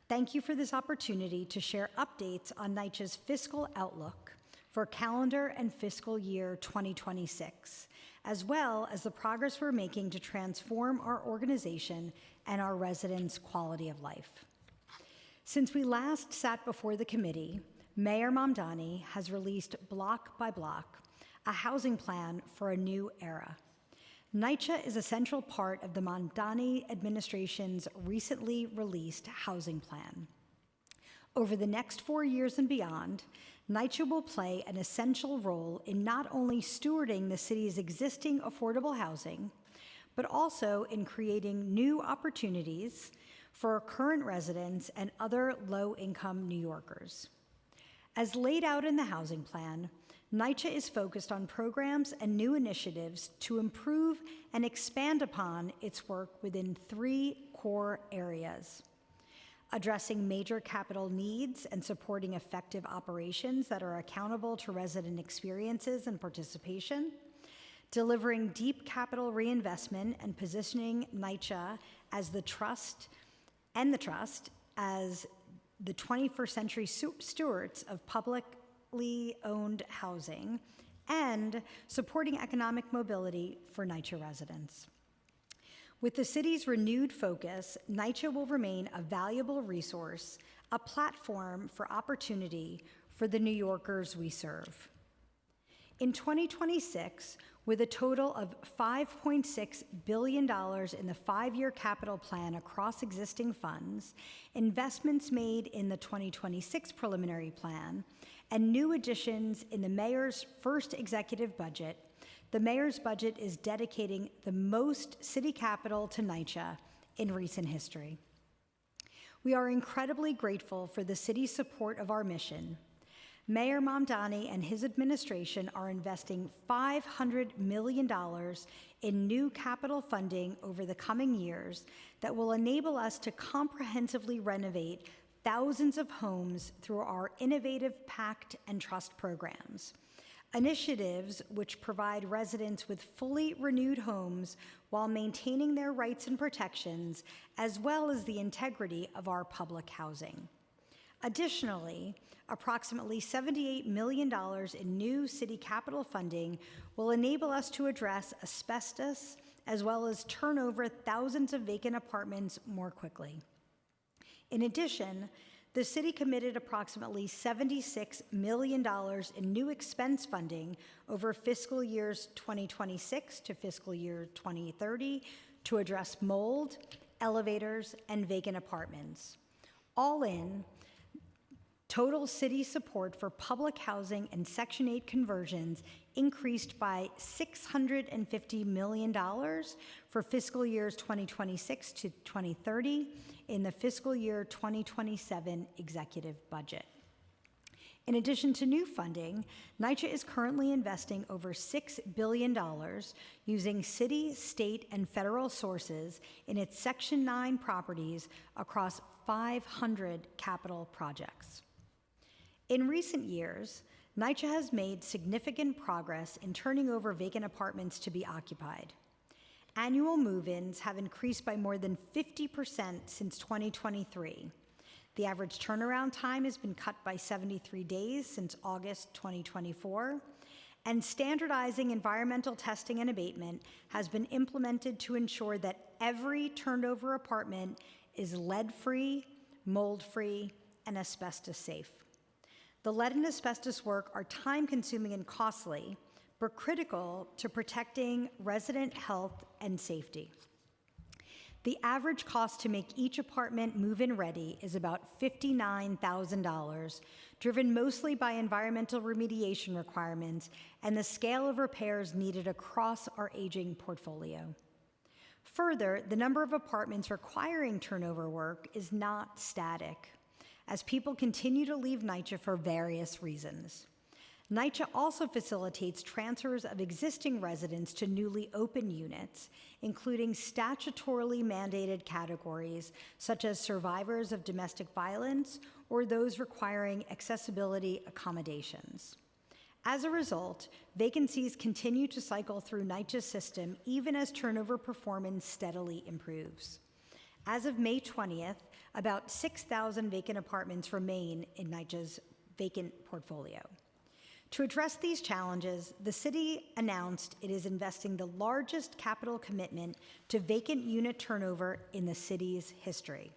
Speaker 6: Thank you for this opportunity to share updates on NYCHA's fiscal outlook for calendar and fiscal year 2026, as well as the progress we're making to transform our organization and our residents' quality of life. Since we last sat before the committee, Mayor Mamdani has released block by block a housing plan for a new era. NYCHA is a central part of the Mamdani administration's recently released housing plan. Over the next 4 years and beyond, NYCHA will play an essential role in not only stewarding the city's existing affordable housing, but also in creating new opportunities for current residents and other low-income New Yorkers. As laid out in the housing plan, NYCHA is focused on programs and new initiatives to improve and expand upon its work within 3 core areas: addressing major capital needs and supporting effective operations that are accountable to resident experiences and participation, delivering deep capital reinvestment and positioning NYCHA as the trust as the 21st century stewards of publicly owned housing, and supporting economic mobility for NYCHA residents. With the city's renewed focus, NYCHA will remain a valuable resource, a platform for opportunity for the New Yorkers we serve. In 2026, with a total of $5.6 billion in the 5-year capital plan across existing funds, investments made in the 2026 preliminary plan, and new additions in the mayor's first executive budget, the mayor's budget is dedicating the most city capital to NYCHA in recent history. We are incredibly grateful for the city's support of our mission. Mayor Mamdani and his administration are investing $500 million in new capital funding over the coming years that will enable us to comprehensively renovate thousands of homes through our innovative Pact and Trust programs, initiatives which provide residents with fully renewed homes while maintaining their rights and protections, as well as the integrity of our public housing. Additionally, approximately $78 million in new city capital funding will enable us to address asbestos as well as turn over thousands of vacant apartments more quickly. In addition, the city committed approximately $76 million in new expense funding over fiscal years 2026 to fiscal year 2030 to address mold, elevators, and vacant apartments. All in, total city support for public housing and Section 8 conversions increased by $650 million for fiscal years 2026 to 2030 in the fiscal year 2027 executive budget. In addition to new funding, NYCHA is currently investing over $6 billion using city, state, and federal sources in its Section 9 properties across 500 capital projects. In recent years, NYCHA has made significant progress in turning over vacant apartments to be occupied. Annual move-ins have increased by more than 50% since 2023. The average turnaround time has been cut by 73 days since August 2024, and standardizing environmental testing and abatement has been implemented to ensure that every turned-over apartment is lead-free, mold-free, and asbestos-safe. The lead and asbestos work are time-consuming and costly, but critical to protecting resident health and safety. The average cost to make each apartment move-in ready is about $59,000, driven mostly by environmental remediation requirements and the scale of repairs needed across our aging portfolio. Further, the number of apartments requiring turnover work is not static, as people continue to leave NYCHA for various reasons. NYCHA also facilitates transfers of existing residents to newly open units, including statutorily mandated categories such as survivors of domestic violence or those requiring accessibility accommodations. As a result, vacancies continue to cycle through NYCHA's system even as turnover performance steadily improves. As of May 20th, about 6,000 vacant apartments remain in NYCHA's vacant portfolio. To address these challenges, the city announced it is investing the largest capital commitment to vacant unit turnover in the city's history.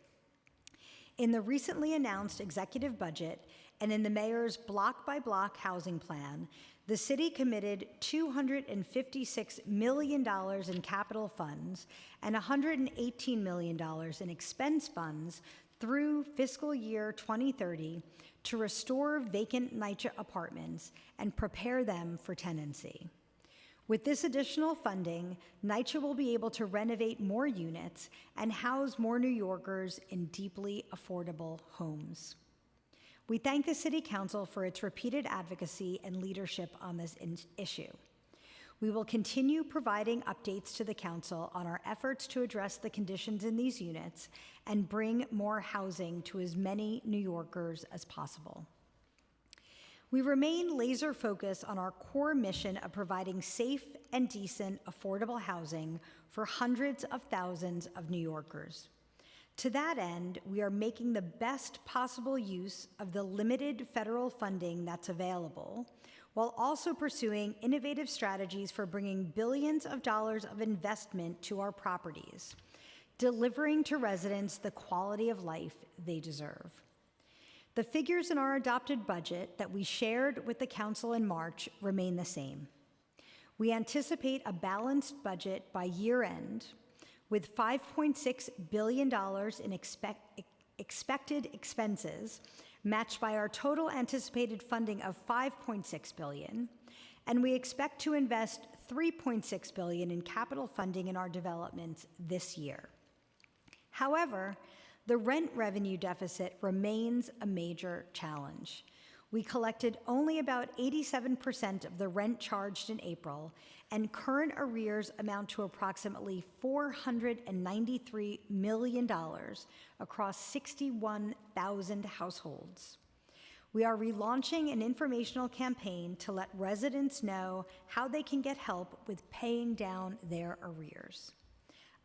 Speaker 6: In the recently announced executive budget and in the mayor's block-by-block housing plan, the city committed $256 million in capital funds and $118 million in expense funds through fiscal year 2030 to restore vacant NYCHA apartments and prepare them for tenancy. With this additional funding, NYCHA will be able to renovate more units and house more New Yorkers in deeply affordable homes. We thank the City Council for its repeated advocacy and leadership on this issue. We will continue providing updates to the Council on our efforts to address the conditions in these units and bring more housing to as many New Yorkers as possible. We remain laser-focused on our core mission of providing safe and decent, affordable housing for hundreds of thousands of New Yorkers. To that end, we are making the best possible use of the limited federal funding that's available, while also pursuing innovative strategies for bringing billions of dollars of investment to our properties, delivering to residents the quality of life they deserve. The figures in our adopted budget that we shared with the Council in March remain the same. We anticipate a balanced budget by year-end, with $5.6 billion in expected expenses, matched by our total anticipated funding of $5.6 billion, and we expect to invest $3.6 billion in capital funding in our developments this year. However, the rent revenue deficit remains a major challenge. We collected only about 87% of the rent charged in April, and current arrears amount to approximately $493 million across 61,000 households. We are relaunching an informational campaign to let residents know how they can get help with paying down their arrears.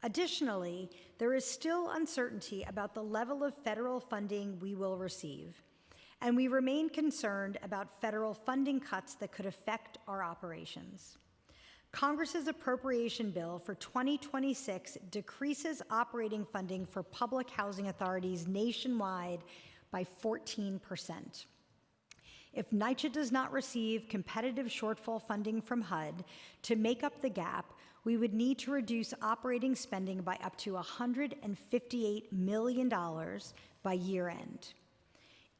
Speaker 6: Additionally, there is still uncertainty about the level of federal funding we will receive. And we remain concerned about federal funding cuts that could affect our operations. Congress's appropriation bill for 2026 decreases operating funding for public housing authorities nationwide by 14%. If NYCHA does not receive competitive shortfall funding from HUD to make up the gap, we would need to reduce operating spending by up to $158 million by year end.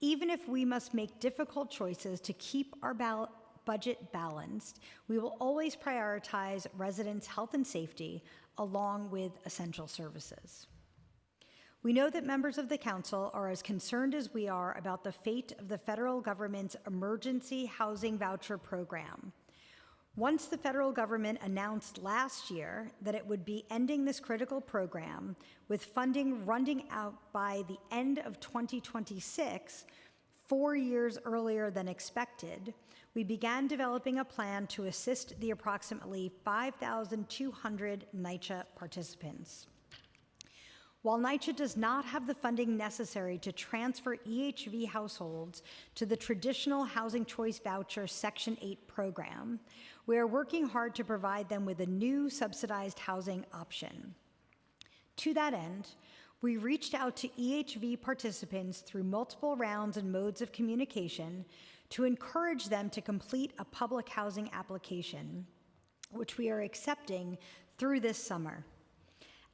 Speaker 6: Even if we must make difficult choices to keep our budget balanced, we will always prioritize residents' health and safety along with essential services. We know that members of the council are as concerned as we are about the fate of the federal government's emergency housing voucher program. Once the federal government announced last year that it would be ending this critical program, with funding running out by the end of 2026, 4 years earlier than expected, we began developing a plan to assist the approximately 5,200 NYCHA participants. While NYCHA does not have the funding necessary to transfer EHV households to the traditional Housing Choice Voucher Section 8 program, we are working hard to provide them with a new subsidized housing option. To that end, we reached out to EHV participants through multiple rounds and modes of communication to encourage them to complete a public housing application, which we are accepting through this summer.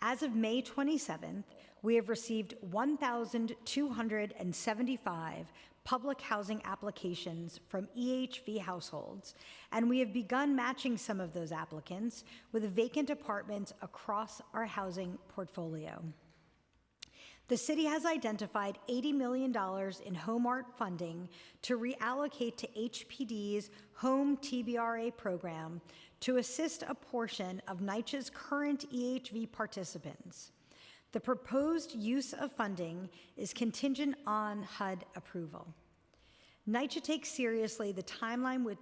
Speaker 6: As of May 27th, we have received 1,275 public housing applications from EHV households, and we have begun matching some of those applicants with vacant apartments across our housing portfolio. The city has identified $80 million in Home Art funding to reallocate to HPD's Home TBRA program to assist a portion of NYCHA's current EHV participants. The proposed use of funding is contingent on HUD approval. NYCHA takes seriously the timeline with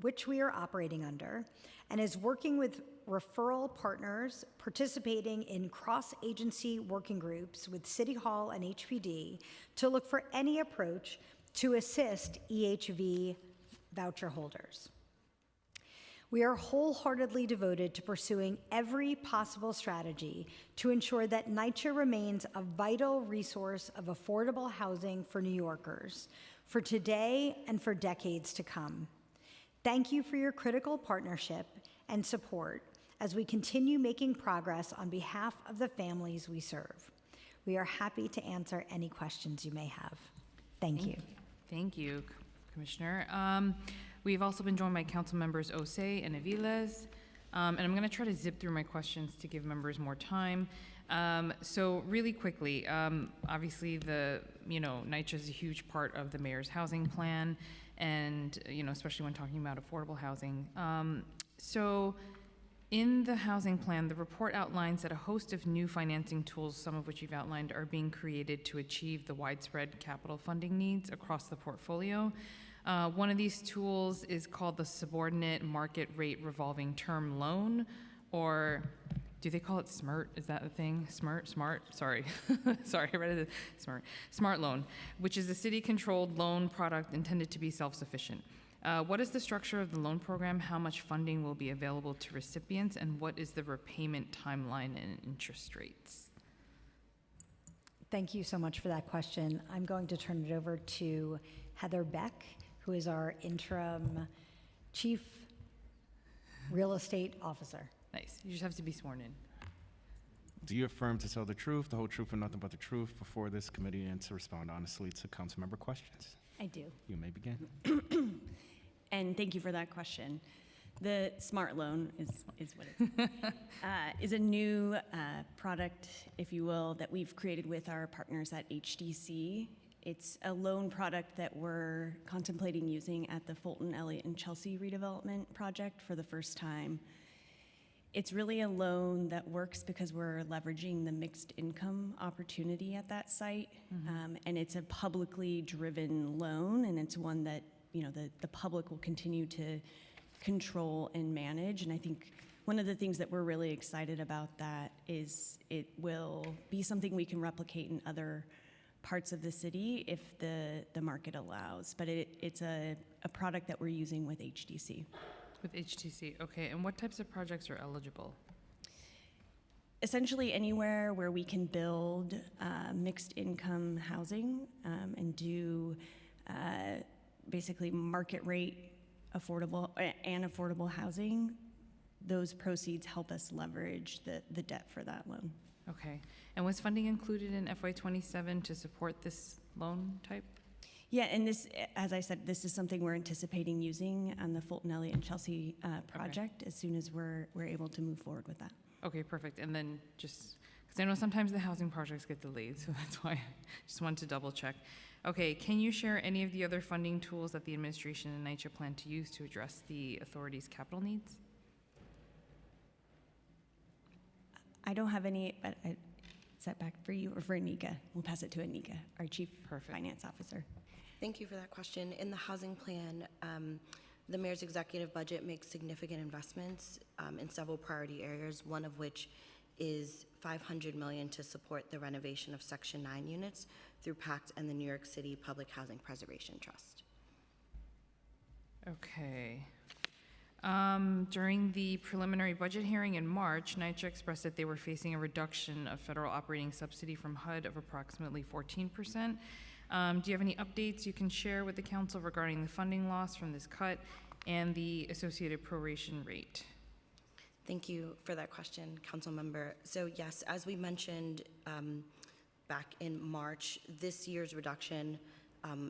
Speaker 6: which we are operating under and is working with referral partners participating in cross-agency working groups with City Hall and HPD to look for any approach to assist EHV voucher holders. We are wholeheartedly devoted to pursuing every possible strategy to ensure that NYCHA remains a vital resource of affordable housing for New Yorkers, for today and for decades to come. Thank you for your critical partnership and support as we continue making progress on behalf of the families we serve. We are happy to answer any questions you may have. Thank you.
Speaker 2: Thank you, Commissioner. We've also been joined by council members Osei and Aviles, and I'm going to try to zip through my questions to give members more time. So really quickly, obviously NYCHA is a huge part of the mayor's housing plan, and especially when talking about affordable housing. So in the housing plan, the report outlines that a host of new financing tools, some of which you've outlined, are being created to achieve the widespread capital funding needs across the portfolio. One of these tools is called the Subordinate Market Rate Revolving Term Loan, or do they call it SMRT? Is that the thing? SMRT? Sorry. Sorry, I read it. SMART loan, which is a city-controlled loan product intended to be self-sufficient. What is the structure of the loan program? How much funding will be available to recipients? And what is the repayment timeline and interest rates?
Speaker 6: Thank you so much for that question. I'm going to turn it over to Heather Beck, who is our interim Chief Real Estate Officer.
Speaker 2: Nice. You just have to be sworn in.
Speaker 4: Do you affirm to tell the truth, the whole truth, and nothing but the truth before this committee and to respond honestly to council member questions?
Speaker 11: I do.
Speaker 4: You may begin.
Speaker 11: And thank you for that question. The SMART loan is what it is a new product, if you will, that we've created with our partners at HDC. It's a loan product that we're contemplating using at the Fulton, Elliott, and Chelsea redevelopment project for the first time. It's really a loan that works because we're leveraging the mixed income opportunity at that site. And it's a publicly driven loan, and it's one that the public will continue to control and manage. And I think one of the things that we're really excited about that is it will be something we can replicate in other parts of the city if the market allows. But it's a product that we're using with HDC.
Speaker 2: With HTC, okay. And what types of projects are eligible?
Speaker 11: Essentially anywhere where we can build mixed income housing and do basically market rate affordable housing, those proceeds help us leverage the debt for that loan.
Speaker 2: Okay. And was funding included in FY27 to support this loan type?
Speaker 11: Yeah, and this, as I said, this is something we're anticipating using on the Fulton Elliott and Chelsea project as soon as we're able to move forward with that.
Speaker 2: Okay, perfect. And then just, because I know sometimes the housing projects get delayed, so that's why I just wanted to double check. Okay, can you share any of the other funding tools that the administration and NYCHA plan to use to address the authority's capital needs?
Speaker 11: I don't have any, but is that back for you or for Anika? We'll pass it to Anika, our Chief Finance Officer.
Speaker 12: Thank you for that question. In the housing plan, the mayor's executive budget makes significant investments in several priority areas, one of which is $500 million to support the renovation of Section 9 units through PACT and the New York City Public Housing Preservation Trust.
Speaker 2: Okay. During the preliminary budget hearing in March, NYCHA expressed that they were facing a reduction of federal operating subsidy from HUD of approximately 14%. Do you have any updates you can share with the council regarding the funding loss from this cut and the associated proration rate?
Speaker 12: Thank you for that question, Council Member. So yes, as we mentioned back in March, this year's reduction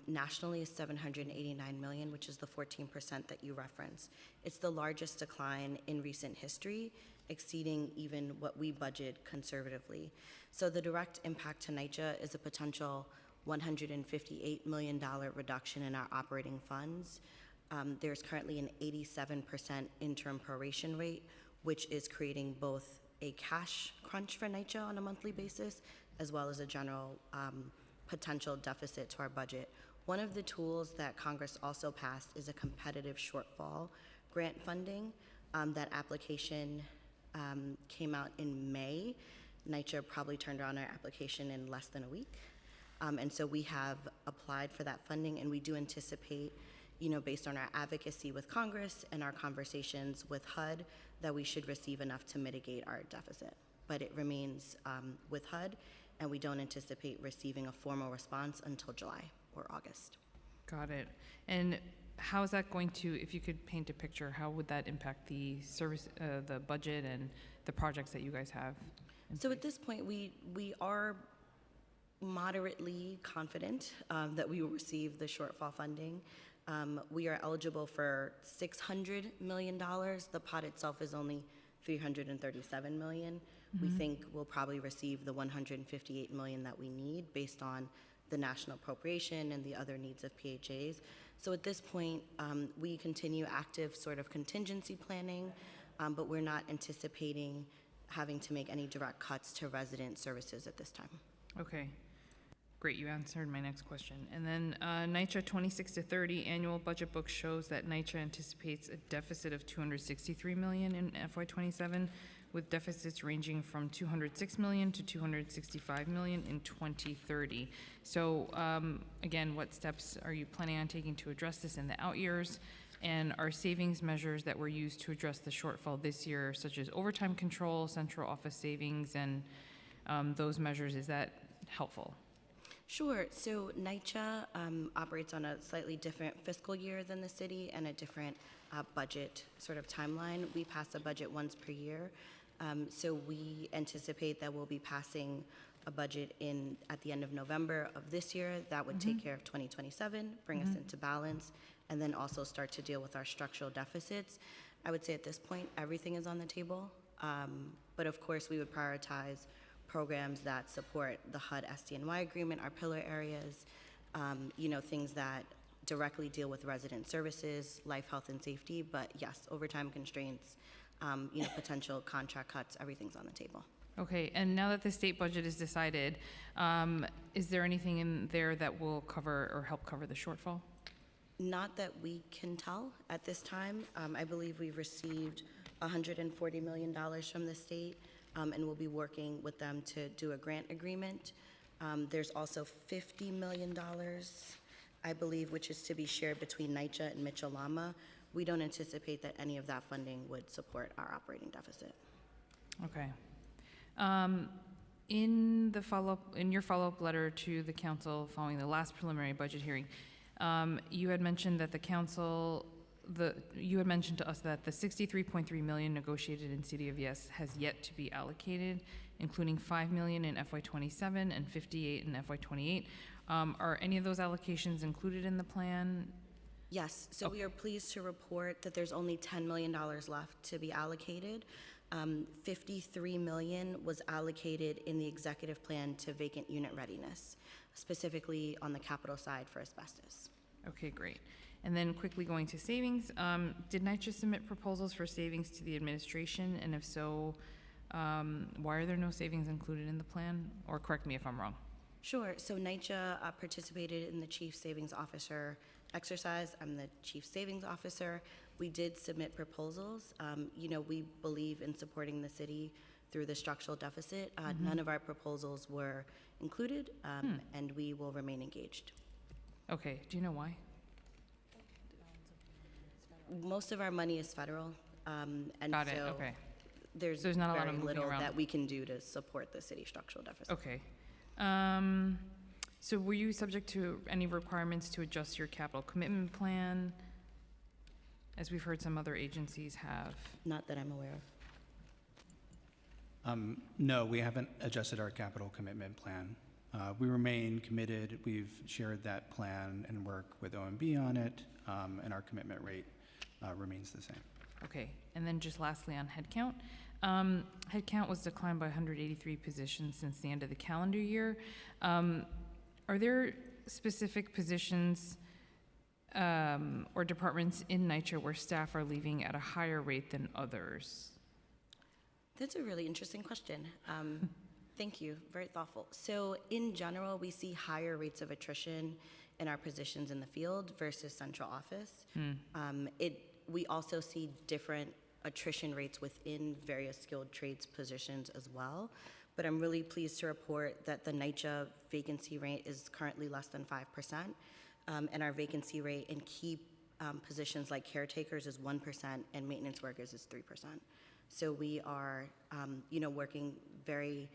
Speaker 12: nationally is $789 million, which is the 14% that you referenced. It's the largest decline in recent history, exceeding even what we budget conservatively. So the direct impact to NYCHA is a potential $158 million reduction in our operating funds. There's currently an 87% interim proration rate, which is creating both a cash crunch for NYCHA on a monthly basis, as well as a general potential deficit to our budget. One of the tools that Congress also passed is a competitive shortfall grant funding. That application came out in May. NYCHA probably turned around our application in less than a week. And so we have applied for that funding, and we do anticipate, based on our advocacy with Congress and our conversations with HUD, that we should receive enough to mitigate our deficit. But it remains with HUD, and we don't anticipate receiving a formal response until July or August.
Speaker 2: Got it. And how is that going to, if you could paint a picture, how would that impact the service, the budget and the projects that you guys have?
Speaker 12: So at this point, we are moderately confident that we will receive the shortfall funding. We are eligible for $600 million. The pot itself is only $337 million. We think we'll probably receive the $158 million that we need based on the national appropriation and the other needs of PHAs. So at this point, we continue active sort of contingency planning, but we're not anticipating having to make any direct cuts to resident services at this time.
Speaker 2: Okay. Great, you answered my next question. And then NYCHA 26 to 30 annual budget book shows that NYCHA anticipates a deficit of $263 million in FY27, with deficits ranging from $206 million to $265 million in 2030. So again, what steps are you planning on taking to address this in the out years? And are savings measures that were used to address the shortfall this year, such as overtime control, central office savings, and those measures, is that helpful?
Speaker 12: Sure. So NYCHA operates on a slightly different fiscal year than the city and a different budget sort of timeline. We pass a budget once per year. So we anticipate that we'll be passing a budget at the end of November of this year that would take care of 2027, bring us into balance, and then also start to deal with our structural deficits. I would say at this point, everything is on the table. But of course, we would prioritize programs that support the HUD SDNY agreement, our pillar areas, things that directly deal with resident services, life, health, and safety. But yes, overtime constraints, potential contract cuts, everything's on the table.
Speaker 2: Okay, and now that the state budget is decided, is there anything in there that will cover or help cover the shortfall?
Speaker 12: Not that we can tell at this time. I believe we've received $140 million from the state, and we'll be working with them to do a grant agreement. There's also $50 million, I believe, which is to be shared between NYCHA and Mitchell-Lama. We don't anticipate that any of that funding would support our operating deficit.
Speaker 2: Okay. In your follow-up letter to the council following the last preliminary budget hearing, you had mentioned that you had mentioned to us that the $63.3 million negotiated in City of Yes has yet to be allocated, including $5 million in FY27 and $58 in FY28. Are any of those allocations included in the plan?
Speaker 12: Yes, so we are pleased to report that there's only $10 million left to be allocated. $53 million was allocated in the executive plan to vacant unit readiness, specifically on the capital side for asbestos.
Speaker 2: Okay, great. And then quickly going to savings, did NYCHA submit proposals for savings to the administration? And if so, why are there no savings included in the plan? Or correct me if I'm wrong.
Speaker 12: Sure, so NYCHA participated in the Chief Savings Officer exercise. I'm the Chief Savings Officer. We did submit proposals. We believe in supporting the city through the structural deficit. None of our proposals were included, and we will remain engaged.
Speaker 2: Okay, do you know why?
Speaker 12: Most of our money is federal, and
Speaker 2: Got it,
Speaker 12: so
Speaker 2: okay.
Speaker 12: there's
Speaker 2: not a lot
Speaker 12: very
Speaker 2: of moving
Speaker 12: little
Speaker 2: around.
Speaker 12: that we can do to support the city structural deficit.
Speaker 2: Okay. So were you subject to any requirements to adjust your capital commitment plan, as we've heard some other agencies have?
Speaker 12: Not that I'm aware of.
Speaker 21: No, we haven't adjusted our capital commitment plan. We remain committed. We've shared that plan and work with OMB on it, and our commitment rate remains the same.
Speaker 2: Okay, and then just lastly on headcount. Headcount was declined by 183 positions since the end of the calendar year. Are there specific positions or departments in NYCHA where staff are leaving at a higher rate than others?
Speaker 12: That's a really interesting question. Thank you, very thoughtful. So in general, we see higher rates of attrition in our positions in the field versus central office. We also see different attrition rates within various skilled trades positions as well. But I'm really pleased to report that the NYCHA vacancy rate is currently less than 5%, and our vacancy rate in key positions like caretakers is 1%, and maintenance workers is 3%. So we are, working very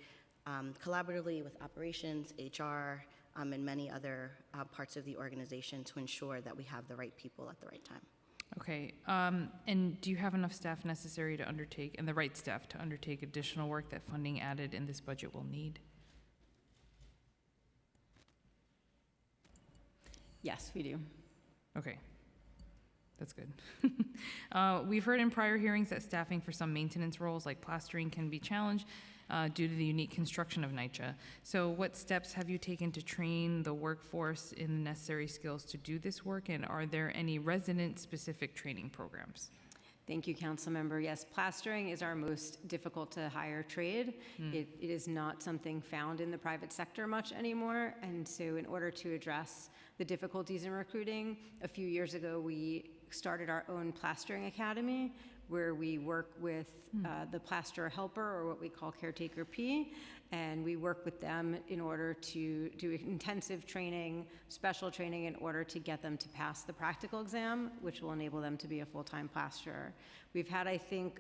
Speaker 12: collaboratively with operations, HR, and many other parts of the organization to ensure that we have the right people at the right time.
Speaker 2: Okay, and do you have enough staff necessary to undertake, and the right staff to undertake additional work that funding added in this budget will need?
Speaker 1: Yes, we do.
Speaker 2: Okay, that's good. We've heard in prior hearings that staffing for some maintenance roles like plastering can be challenged due to the unique construction of NYCHA. So what steps have you taken to train the workforce in the necessary skills to do this work, and are there any resident-specific training programs?
Speaker 5: Thank you, Councilmember. Yes, plastering is our most difficult to hire trade. It is not something found in the private sector much anymore, and so in order to address the difficulties in recruiting, a few years ago we started our own plastering academy, where we work with the plasterer helper, or what we call Caretaker P, and we work with them in order to do intensive training, special training, in order to get them to pass the practical exam, which will enable them to be a full-time plasterer. We've had, I think,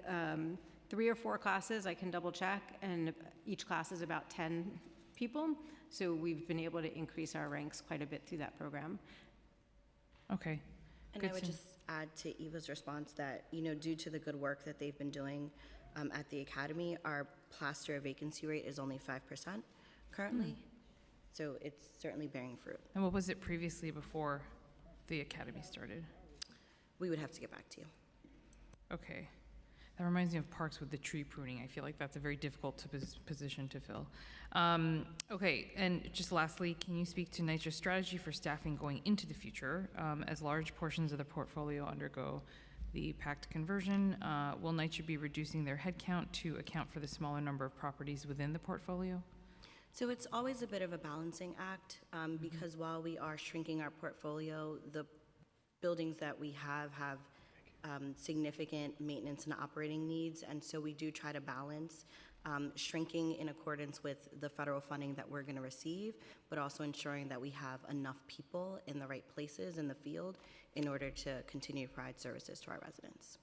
Speaker 5: 3 or 4 classes, I can double check, and each class is about 10 people, so we've been able to increase our ranks quite a bit through that program.
Speaker 2: Okay.
Speaker 12: And I would just add to Eva's response that, due to the good work that they've been doing at the academy, our plasterer vacancy rate is only 5% currently. So it's certainly bearing fruit.
Speaker 2: And what was it previously before the academy started?
Speaker 12: We would have to get back to you.
Speaker 2: Okay. That reminds me of parks with the tree pruning. I feel like that's a very difficult position to fill. Okay, and just lastly, can you speak to NYCHA's strategy for staffing going into the future as large portions of the portfolio undergo the PACT conversion? Will NYCHA be reducing their headcount to account for the smaller number of properties within the portfolio?
Speaker 12: So it's always a bit of a balancing act because while we are shrinking our portfolio, the buildings that we have significant maintenance and operating needs, and so we do try to balance shrinking in accordance with the federal funding that we're going to receive, but also ensuring that we have enough people in the right places in the field in order to continue to provide services to our residents.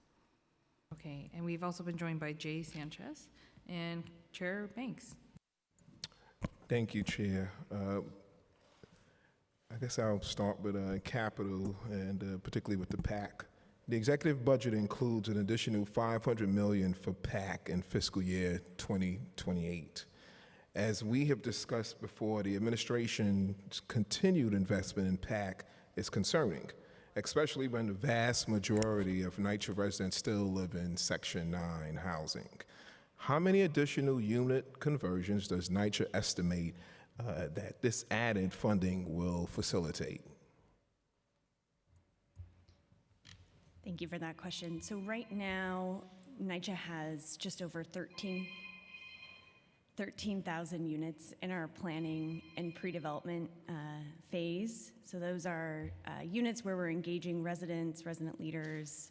Speaker 2: Okay, and we've also been joined by Jay Sanchez and Chair Banks.
Speaker 23: Thank you, Chair. I guess I'll start with capital and particularly with the PAC. The executive budget includes an additional $500 million for PAC in fiscal year 2028. As we have discussed before, the administration's continued investment in PAC is concerning, especially when the vast majority of NYCHA residents still live in Section 9 housing. How many additional unit conversions does NYCHA estimate that this added funding will facilitate?
Speaker 11: Thank you for that question. So right now, NYCHA has just over 13,000 units in our planning and pre-development phase. So those are units where we're engaging residents, resident leaders.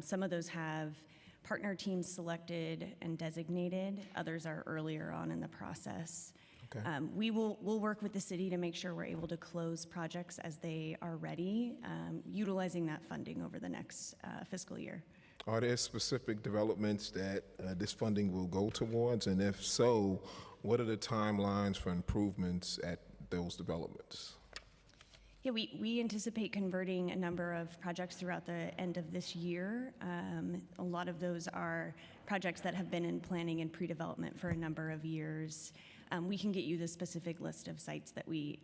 Speaker 11: Some of those have partner teams selected and designated. Others are earlier on in the process.
Speaker 23: Okay.
Speaker 11: We'll work with the city to make sure we're able to close projects as they are ready, utilizing that funding over the next fiscal year.
Speaker 23: Are there specific developments that this funding will go towards? And if so, what are the timelines for improvements at those developments?
Speaker 11: Yeah, we anticipate converting a number of projects throughout the end of this year. A lot of those are projects that have been in planning and pre-development for a number of years. We can get you the specific list of sites that we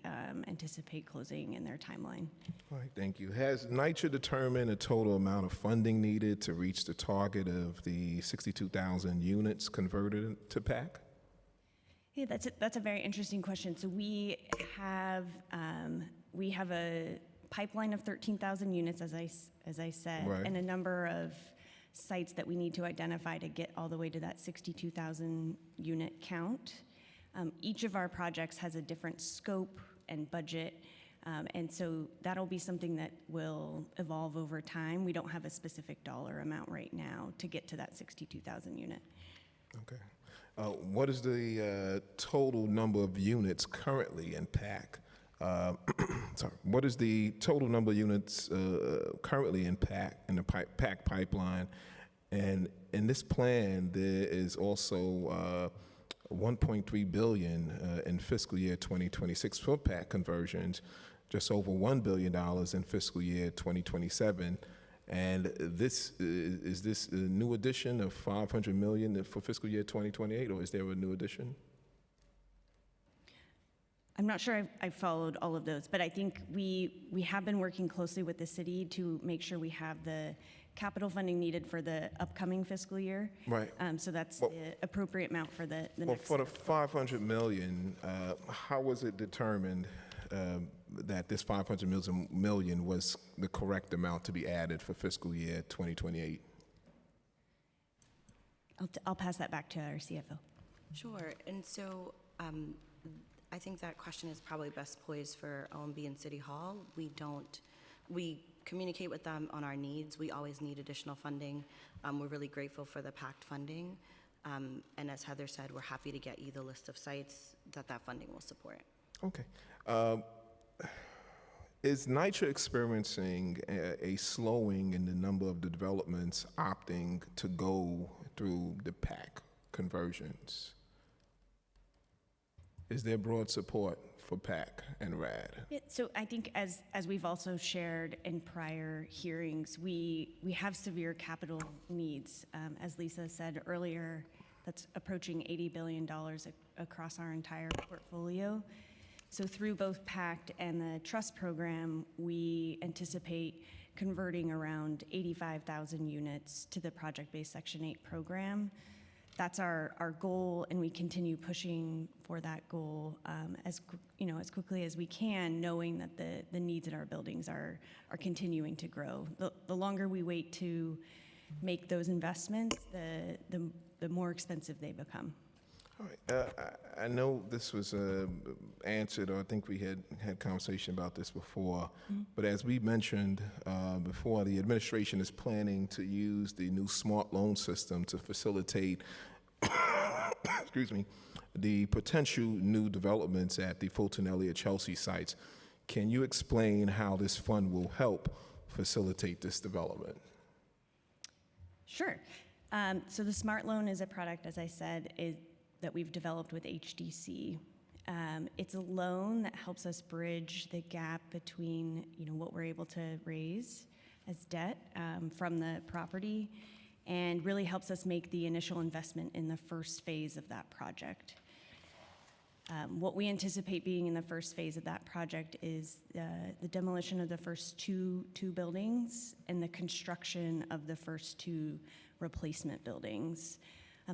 Speaker 11: anticipate closing in their timeline.
Speaker 23: All right, thank you. Has NYCHA determined a total amount of funding needed to reach the target of the 62,000 units converted to PAC?
Speaker 11: Yeah, that's a very interesting question. So we have a pipeline of 13,000 units, as I said,
Speaker 23: right,
Speaker 11: and a number of sites that we need to identify to get all the way to that 62,000 unit count. Each of our projects has a different scope and budget, and so that'll be something that will evolve over time. We don't have a specific dollar amount right now to get to that 62,000 unit.
Speaker 23: Okay. What is the total number of units currently in PAC? Sorry, what is the total number of units currently in PAC, in the PAC pipeline? And in this plan, there is also $1.3 billion in fiscal year 2026 for PAC conversions, just over $1 billion in fiscal year 2027. And is this a new addition of $500 million for fiscal year 2028, or is there a new addition?
Speaker 11: I'm not sure I've followed all of those, but I think we have been working closely with the city to make sure we have the capital funding needed for the upcoming fiscal year.
Speaker 23: Right.
Speaker 11: So that's the appropriate amount for the next.
Speaker 23: For the $500 million, how was it determined that this $500 million was the correct amount to be added for fiscal year 2028?
Speaker 11: I'll pass that back to our CFO.
Speaker 12: Sure. And so I think that question is probably best poised for OMB and City Hall. We communicate with them on our needs. We always need additional funding. We're really grateful for the PACT funding. And as Heather said, we're happy to get you the list of sites that funding will support.
Speaker 23: Okay. Is NYCHA experiencing a slowing in the number of the developments opting to go through the PAC conversions? Is there broad support for PAC and RAD?
Speaker 11: Yeah, so I think as we've also shared in prior hearings, we have severe capital needs. As Lisa said earlier, that's approaching $80 billion across our entire portfolio. So through both PACT and the trust program, we anticipate converting around 85,000 units to the project-based Section 8 program. That's our goal, and we continue pushing for that goal as quickly as we can, knowing that the needs in our buildings are continuing to grow. The longer we wait to make those investments, the more expensive they become.
Speaker 23: All right. I know this was answered, or I think we had conversation about this before, but as we mentioned before, the administration is planning to use the new smart loan system to facilitate excuse me, the potential new developments at the Fulton Elliott Chelsea sites. Can you explain how this fund will help facilitate this development?
Speaker 11: Sure. So the Smart Loan is a product, as I said, that we've developed with HDC. It's a loan that helps us bridge the gap between, what we're able to raise as debt from the property, and really helps us make the initial investment in the first phase of that project. What we anticipate being in the first phase of that project is the demolition of the first two buildings and the construction of the first 2 replacement buildings.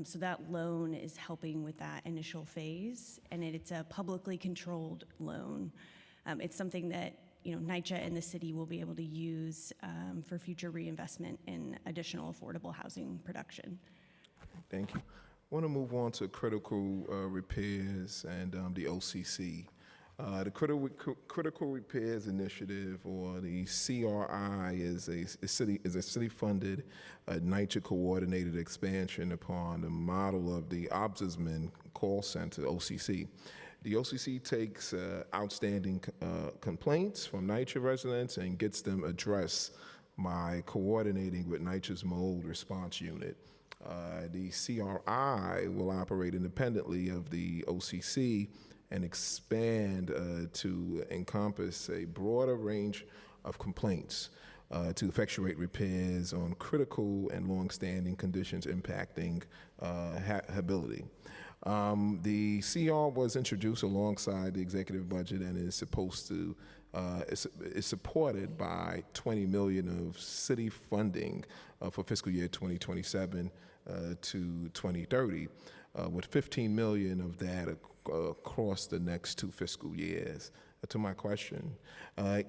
Speaker 11: So that loan is helping with that initial phase, and it's a publicly controlled loan. It's something that NYCHA and the city will be able to use for future reinvestment in additional affordable housing production.
Speaker 23: Thank you. I want to move on to critical repairs and the OCC. The Critical Repairs Initiative, or the CRI, is a city-funded, NYCHA coordinated expansion upon the model of the Ombudsman Call Center, OCC. The OCC takes outstanding complaints from NYCHA residents and gets them addressed by coordinating with NYCHA's Mold Response Unit. The CRI will operate independently of the OCC and expand to encompass a broader range of complaints to effectuate repairs on critical and long-standing conditions impacting habitability. The CR was introduced alongside the executive budget and is supposed to is supported by $20 million of city funding for fiscal year 2027 to 2030, with $15 million of that across the next 2 fiscal years. To my question,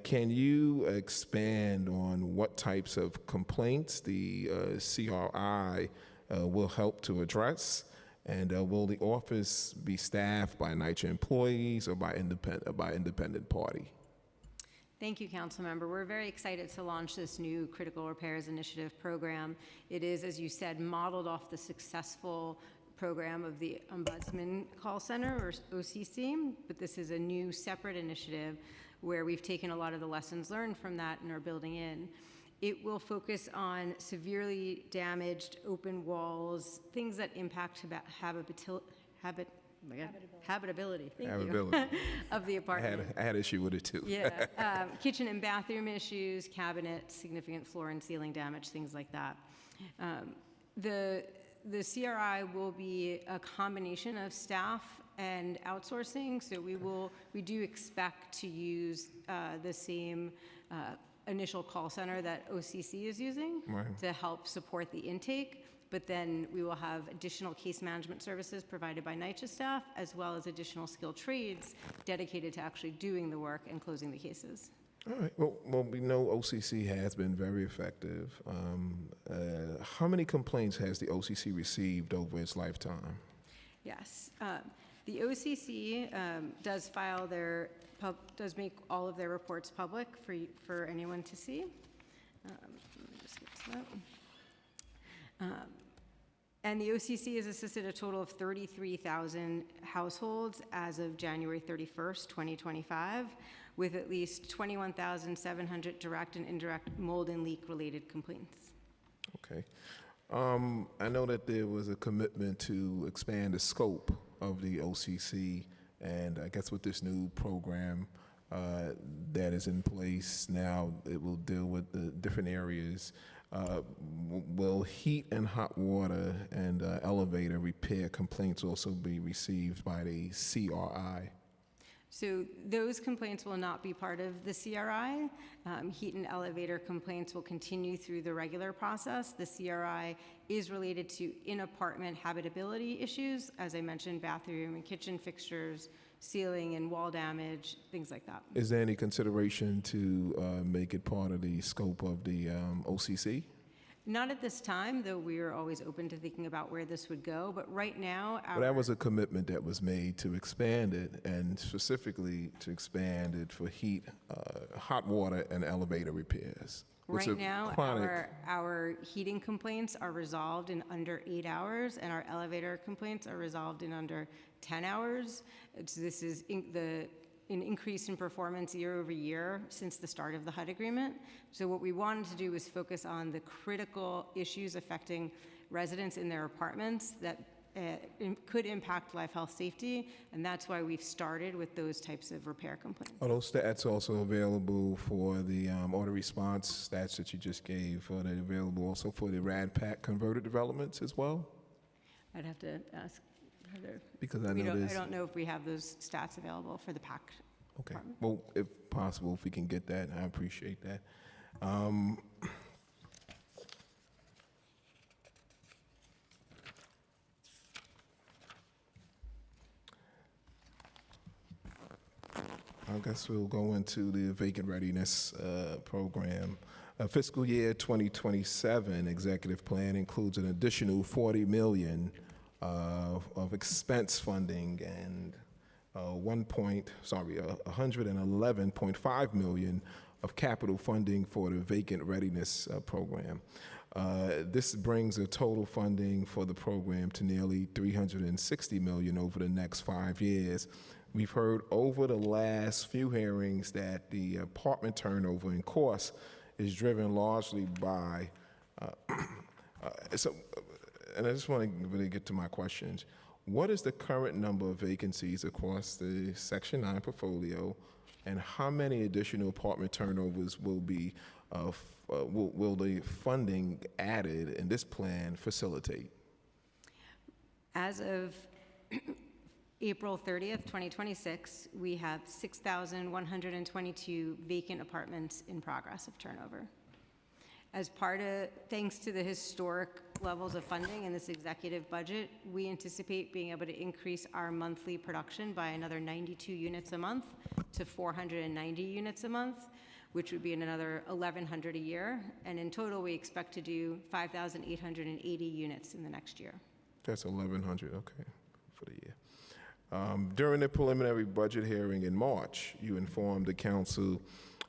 Speaker 23: can you expand on what types of complaints the CRI will help to address? And will the office be staffed by NYCHA employees or by independent party?
Speaker 5: Thank you, Councilmember. We're very excited to launch this new Critical Repairs Initiative program. It is, as you said, modeled off the successful program of the Ombudsman Call Center, or OCC, but this is a new separate initiative where we've taken a lot of the lessons learned from that and are building in. It will focus on severely damaged open walls, things that impact habitability. Thank you. Of the apartment.
Speaker 23: I had issue with it too.
Speaker 5: Yeah, kitchen and bathroom issues, cabinets, significant floor and ceiling damage, things like that. The CRI will be a combination of staff and outsourcing, so we do expect to use the same initial call center that OCC is using to help support the intake, but then we will have additional case management services provided by NYCHA staff, as well as additional skilled trades dedicated to actually doing the work and closing the cases.
Speaker 23: All right. Well, we know OCC has been very effective. How many complaints has the OCC received over its lifetime?
Speaker 5: Yes. The OCC does does make all of their reports public for anyone to see. Let me just get to that. And the OCC has assisted a total of 33,000 households as of January 31st, 2025, with at least 21,700 direct and indirect mold and leak related complaints.
Speaker 23: Okay. I know that there was a commitment to expand the scope of the OCC, and I guess with this new program that is in place now, it will deal with the different areas. Will heat and hot water and elevator repair complaints also be received by the CRI?
Speaker 5: So those complaints will not be part of the CRI. Heat and elevator complaints will continue through the regular process. The CRI is related to in-apartment habitability issues, as I mentioned, bathroom and kitchen fixtures, ceiling and wall damage, things like that.
Speaker 23: Is there any consideration to make it part of the scope of the OCC?
Speaker 5: Not at this time, though we are always open to thinking about where this would go. But right now,
Speaker 23: Well, that was a commitment that was made to expand it, and specifically to expand it for heat, hot water, and elevator repairs.
Speaker 16: What's
Speaker 5: Right
Speaker 16: a
Speaker 5: now,
Speaker 16: chronic?
Speaker 5: our heating complaints are resolved in under 8 hours, and our elevator complaints are resolved in under 10 hours. This is an increase in performance year over year since the start of the HUD agreement. So what we wanted to do was focus on the critical issues affecting residents in their apartments that could impact life, health, safety, and that's why we've started with those types of repair complaints.
Speaker 23: Are those stats also available for the auto response stats that you just gave? Are they available also for the RAD-PAC converted developments as well?
Speaker 5: I'd have to ask Heather.
Speaker 23: Because I know
Speaker 5: I
Speaker 23: there's-
Speaker 5: don't know if we have those stats available for the PAC.
Speaker 23: Okay. Well, if possible, if we can get that, I appreciate that. I guess we'll go into the vacant readiness program. Fiscal year 2027 executive plan includes an additional $40 million of expense funding and 111.5 million of capital funding for the vacant readiness program. This brings the total funding for the program to nearly $360 million over the next 5 years. We've heard over the last few hearings that the apartment turnover in course is driven largely by, and I just want to really get to my questions. What is the current number of vacancies across the Section 9 portfolio, and how many additional apartment turnovers will be, will the funding added in this plan facilitate?
Speaker 5: As of April 30th, 2026, we have 6,122 vacant apartments in progress of turnover. Thanks to the historic levels of funding in this executive budget, we anticipate being able to increase our monthly production by another 92 units a month to 490 units a month, which would be another 1,100 a year. And in total, we expect to do 5,880 units in the next year.
Speaker 23: That's 1,100, okay, for the year. During the preliminary budget hearing in March, you informed the council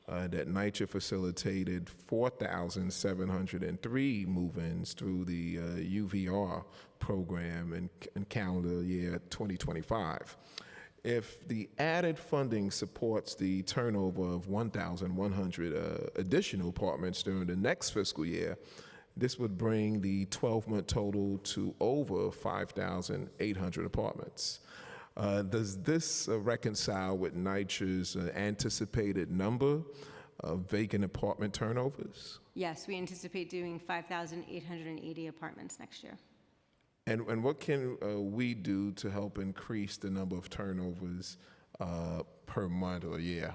Speaker 23: that NYCHA facilitated 4,703 move-ins through the UVR program in calendar year 2025. If the added funding supports the turnover of 1,100 additional apartments during the next fiscal year, this would bring the 12-month total to over 5,800 apartments. Does this reconcile with NYCHA's anticipated number of vacant apartment turnovers?
Speaker 5: Yes, we anticipate doing 5,880 apartments next year.
Speaker 23: And what can we do to help increase the number of turnovers per month or year?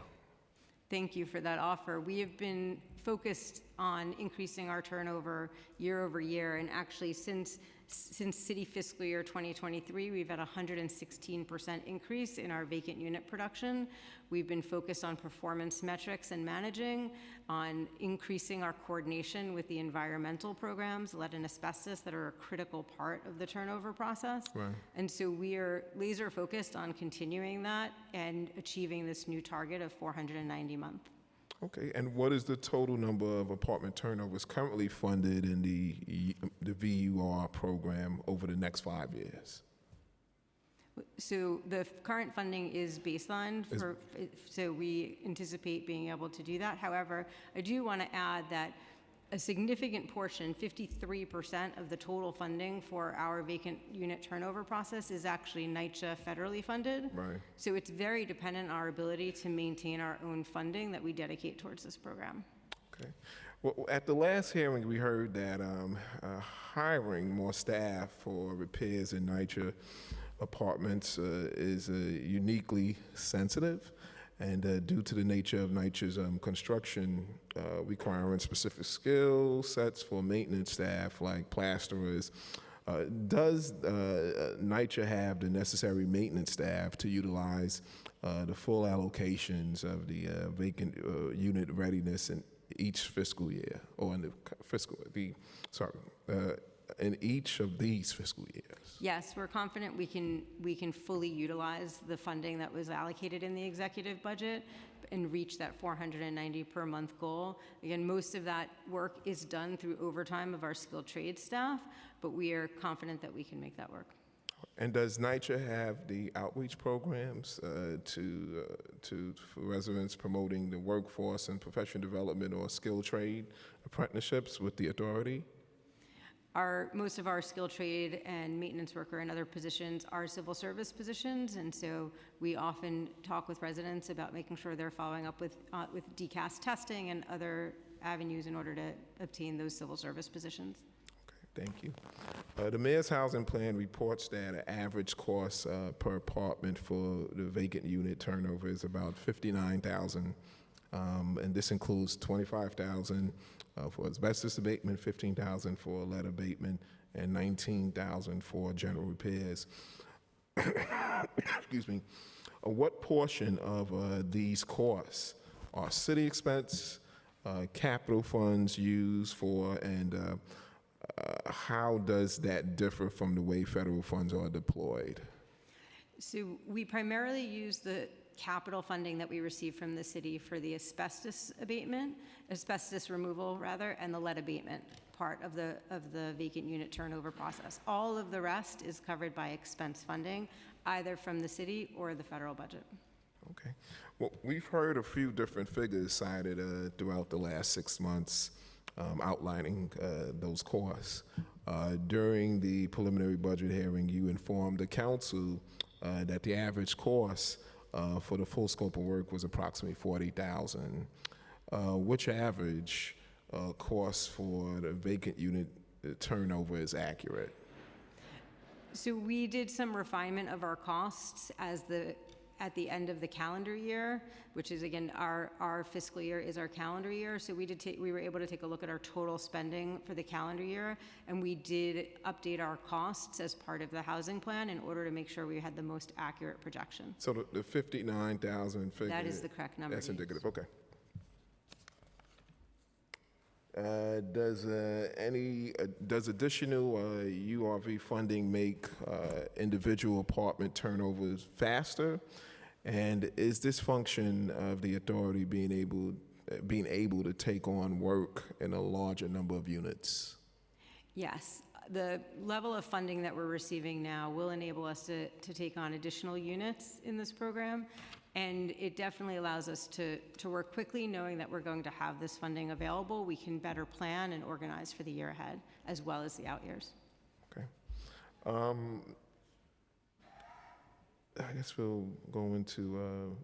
Speaker 5: Thank you for that offer. We have been focused on increasing our turnover year over year, and actually since city fiscal year 2023, we've had a 116% increase in our vacant unit production. We've been focused on performance metrics and managing, on increasing our coordination with the environmental programs, lead and asbestos, that are a critical part of the turnover process.
Speaker 23: Right.
Speaker 5: And so we are laser focused on continuing that and achieving this new target of 490 a month.
Speaker 23: Okay, and what is the total number of apartment turnovers currently funded in the VUR program over the next 5 years?
Speaker 5: So the current funding is baseline, so we anticipate being able to do that. However, I do want to add that a significant portion, 53% of the total funding for our vacant unit turnover process is actually NYCHA federally funded.
Speaker 23: Right.
Speaker 5: So it's very dependent on our ability to maintain our own funding that we dedicate towards this program.
Speaker 23: Okay. Well, at the last hearing, we heard that hiring more staff for repairs in NYCHA apartments is uniquely sensitive. And due to the nature of NYCHA's construction requiring specific skill sets for maintenance staff like plasterers, does NYCHA have the necessary maintenance staff to utilize the full allocations of the vacant unit readiness in each fiscal year, or in in each of these fiscal years?
Speaker 5: Yes, we're confident we can fully utilize the funding that was allocated in the executive budget, and reach that 490 per month goal. Again, most of that work is done through overtime of our skilled trade staff, but we are confident that we can make that work.
Speaker 23: And does NYCHA have the outreach programs for residents promoting the workforce and professional development or skilled trade apprenticeships with the authority?
Speaker 5: Most of our skilled trade and maintenance worker and other positions are civil service positions, and so we often talk with residents about making sure they're following up with DCAS testing and other avenues in order to obtain those civil service positions.
Speaker 23: Thank you. The mayor's housing plan reports that an average cost per apartment for the vacant unit turnover is about $59,000, and this includes $25,000 for asbestos abatement, $15,000 for lead abatement, and $19,000 for general repairs. Excuse me. What portion of these costs are city expense, capital funds used for, and how does that differ from the way federal funds are deployed?
Speaker 5: So we primarily use the capital funding that we receive from the city for the asbestos removal rather, and the lead abatement part of the vacant unit turnover process. All of the rest is covered by expense funding, either from the city or the federal budget.
Speaker 23: Okay. Well, we've heard a few different figures cited throughout the last 6 months outlining those costs. During the preliminary budget hearing, you informed the council that the average cost for the full scope of work was approximately $40,000. Which average cost for the vacant unit turnover is accurate?
Speaker 5: So we did some refinement of our costs at the end of the calendar year, which is, again, our fiscal year is our calendar year. So we were able to take a look at our total spending for the calendar year, and we did update our costs as part of the housing plan in order to make sure we had the most accurate projection.
Speaker 23: So the 59,000 figure?
Speaker 5: That is the correct number.
Speaker 23: That's indicative, okay. Does additional URV funding make individual apartment turnovers faster? And is this function of the authority being able to take on work in a larger number of units?
Speaker 5: Yes. The level of funding that we're receiving now will enable us to take on additional units in this program. And it definitely allows us to work quickly, knowing that we're going to have this funding available. We can better plan and organize for the year ahead, as well as the out years.
Speaker 23: Okay. I guess we'll go into,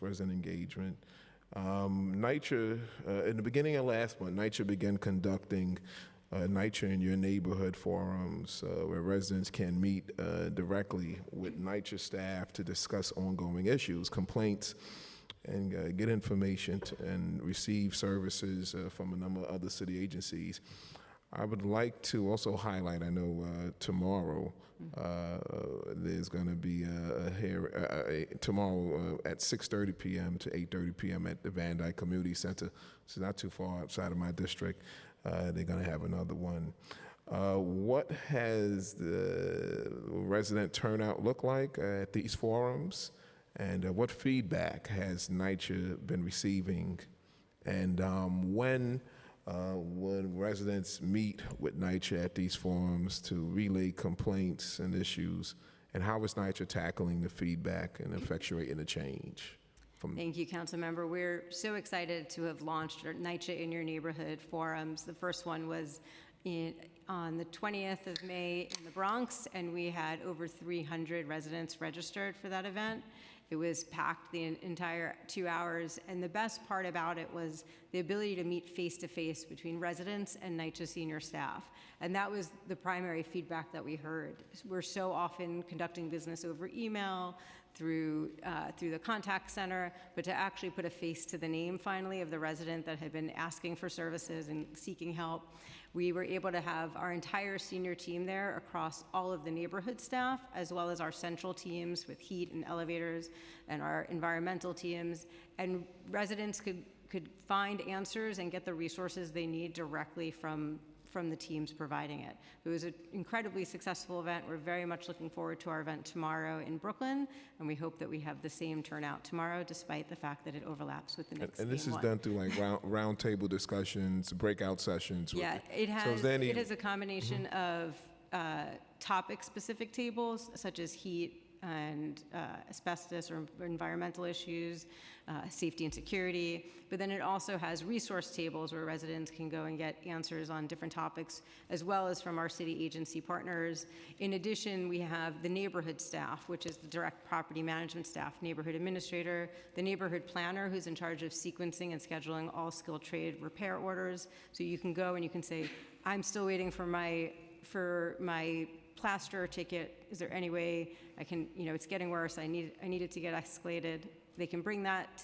Speaker 23: resident engagement. NYCHA, in the beginning of last month, NYCHA began conducting NYCHA in Your Neighborhood forums where residents can meet directly with NYCHA staff to discuss ongoing issues, complaints, and get information and receive services from a number of other city agencies. I would like to also highlight, I know tomorrow there's going to be tomorrow at 6:30 p.m. to 8:30 p.m. at the Van Dyke Community Center. It's not too far outside of my district. They're going to have another one. What has the resident turnout look like at these forums? And what feedback has NYCHA been receiving? And when residents meet with NYCHA at these forums to relay complaints and issues? And how is NYCHA tackling the feedback and effectuating the change?
Speaker 5: Thank you, Councilmember. We're so excited to have launched our NYCHA in Your Neighborhood forums. The first one was on the 20th of May in the Bronx, and we had over 300 residents registered for that event. It was packed the entire 2 hours, and the best part about it was the ability to meet face-to-face between residents and NYCHA senior staff. And that was the primary feedback that we heard. We're so often conducting business over email, through the contact center, but to actually put a face to the name finally of the resident that had been asking for services and seeking help. We were able to have our entire senior team there across all of the neighborhood staff, as well as our central teams with heat and elevators and our environmental teams. And residents could find answers and get the resources they need directly from from the teams providing it. It was an incredibly successful event. We're very much looking forward to our event tomorrow in Brooklyn, and we hope that we have the same turnout tomorrow, despite the fact that it overlaps with the Knicks
Speaker 23: And this
Speaker 5: game
Speaker 23: is
Speaker 5: one.
Speaker 23: done through like round table discussions, breakout sessions?
Speaker 5: Yeah, it has a combination of topic-specific tables, such as heat and asbestos or environmental issues, safety and security, but then it also has resource tables where residents can go and get answers on different topics, as well as from our city agency partners. In addition, we have the neighborhood staff, which is the direct property management staff, neighborhood administrator, the neighborhood planner, who's in charge of sequencing and scheduling all skilled trade repair orders. So you can go and you can say, I'm still waiting for my plaster ticket. Is there any way I can, it's getting worse. I need it to get escalated. They can bring that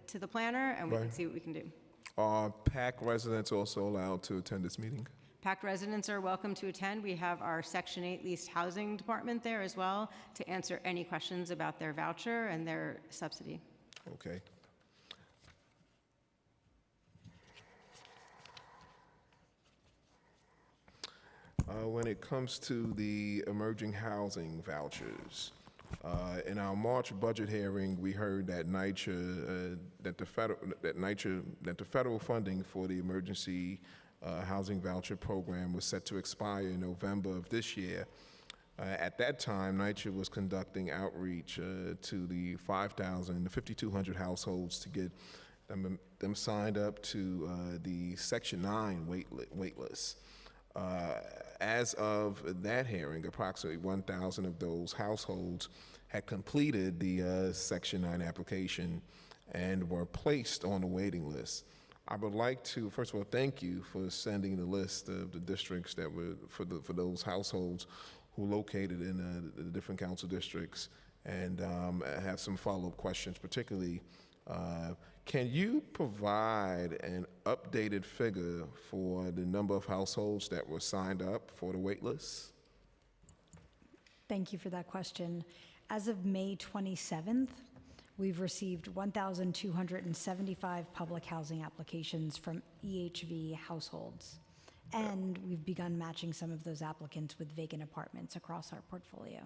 Speaker 5: to the planner, and we can see what we can do.
Speaker 23: Are PAC residents also allowed to attend this meeting?
Speaker 5: PAC residents are welcome to attend. We have our Section 8 leased housing department there as well to answer any questions about their voucher and their subsidy.
Speaker 23: Okay. When it comes to the emerging housing vouchers, in our March budget hearing, we heard that that the federal funding for the emergency housing voucher program was set to expire in November of this year. At that time, NYCHA was conducting outreach to the 5,200 households to get them signed up to the Section 9 wait list. As of that hearing, approximately 1,000 of those households had completed the Section 9 application and were placed on the waiting list. I would like to, first of all, thank you for sending the list of the districts that were, for those households who located in the different council districts, and have some follow-up questions, particularly can you provide an updated figure for the number of households that were signed up for the wait list?
Speaker 6: Thank you for that question. As of May 27th, we've received 1,275 public housing applications from EHV households. And we've begun matching some of those applicants with vacant apartments across our portfolio.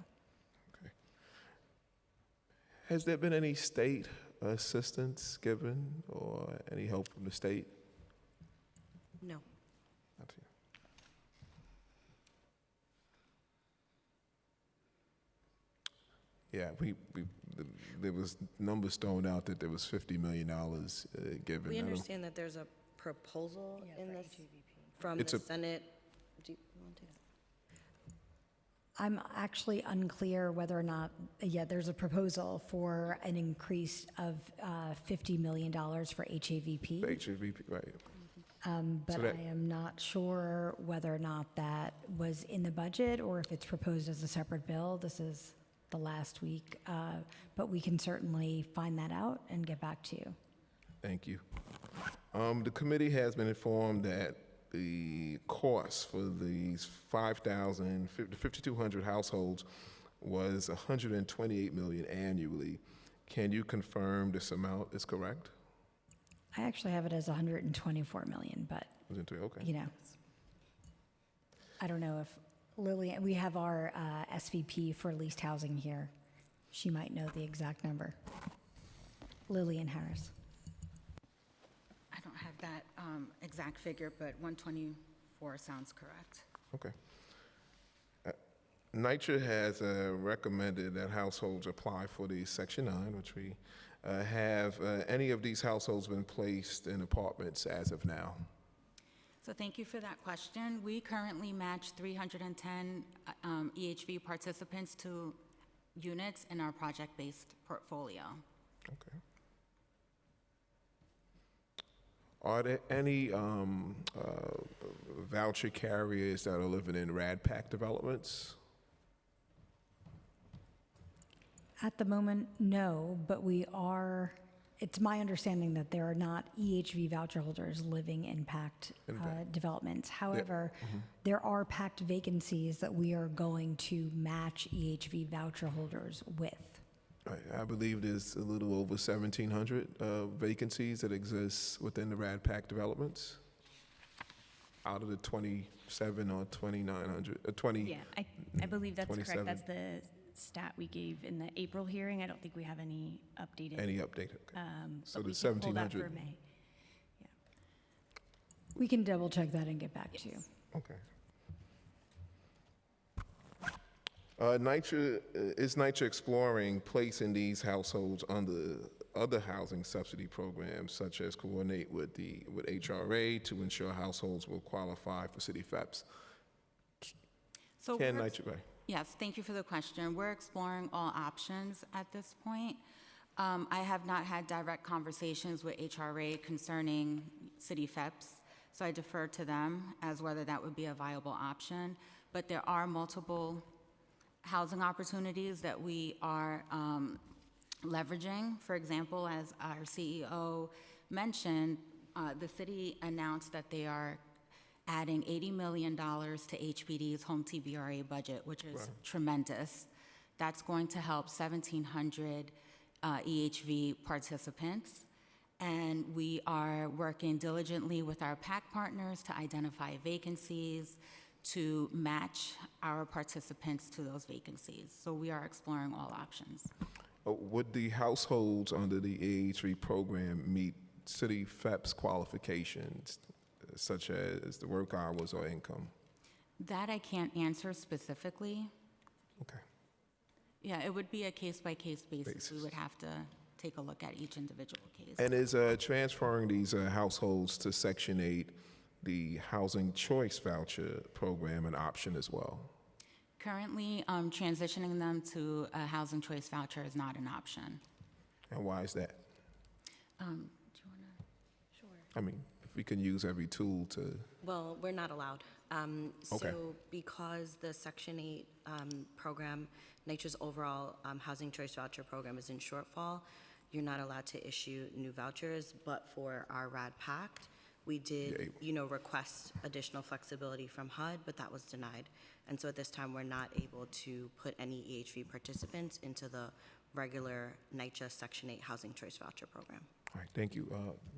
Speaker 23: Okay. Has there been any state assistance given or any help from the state?
Speaker 12: No.
Speaker 23: Not yet. Yeah, there was numbers thrown out that there was $50 million given.
Speaker 12: We understand that there's a proposal in this from the Senate. Do you want to?
Speaker 6: I'm actually unclear whether or not, there's a proposal for an increase of $50 million for HAVP.
Speaker 23: HAVP, right.
Speaker 6: But
Speaker 23: So that-
Speaker 6: I am not sure whether or not that was in the budget or if it's proposed as a separate bill. This is the last week, but we can certainly find that out and get back to you.
Speaker 23: Thank you. The committee has been informed that the cost for these 5,200 households was $128 million annually. Can you confirm this amount is correct?
Speaker 6: I actually have it as 124 million, but,
Speaker 23: Okay.
Speaker 6: I don't know if Lillian, we have our SVP for leased housing here. She might know the exact number. Lillian Harris.
Speaker 17: I don't have that exact figure, but 124 sounds correct.
Speaker 23: Okay. NYCHA has recommended that households apply for the Section 9, which we have. Any of these households been placed in apartments as of now?
Speaker 17: So thank you for that question. We currently match 310 EHV participants to units in our project-based portfolio.
Speaker 23: Okay. Are there any voucher carriers that are living in RAD-PAC developments?
Speaker 6: At the moment, no, but it's my understanding that there are not EHV voucher holders living in PACT developments. However, there are PACT vacancies that we are going to match EHV voucher holders with.
Speaker 23: I believe there's a little over 1,700 vacancies that exist within the RAD-PAC developments. out of the 27 or 2,900, 20.
Speaker 11: Yeah, I believe that's
Speaker 23: 27.
Speaker 11: correct. That's the stat we gave in the April hearing. I don't think we have any updated.
Speaker 23: Any update? Okay.
Speaker 11: But
Speaker 23: So the
Speaker 11: we can pull that
Speaker 23: 1,700.
Speaker 11: for May.
Speaker 6: We can double check that and get back to you.
Speaker 23: Okay. Is NYCHA exploring placing these households under other housing subsidy programs, such as coordinate with HRA to ensure households will qualify for city FEPS?
Speaker 17: So
Speaker 23: Can
Speaker 17: we're-
Speaker 23: NYCHA?
Speaker 17: Yes, thank you for the question. We're exploring all options at this point. I have not had direct conversations with HRA concerning city FEPS, so I defer to them as whether that would be a viable option. But there are multiple housing opportunities that we are leveraging. For example, as our CEO mentioned, the city announced that they are adding $80 million to HPD's home TBRA budget, which is tremendous. That's going to help 1,700 EHV participants. And we are working diligently with our PAC partners to identify vacancies, to match our participants to those vacancies. So we are exploring all options.
Speaker 23: Would the households under the AHV program meet city FEPS qualifications, such as the work hours or income?
Speaker 17: That I can't answer specifically.
Speaker 23: Okay.
Speaker 17: Yeah, it would be a case-by-case basis. We would have to take a look at each individual case.
Speaker 23: And is transferring these households to Section 8, the Housing Choice Voucher Program, an option as well?
Speaker 17: Currently, transitioning them to a housing choice voucher is not an option.
Speaker 23: And why is that?
Speaker 17: Do you want to? Sure.
Speaker 23: I mean, if we can use every tool to...
Speaker 12: Well, we're not allowed.
Speaker 23: Okay.
Speaker 12: So because the Section 8 program, NYCHA's overall housing choice voucher program is in shortfall, you're not allowed to issue new vouchers, but for our RAD Pact, we did, request additional flexibility from HUD, but that was denied. And so at this time, we're not able to put any EHV participants into the regular NYCHA Section 8 housing choice voucher program.
Speaker 23: All right, thank you.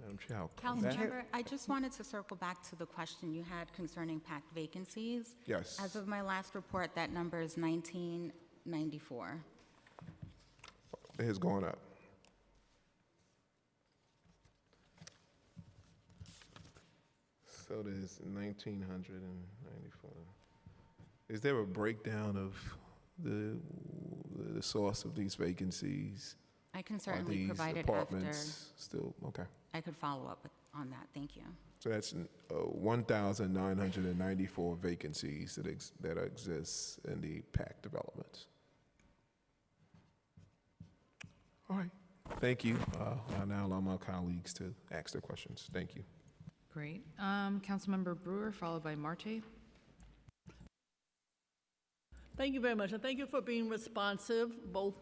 Speaker 23: Madam Chair, I'll come back.
Speaker 17: Councilmember, I just wanted to circle back to the question you had concerning PACT vacancies.
Speaker 23: Yes.
Speaker 17: As of my last report, that number is 1994.
Speaker 23: It has gone up. So there's 1,994. Is there a breakdown of the source of these vacancies?
Speaker 17: I can
Speaker 23: Are
Speaker 17: certainly
Speaker 23: these
Speaker 17: provide it after.
Speaker 23: apartments still, okay.
Speaker 17: I could follow up on that. Thank you.
Speaker 23: So that's 1,994 vacancies that exist in the PAC developments. All right, thank you. I'll now allow my colleagues to ask their questions. Thank you.
Speaker 2: Great. Councilmember Brewer, followed by Marte.
Speaker 8: Thank you very much, and thank you for being responsive, both,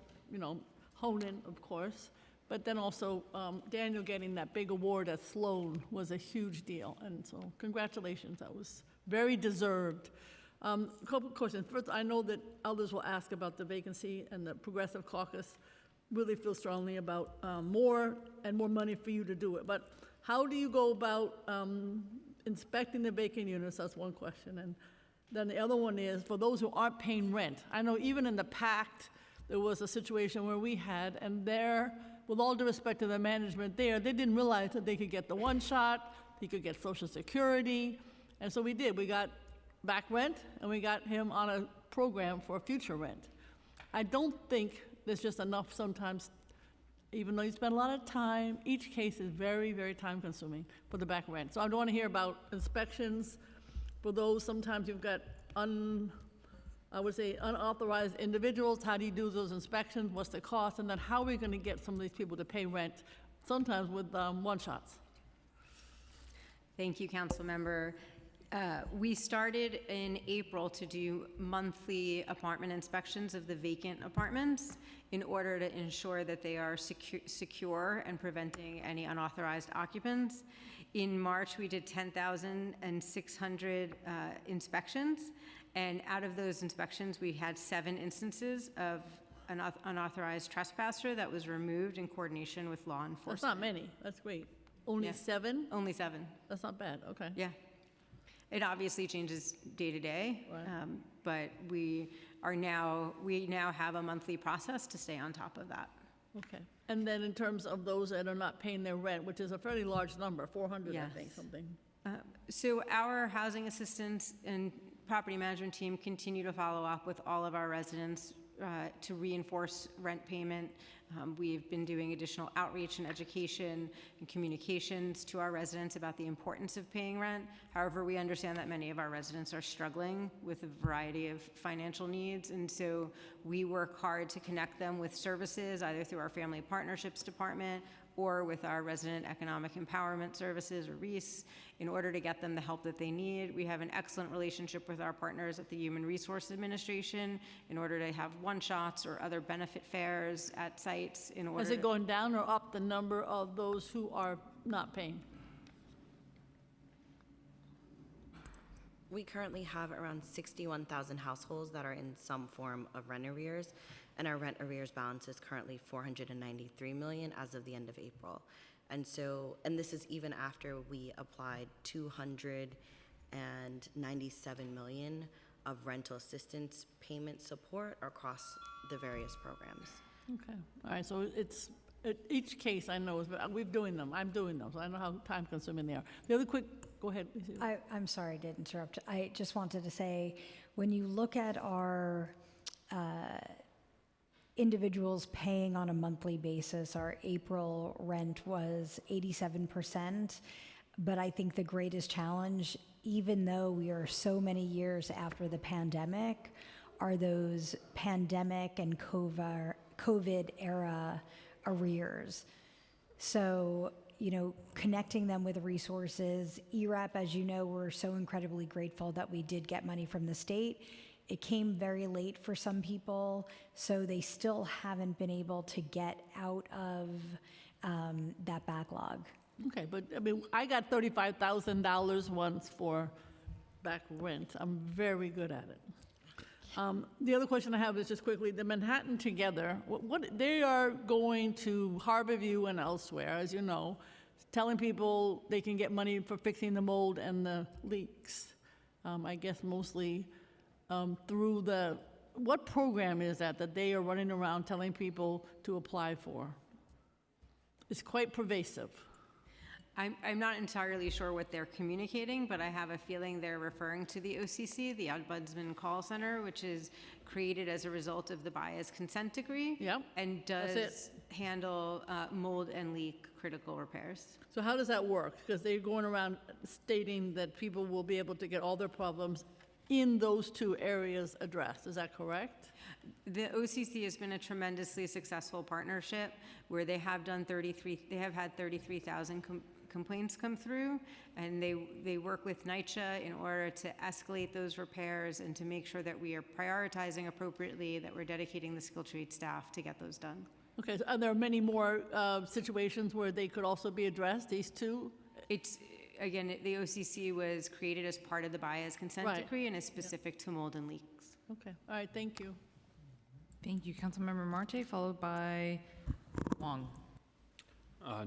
Speaker 8: Honan, of course, but then also Daniel getting that big award at Sloan was a huge deal, and so congratulations, that was very deserved. A couple of questions. First, I know that others will ask about the vacancy, and the Progressive Caucus really feel strongly about more and more money for you to do it, but how do you go about inspecting the vacant units? That's one question. And then the other one is, for those who aren't paying rent, I know even in the PACT, there was a situation where we had, and there, with all due respect to the management there, they didn't realize that they could get the one shot, they could get Social Security, and so we did. We got back rent, and we got him on a program for future rent. I don't think there's just enough sometimes, even though you spend a lot of time, each case is very, very time consuming for the back rent. So I don't want to hear about inspections for those. Sometimes you've got unauthorized individuals. How do you do those inspections? What's the cost? And then how are we going to get some of these people to pay rent, sometimes with one-shots?
Speaker 5: Thank you, Council Member. We started in April to do monthly apartment inspections of the vacant apartments in order to ensure that they are secure and preventing any unauthorized occupants. In March, we did 10,600 inspections, and out of those inspections, we had 7 instances of an unauthorized trespasser that was removed in coordination with law enforcement.
Speaker 8: That's not many. That's great. Only 7?
Speaker 5: Only 7.
Speaker 8: That's not bad. Okay.
Speaker 5: Yeah. It obviously changes day to day, but we now have a monthly process to stay on top of that.
Speaker 8: Okay. And then in terms of those that are not paying their rent, which is a fairly large number, 400, I think,
Speaker 5: Yes.
Speaker 8: something.
Speaker 5: So our housing assistants and property management team continue to follow up with all of our residents to reinforce rent payment. We've been doing additional outreach and education and communications to our residents about the importance of paying rent. However, we understand that many of our residents are struggling with a variety of financial needs, and so we work hard to connect them with services, either through our Family Partnerships Department or with our Resident Economic Empowerment Services, or REASE, in order to get them the help that they need. We have an excellent relationship with our partners at the Human Resource Administration in order to have one-shots or other benefit fairs at sites in order
Speaker 8: Is it going down or up, the number of those who are not paying?
Speaker 12: We currently have around 61,000 households that are in some form of rent arrears, and our rent arrears balance is currently $493 million as of the end of April. And this is even after we applied $297 million of rental assistance payment support across the various programs.
Speaker 8: Okay, all right, so it's, each case I know, we're doing them, I'm doing them, so I know how time-consuming they are. The other quick, go ahead.
Speaker 6: I'm sorry to interrupt. I just wanted to say, when you look at our individuals paying on a monthly basis, our April rent was 87%, but I think the greatest challenge, even though we are so many years after the pandemic, are those pandemic and COVID era arrears. So, connecting them with resources. ERAP, as you know, we're so incredibly grateful that we did get money from the state. It came very late for some people, so they still haven't been able to get out of that backlog.
Speaker 8: Okay, but I mean, I got $35,000 once for back rent. I'm very good at it. The other question I have is just quickly, the Manhattan Together, what they are going to Harborview and elsewhere, as you know, telling people they can get money for fixing the mold and the leaks. I guess mostly through what program is that they are running around telling people to apply for? It's quite pervasive.
Speaker 5: I'm not entirely sure what they're communicating, but I have a feeling they're referring to the OCC, the Ombudsman Call Center, which is created as a result of the Baez consent decree.
Speaker 8: Yep.
Speaker 5: And does handle mold and leak critical repairs.
Speaker 8: So how does that work? Because they're going around stating that people will be able to get all their problems in those two areas addressed. Is that correct?
Speaker 5: The OCC has been a tremendously successful partnership where they have had 33,000 complaints come through, and they work with NYCHA in order to escalate those repairs and to make sure that we are prioritizing appropriately, that we're dedicating the skilled trade staff to get those done.
Speaker 8: Okay, so are there many more situations where they could also be addressed, these two?
Speaker 5: Again, the OCC was created as part of the Baez consent decree and is specific to mold and leaks.
Speaker 8: Okay, all right, thank you.
Speaker 2: Thank you, Councilmember Marte, followed by Wong.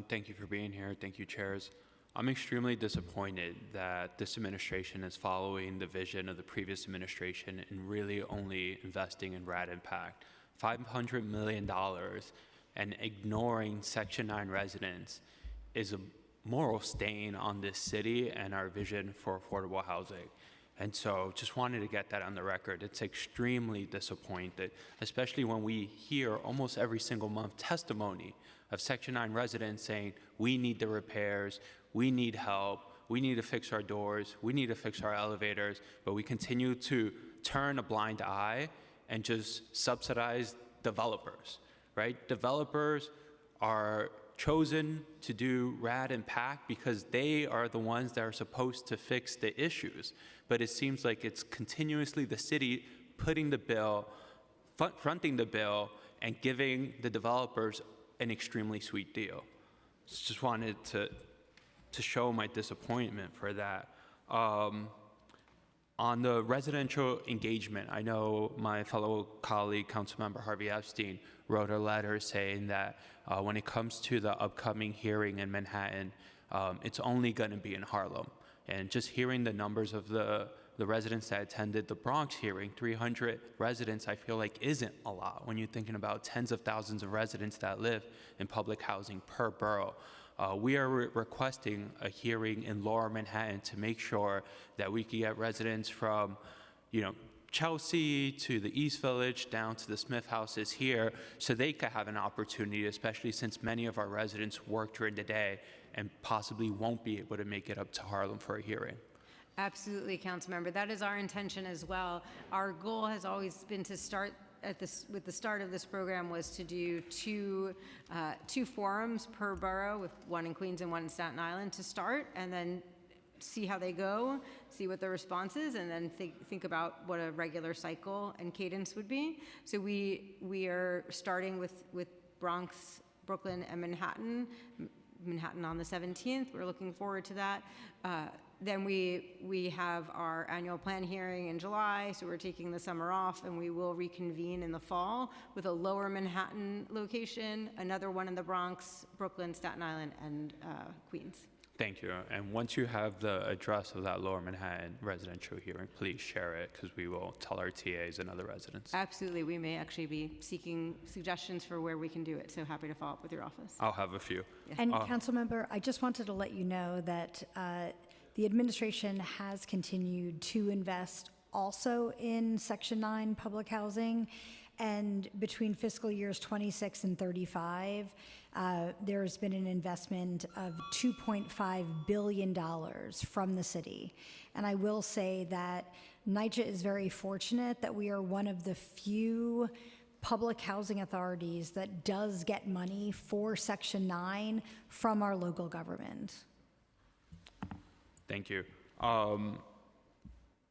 Speaker 19: Thank you for being here. Thank you, chairs. I'm extremely disappointed that this administration is following the vision of the previous administration and really only investing in RAD impact. $500 million and ignoring Section 9 residents is a moral stain on this city and our vision for affordable housing. And so just wanted to get that on the record. It's extremely disappointing, especially when we hear almost every single month testimony of Section 9 residents saying, we need the repairs, we need help, we need to fix our doors, we need to fix our elevators, but we continue to turn a blind eye and just subsidize developers, right? Developers are chosen to do RAD impact because they are the ones that are supposed to fix the issues. But it seems like it's continuously the city putting the bill, fronting the bill, and giving the developers an extremely sweet deal. So just wanted to show my disappointment for that. On the residential engagement, I know my fellow colleague, Councilmember Harvey Epstein, wrote a letter saying that when it comes to the upcoming hearing in Manhattan, it's only going to be in Harlem. And just hearing the numbers of the residents that attended the Bronx hearing, 300 residents, I feel like isn't a lot when you're thinking about tens of thousands of residents that live in public housing per borough. We are requesting a hearing in Lower Manhattan to make sure that we can get residents from, Chelsea to the East Village down to the Smith houses here so they could have an opportunity, especially since many of our residents work during the day and possibly won't be able to make it up to Harlem for a hearing.
Speaker 5: Absolutely, Councilmember. That is our intention as well. Our goal has always been to start with the start of this program was to do two forums per borough, with one in Queens and one in Staten Island to start, and then see how they go, see what the response is, and then think about what a regular cycle and cadence would be. So we are starting with Bronx, Brooklyn, and Manhattan on the 17th. We're looking forward to that. Then we have our annual plan hearing in July, so we're taking the summer off, and we will reconvene in the fall with a Lower Manhattan location, another one in the Bronx, Brooklyn, Staten Island, and Queens.
Speaker 19: Thank you. And once you have the address of that Lower Manhattan residential hearing, please share it because we will tell our TAs and other residents.
Speaker 5: Absolutely. We may actually be seeking suggestions for where we can do it, so happy to follow up with your office.
Speaker 19: I'll have a few.
Speaker 6: And Councilmember, I just wanted to let you know that the administration has continued to invest also in Section 9 public housing, and between fiscal years 26 and 35, there's been an investment of $2.5 billion from the city. And I will say that NYCHA is very fortunate that we are one of the few public housing authorities that does get money for Section 9 from our local government.
Speaker 19: Thank you. I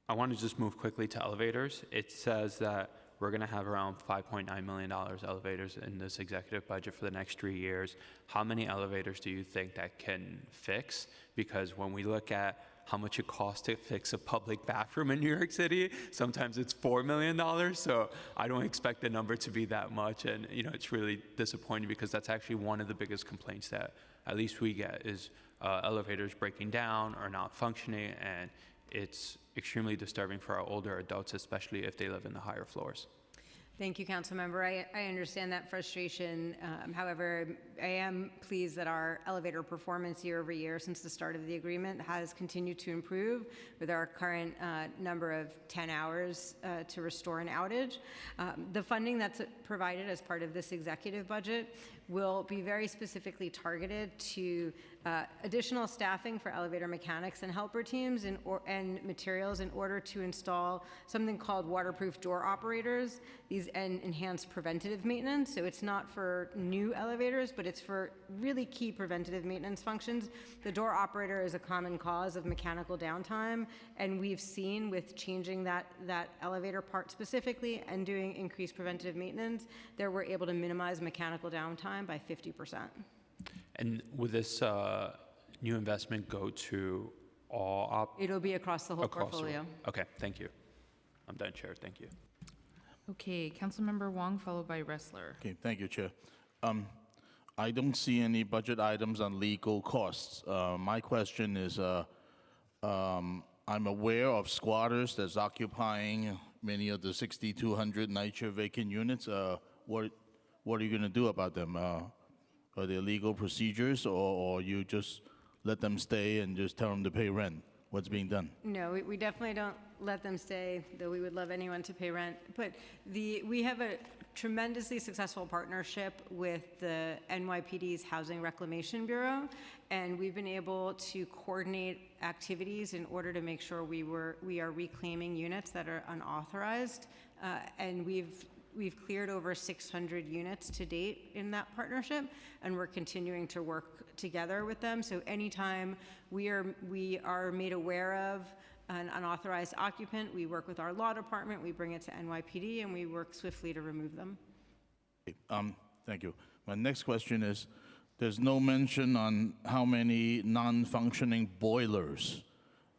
Speaker 19: want to just move quickly to elevators. It says that we're going to have around $5.9 million elevators in this executive budget for the next 3 years. How many elevators do you think that can fix? Because when we look at how much it costs to fix a public bathroom in New York City, sometimes it's $4 million. So I don't expect the number to be that much. And it's really disappointing because that's actually one of the biggest complaints that at least we get is elevators breaking down or not functioning, and it's extremely disturbing for our older adults, especially if they live in the higher floors.
Speaker 5: Thank you, Councilmember. I understand that frustration. However, I am pleased that our elevator performance year over year since the start of the agreement has continued to improve with our current number of 10 hours to restore an outage. The funding that's provided as part of this executive budget will be very specifically targeted to additional staffing for elevator mechanics and helper teams and materials in order to install something called waterproof door operators, and enhanced preventative maintenance. So it's not for new elevators, but it's for really key preventative maintenance functions. The door operator is a common cause of mechanical downtime, and we've seen with changing that elevator part specifically and doing increased preventative maintenance, that we're able to minimize mechanical downtime by 50%.
Speaker 19: And would this new investment go to all
Speaker 5: It'll be across the whole portfolio.
Speaker 19: Okay, thank you. I'm done, Chair. Thank you.
Speaker 2: Okay, Councilmember Wong, followed by Ressler.
Speaker 9: Okay, thank you, Chair. I don't see any budget items on legal costs. My question is, I'm aware of squatters that's occupying many of the 6,200 NYCHA vacant units. What are you going to do about them? Are there legal procedures, or you just let them stay and just tell them to pay rent? What's being done?
Speaker 5: No, we definitely don't let them stay, though we would love anyone to pay rent. But we have a tremendously successful partnership with the NYPD's Housing Reclamation Bureau, and we've been able to coordinate activities in order to make sure we are reclaiming units that are unauthorized, and we've cleared over 600 units to date in that partnership, and we're continuing to work together with them. So anytime we are made aware of an unauthorized occupant, we work with our law department, we bring it to NYPD, and we work swiftly to remove them.
Speaker 9: Thank you. My next question is, there's no mention on how many non-functioning boilers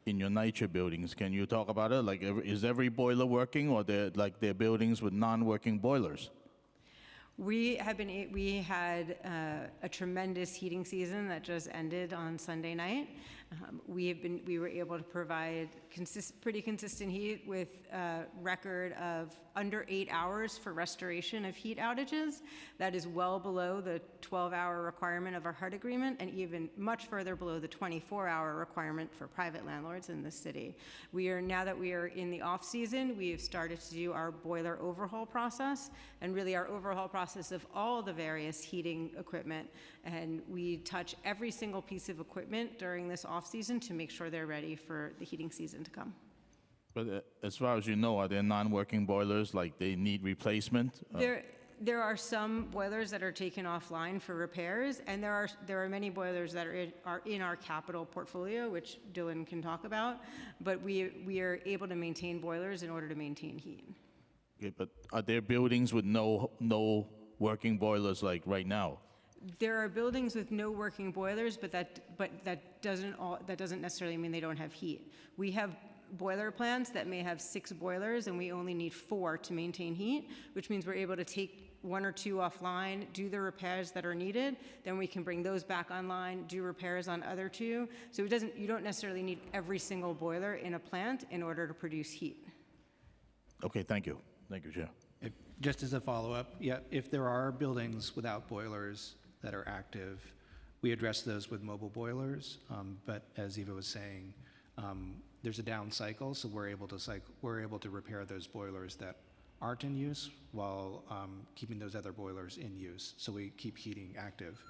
Speaker 9: in your NYCHA buildings. Can you talk about it? Like, is every boiler working, or they're buildings with non-working boilers?
Speaker 5: We had a tremendous heating season that just ended on Sunday night. We were able to provide pretty consistent heat with a record of under 8 hours for restoration of heat outages. That is well below the 12-hour requirement of our HUD agreement and even much further below the 24-hour requirement for private landlords in the city. Now that we are in the off-season, we have started to do our boiler overhaul process, and really our overhaul process of all the various heating equipment. And we touch every single piece of equipment during this off-season to make sure they're ready for the heating season to come.
Speaker 9: But as far as you know, are there non-working boilers, like they need replacement?
Speaker 5: There are some boilers that are taken offline for repairs, and there are many boilers that are in our capital portfolio, which Dylan can talk about. But we are able to maintain boilers in order to maintain heat.
Speaker 9: Okay, but are there buildings with no working boilers like right now?
Speaker 5: There are buildings with no working boilers, but that doesn't necessarily mean they don't have heat. We have boiler plants that may have 6 boilers, and we only need 4 to maintain heat, which means we're able to take 1 or 2 offline, do the repairs that are needed, then we can bring those back online, do repairs on other 2. So you don't necessarily need every single boiler in a plant in order to produce heat.
Speaker 9: Okay, thank you. Thank you, Chair.
Speaker 21: Just as a follow-up, yeah, if there are buildings without boilers that are active, we address those with mobile boilers. But as Eva was saying, there's a down cycle, so we're able to repair those boilers that aren't in use while keeping those other boilers in use. So we keep heating active.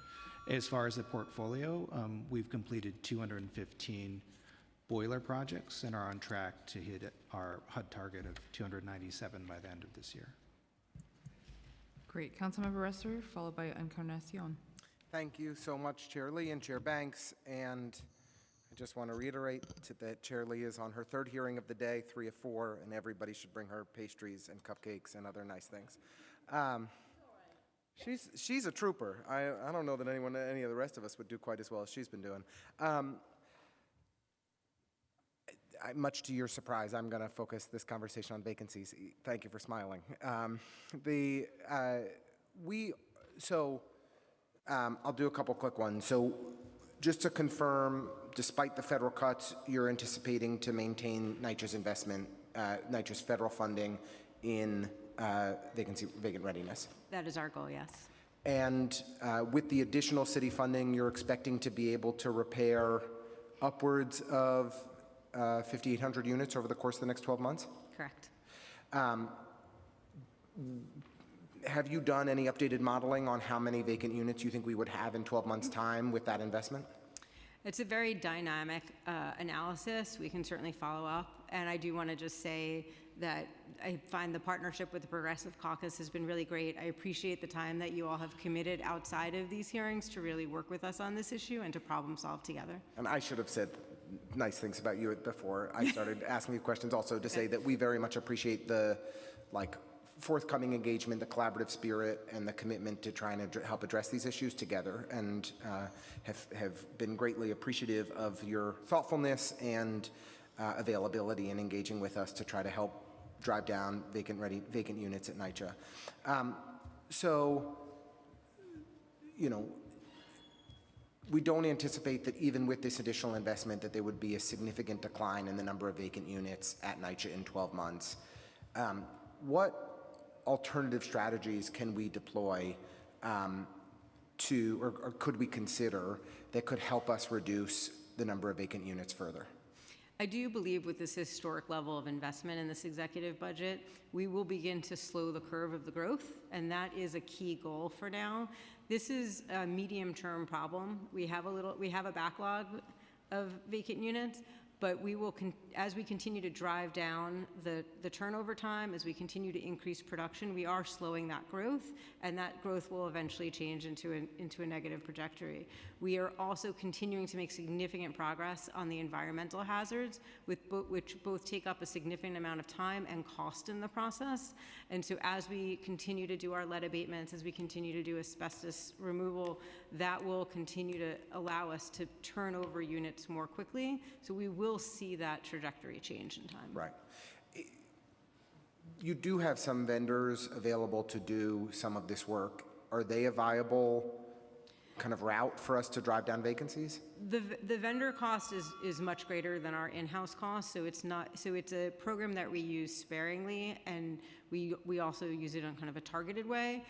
Speaker 21: As far as the portfolio, we've completed 215 boiler projects and are on track to hit our HUD target of 297 by the end of this year.
Speaker 2: Great. Councilmember Ressler, followed by Encarnacion.
Speaker 3: Thank you so much, Chair Lee and Chair Banks. And I just want to reiterate that Chair Lee is on her 3rd hearing of the day, 3 of 4, and everybody should bring her pastries and cupcakes and other nice things. She's a trooper. I don't know that any of the rest of us would do quite as well as she's been doing. Much to your surprise, I'm going to focus this conversation on vacancies. Thank you for smiling. I'll do a couple quick ones. So just to confirm, despite the federal cuts, you're anticipating to maintain NYCHA's investment, NYCHA's federal funding in vacant readiness? That is our goal, yes. And with the additional city funding, you're expecting to be able to repair upwards of 5,800 units over the course of the next 12 months? Correct. Have you done any updated modeling on how many vacant units you think we would have in 12 months' time with that investment? It's a very dynamic analysis. We can certainly follow up. And I do want to just say that I find the partnership with the Progressive Caucus has been really great. I appreciate the time that you all have committed outside of these hearings to really work with us on this issue and to problem solve together. And I should have said nice things about you before I started asking you questions also, to say that we very much appreciate the forthcoming engagement, the collaborative spirit, and the commitment to trying to help address these issues together, and have been greatly appreciative of your thoughtfulness and availability in engaging with us to try to help drive down vacant units at NYCHA. We don't anticipate that even with this additional investment that there would be a significant decline in the number of vacant units at NYCHA in 12 months. What alternative strategies can we deploy or could we consider that could help us reduce the number of vacant units further? I do believe with this historic level of investment in this executive budget, we will begin to slow the curve of the growth, and that is a key goal for now. This is a medium-term problem. We have a backlog of vacant units, but we will, as we continue to drive down the turnover time, as we continue to increase production, we are slowing that growth, and that growth will eventually change into a negative trajectory. We are also continuing to make significant progress on the environmental hazards, which both take up a significant amount of time and cost in the process. And so as we continue to do our lead abatements, as we continue to do asbestos removal, that will continue to allow us to turn over units more quickly. So we will see that trajectory change in time. Right. You do have some vendors available to do some of this work. Are they a viable
Speaker 10: kind of route for us to drive down vacancies?
Speaker 5: The vendor cost is much greater than our in-house cost, so it's not, so it's a program that we use sparingly, and we also use it on kind of a targeted way.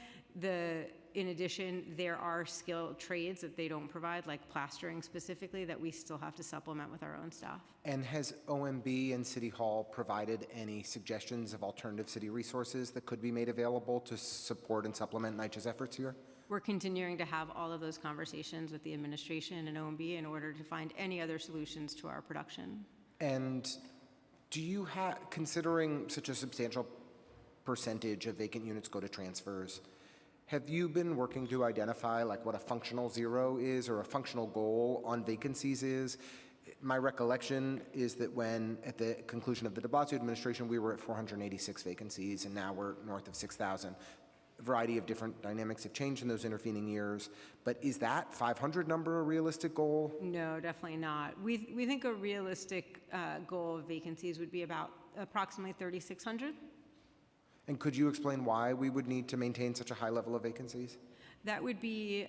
Speaker 5: In addition, there are skilled trades that they don't provide, like plastering specifically, that we still have to supplement with our own staff.
Speaker 10: And has OMB and City Hall provided any suggestions of alternative city resources that could be made available to support and supplement NYCHA's efforts here?
Speaker 5: We're continuing to have all of those conversations with the administration and OMB in order to find any other solutions to our production.
Speaker 10: And do you have, considering such a substantial percentage of vacant units go to transfers, have you been working to identify like what a functional zero is or a functional goal on vacancies is? My recollection is that when, at the conclusion of the de Blasio administration, we were at 486 vacancies, and now we're north of 6,000. A variety of different dynamics have changed in those intervening years, but is that 500 number a realistic goal?
Speaker 5: No, definitely not. We think a realistic goal of vacancies would be about approximately 3,600.
Speaker 10: And could you explain why we would need to maintain such a high level of vacancies?
Speaker 5: That would be,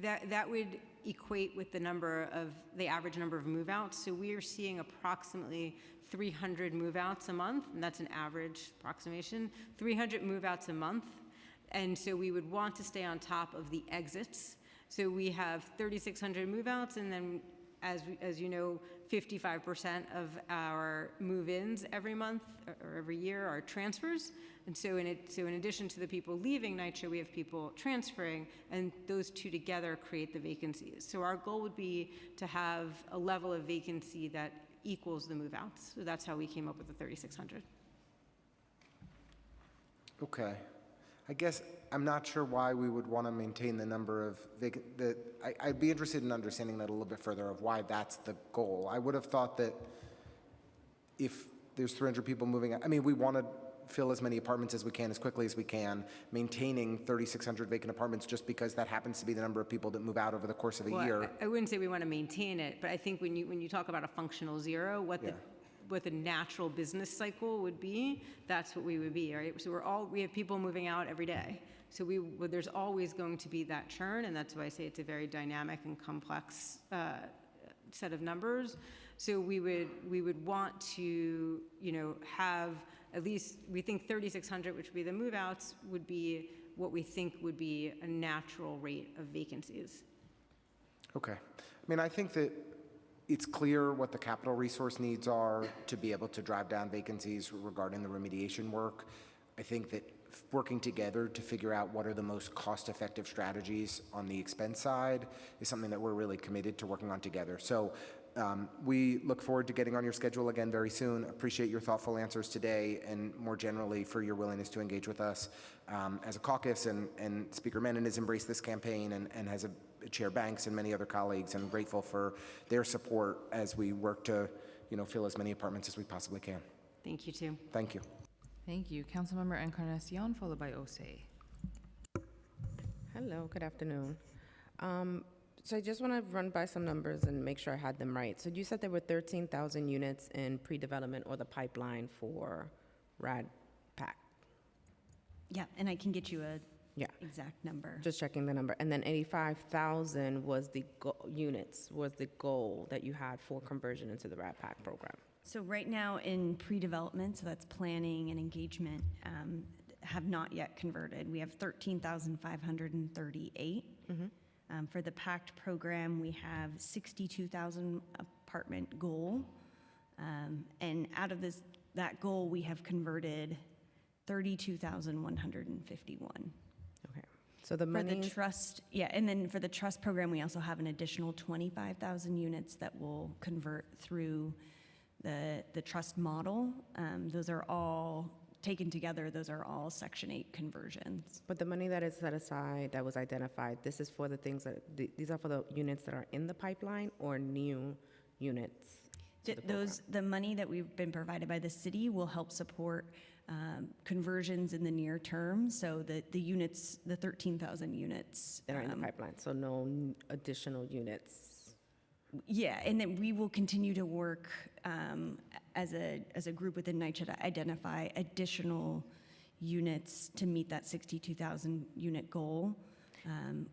Speaker 5: that would equate with the average number of move-outs. So we are seeing approximately 300 move-outs a month, and that's an average approximation, 300 move-outs a month. And so we would want to stay on top of the exits. So we have 3,600 move-outs, and then as you know, 55% of our move-ins every month or every year are transfers. And so in addition to the people leaving NYCHA, we have people transferring, and those two together create the vacancies. So our goal would be to have a level of vacancy that equals the move-outs. So that's how we came up with the 3,600.
Speaker 10: Okay. I guess I'm not sure why we would want to maintain the number of vacant, I'd be interested in understanding that a little bit further of why that's the goal. I would have thought that if there's 300 people moving, I mean, we want to fill as many apartments as we can, as quickly as we can, maintaining 3,600 vacant apartments just because that happens to be the number of people that move out over the course of a year.
Speaker 5: I wouldn't say we want to maintain it, but I think when you talk about a functional zero, what the natural business cycle would be, that's what we would be, right? So we have people moving out every day. So there's always going to be that churn, and that's why I say it's a very dynamic and complex set of numbers. So we would want to, have at least, we think 3,600, which would be the move-outs, would be what we think would be a natural rate of vacancies.
Speaker 10: Okay. I mean, I think that it's clear what the capital resource needs are to be able to drive down vacancies regarding the remediation work. I think that working together to figure out what are the most cost-effective strategies on the expense side is something that we're really committed to working on together. So we look forward to getting on your schedule again very soon. Appreciate your thoughtful answers today, and more generally for your willingness to engage with us as a caucus, and Speaker Menon has embraced this campaign and has Chair Banks and many other colleagues. I'm grateful for their support as we work to, fill as many apartments as we possibly can.
Speaker 5: Thank you, too.
Speaker 10: Thank you.
Speaker 2: Thank you. Councilmember Encarnacion, followed by Osei.
Speaker 7: Hello, good afternoon. So I just want to run by some numbers and make sure I had them right. So you said there were 13,000 units in pre-development or the pipeline for RAD PAC.
Speaker 11: Yeah, and I can get you a exact number.
Speaker 7: Just checking the number. And then 85,000 was the goal that you had for conversion into the RAD PAC program.
Speaker 11: So right now in pre-development, so that's planning and engagement, have not yet converted. We have 13,538. For the PACT program, we have 62,000 apartment goal. And out of that goal, we have converted 32,151.
Speaker 7: Okay. So the money
Speaker 11: for the trust, and then for the trust program, we also have an additional 25,000 units that will convert through the trust model. Those are all taken together, those are all Section 8 conversions.
Speaker 7: But the money that is set aside, that was identified, this is for the things these are for the units that are in the pipeline or new units?
Speaker 11: The money that we've been provided by the city will help support conversions in the near term. So the units, the 13,000 units.
Speaker 7: That are in the pipeline, so no additional units.
Speaker 11: Yeah, and then we will continue to work as a group within NYCHA to identify additional units to meet that 62,000 unit goal.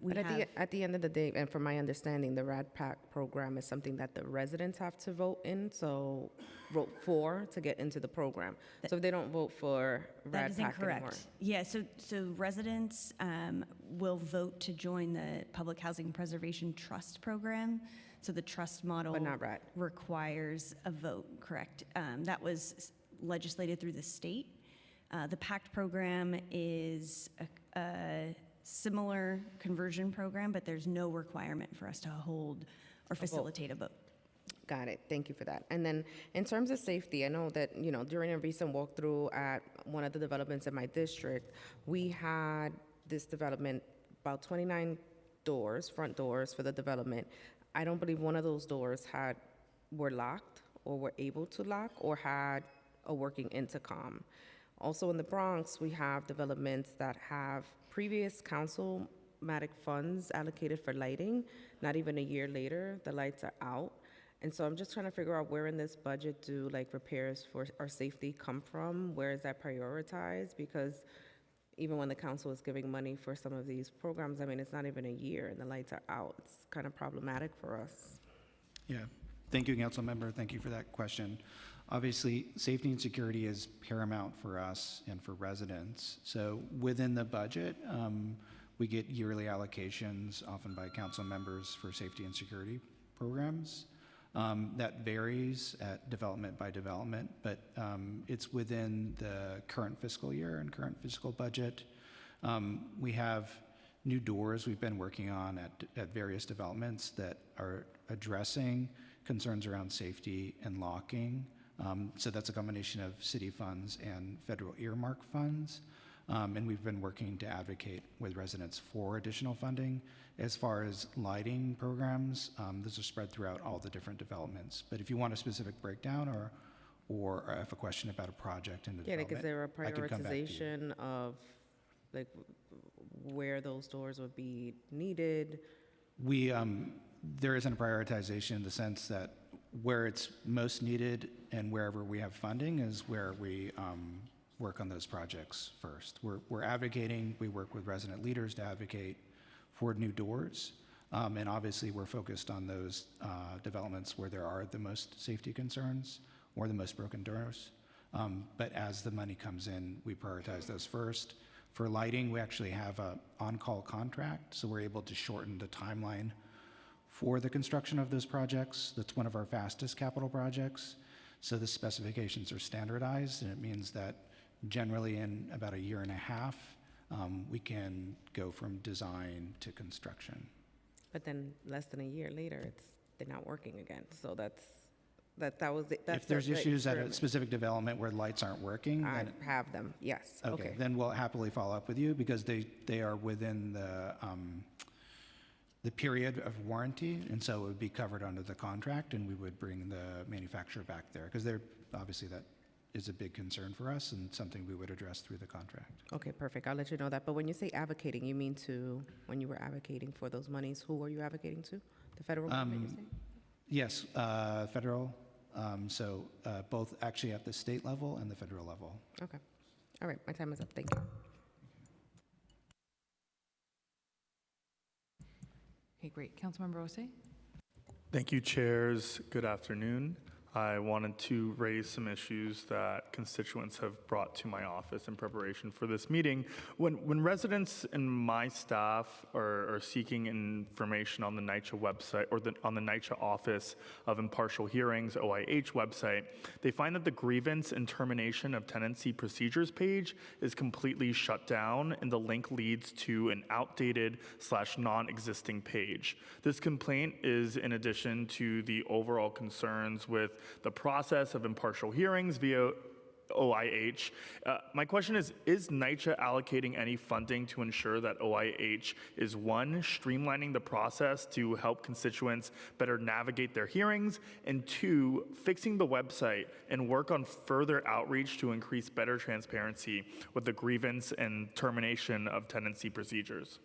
Speaker 11: We
Speaker 7: But
Speaker 11: have,
Speaker 7: at the end of the day, and from my understanding, the RAD PAC program is something that the residents have to vote in, so vote for to get into the program. So if they don't vote for
Speaker 11: that
Speaker 7: RAD
Speaker 11: is
Speaker 7: PAC anymore.
Speaker 11: incorrect. Yeah, so residents will vote to join the Public Housing Preservation Trust Program. So the trust model
Speaker 7: But not RAD.
Speaker 11: requires a vote, correct? That was legislated through the state. The PACT program is a similar conversion program, but there's no requirement for us to hold or facilitate a vote.
Speaker 7: Got it. Thank you for that. And then in terms of safety, I know that, during a recent walkthrough at one of the developments in my district, we had this development, about 29 doors, front doors for the development. I don't believe one of those doors were locked or were able to lock or had a working intercom. Also in the Bronx, we have developments that have previous councilmatic funds allocated for lighting. Not even a year later, the lights are out. And so I'm just trying to figure out where in this budget do repairs for our safety come from? Where is that prioritized? Because even when the council is giving money for some of these programs, I mean, it's not even a year and the lights are out. It's kind of problematic for us.
Speaker 21: Yeah. Thank you, Council Member. Thank you for that question. Obviously, safety and security is paramount for us and for residents. So within the budget, we get yearly allocations, often by council members, for safety and security programs. That varies at development by development, but it's within the current fiscal year and current fiscal budget. We have new doors we've been working on at various developments that are addressing concerns around safety and locking. So that's a combination of city funds and federal earmark funds. And we've been working to advocate with residents for additional funding. As far as lighting programs, those are spread throughout all the different developments. But if you want a specific breakdown or have a question about a project in the development,
Speaker 7: is there a
Speaker 21: I could come back to you.
Speaker 7: prioritization of where those doors would be needed?
Speaker 21: There isn't a prioritization in the sense that where it's most needed and wherever we have funding is where we work on those projects first. We're advocating, we work with resident leaders to advocate for new doors. And obviously we're focused on those developments where there are the most safety concerns or the most broken doors. But as the money comes in, we prioritize those first. For lighting, we actually have an on-call contract, so we're able to shorten the timeline for the construction of those projects. That's one of our fastest capital projects. So the specifications are standardized, and it means that generally in about a year and a half, we can go from design to construction.
Speaker 7: But then less than a year later, they're not working again. So that's
Speaker 21: if there's issues at a specific development where lights aren't working,
Speaker 7: I
Speaker 21: then
Speaker 7: have them, yes.
Speaker 21: okay, then we'll happily follow up with you because they are within the period of warranty, and so it would be covered under the contract, and we would bring the manufacturer back there because they're obviously that is a big concern for us and something we would address through the contract.
Speaker 7: Okay, perfect. I'll let you know that. But when you say advocating, you mean when you were advocating for those monies, who were you advocating to? The federal government, you're saying?
Speaker 21: Yes, federal. So both actually at the state level and the federal level.
Speaker 7: Okay. All right, my time is up. Thank you.
Speaker 2: Okay, great. Councilmember Osei?
Speaker 15: Thank you, chairs. Good afternoon. I wanted to raise some issues that constituents have brought to my office in preparation for this meeting. When residents and my staff are seeking information on the NYCHA website or on the NYCHA Office of Impartial Hearings, OIH website, they find that the grievance and termination of tenancy procedures page is completely shut down and the link leads to an outdated / non-existing page. This complaint is in addition to the overall concerns with the process of impartial hearings via OIH. My question is NYCHA allocating any funding to ensure that OIH is one, streamlining the process to help constituents better navigate their hearings, and two, fixing the website and work on further outreach to increase better transparency with the grievance and termination of tenancy procedures?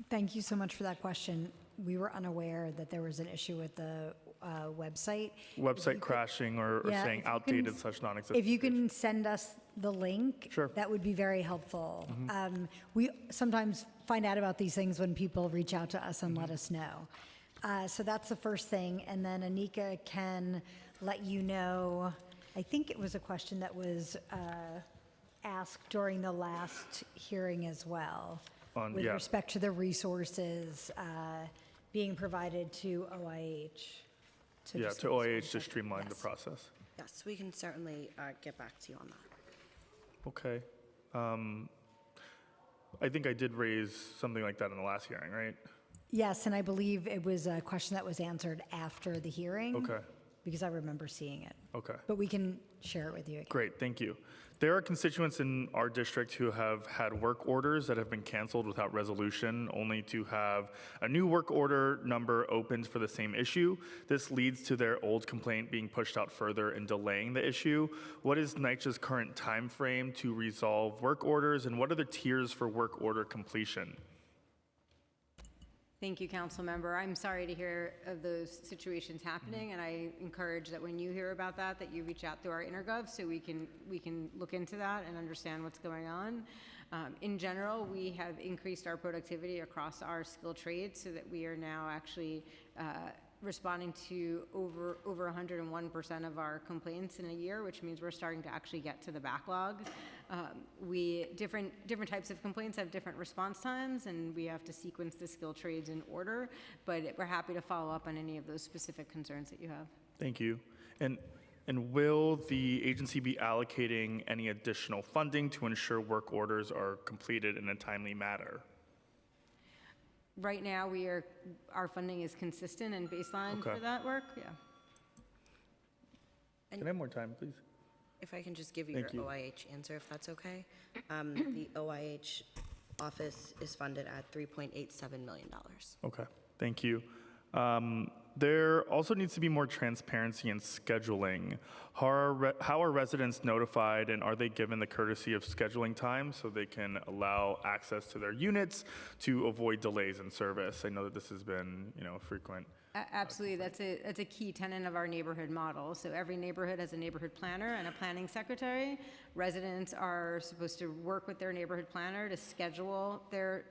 Speaker 6: Thank you so much for that question. We were unaware that there was an issue with the website.
Speaker 15: Website crashing or
Speaker 6: Yeah,
Speaker 15: saying
Speaker 6: if you
Speaker 15: outdated
Speaker 6: can-
Speaker 15: such non-existent.
Speaker 6: If you can send us the link,
Speaker 15: Sure.
Speaker 6: that would be very helpful. We sometimes find out about these things when people reach out to us and let us know. So that's the first thing. And then Anika can let you know, I think it was a question that was asked during the last hearing as well, with
Speaker 15: yeah.
Speaker 6: respect to the resources being provided to OIH.
Speaker 15: Yeah, to OIH to streamline the process.
Speaker 12: Yes, we can certainly get back to you on that.
Speaker 15: Okay. I think I did raise something like that in the last hearing, right?
Speaker 6: Yes, and I believe it was a question that was answered after the hearing.
Speaker 15: Okay.
Speaker 6: Because I remember seeing it.
Speaker 15: Okay.
Speaker 6: But we can share it with you again.
Speaker 15: Great, thank you. There are constituents in our district who have had work orders that have been canceled without resolution, only to have a new work order number opened for the same issue. This leads to their old complaint being pushed out further and delaying the issue. What is NYCHA's current time frame to resolve work orders, and what are the tiers for work order completion?
Speaker 5: Thank you, Council Member. I'm sorry to hear of those situations happening, and I encourage that when you hear about that, that you reach out through our InterGov so we can look into that and understand what's going on. In general, we have increased our productivity across our skilled trades so that we are now actually responding to over 101% of our complaints in a year, which means we're starting to actually get to the backlog. Different types of complaints have different response times, and we have to sequence the skilled trades in order, but we're happy to follow up on any of those specific concerns that you have.
Speaker 15: Thank you. And will the agency be allocating any additional funding to ensure work orders are completed in a timely manner?
Speaker 5: Right now, our funding is consistent and baseline
Speaker 15: Okay.
Speaker 5: for that work, yeah.
Speaker 15: Can I have more time, please?
Speaker 12: If I can just give you
Speaker 15: Thank
Speaker 12: your
Speaker 15: you.
Speaker 12: OIH answer, if that's okay. The OIH office is funded at $3.87 million.
Speaker 15: Okay, thank you. There also needs to be more transparency in scheduling. How are residents notified, and are they given the courtesy of scheduling time so they can allow access to their units to avoid delays in service? I know that this has been, frequent.
Speaker 5: Absolutely, that's a key tenet of our neighborhood model. So every neighborhood has a neighborhood planner and a planning secretary. Residents are supposed to work with their neighborhood planner to schedule their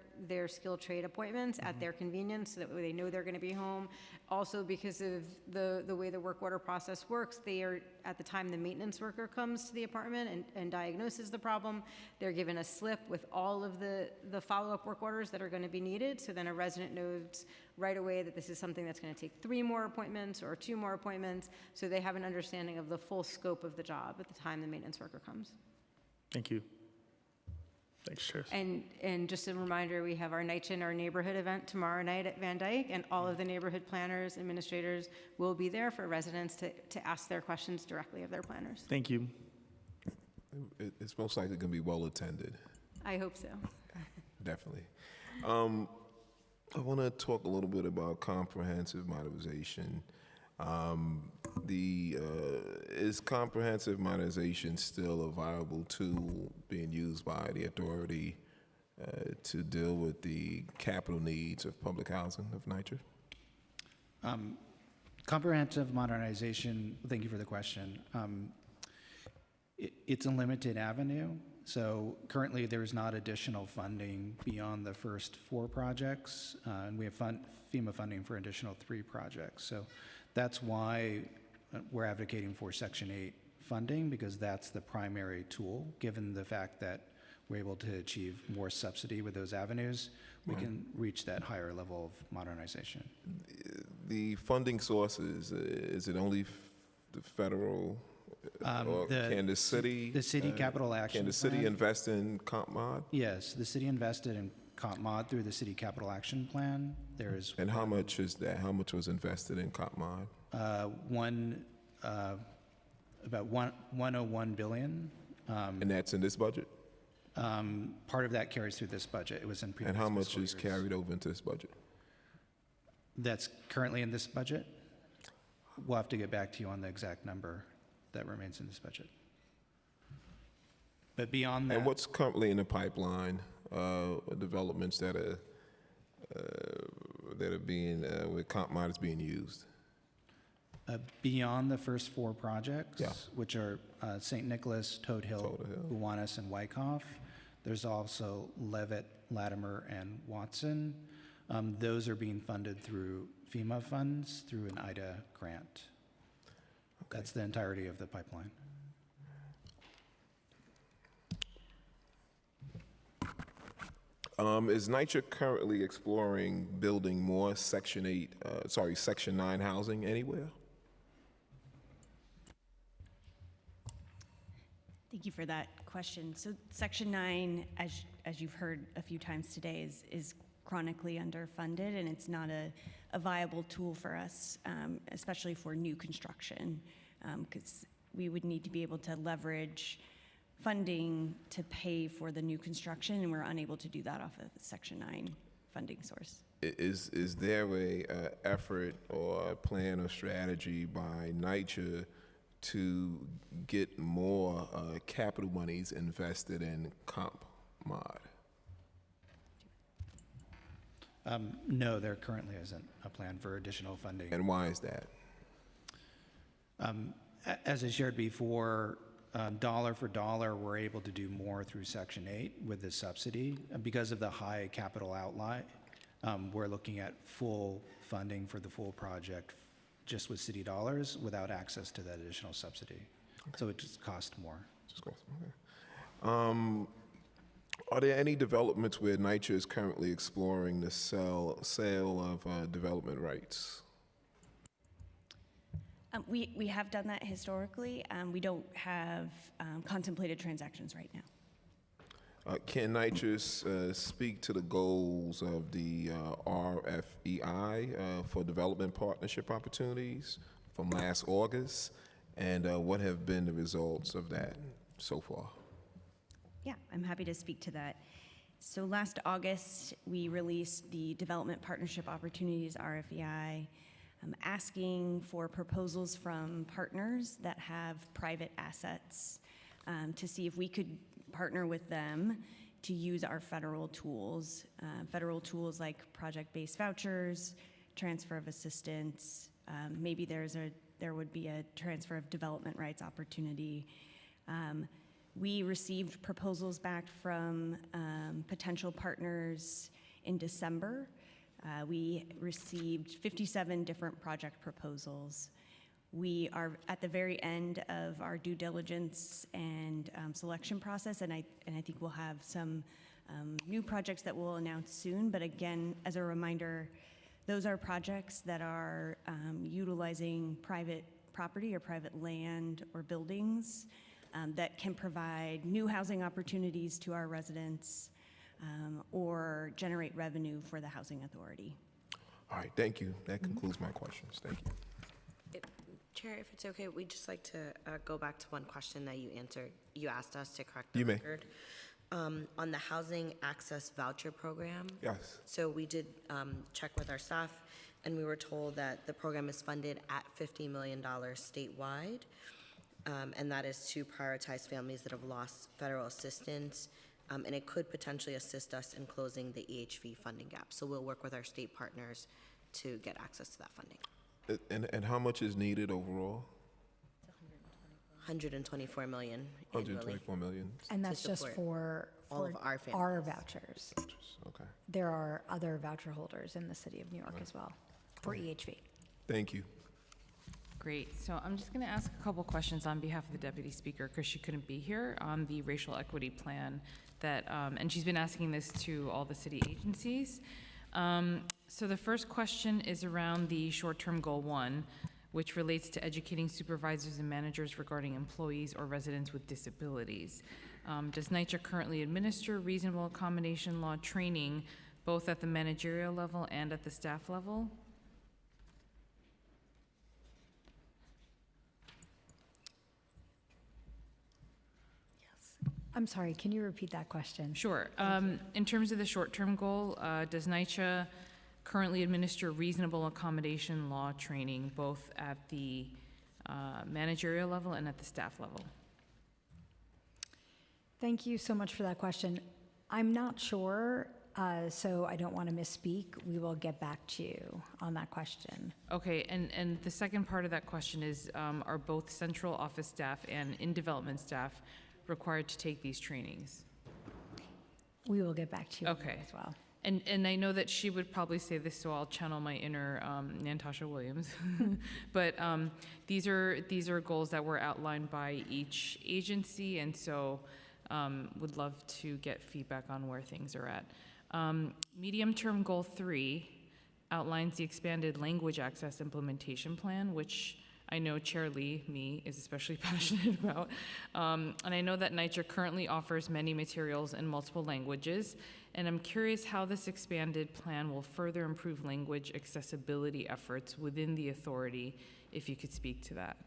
Speaker 5: skilled trade appointments at their convenience so that they know they're going to be home. Also, because of the way the work order process works, they are, at the time the maintenance worker comes to the apartment and diagnoses the problem, they're given a slip with all of the follow-up work orders that are going to be needed. So then a resident knows right away that this is something that's going to take 3 more appointments or 2 more appointments, so they have an understanding of the full scope of the job at the time the maintenance worker comes.
Speaker 15: Thank you. Thanks, Chairs.
Speaker 5: And just a reminder, we have our Night in Our Neighborhood event tomorrow night at Van Dyke, and all of the neighborhood planners, administrators will be there for residents to ask their questions directly of their planners.
Speaker 15: Thank you.
Speaker 23: It's most likely going to be well attended.
Speaker 5: I hope so.
Speaker 23: Definitely. I want to talk a little bit about comprehensive modernization. Is comprehensive modernization still a viable tool being used by the authority to deal with the capital needs of public housing of NYCHA?
Speaker 21: Comprehensive modernization, thank you for the question. It's a limited avenue. So currently there's not additional funding beyond the first 4 projects, and we have FEMA funding for additional 3 projects. So that's why we're advocating for Section 8 funding, because that's the primary tool. Given the fact that we're able to achieve more subsidy with those avenues, we can reach that higher level of modernization.
Speaker 23: The funding sources, is it only the federal? Or can the city?
Speaker 21: The city capital action
Speaker 23: Can the city
Speaker 21: plan?
Speaker 23: invest in comp mod?
Speaker 21: Yes, the city invested in comp mod through the city capital action plan. There is.
Speaker 23: And how much is that? How much was invested in comp mod?
Speaker 21: About 101 billion.
Speaker 23: And that's in this budget?
Speaker 21: Part of that carries through this budget. It was in previous.
Speaker 23: And how much
Speaker 21: fiscal
Speaker 23: is
Speaker 21: years.
Speaker 23: carried over into this budget?
Speaker 21: That's currently in this budget. We'll have to get back to you on the exact number that remains in this budget. But beyond that.
Speaker 23: And what's currently in the pipeline, developments that are being, where comp mod is being used?
Speaker 21: Beyond the first 4 projects,
Speaker 23: Yeah.
Speaker 21: which are St. Nicholas, Toad Hill, Gowanus, and Wyckoff, there's also Levitt, Latimer, and Watson. Those are being funded through FEMA funds through an IDA grant. That's the entirety of the pipeline.
Speaker 23: Is NYCHA currently exploring building more Section 9 housing anywhere?
Speaker 11: Thank you for that question. So Section 9, as you've heard a few times today, is chronically underfunded, and it's not a viable tool for us, especially for new construction, because we would need to be able to leverage funding to pay for the new construction, and we're unable to do that off of the Section 9 funding source.
Speaker 23: Is there a effort or a plan or strategy by NYCHA to get more capital monies invested in comp mod?
Speaker 21: No, there currently isn't a plan for additional funding.
Speaker 23: And why is that?
Speaker 21: As I shared before, dollar for dollar, we're able to do more through Section 8 with the subsidy. Because of the high capital outlay, we're looking at full funding for the full project just with city dollars without access to that additional subsidy. Okay. So it just costs more.
Speaker 23: Okay. Are there any developments where NYCHA is currently exploring the sale of development rights?
Speaker 11: We have done that historically. We don't have contemplated transactions right now.
Speaker 23: Can NYCHA speak to the goals of the RFEI for development partnership opportunities from last August, and what have been the results of that so far?
Speaker 11: Yeah, I'm happy to speak to that. So last August, we released the Development Partnership Opportunities RFEI, asking for proposals from partners that have private assets to see if we could partner with them to use our federal tools like project-based vouchers, transfer of assistance, maybe there would be a transfer of development rights opportunity. We received proposals back from potential partners in December. We received 57 different project proposals. We are at the very end of our due diligence and selection process, and I think we'll have some new projects that we'll announce soon. But again, as a reminder, those are projects that are utilizing private property or private land or buildings that can provide new housing opportunities to our residents or generate revenue for the housing authority.
Speaker 23: All right, thank you. That concludes my questions. Thank you.
Speaker 12: Chair, if it's okay, we'd just like to go back to one question that you asked us to correct the record. On the Housing Access Voucher Program.
Speaker 23: Yes.
Speaker 12: So we did check with our staff, and we were told that the program is funded at $50 million statewide, and that is to prioritize families that have lost federal assistance, and it could potentially assist us in closing the EHV funding gap. So we'll work with our state partners to get access to that funding.
Speaker 23: And how much is needed overall?
Speaker 12: $124 million annually.
Speaker 23: 124 million.
Speaker 6: And that's just for
Speaker 12: all of our families.
Speaker 6: our vouchers.
Speaker 23: Okay.
Speaker 6: There are other voucher holders in the city of New York as well for EHV.
Speaker 23: Thank you.
Speaker 2: Great. So I'm just going to ask a couple questions on behalf of the Deputy Speaker because she couldn't be here on the racial equity plan that, and she's been asking this to all the city agencies. So the first question is around the short-term goal 1, which relates to educating supervisors and managers regarding employees or residents with disabilities. Does NYCHA currently administer reasonable accommodation law training both at the managerial level and at the staff level?
Speaker 6: I'm sorry, can you repeat that question?
Speaker 2: Sure. In terms of the short-term goal, does NYCHA currently administer reasonable accommodation law training both at the managerial level and at the staff level?
Speaker 6: Thank you so much for that question. I'm not sure so I don't want to misspeak. We will get back to you on that question.
Speaker 2: Okay, and the second part of that question is, are both central office staff and in-development staff required to take these trainings?
Speaker 6: We will get back to you on
Speaker 2: Okay.
Speaker 6: that as well.
Speaker 2: And I know that she would probably say this, so I'll channel my inner Natasha Williams. But these are goals that were outlined by each agency, and so would love to get feedback on where things are at. Medium-term goal 3 outlines the expanded language access implementation plan, which I know Chair Lee, me, is especially passionate about. And I know that NYCHA currently offers many materials in multiple languages, and I'm curious how this expanded plan will further improve language accessibility efforts within the authority, if you could speak to that.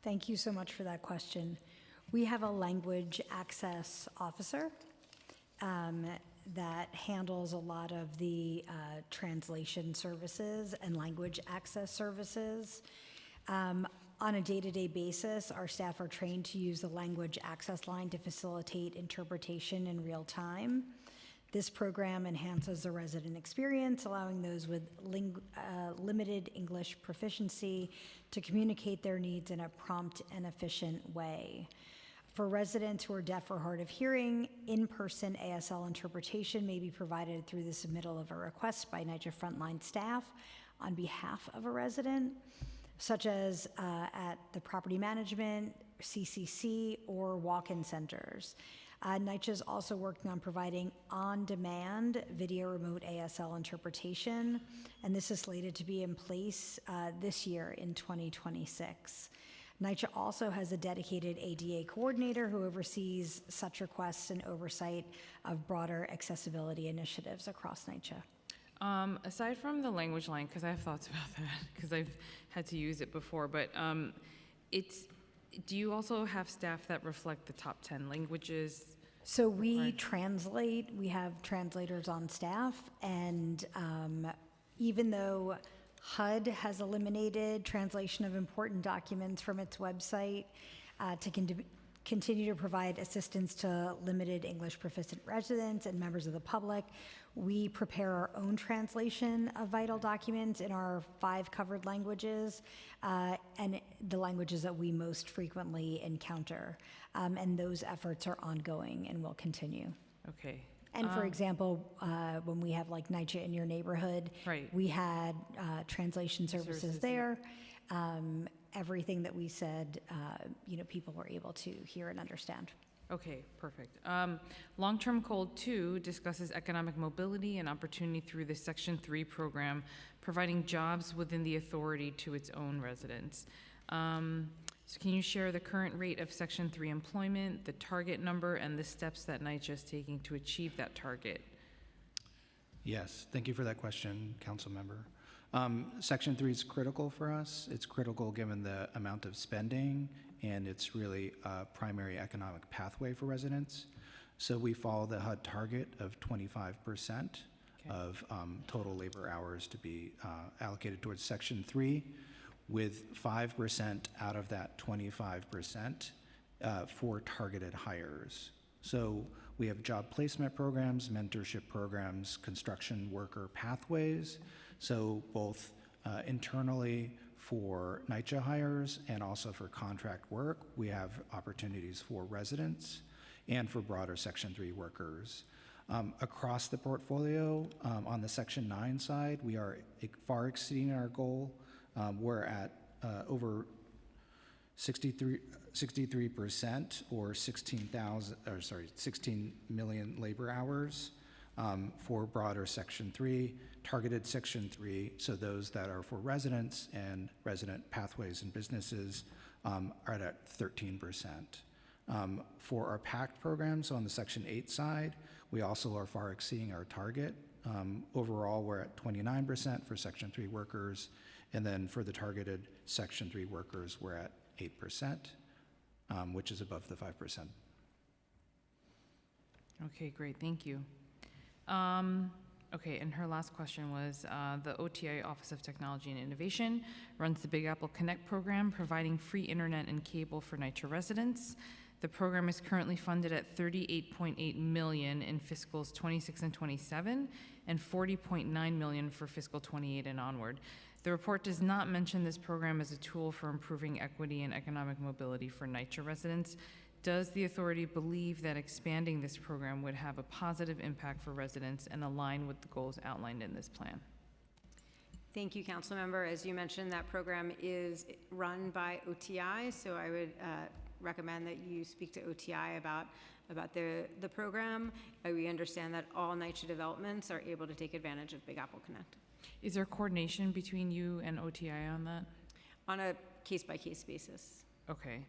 Speaker 6: Thank you so much for that question. We have a language access officer that handles a lot of the translation services and language access services. On a day-to-day basis, our staff are trained to use the language access line to facilitate interpretation in real time. This program enhances the resident experience, allowing those with limited English proficiency to communicate their needs in a prompt and efficient way. For residents who are deaf or hard of hearing, in-person ASL interpretation may be provided through the submittal of a request by NYCHA frontline staff on behalf of a resident, such as at the property management, CCC, or walk-in centers. NYCHA is also working on providing on-demand video remote ASL interpretation, and this is slated to be in place this year in 2026. NYCHA also has a dedicated ADA coordinator who oversees such requests and oversight of broader accessibility initiatives across NYCHA.
Speaker 2: Aside from the language line, because I have thoughts about that, because I've had to use it before, but do you also have staff that reflect the top 10 languages?
Speaker 6: So we translate, we have translators on staff, and even though HUD has eliminated translation of important documents from its website to continue to provide assistance to limited English proficient residents and members of the public, we prepare our own translation of vital documents in our 5 covered languages and the languages that we most frequently encounter. And those efforts are ongoing and will continue.
Speaker 2: Okay.
Speaker 6: And for example, when we have like NYCHA in your neighborhood,
Speaker 2: right.
Speaker 6: We had translation services there. Everything that we said, people were able to hear and understand.
Speaker 2: Okay, perfect. Long-term goal 2 discusses economic mobility and opportunity through the Section 3 program, providing jobs within the authority to its own residents. So can you share the current rate of Section 3 employment, the target number, and the steps that NYCHA is taking to achieve that target?
Speaker 21: Yes, thank you for that question, Council Member. Section 3 is critical for us. It's critical given the amount of spending, and it's really a primary economic pathway for residents. So we follow the HUD target of 25% of total labor hours to be allocated towards Section 3, with 5% out of that 25% for targeted hires. So we have job placement programs, mentorship programs, construction worker pathways. So both internally for NYCHA hires and also for contract work, we have opportunities for residents and for broader Section 3 workers. Across the portfolio, on the Section 9 side, we are far exceeding our goal. We're at over 63% or 16 million labor hours for broader Section 3, targeted Section 3, so those that are for residents and resident pathways and businesses are at 13%. For our PACT programs on the Section 8 side, we also are far exceeding our target. Overall, we're at 29% for Section 3 workers, and then for the targeted Section 3 workers, we're at 8%, which is above the 5%.
Speaker 2: Okay, great, thank you. Okay, and her last question was, the OTI, Office of Technology and Innovation, runs the Big Apple Connect program, providing free internet and cable for NYCHA residents. The program is currently funded at $38.8 million in fiscals 26 and 27, and $40.9 million for fiscal 28 and onward. The report does not mention this program as a tool for improving equity and economic mobility for NYCHA residents. Does the authority believe that expanding this program would have a positive impact for residents and align with the goals outlined in this plan?
Speaker 5: Thank you, Councilmember. As you mentioned, that program is run by OTI, so I would recommend that you speak to OTI about the program. We understand that all NYCHA developments are able to take advantage of Big Apple Connect.
Speaker 2: Is there coordination between you and OTI on that?
Speaker 5: On a case-by-case basis.
Speaker 2: Okay.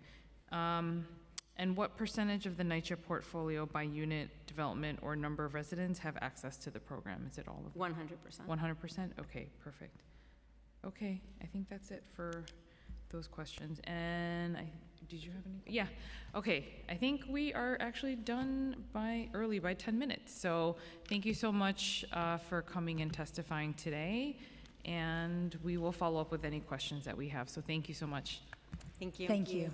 Speaker 2: And what percentage of the NYCHA portfolio by unit, development, or number of residents have access to the program? Is it all of them?
Speaker 5: 100%.
Speaker 2: 100%? Okay, perfect. Okay, I think that's it for those questions. And did you have any? Yeah, okay. I think we are actually done early by 10 minutes. So thank you so much for coming and testifying today. And we will follow up with any questions that we have. So thank you so much.
Speaker 5: Thank you.
Speaker 6: Thank you.